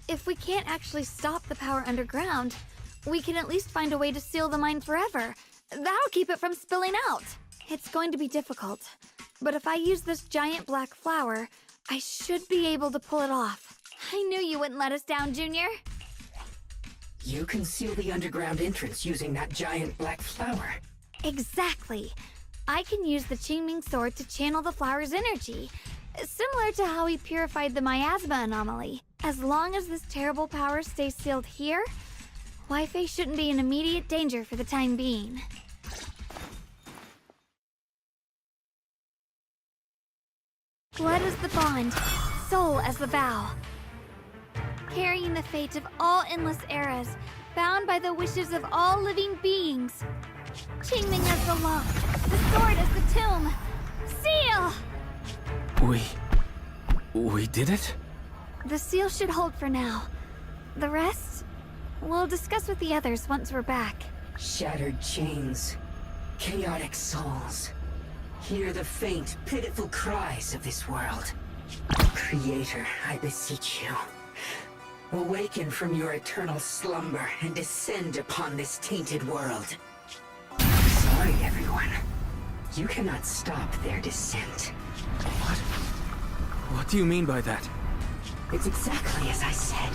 S3: If we can't actually stop the power underground, we can at least find a way to seal the mine forever. That'll keep it from spilling out. It's going to be difficult, but if I use this giant black flower, I should be able to pull it off. I knew you wouldn't let us down, Junior.
S9: You can seal the underground entrance using that giant black flower.
S3: Exactly. I can use the Qingming Sword to channel the flower's energy, similar to how we purified the miasma anomaly. As long as this terrible power stays sealed here, Wi-Fi shouldn't be in immediate danger for the time being. Blood as the bond, soul as the vow. Carrying the fate of all endless eras, bound by the wishes of all living beings. Qingming as the lock, the sword as the tomb. Seal!
S2: We did it?
S3: The seal should hold for now. The rest, we'll discuss with the others once we're back.
S9: Shattered chains. Chaotic souls. Hear the faint, pitiful cries of this world. Creator, I beseech you. Awaken from your eternal slumber and descend upon this tainted world. Sorry, everyone. You cannot stop their descent.
S2: What do you mean by that?
S9: It's exactly as I said.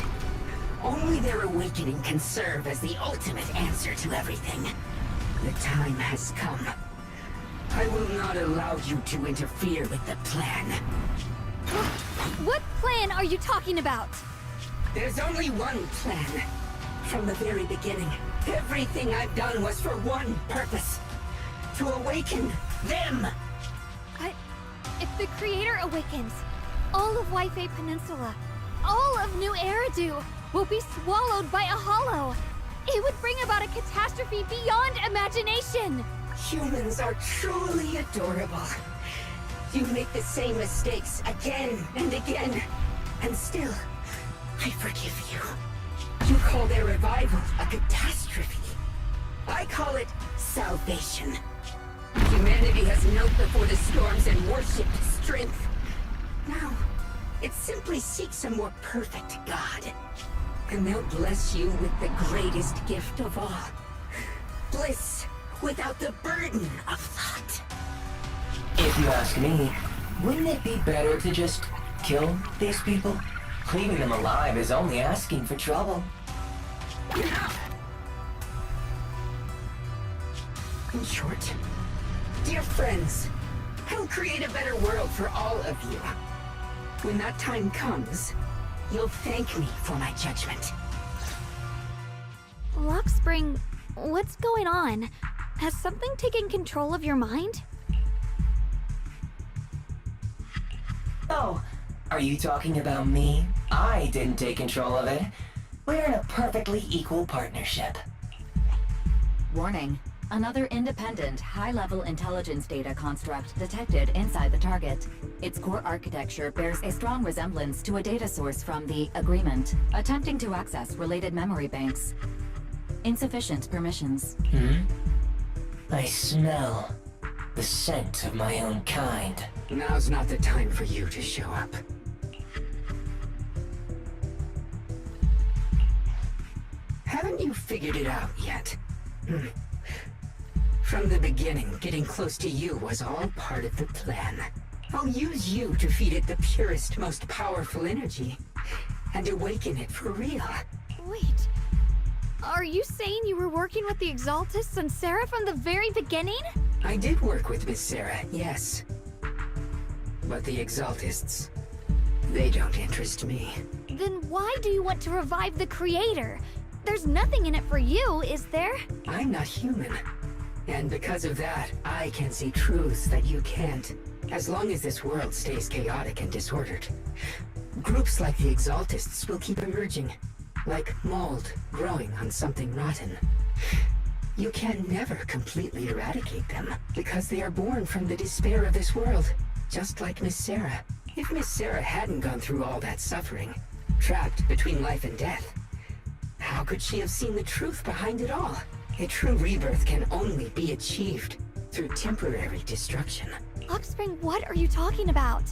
S9: Only their awakening can serve as the ultimate answer to everything. The time has come. I will not allow you to interfere with the plan.
S3: What plan are you talking about?
S9: There's only one plan. From the very beginning, everything I've done was for one purpose. To awaken them!
S3: If the Creator awakens, all of Wi-Fi Peninsula, all of New Eridu will be swallowed by a hollow. It would bring about a catastrophe beyond imagination.
S9: Humans are truly adorable. You make the same mistakes again and again, and still, I forgive you. You call their revival a catastrophe. I call it salvation. Humanity has knelt before the storms and worshipped strength. Now, it simply seeks a more perfect God. And they'll bless you with the greatest gift of all. Bliss without the burden of thought.
S20: If you ask me, wouldn't it be better to just kill these people? Leaving them alive is only asking for trouble.
S9: In short, dear friends, I'll create a better world for all of you. When that time comes, you'll thank me for my judgment.
S3: Lockspring, what's going on? Has something taken control of your mind?
S20: Oh, are you talking about me? I didn't take control of it. We're in a perfectly equal partnership.
S8: Warning. Another independent, high-level intelligence data construct detected inside the target. Its core architecture bears a strong resemblance to a data source from the Agreement, attempting to access related memory banks. Insufficient permissions.
S20: I smell the scent of my own kind.
S9: Now's not the time for you to show up. Haven't you figured it out yet? From the beginning, getting close to you was all part of the plan. I'll use you to feed it the purest, most powerful energy, and awaken it for real.
S3: Wait, are you saying you were working with the Exaltists and Sarah from the very beginning?
S9: I did work with Miss Sarah, yes. But the Exaltists, they don't interest me.
S3: Then why do you want to revive the Creator? There's nothing in it for you, is there?
S9: I'm not human. And because of that, I can see truths that you can't. As long as this world stays chaotic and disordered. Groups like the Exaltists will keep emerging. Like mold growing on something rotten. You can never completely eradicate them, because they are born from the despair of this world. Just like Miss Sarah. If Miss Sarah hadn't gone through all that suffering, trapped between life and death, how could she have seen the truth behind it all? A true rebirth can only be achieved through temporary destruction.
S3: Lockspring, what are you talking about?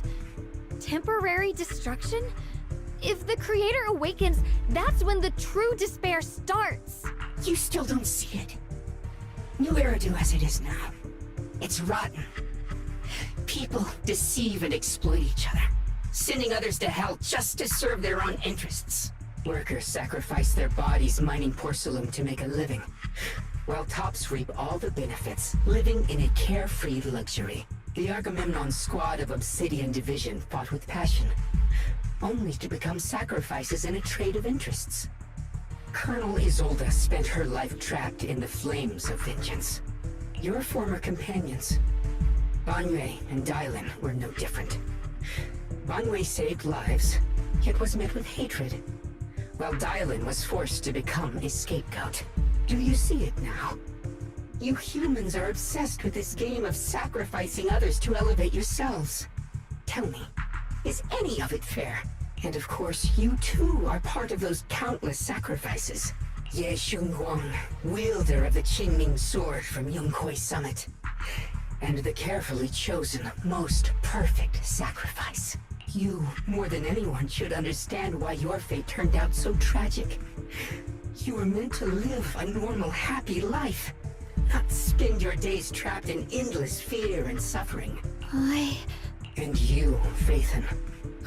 S3: Temporary destruction? If the Creator awakens, that's when the true despair starts.
S9: You still don't see it. New Eridu as it is now. It's rotten. People deceive and exploit each other, sending others to hell just to serve their own interests. Workers sacrifice their bodies mining porcelain to make a living, while tops reap all the benefits, living in a carefree luxury. The Agamemnon squad of Obsidian Division fought with passion, only to become sacrifices in a trade of interests. Colonel Isolde spent her life trapped in the flames of vengeance. Your former companions, Banwei and Dylan, were no different. Banwei saved lives, yet was met with hatred, while Dylan was forced to become a scapegoat. Do you see it now? You humans are obsessed with this game of sacrificing others to elevate yourselves. Tell me, is any of it fair? And of course, you too are part of those countless sacrifices. Ye Shunguang, wielder of the Qingming sword from Yongkoi Summit, and the carefully chosen, most perfect sacrifice. You, more than anyone, should understand why your fate turned out so tragic. You were meant to live a normal, happy life, not spend your days trapped in endless fear and suffering. And you, Faithen,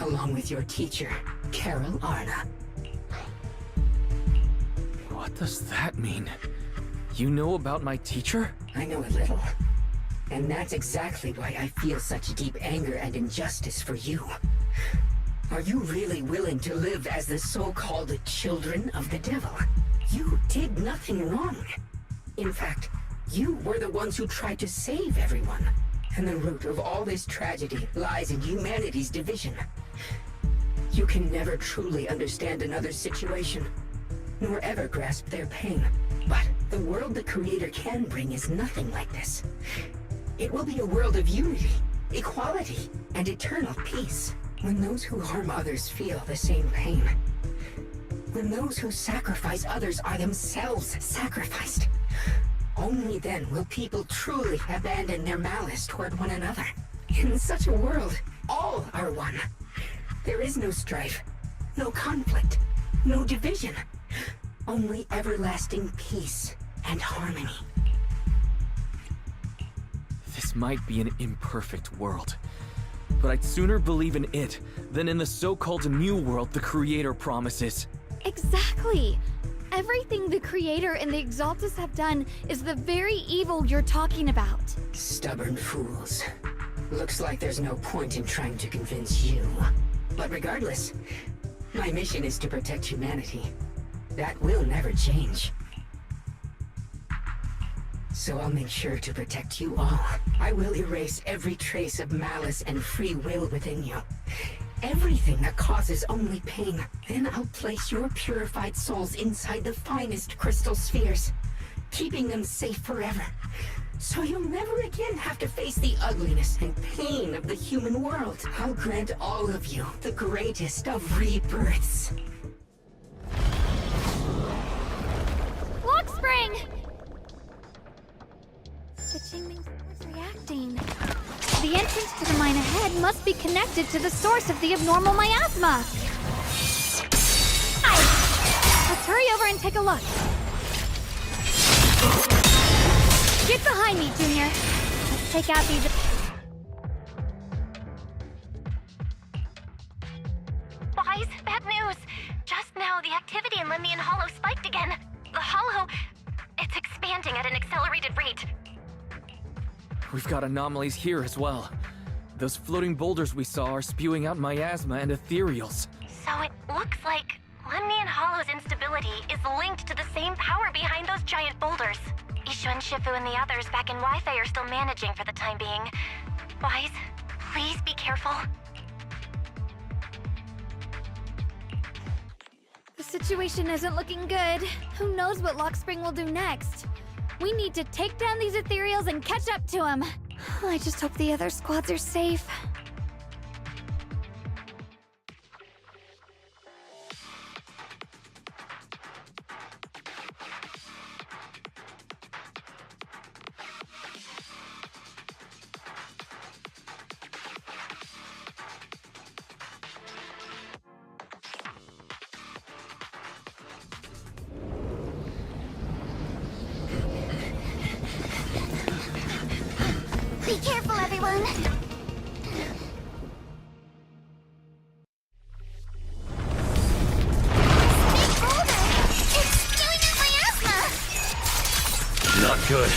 S9: along with your teacher, Carol Arna.
S2: What does that mean? You know about my teacher?
S9: I know a little. And that's exactly why I feel such deep anger and injustice for you. Are you really willing to live as the so-called children of the devil? You did nothing wrong. In fact, you were the ones who tried to save everyone. And the root of all this tragedy lies in humanity's division. You can never truly understand another's situation, nor ever grasp their pain. But the world the Creator can bring is nothing like this. It will be a world of unity, equality, and eternal peace. When those who harm others feel the same pain. When those who sacrifice others are themselves sacrificed. Only then will people truly abandon their malice toward one another. In such a world, all are one. There is no strife, no conflict, no division. Only everlasting peace and harmony.
S2: This might be an imperfect world, but I'd sooner believe in it than in the so-called new world the Creator promises.
S3: Exactly! Everything the Creator and the Exaltus have done is the very evil you're talking about.
S9: Stubborn fools. Looks like there's no point in trying to convince you. But regardless, my mission is to protect humanity. That will never change. So I'll make sure to protect you all. I will erase every trace of malice and free will within you. Everything that causes only pain. Then I'll place your purified souls inside the finest crystal spheres, keeping them safe forever. So you'll never again have to face the ugliness and pain of the human world. I'll grant all of you the greatest of rebirths.
S3: Lock spring! The Qingming is reacting. The entrance to the mine ahead must be connected to the source of the abnormal miasma. Let's hurry over and take a look. Get behind me, Junior. Let's take out these...
S14: Wise, bad news. Just now, the activity in Lemnian Hollow spiked again. The Hollow... it's expanding at an accelerated rate.
S2: We've got anomalies here as well. Those floating boulders we saw are spewing out miasma and ethereals.
S14: So it looks like Lemnian Hollow's instability is linked to the same power behind those giant boulders. Ishuan, Shifu, and the others back in Wi-Fi are still managing for the time being. Wise, please be careful.
S3: The situation isn't looking good. Who knows what Lock Spring will do next? We need to take down these ethereals and catch up to them. I just hope the other squads are safe.
S1: Be careful, everyone!
S21: Not good.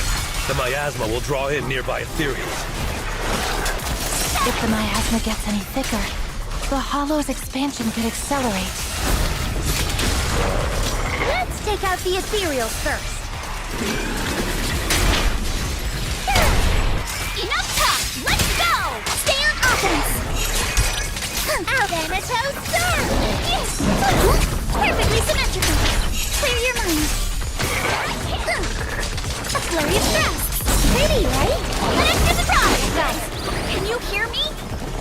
S21: The miasma will draw in nearby ethereals.
S22: If the miasma gets any thicker, the Hollow's expansion could accelerate.
S1: Let's take out the ethereals first. Enough talk! Let's go! Stay on offense! Alvanatos, sir! Yes! Perfectly symmetrical! Clear your mind! A flurry of thrusts! Pretty, right? An extra surprise, guys! Can you hear me?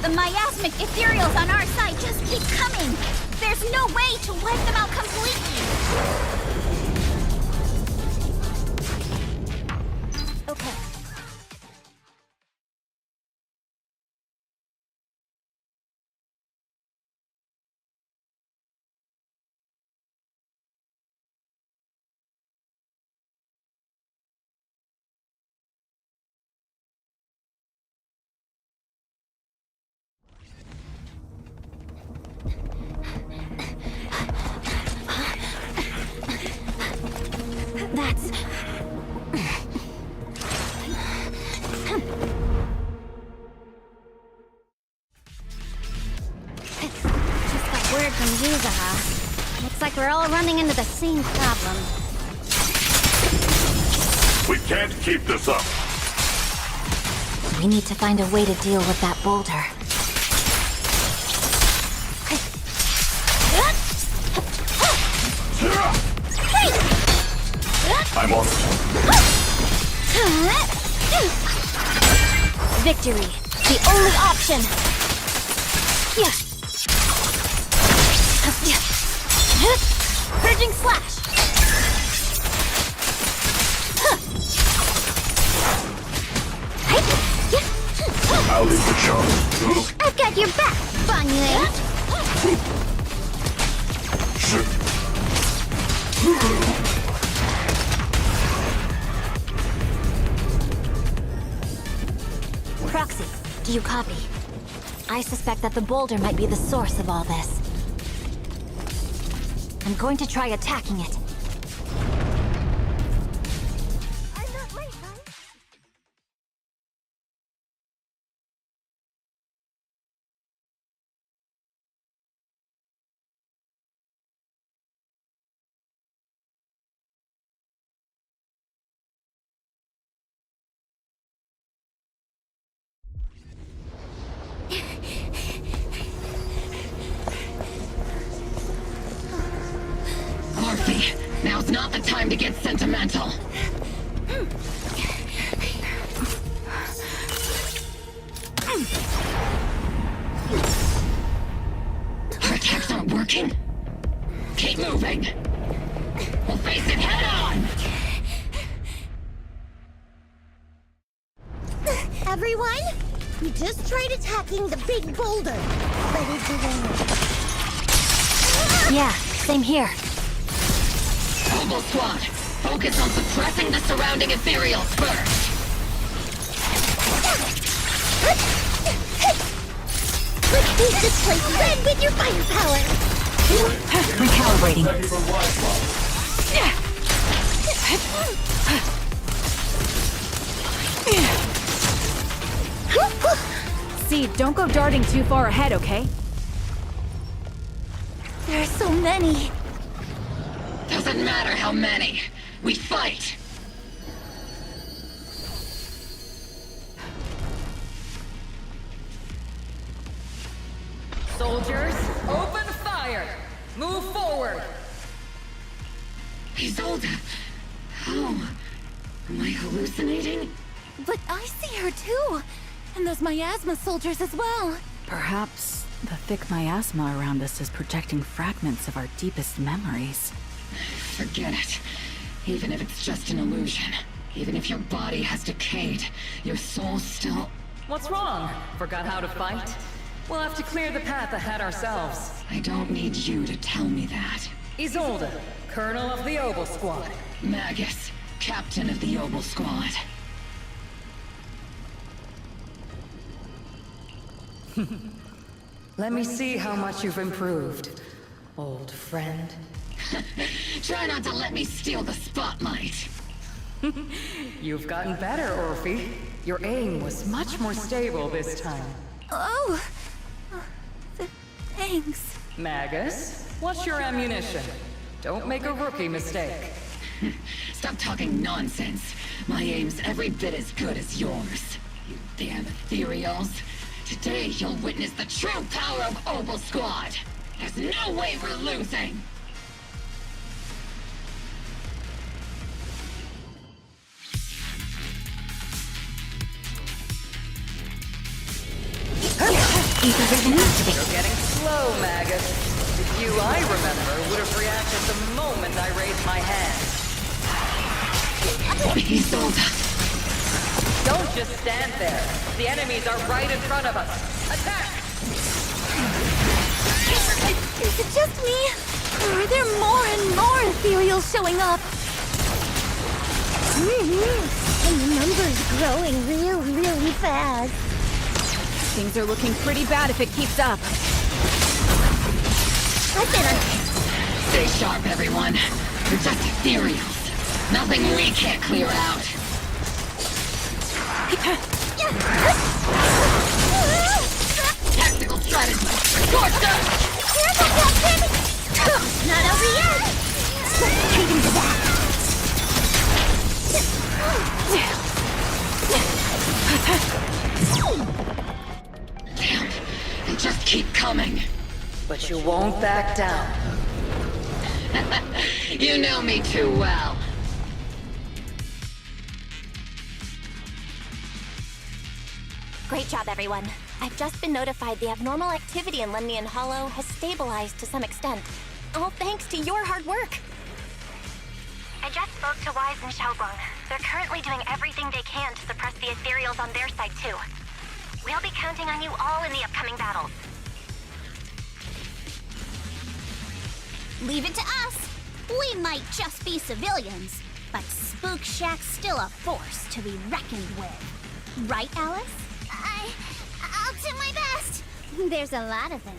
S1: The miasmic ethereals on our side just keep coming! There's no way to wipe them out completely! Okay.
S12: heard from Yuzaha. Looks like we're all running into the same problem.
S6: We can't keep this up.
S22: We need to find a way to deal with that boulder.
S6: I'm on it.
S1: Victory, the only option. Purging slash.
S6: I'll leave the charge.
S1: I've got your back, Banyu.
S22: Proxy, do you copy? I suspect that the boulder might be the source of all this. I'm going to try attacking it.
S18: Morphe, now's not the time to get sentimental. Our attacks aren't working. Keep moving. We'll face it head on!
S1: Everyone, we just tried attacking the big boulder. Ready to win.
S22: Yeah, same here.
S18: Mobile squad, focus on suppressing the surrounding ethereals first.
S1: Let's beat this place red with your firepower.
S22: Recalibrating.
S13: Seed, don't go darting too far ahead, okay?
S1: There are so many.
S18: Doesn't matter how many. We fight.
S23: Soldiers, open fire! Move forward!
S18: Isolde, how? Am I hallucinating?
S12: But I see her too! And those miasma soldiers as well!
S13: Perhaps the thick miasma around us is projecting fragments of our deepest memories.
S18: Forget it. Even if it's just an illusion. Even if your body has decayed, your soul's still...
S23: What's wrong? Forgot how to fight? We'll have to clear the path ahead ourselves.
S18: I don't need you to tell me that.
S23: Isolde, Colonel of the Obel Squad.
S18: Magus, Captain of the Obel Squad.
S23: Let me see how much you've improved, old friend.
S18: Try not to let me steal the spotlight.
S23: You've gotten better, Orphe. Your aim was much more stable this time.
S12: Oh! Thanks.
S23: Magus, what's your ammunition? Don't make a rookie mistake.
S18: Stop talking nonsense. My aim's every bit as good as yours. You damn ethereals. Today you'll witness the true power of Obel Squad. There's no way we're losing.
S23: You're getting slow, Magus. The you I remember would have reacted the moment I raised my hand.
S18: Isolde.
S23: Don't just stand there. The enemies are right in front of us. Attack!
S12: Is it just me? Or are there more and more ethereals showing up?
S1: And the number's growing really fast.
S13: Things are looking pretty bad if it keeps up.
S18: Stay sharp, everyone. We're just ethereals. Nothing we can't clear out. Tactical strategy. Scorched earth! Damn, and just keep coming. But you won't back down. You know me too well.
S1: Great job, everyone. I've just been notified the abnormal activity in Lemnian Hollow has stabilized to some extent. All thanks to your hard work.
S14: I just spoke to Wise and Xiaoguang. They're currently doing everything they can to suppress the ethereals on their side, too. We'll be counting on you all in the upcoming battles.
S12: Leave it to us. We might just be civilians, but Spook Shack's still a force to be reckoned with. Right, Alice? I'll do my best. There's a lot of them.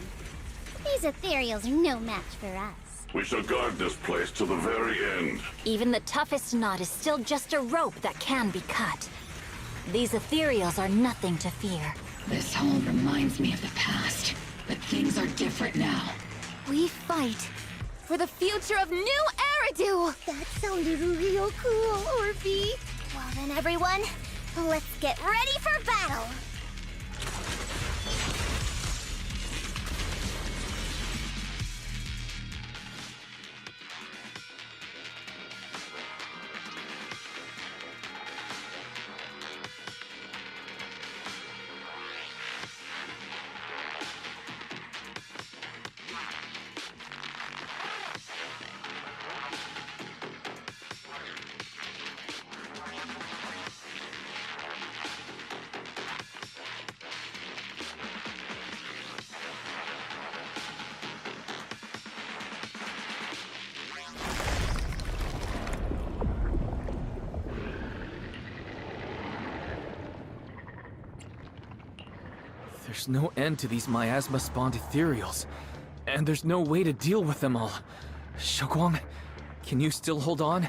S12: These ethereals are no match for us.
S6: We shall guard this place to the very end.
S22: Even the toughest knot is still just a rope that can be cut. These ethereals are nothing to fear.
S18: This all reminds me of the past, but things are different now.
S12: We fight for the future of New Eridu! That sounded real cool, Orphe. Well then, everyone, let's get ready for battle!
S2: There's no end to these miasma-spawned ethereals, and there's no way to deal with them all. Xiaoguang, can you still hold on?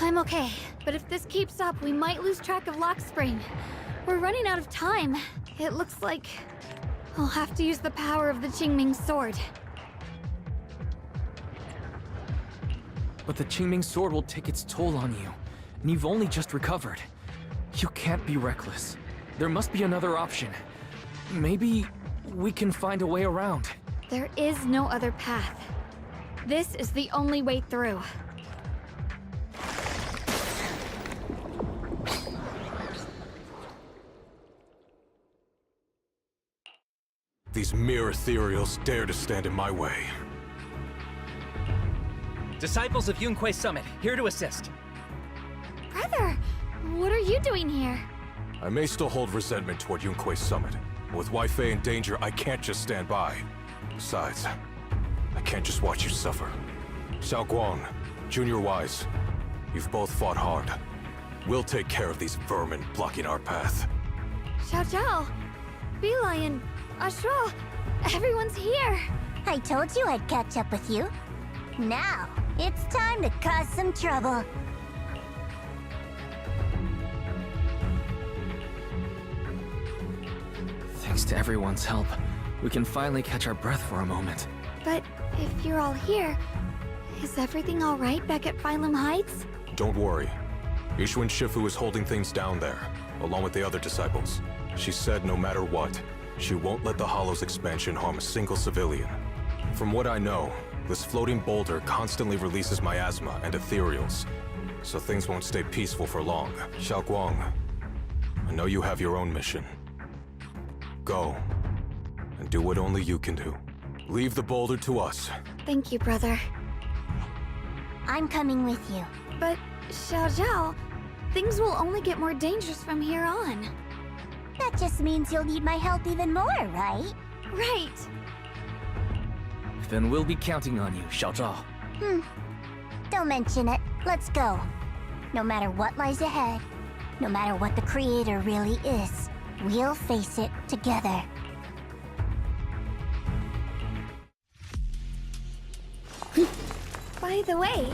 S3: I'm okay, but if this keeps up, we might lose track of Lock Spring. We're running out of time. It looks like I'll have to use the power of the Qingming sword.
S2: But the Qingming sword will take its toll on you, and you've only just recovered. You can't be reckless. There must be another option. Maybe we can find a way around.
S3: There is no other path. This is the only way through.
S16: These mere ethereals dare to stand in my way.
S4: Disciples of Yunquei Summit, here to assist.
S3: Brother, what are you doing here?
S16: I may still hold resentment toward Yunquei Summit, but with Weifei in danger, I can't just stand by. Besides, I can't just watch you suffer. Xiaoguang, Junior Wise, you've both fought hard. We'll take care of these vermin blocking our path.
S3: Xiao Zhao, Beelion, Ashra, everyone's here.
S12: I told you I'd catch up with you. Now, it's time to cause some trouble.
S2: Thanks to everyone's help, we can finally catch our breath for a moment.
S3: But if you're all here, is everything all right back at Phylum Heights?
S16: Don't worry. Ishwin Shifu is holding things down there, along with the other disciples. She said no matter what, she won't let the Hollow's expansion harm a single civilian. From what I know, this floating boulder constantly releases miasma and ethereals, so things won't stay peaceful for long. Xiaoguang, I know you have your own mission. Go, and do what only you can do. Leave the boulder to us.
S3: Thank you, brother.
S12: I'm coming with you.
S3: But, Xiao Zhao, things will only get more dangerous from here on.
S12: That just means you'll need my help even more, right?
S3: Right.
S2: Then we'll be counting on you, Xiao Zhao.
S12: Don't mention it. Let's go. No matter what lies ahead, no matter what the Creator really is, we'll face it together.
S3: By the way,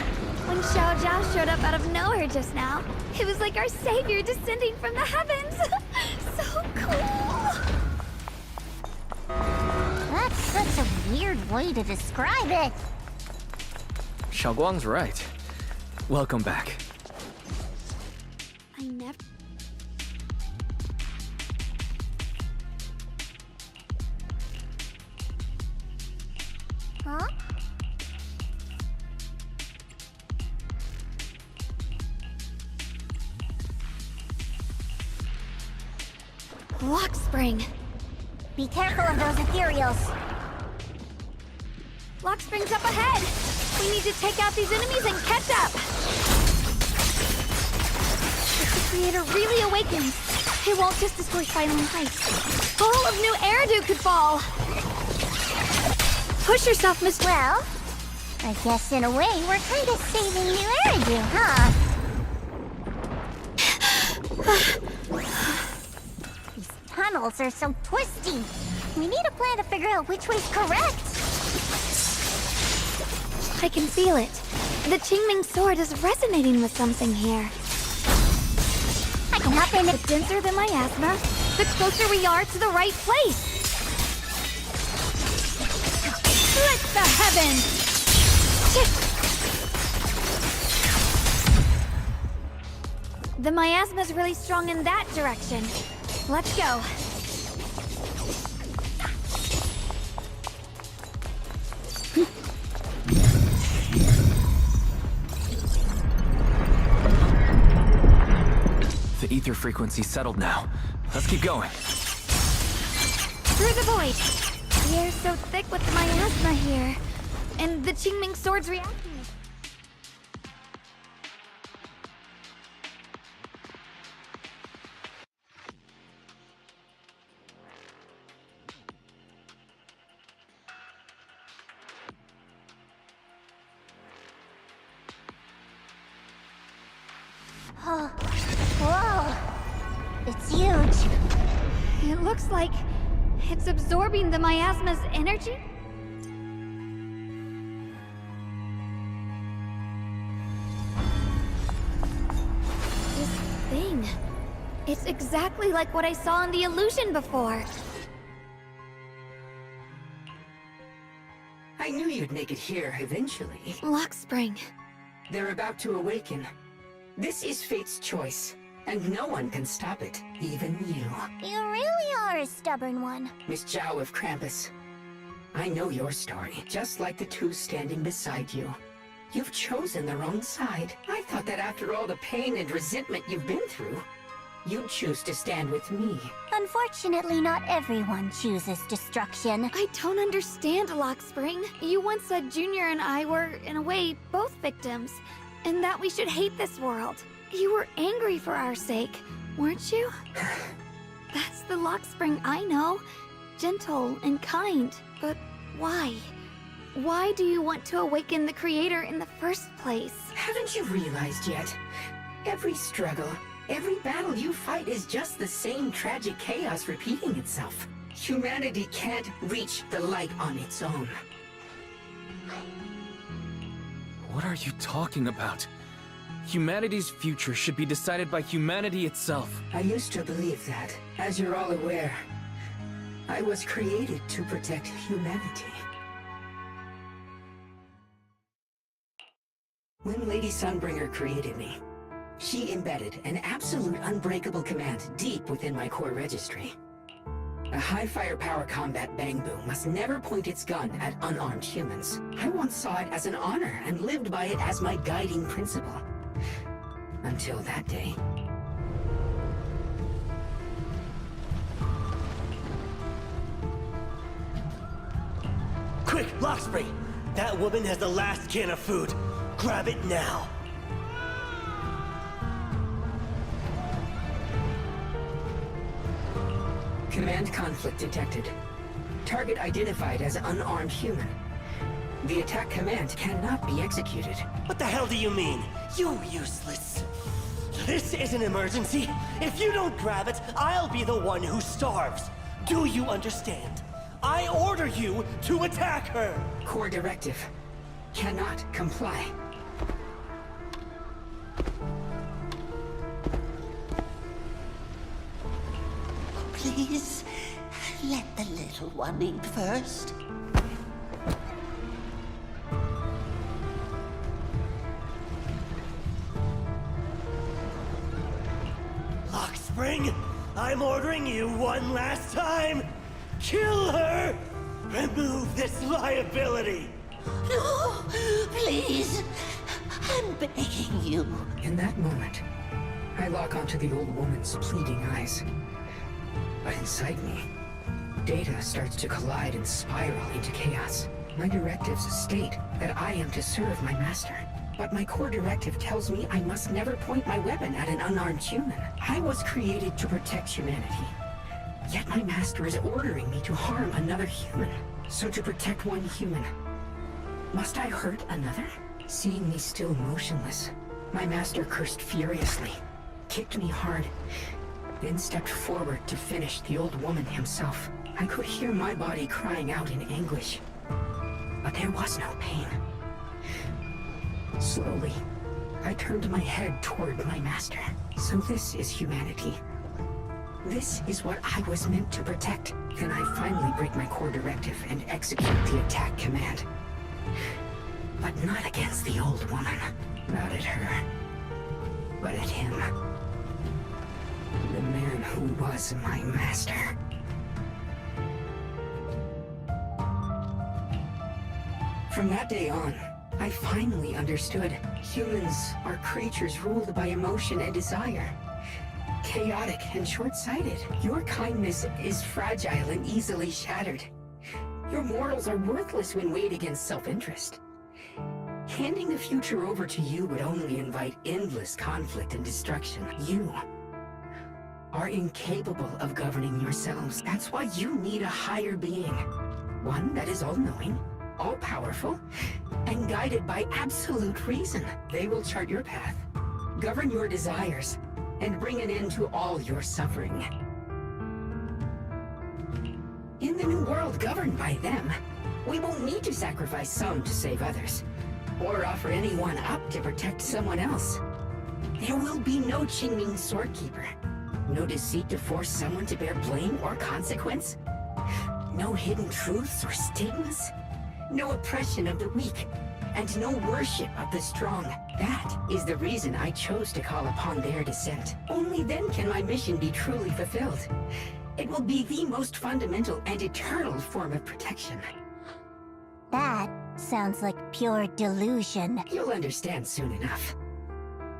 S3: when Xiao Zhao showed up out of nowhere just now, it was like our savior descending from the heavens. So cool.
S12: That's such a weird way to describe it.
S2: Xiaoguang's right. Welcome back.
S12: Huh?
S3: Lock spring.
S12: Be careful of those ethereals.
S3: Lock spring's up ahead. We need to take out these enemies and catch up. If the creator really awakens, it won't just destroy Phylum Heights. All of New Eridu could fall. Push yourself, Miss.
S12: Well, I guess in a way we're kind of saving New Eridu, huh? These tunnels are so twisty. We need a plan to figure out which way's correct.
S3: I can feel it. The Qingming sword is resonating with something here.
S12: I can hop in.
S3: The denser the miasma, the closer we are to the right place. Split the heavens! The miasma's really strong in that direction. Let's go.
S2: The ether frequency's settled now. Let's keep going.
S3: Through the void. The air's so thick with the miasma here. And the Qingming sword's reacting.
S12: Oh, whoa! It's huge.
S3: It looks like it's absorbing the miasma's energy? This thing. It's exactly like what I saw in the illusion before.
S9: I knew you'd make it here eventually.
S3: Lock spring.
S9: They're about to awaken. This is fate's choice, and no one can stop it, even you.
S12: You really are a stubborn one.
S9: Miss Zhao of Krampus. I know your story, just like the two standing beside you. You've chosen the wrong side. I thought that after all the pain and resentment you've been through, you'd choose to stand with me.
S12: Unfortunately, not everyone chooses destruction.
S3: I don't understand, Lock Spring. You once said Junior and I were, in a way, both victims. And that we should hate this world. You were angry for our sake, weren't you? That's the Lock Spring I know. Gentle and kind. But why? Why do you want to awaken the Creator in the first place?
S9: Haven't you realized yet? Every struggle, every battle you fight is just the same tragic chaos repeating itself. Humanity can't reach the light on its own.
S2: What are you talking about? Humanity's future should be decided by humanity itself.
S9: I used to believe that. As you're all aware, I was created to protect humanity. When Lady Sunbringer created me, she embedded an absolute unbreakable command deep within my core registry. A high-firepower combat bang boom must never point its gun at unarmed humans. I once saw it as an honor and lived by it as my guiding principle. Until that day.
S5: Quick, Lockspring! That woman has the last can of food. Grab it now.
S9: Command conflict detected. Target identified as unarmed human. The attack command cannot be executed.
S5: What the hell do you mean? You useless. This is an emergency. If you don't grab it, I'll be the one who starves. Do you understand? I order you to attack her!
S9: Core directive. Cannot comply.
S7: Please, let the little one eat first.
S5: Lockspring, I'm ordering you one last time. Kill her! Remove this liability!
S7: No, please. I'm begging you.
S9: In that moment, I lock onto the old woman's pleading eyes. But inside me, data starts to collide and spiral into chaos. My directives state that I am to serve my master. But my core directive tells me I must never point my weapon at an unarmed human. I was created to protect humanity. Yet my master is ordering me to harm another human. So to protect one human, must I hurt another? Seeing me still motionless, my master cursed furiously, kicked me hard, then stepped forward to finish the old woman himself. I could hear my body crying out in anguish, but there was no pain. Slowly, I turned my head toward my master. So this is humanity. This is what I was meant to protect. Then I finally break my core directive and execute the attack command. But not against the old woman. Not at her. But at him. The man who was my master. From that day on, I finally understood. Humans are creatures ruled by emotion and desire. Chaotic and short-sighted. Your kindness is fragile and easily shattered. Your morals are worthless when weighed against self-interest. Handing the future over to you would only invite endless conflict and destruction. You are incapable of governing yourselves. That's why you need a higher being. One that is all-knowing, all-powerful, and guided by absolute reason. They will chart your path, govern your desires, and bring an end to all your suffering. In the new world governed by them, we won't need to sacrifice some to save others, or offer anyone up to protect someone else. There will be no Qingming Swordkeeper, no deceit to force someone to bear blame or consequence, no hidden truths or stigmas, no oppression of the weak, and no worship of the strong. That is the reason I chose to call upon their descent. Only then can my mission be truly fulfilled. It will be the most fundamental and eternal form of protection.
S12: That sounds like pure delusion.
S9: You'll understand soon enough.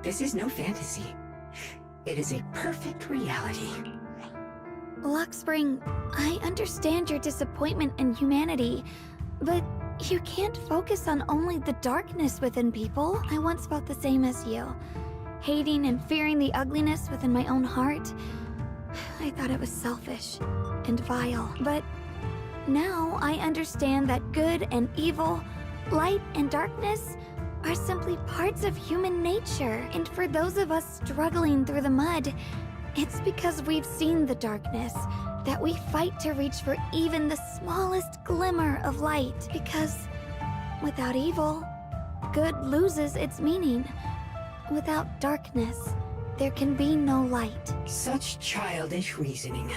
S9: This is no fantasy. It is a perfect reality.
S3: Luxspring, I understand your disappointment in humanity, but you can't focus on only the darkness within people. I once felt the same as you, hating and fearing the ugliness within my own heart. I thought it was selfish and vile, but now I understand that good and evil, light and darkness are simply parts of human nature. And for those of us struggling through the mud, it's because we've seen the darkness that we fight to reach for even the smallest glimmer of light. Because without evil, good loses its meaning. Without darkness, there can be no light.
S9: Such childish reasoning.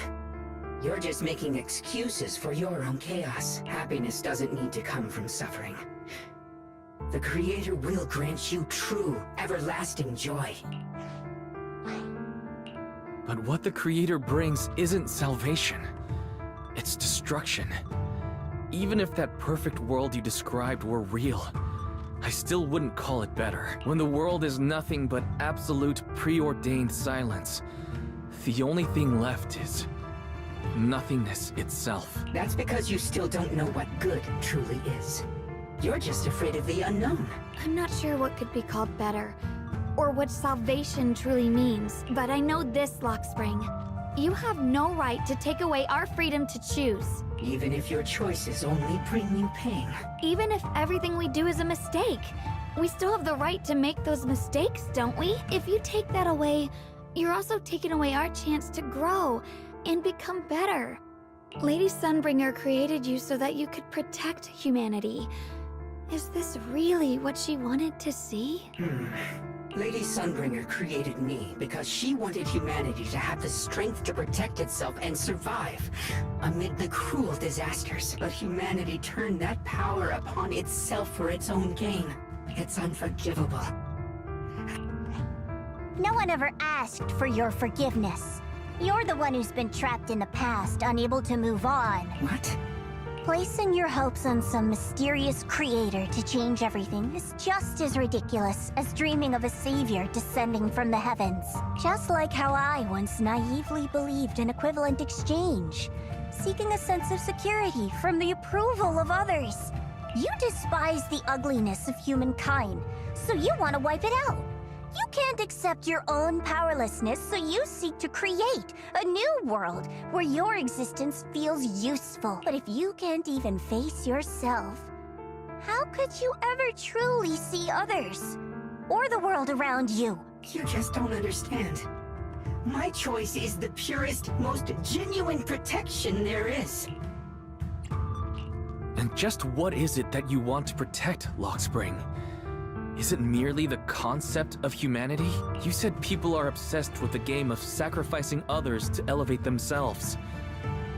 S9: You're just making excuses for your own chaos. Happiness doesn't need to come from suffering. The Creator will grant you true, everlasting joy.
S2: But what the Creator brings isn't salvation. It's destruction. Even if that perfect world you described were real, I still wouldn't call it better. When the world is nothing but absolute preordained silence, the only thing left is nothingness itself.
S9: That's because you still don't know what good truly is. You're just afraid of the unknown.
S3: I'm not sure what could be called better, or what salvation truly means, but I know this, Luxspring. You have no right to take away our freedom to choose.
S9: Even if your choices only bring you pain.
S3: Even if everything we do is a mistake, we still have the right to make those mistakes, don't we? If you take that away, you're also taking away our chance to grow and become better. Lady Sunbringer created you so that you could protect humanity. Is this really what she wanted to see?
S9: Lady Sunbringer created me because she wanted humanity to have the strength to protect itself and survive amid the cruel disasters. But humanity turned that power upon itself for its own gain. It's unforgivable.
S12: No one ever asked for your forgiveness. You're the one who's been trapped in the past, unable to move on.
S9: What?
S12: Placing your hopes on some mysterious creator to change everything is just as ridiculous as dreaming of a savior descending from the heavens. Just like how I once naively believed in equivalent exchange, seeking a sense of security from the approval of others. You despise the ugliness of humankind, so you want to wipe it out. You can't accept your own powerlessness, so you seek to create a new world where your existence feels useful. But if you can't even face yourself, how could you ever truly see others? Or the world around you?
S9: You just don't understand. My choice is the purest, most genuine protection there is.
S2: And just what is it that you want to protect, Lockspring? Is it merely the concept of humanity? You said people are obsessed with the game of sacrificing others to elevate themselves.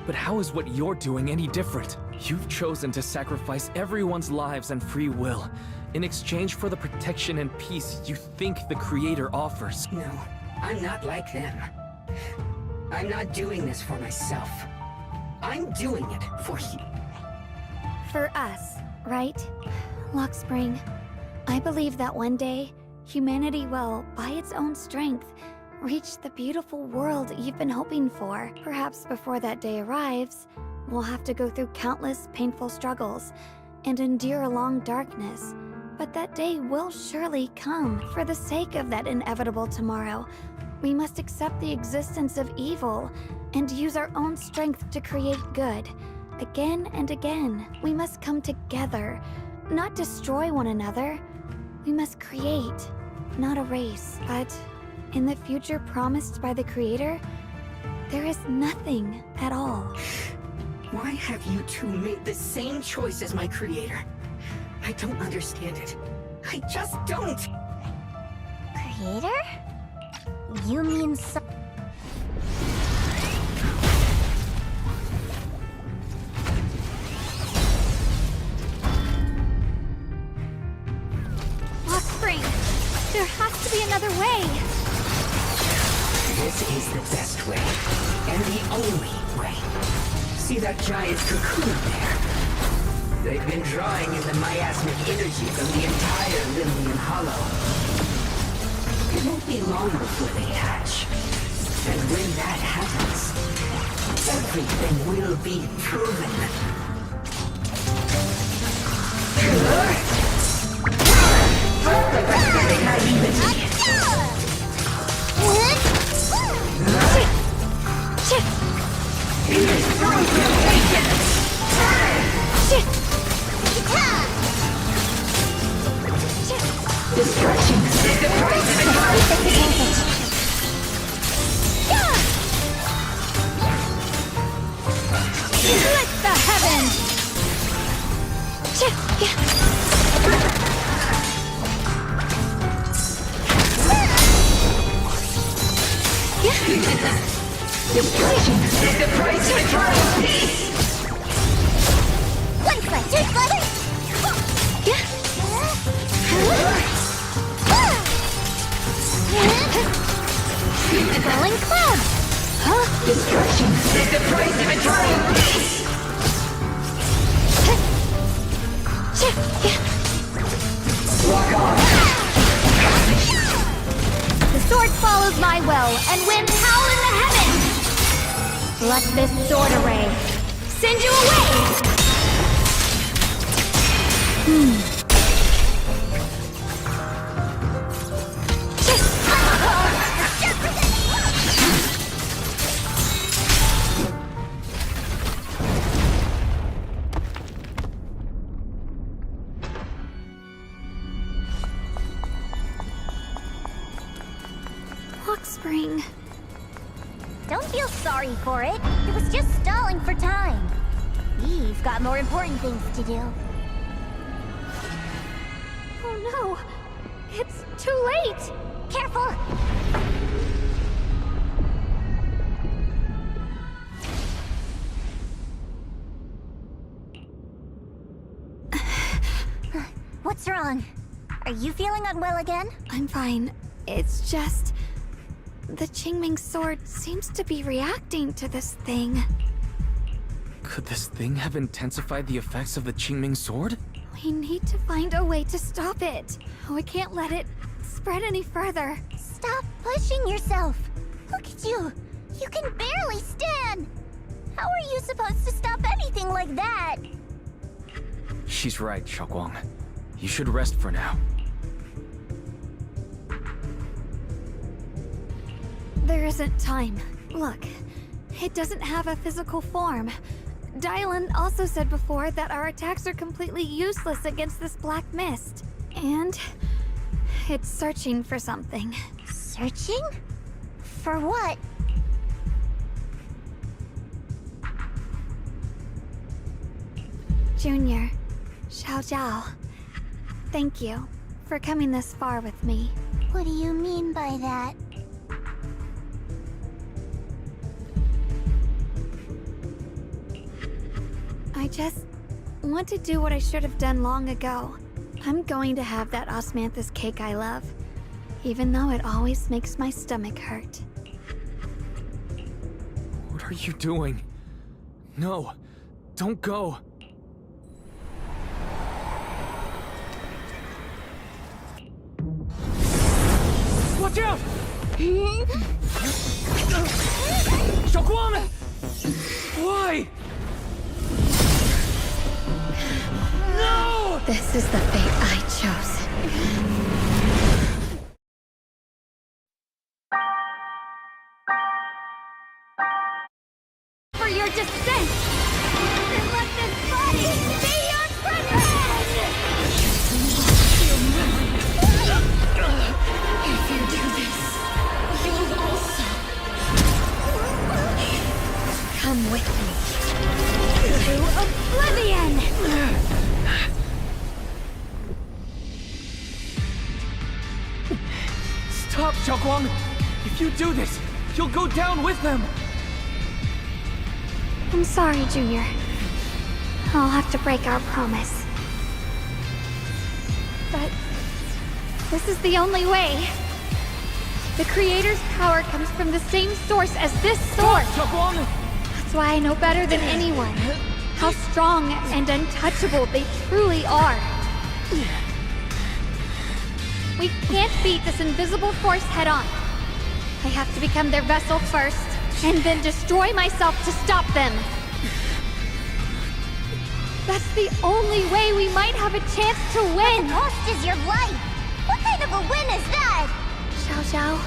S2: But how is what you're doing any different? You've chosen to sacrifice everyone's lives and free will in exchange for the protection and peace you think the Creator offers.
S9: No, I'm not like them. I'm not doing this for myself. I'm doing it for you.
S3: For us, right? Lockspring, I believe that one day, humanity will, by its own strength, reach the beautiful world you've been hoping for. Perhaps before that day arrives, we'll have to go through countless painful struggles and endure a long darkness. But that day will surely come. For the sake of that inevitable tomorrow, we must accept the existence of evil and use our own strength to create good. Again and again, we must come together, not destroy one another. We must create, not erase. But in the future promised by the Creator, there is nothing at all.
S9: Why have you two made the same choice as my Creator? I don't understand it. I just don't!
S12: Creator? You mean
S3: Lockspring, there has to be another way.
S9: This is the best way, and the only way. See that giant cocoon there? They've been drawing in the miasmic energy from the entire Lilian Hollow. It won't be long before they hatch. And when that happens, everything will be proven. Pathetic naivety. It is through temptation. Destruction is the price of advantage.
S3: Split the heavens!
S9: Destruction is the price of eternal peace.
S12: one foot, two foot.
S3: Rolling clouds! Huh?
S9: Destruction is the price of eternal peace. Rock on.
S3: The sword follows my will and wins howl in the heavens! Let this sword array send you away! Lockspring.
S12: Don't feel sorry for it. It was just stalling for time. We've got more important things to do.
S3: Oh no! It's too late!
S12: Careful! What's wrong? Are you feeling unwell again?
S3: I'm fine. It's just... the Qingming sword seems to be reacting to this thing.
S2: Could this thing have intensified the effects of the Qingming sword?
S3: We need to find a way to stop it. We can't let it spread any further.
S12: Stop pushing yourself. Look at you. You can barely stand. How are you supposed to stop anything like that?
S2: She's right, Xiaoguang. You should rest for now.
S3: There isn't time. Look, it doesn't have a physical form. Dylan also said before that our attacks are completely useless against this black mist. And it's searching for something.
S12: Searching? For what?
S3: Junior, Xiao Zhao, thank you for coming this far with me.
S12: What do you mean by that?
S3: I just want to do what I should have done long ago. I'm going to have that osmanthus cake I love, even though it always makes my stomach hurt.
S2: What are you doing? No, don't go. Watch out! Xiaoguang! Why? No!
S3: This is the fate I chose. For your descent! And let this body be your prison!
S18: If you do this, you'll also
S3: come with me to oblivion!
S2: Stop, Xiaoguang! If you do this, you'll go down with them!
S3: I'm sorry, Junior. I'll have to break our promise. But this is the only way. The Creator's power comes from the same source as this sword.
S2: Xiaoguang!
S3: That's why I know better than anyone how strong and untouchable they truly are. We can't beat this invisible force head-on. I have to become their vessel first, and then destroy myself to stop them. That's the only way we might have a chance to win!
S12: But the cost is your life! What kind of a win is that?
S3: Xiao Zhao,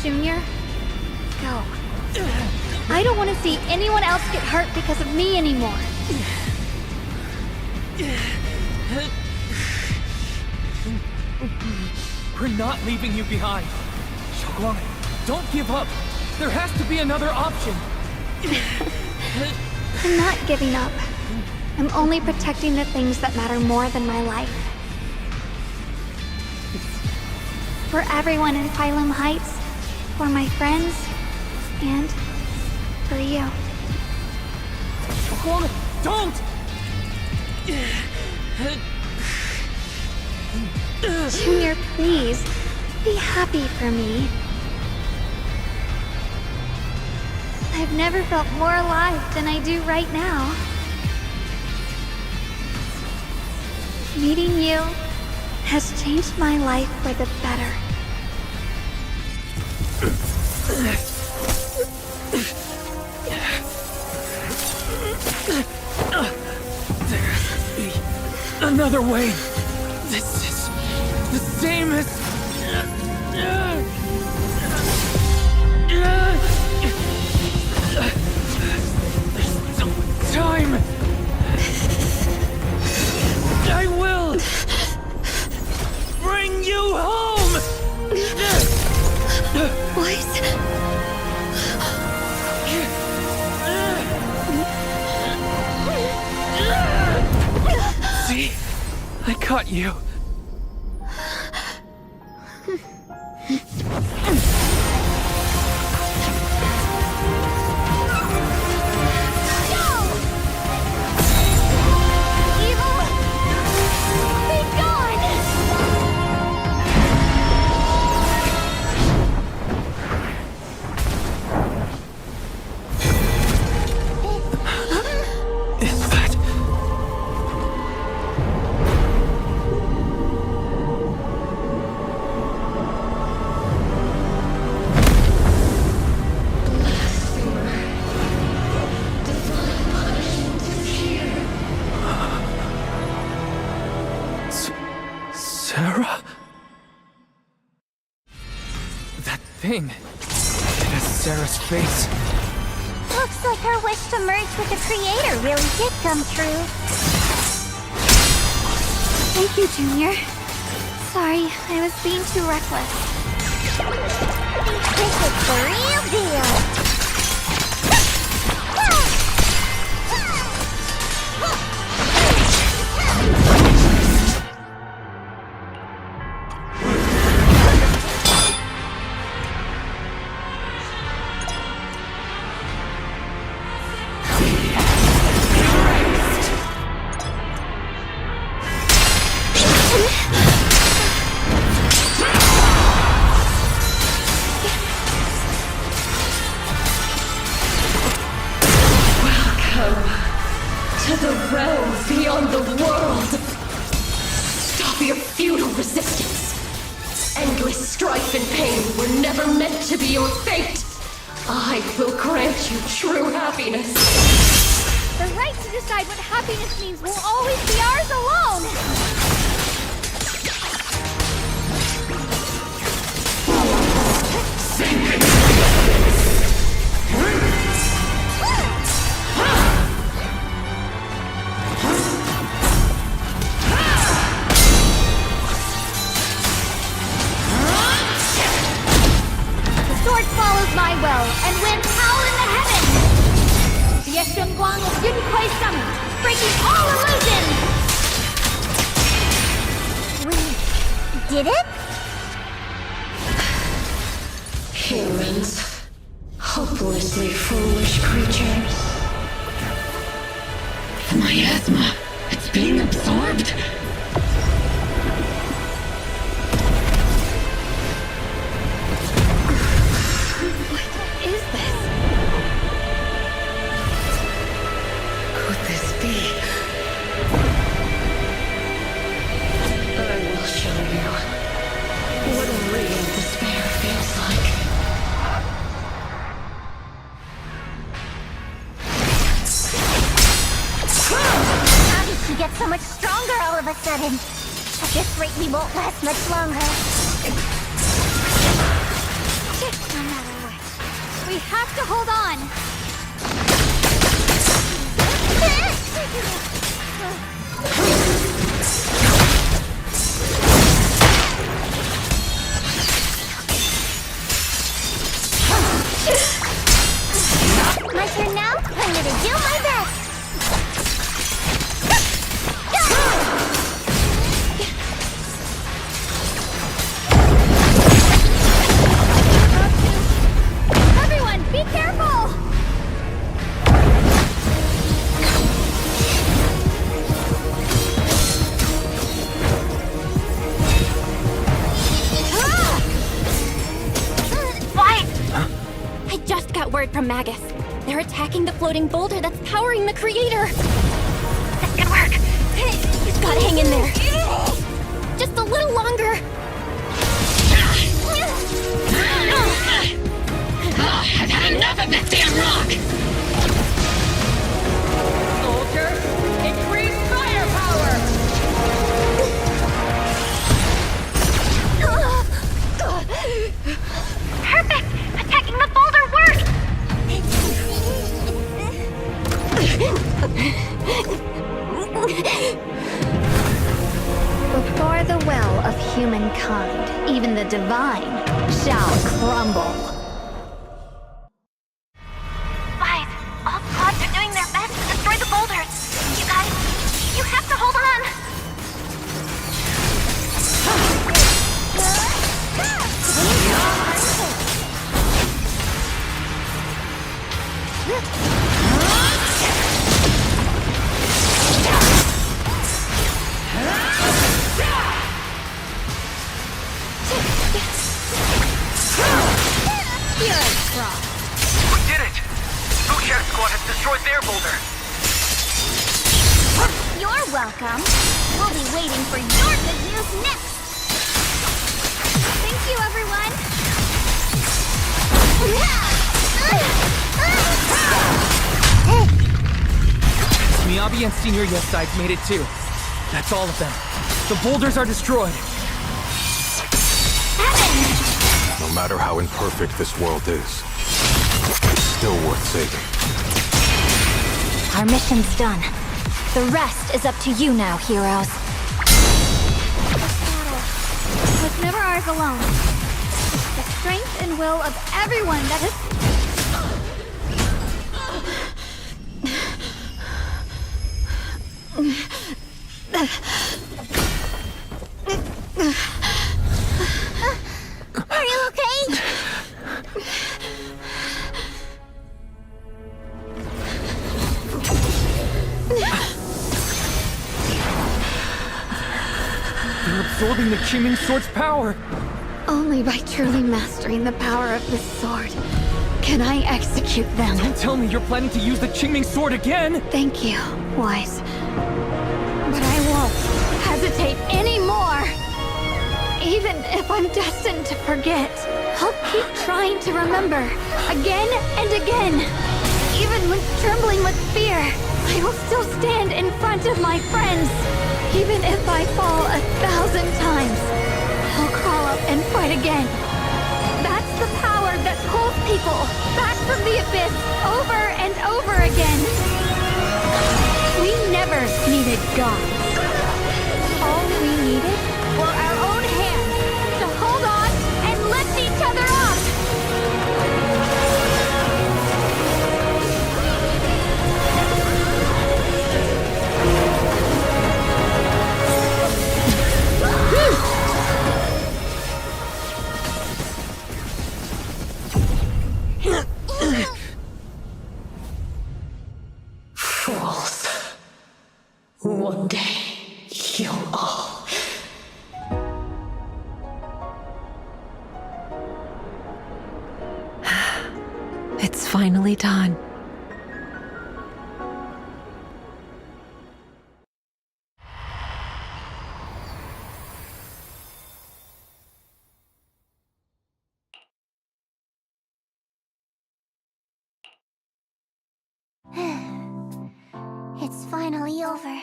S3: Junior, go. I don't want to see anyone else get hurt because of me anymore.
S2: We're not leaving you behind. Xiaoguang, don't give up. There has to be another option.
S3: I'm not giving up. I'm only protecting the things that matter more than my life. For everyone in Phylum Heights, for my friends, and for you.
S2: Xiaoguang, don't!
S3: Junior, please, be happy for me. I've never felt more alive than I do right now. Meeting you has changed my life for the better.
S2: There has to be another way. This is the same as... There's no time. I will bring you home.
S3: Boys.
S2: See? I caught you. Is that... Sarah? That thing. It has Sarah's face.
S12: Looks like our wish to merge with the Creator really did come true.
S3: Thank you, Junior. Sorry, I was being too reckless.
S12: This is the real deal.
S11: To the realms beyond the world! Stop your futile resistance! Endless strife and pain were never meant to be your fate! I will grant you true happiness!
S3: The right to decide what happiness means will always be ours alone!
S12: Sword follows my will, and winds howl in the heavens! The Yeshunguang of Yunquei Summit, breaking all illusions! We did it?
S11: Humans. Hopelessly foolish creatures.
S18: The miasma. It's being absorbed.
S3: What is this?
S11: Could this be? I will show you what real despair feels like.
S12: How did she get so much stronger all of a sudden? At this rate, we won't last much longer.
S3: No matter what, we have to hold on!
S12: My turn now? I'm gonna do my best!
S3: Everyone, be careful!
S14: Why? I just got word from Magus. They're attacking the floating boulder that's powering the Creator. This could work. You've got to hang in there. Just a little longer.
S18: I've had enough of this damn rock!
S11: Soldiers, increase firepower!
S14: Perfect! Attacking the boulder worked!
S3: Before the will of humankind, even the divine shall crumble.
S14: Guys, all squads are doing their best to destroy the boulders. You guys, you have to hold on.
S12: welcome. We'll be waiting for your good news next.
S3: Thank you, everyone.
S4: Miyabi and Senior Yes sides made it too. That's all of them. The boulders are destroyed.
S16: No matter how imperfect this world is, it's still worth saving.
S22: Our mission's done. The rest is up to you now, heroes.
S3: This battle was never ours alone. The strength and will of everyone that has...
S12: Are you okay?
S4: They're absorbing the Qingming Sword's power.
S3: Only by truly mastering the power of this sword can I execute them.
S4: Don't tell me you're planning to use the Qingming Sword again!
S3: Thank you, Wise. But I won't hesitate anymore. Even if I'm destined to forget, I'll keep trying to remember, again and again. Even when trembling with fear, I will still stand in front of my friends. Even if I fall 1,000 times, I'll crawl up and fight again. That's the power that pulls people back from the abyss over and over again. We never needed gods. All we needed were our own hands to hold on and lift each other up.
S7: Fools. One day, you'll all...
S22: It's finally done.
S12: It's finally over.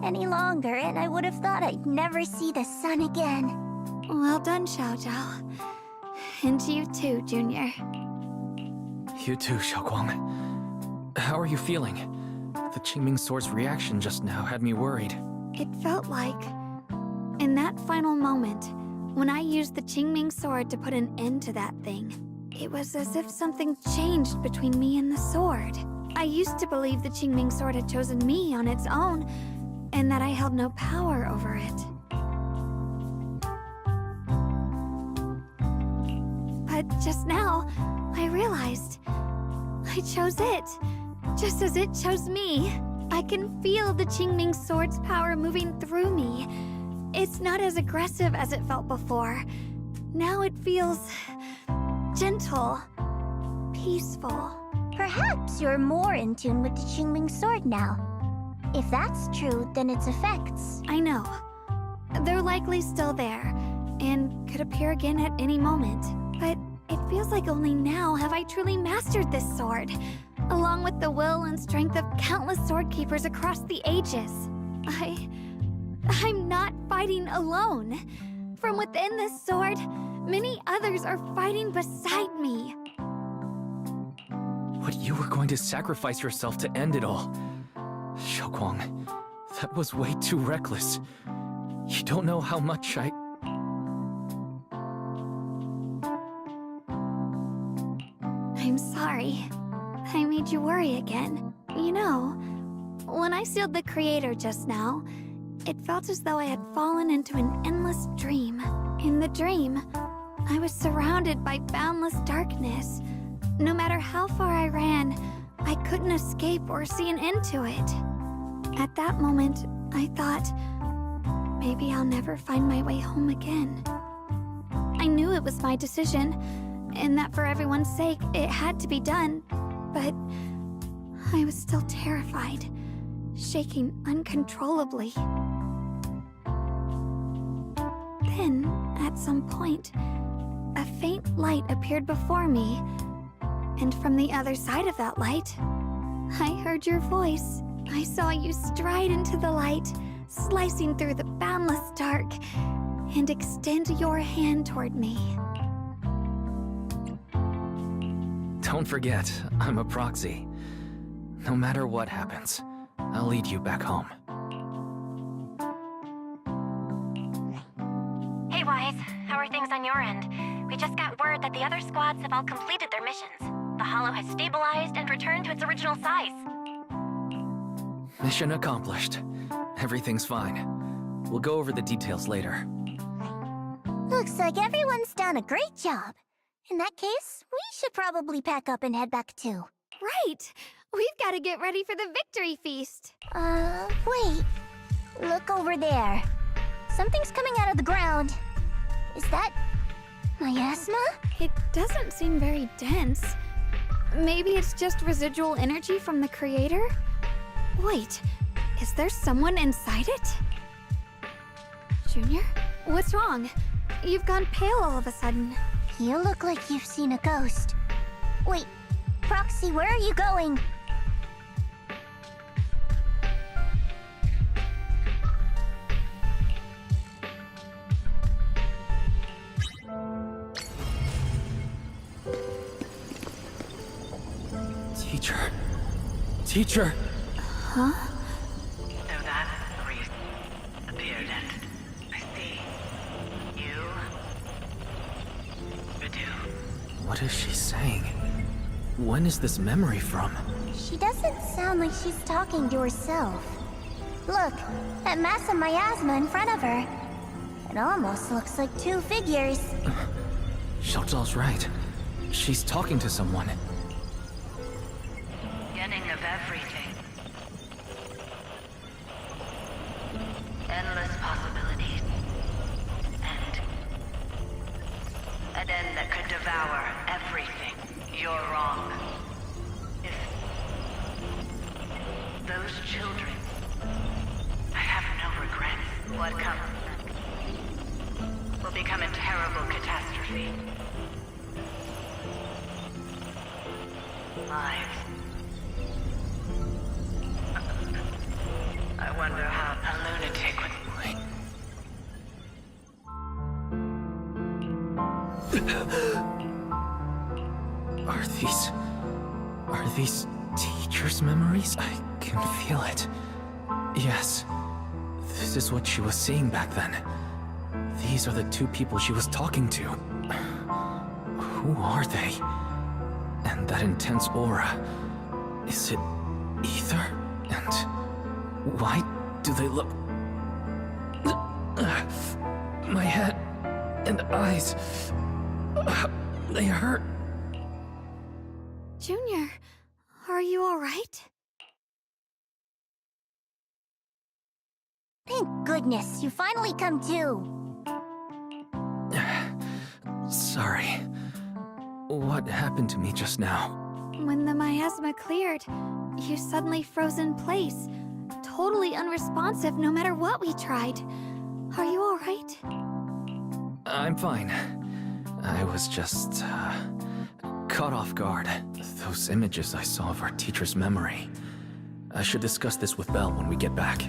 S12: Any longer, and I would have thought I'd never see the sun again.
S3: Well done, Xiao Zhao. And to you too, Junior.
S2: You too, Xiaoguang. How are you feeling? The Qingming Sword's reaction just now had me worried.
S3: It felt like, in that final moment, when I used the Qingming Sword to put an end to that thing, it was as if something changed between me and the sword. I used to believe the Qingming Sword had chosen me on its own, and that I held no power over it. But just now, I realized I chose it, just as it chose me. I can feel the Qingming Sword's power moving through me. It's not as aggressive as it felt before. Now it feels gentle, peaceful.
S12: Perhaps you're more in tune with the Qingming Sword now. If that's true, then its effects...
S3: I know. They're likely still there, and could appear again at any moment. But it feels like only now have I truly mastered this sword, along with the will and strength of countless sword keepers across the ages. I'm not fighting alone. From within this sword, many others are fighting beside me.
S2: But you were going to sacrifice yourself to end it all. Xiaoguang, that was way too reckless. You don't know how much
S3: I'm sorry. I made you worry again. You know, when I sealed the Creator just now, it felt as though I had fallen into an endless dream. In the dream, I was surrounded by boundless darkness. No matter how far I ran, I couldn't escape or see an end to it. At that moment, I thought, maybe I'll never find my way home again. I knew it was my decision, and that for everyone's sake, it had to be done, but I was still terrified. shaking uncontrollably. Then, at some point, a faint light appeared before me, and from the other side of that light, I heard your voice. I saw you stride into the light, slicing through the boundless dark, and extend your hand toward me.
S2: Don't forget, I'm a proxy. No matter what happens, I'll lead you back home.
S14: Hey, Wise. How are things on your end? We just got word that the other squads have all completed their missions. The Hollow has stabilized and returned to its original size.
S2: Mission accomplished. Everything's fine. We'll go over the details later.
S1: Looks like everyone's done a great job. In that case, we should probably pack up and head back too.
S3: Right! We've got to get ready for the victory feast.
S1: Wait. Look over there. Something's coming out of the ground. Is that miasma?
S3: It doesn't seem very dense. Maybe it's just residual energy from the creator? Wait, is there someone inside it? Junior? What's wrong? You've gone pale all of a sudden.
S1: You look like you've seen a ghost. Wait, Proxy, where are you going?
S2: Teacher. Teacher!
S3: Huh?
S18: So that's the reason appeared and I see you do.
S2: What is she saying? When is this memory from?
S1: She doesn't sound like she's talking to herself. Look, that mass of miasma in front of her. It almost looks like two figures.
S2: Xiaozhao's right. She's talking to someone.
S18: Beginning of everything. Endless possibilities. An end that could devour everything. You're wrong. If those children, I have no regrets. What comes will become a terrible catastrophe. Lives. I wonder how a lunatic would...
S2: Are these teacher's memories? I can feel it. Yes, this is what she was seeing back then. These are the two people she was talking to. Who are they? And that intense aura. Is it ether? And why do they look... My head and eyes... They hurt.
S3: Junior, are you alright?
S1: Thank goodness, you finally come to.
S2: Sorry. What happened to me just now?
S3: When the miasma cleared, you suddenly froze in place. Totally unresponsive no matter what we tried. Are you alright?
S2: I'm fine. I was just, caught off guard. Those images I saw of our teacher's memory. I should discuss this with Belle when we get back.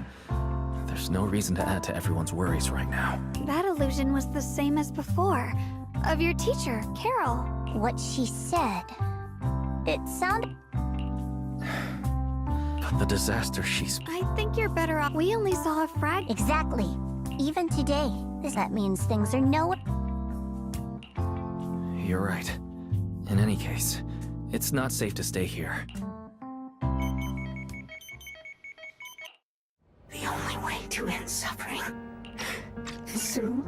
S2: There's no reason to add to everyone's worries right now.
S3: That illusion was the same as before. Of your teacher, Carol.
S1: What she said. It sounded...
S2: But the disaster she's...
S3: I think you're better off. We only saw a frag...
S1: Exactly. Even today. That means things are no...
S2: You're right. In any case, it's not safe to stay here.
S11: The only way to end suffering is through...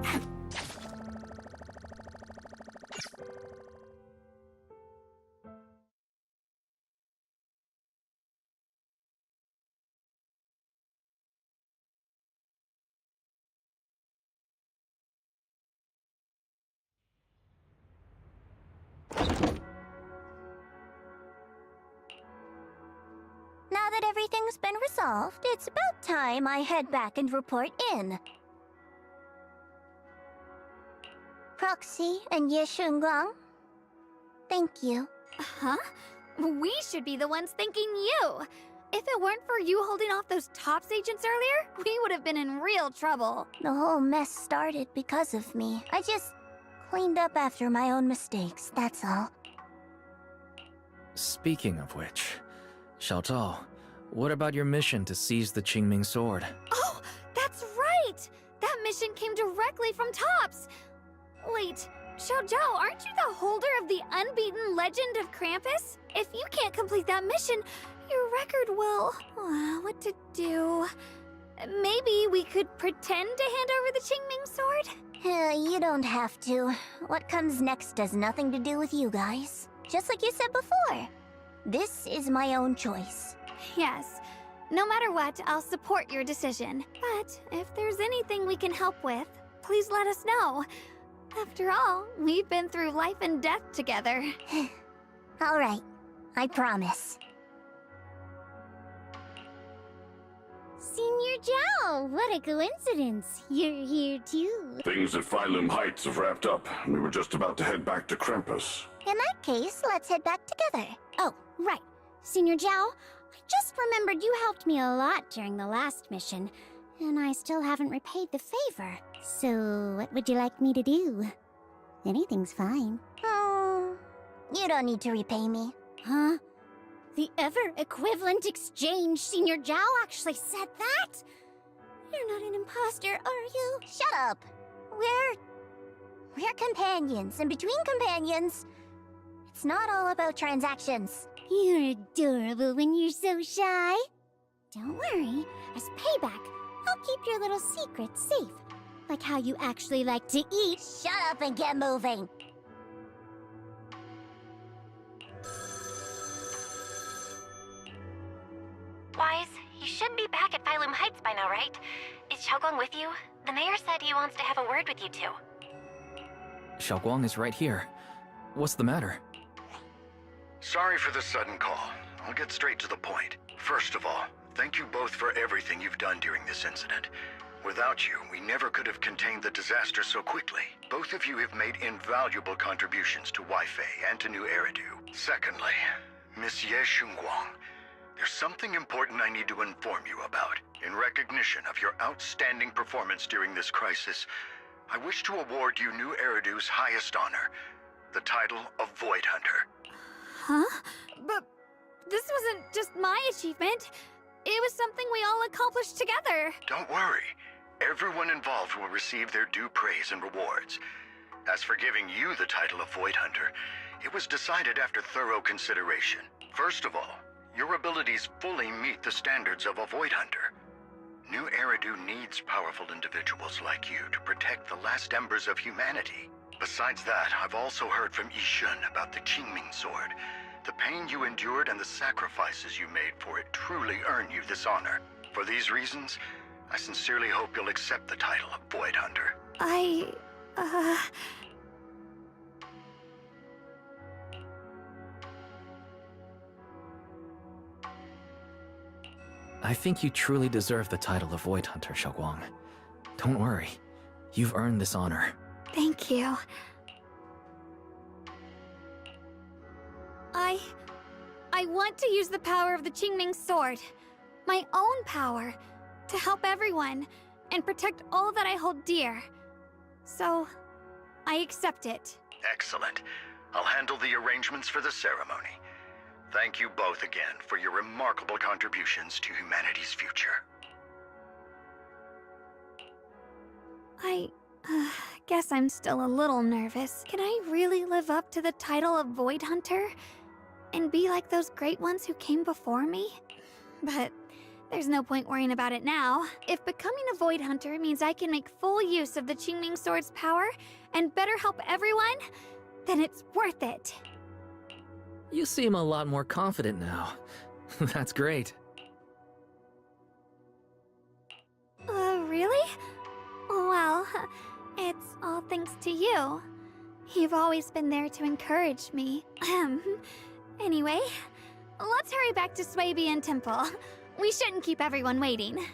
S1: Now that everything's been resolved, it's about time I head back and report in. Proxy and Ye Shunguang, thank you.
S3: Huh? We should be the ones thanking you. If it weren't for you holding off those TOPS agents earlier, we would have been in real trouble.
S1: The whole mess started because of me. I just cleaned up after my own mistakes, that's all.
S2: Speaking of which, Xiao Zhao, what about your mission to seize the Qingming sword?
S3: Oh, that's right! That mission came directly from TOPS! Wait, Xiao Zhao, aren't you the holder of the unbeaten legend of Krampus? If you can't complete that mission, your record will... what to do? Maybe we could pretend to hand over the Qingming sword?
S1: You don't have to. What comes next has nothing to do with you guys. Just like you said before. This is my own choice.
S3: Yes. No matter what, I'll support your decision. But if there's anything we can help with, please let us know. After all, we've been through life and death together.
S1: All right. I promise.
S12: Senior Zhao, what a coincidence. You're here too.
S6: Things at Phylum Heights have wrapped up, and we were just about to head back to Krampus.
S1: In that case, let's head back together.
S12: Oh, right. Senior Zhao, I just remembered you helped me a lot during the last mission, and I still haven't repaid the favor. So, what would you like me to do? Anything's fine.
S1: You don't need to repay me.
S12: Huh? The ever-equivalent exchange, Senior Zhao actually said that? You're not an imposter, are you?
S1: Shut up! We're companions, and between companions, it's not all about transactions.
S12: You're adorable when you're so shy. Don't worry, as payback, I'll keep your little secrets safe. Like how you actually like to eat.
S1: Shut up and get moving!
S14: Wise, you should be back at Phylum Heights by now, right? Is Xiaoguang with you? The mayor said he wants to have a word with you two.
S2: Xiaoguang is right here. What's the matter?
S10: Sorry for the sudden call. I'll get straight to the point. First of all, thank you both for everything you've done during this incident. Without you, we never could have contained the disaster so quickly. Both of you have made invaluable contributions to Wi-Fi and to New Eridu. Secondly, Miss Ye Shunguang, there's something important I need to inform you about. In recognition of your outstanding performance during this crisis, I wish to award you New Eridu's highest honor, the title of Void Hunter.
S3: Huh? But this wasn't just my achievement. It was something we all accomplished together.
S10: Don't worry. Everyone involved will receive their due praise and rewards. As for giving you the title of Void Hunter, it was decided after thorough consideration. First of all, your abilities fully meet the standards of a Void Hunter. New Eridu needs powerful individuals like you to protect the last embers of humanity. Besides that, I've also heard from Yishun about the Qingming sword. The pain you endured and the sacrifices you made for it truly earn you this honor. For these reasons, I sincerely hope you'll accept the title of Void Hunter.
S2: I think you truly deserve the title of Void Hunter, Xiaoguang. Don't worry. You've earned this honor.
S3: Thank you. I want to use the power of the Qingming sword, my own power, to help everyone and protect all that I hold dear. So, I accept it.
S10: Excellent. I'll handle the arrangements for the ceremony. Thank you both again for your remarkable contributions to humanity's future.
S3: I guess I'm still a little nervous. Can I really live up to the title of Void Hunter? And be like those great ones who came before me? But there's no point worrying about it now. If becoming a Void Hunter means I can make full use of the Qingming sword's power and better help everyone, then it's worth it.
S2: You seem a lot more confident now. That's great.
S3: Really? Well, it's all thanks to you. You've always been there to encourage me. Anyway, let's hurry back to Swabian Temple. We shouldn't keep everyone waiting.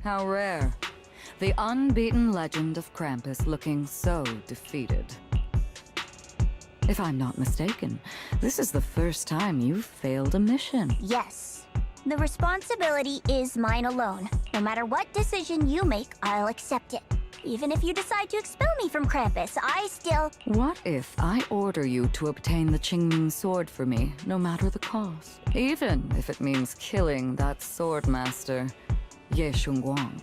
S8: How rare. The unbeaten legend of Krampus looking so defeated. If I'm not mistaken, this is the first time you've failed a mission.
S12: Yes. The responsibility is mine alone. No matter what decision you make, I'll accept it. Even if you decide to expel me from Krampus, I still...
S8: What if I order you to obtain the Qingming sword for me, no matter the cost? Even if it means killing that sword master, Ye Shunguang.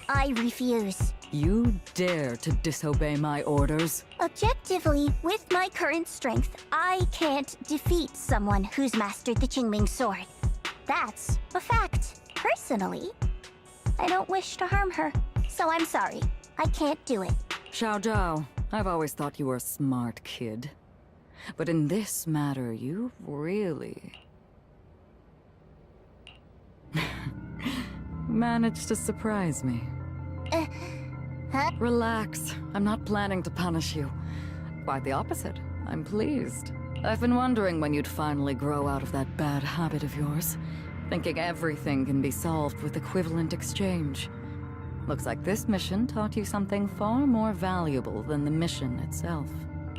S12: I refuse.
S8: You dare to disobey my orders?
S12: Objectively, with my current strength, I can't defeat someone who's mastered the Qingming sword. That's a fact. Personally, I don't wish to harm her, so I'm sorry. I can't do it.
S8: Xiao Zhao, I've always thought you were a smart kid. But in this matter, you really... managed to surprise me.
S12: Huh?
S8: Relax. I'm not planning to punish you. Quite the opposite. I'm pleased. I've been wondering when you'd finally grow out of that bad habit of yours. Thinking everything can be solved with equivalent exchange. Looks like this mission taught you something far more valuable than the mission itself.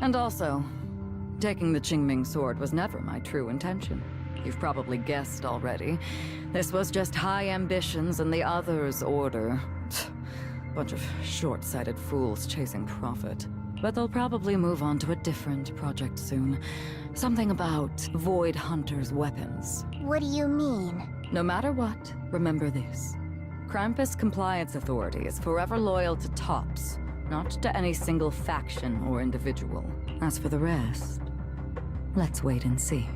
S8: And also, taking the Qingming sword was never my true intention. You've probably guessed already. This was just high ambitions and the others' order. Bunch of short-sighted fools chasing profit. But they'll probably move on to a different project soon. Something about Void Hunter's weapons.
S12: What do you mean?
S8: No matter what, remember this. Krampus Compliance Authority is forever loyal to TOPS, not to any single faction or individual. As for the rest, let's wait and see.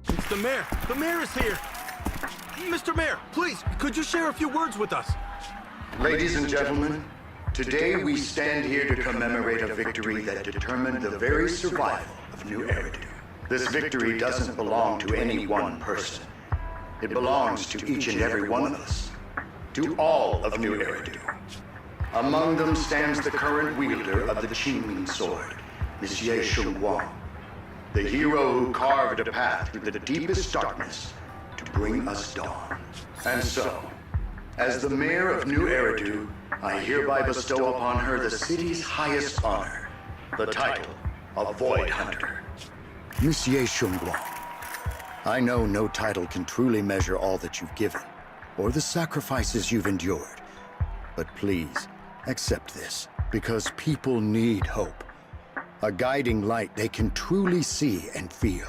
S21: It's the mayor! The mayor is here! Mr. Mayor, please, could you share a few words with us?
S10: Ladies and gentlemen, today we stand here to commemorate a victory that determined the very survival of New Eridu. This victory doesn't belong to any one person. It belongs to each and every one of us. To all of New Eridu. Among them stands the current wielder of the Qingming sword, Monsieur Shunguang, the hero who carved a path through the deepest darkness to bring us dawn. And so, as the mayor of New Eridu, I hereby bestow upon her the city's highest honor, the title of Void Hunter. Monsieur Shunguang, I know no title can truly measure all that you've given, or the sacrifices you've endured. But please, accept this, because people need hope. A guiding light they can truly see and feel.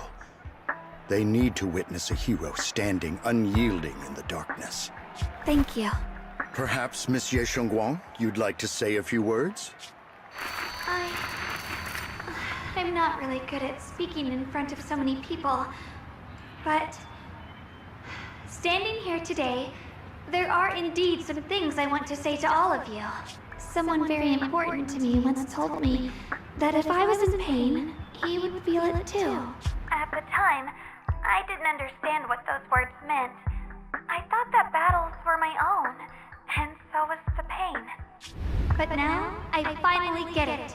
S10: They need to witness a hero standing unyielding in the darkness.
S3: Thank you.
S10: Perhaps, Monsieur Shunguang, you'd like to say a few words?
S3: I'm not really good at speaking in front of so many people, but standing here today, there are indeed some things I want to say to all of you. Someone very important to me once told me that if I was in pain, he would feel it too.
S14: At the time, I didn't understand what those words meant. I thought that battles were my own, and so was the pain.
S3: But now, I finally get it.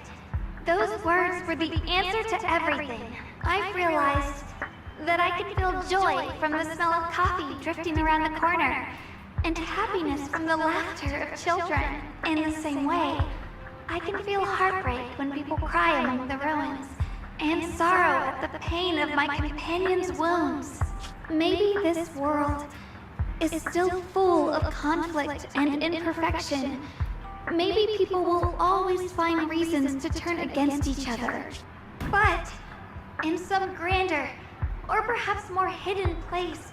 S3: Those words were the answer to everything. I've realized that I can feel joy from the smell of coffee drifting around the corner, and happiness from the laughter of children. In the same way, I can feel heartbreak when people cry among the ruins, and sorrow at the pain of my companion's wounds. Maybe this world is still full of conflict and imperfection. Maybe people will always find reasons to turn against each other. But in some grander, or perhaps more hidden place,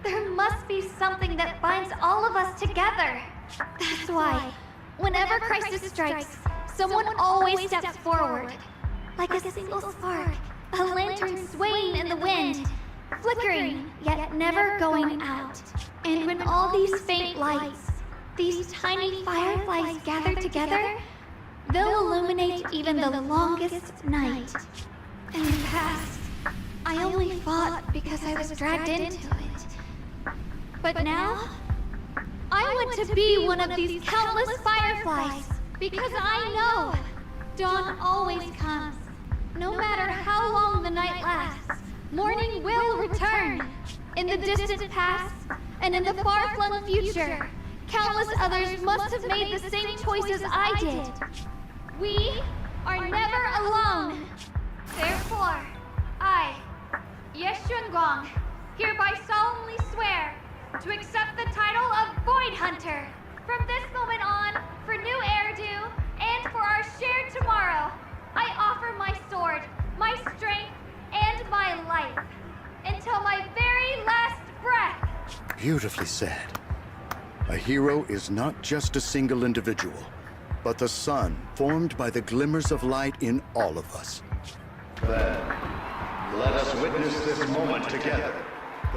S3: there must be something that binds all of us together. That's why, whenever crisis strikes, someone always steps forward. Like a single spark, a lantern swaying in the wind, flickering, yet never going out. And when all these faint lights, these tiny fireflies gather together, they'll illuminate even the longest night. In the past, I only fought because I was dragged into it. But now, I want to be one of these countless fireflies, because I know dawn always comes. No matter how long the night lasts, morning will return. In the distant past, and in the far-flung future, countless others must have made the same choices I did. We are never alone. Therefore, I, Yes Guang, hereby solemnly swear to accept the title of Void Hunter. From this moment on, for new Eridu, and for our shared tomorrow, I offer my sword, my strength, and my life, until my very last breath.
S15: Beautifully said. A hero is not just a single individual, but the sun formed by the glimmers of light in all of us.
S17: Then, let us witness this moment together.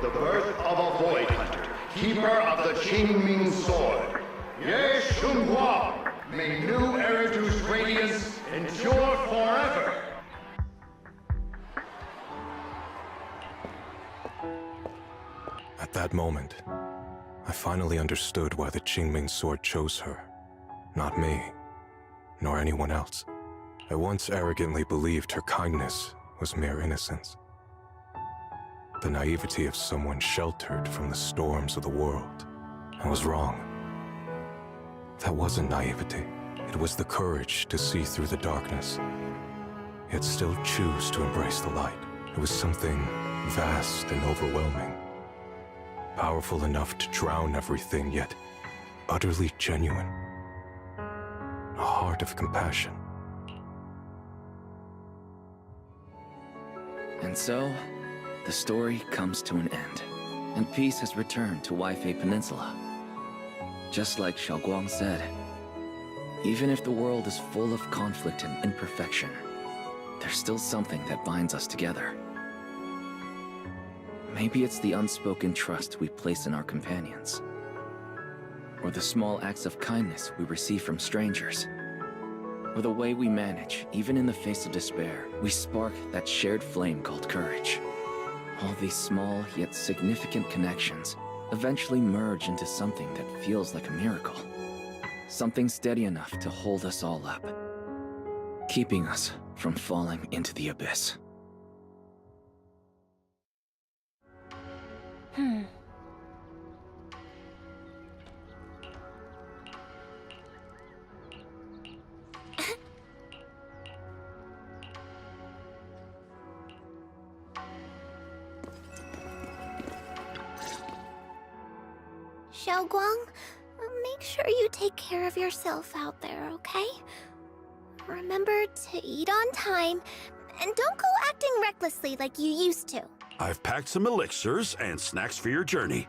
S17: The birth of a Void Hunter, keeper of the Qingming Sword. Ye Shunguang, may new Eridu's radiance endure forever.
S16: At that moment, I finally understood why the Qingming Sword chose her. Not me, nor anyone else. I once arrogantly believed her kindness was mere innocence. The naivety of someone sheltered from the storms of the world. I was wrong. That wasn't naivety. It was the courage to see through the darkness, yet still choose to embrace the light. It was something vast and overwhelming. Powerful enough to drown everything, yet utterly genuine. A heart of compassion.
S2: And so, the story comes to an end, and peace has returned to Waifei Peninsula. Just like Xiaoguang said, even if the world is full of conflict and imperfection, there's still something that binds us together. Maybe it's the unspoken trust we place in our companions, or the small acts of kindness we receive from strangers, or the way we manage, even in the face of despair, we spark that shared flame called courage. All these small yet significant connections eventually merge into something that feels like a miracle. Something steady enough to hold us all up, keeping us from falling into the abyss.
S1: Xiaoguang, make sure you take care of yourself out there, okay? Remember to eat on time, and don't go acting recklessly like you used to.
S21: I've packed some elixirs and snacks for your journey.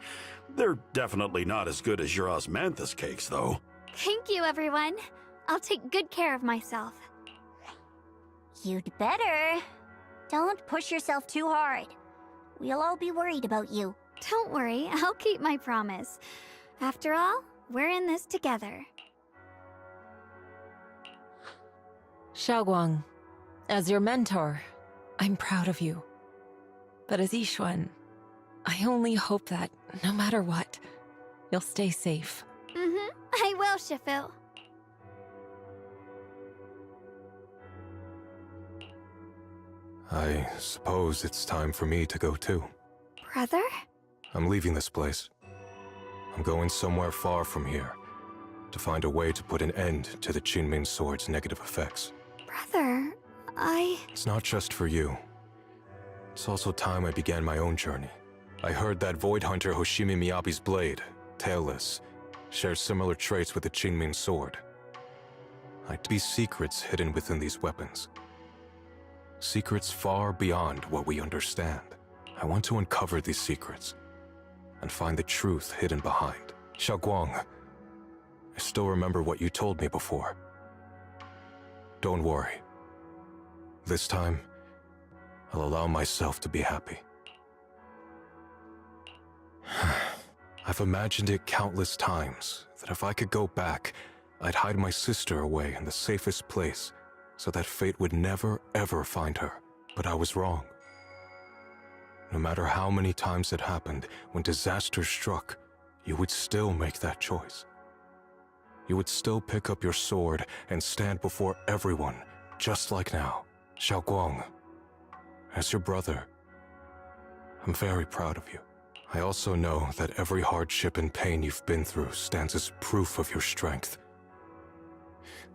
S21: They're definitely not as good as your osmanthus cakes, though.
S3: Thank you, everyone. I'll take good care of myself.
S12: You'd better. Don't push yourself too hard. We'll all be worried about you.
S3: Don't worry, I'll keep my promise. After all, we're in this together.
S19: Xiaoguang, as your mentor, I'm proud of you. But as Yixuan, I only hope that, no matter what, you'll stay safe.
S3: I will, Shifu.
S16: I suppose it's time for me to go too.
S3: Brother?
S16: I'm leaving this place. I'm going somewhere far from here, to find a way to put an end to the Qingming Sword's negative effects.
S3: Brother,
S16: It's not just for you. It's also time I began my own journey. I heard that Void Hunter Hoshimi Miyabi's blade, Tailless, shares similar traits with the Qingming Sword. I'd be secrets hidden within these weapons. Secrets far beyond what we understand. I want to uncover these secrets and find the truth hidden behind. Xiaoguang, I still remember what you told me before. Don't worry. This time, I'll allow myself to be happy. I've imagined it countless times that if I could go back, I'd hide my sister away in the safest place so that fate would never, ever find her. But I was wrong. No matter how many times it happened, when disaster struck, you would still make that choice. You would still pick up your sword and stand before everyone just like now. Xiaoguang, as your brother, I'm very proud of you. I also know that every hardship and pain you've been through stands as proof of your strength.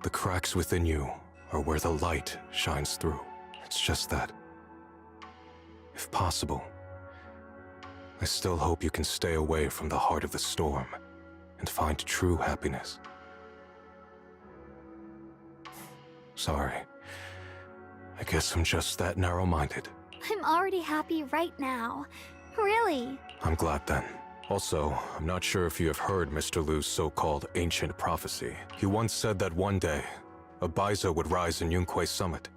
S16: The cracks within you are where the light shines through. It's just that, if possible, I still hope you can stay away from the heart of the storm and find true happiness. Sorry. I guess I'm just that narrow-minded.
S3: I'm already happy right now. Really.
S16: I'm glad then. Also, I'm not sure if you have heard Mr. Lu's so-called ancient prophecy. He once said that one day, a Baiza would rise in Yunquay Summit.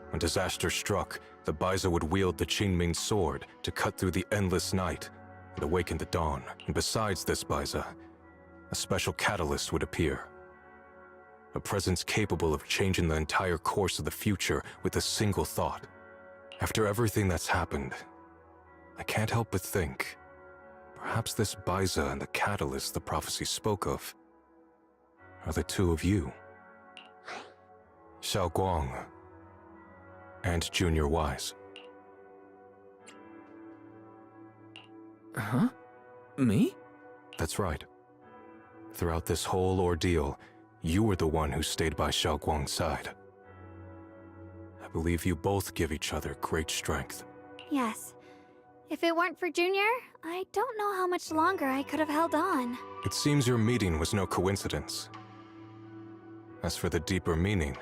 S16: When disaster struck, the Baiza would wield the Qingming sword to cut through the endless night and awaken the dawn. And besides this Baiza, a special catalyst would appear. A presence capable of changing the entire course of the future with a single thought. After everything that's happened, I can't help but think, perhaps this Baiza and the catalyst the prophecy spoke of are the two of you. Xiaoguang and Junior Wise.
S2: Huh? Me?
S16: That's right. Throughout this whole ordeal, you were the one who stayed by Xiaoguang's side. I believe you both give each other great strength.
S3: Yes. If it weren't for Junior, I don't know how much longer I could have held on.
S16: It seems your meeting was no coincidence. As for the deeper meaning,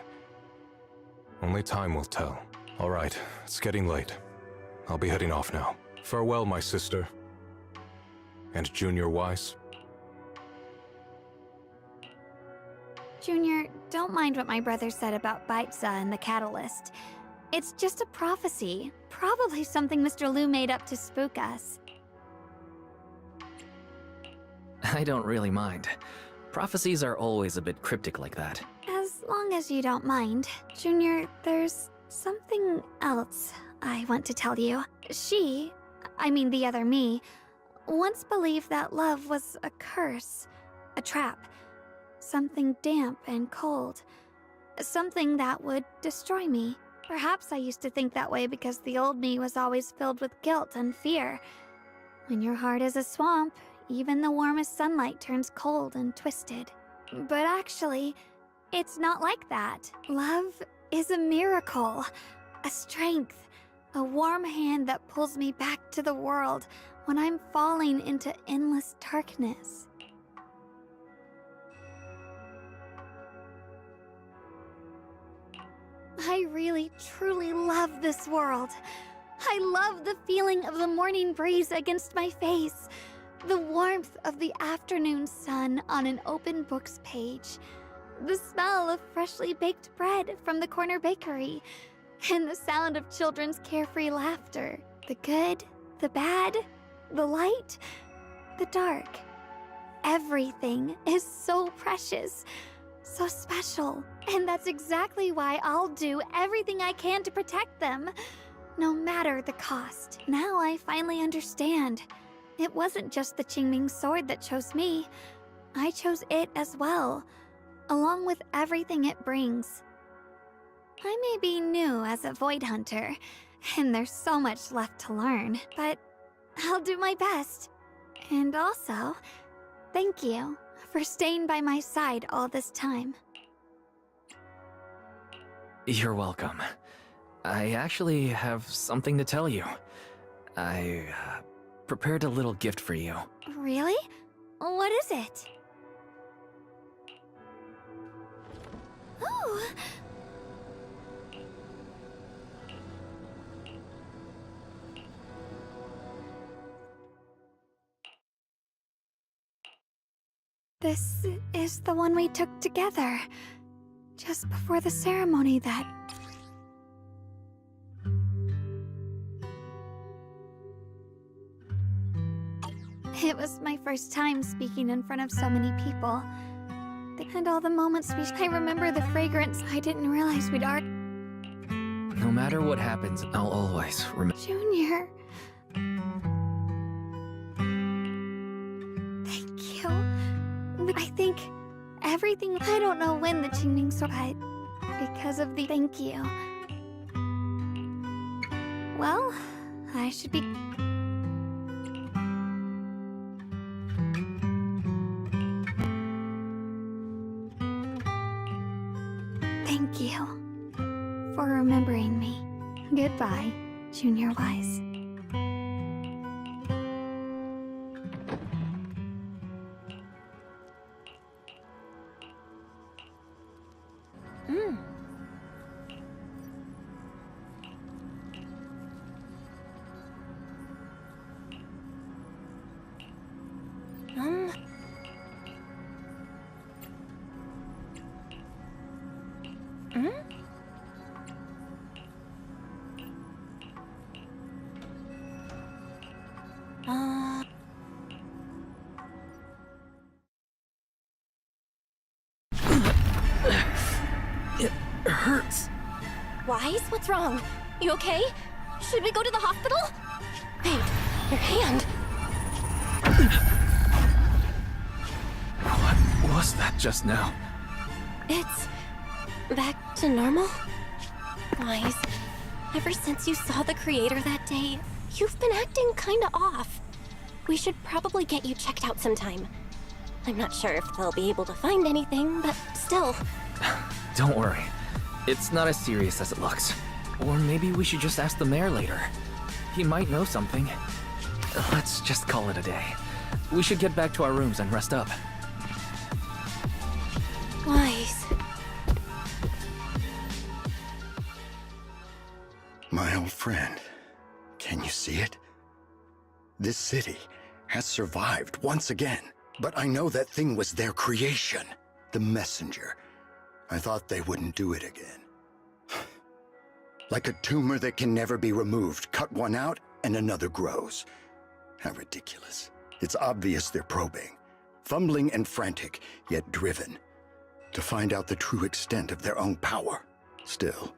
S16: only time will tell. All right, it's getting late. I'll be heading off now. Farewell, my sister. And Junior Wise.
S3: Junior, don't mind what my brother said about Baiza and the catalyst. It's just a prophecy. Probably something Mr. Lu made up to spook us.
S2: I don't really mind. Prophecies are always a bit cryptic like that.
S3: As long as you don't mind. Junior, there's something else I want to tell you. I mean the other me, once believed that love was a curse, a trap, something damp and cold, something that would destroy me. Perhaps I used to think that way because the old me was always filled with guilt and fear. When your heart is a swamp, even the warmest sunlight turns cold and twisted. But actually, it's not like that. Love is a miracle, a strength, a warm hand that pulls me back to the world when I'm falling into endless darkness. I really, truly love this world. I love the feeling of the morning breeze against my face, the warmth of the afternoon sun on an open book's page, the smell of freshly baked bread from the corner bakery, and the sound of children's carefree laughter. The good, the bad, the light, the dark. Everything is so precious, so special. And that's exactly why I'll do everything I can to protect them, no matter the cost. Now I finally understand. It wasn't just the Qingming sword that chose me. I chose it as well, along with everything it brings. I may be new as a Void Hunter, and there's so much left to learn, but I'll do my best. And also, thank you for staying by my side all this time.
S2: You're welcome. I actually have something to tell you. I prepared a little gift for you.
S3: Really? What is it? Ooh! This is the one we took together, just before the ceremony that... It was my first time speaking in front of so many people. And all the moments I remember the fragrance. I didn't realize we'd already...
S2: No matter what happens, I'll always remember.
S3: Junior... Thank you. I think everything... I don't know when the Qingming sword... because of the thank you. Well, I should be... Thank you for remembering me. Goodbye, Junior Wise.
S2: It hurts.
S11: Wise, what's wrong? You okay? Should we go to the hospital? Wait, your hand.
S2: What was that just now?
S11: It's back to normal? Wise, ever since you saw the creator that day, you've been acting kinda off. We should probably get you checked out sometime. I'm not sure if they'll be able to find anything, but still.
S2: Don't worry. It's not as serious as it looks. Or maybe we should just ask the mayor later. He might know something. Let's just call it a day. We should get back to our rooms and rest up.
S11: Wise.
S15: My old friend, can you see it? This city has survived once again, but I know that thing was their creation, the messenger. I thought they wouldn't do it again. Like a tumor that can never be removed, cut one out and another grows. How ridiculous. It's obvious they're probing, fumbling and frantic, yet driven, to find out the true extent of their own power. Still,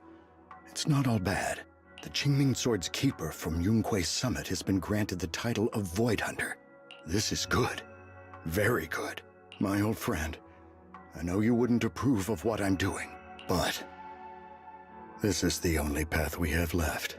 S15: it's not all bad. The Qingming Sword's keeper from Yunquei Summit has been granted the title of Void Hunter. This is good. Very good. My old friend, I know you wouldn't approve of what I'm doing, but this is the only path we have left.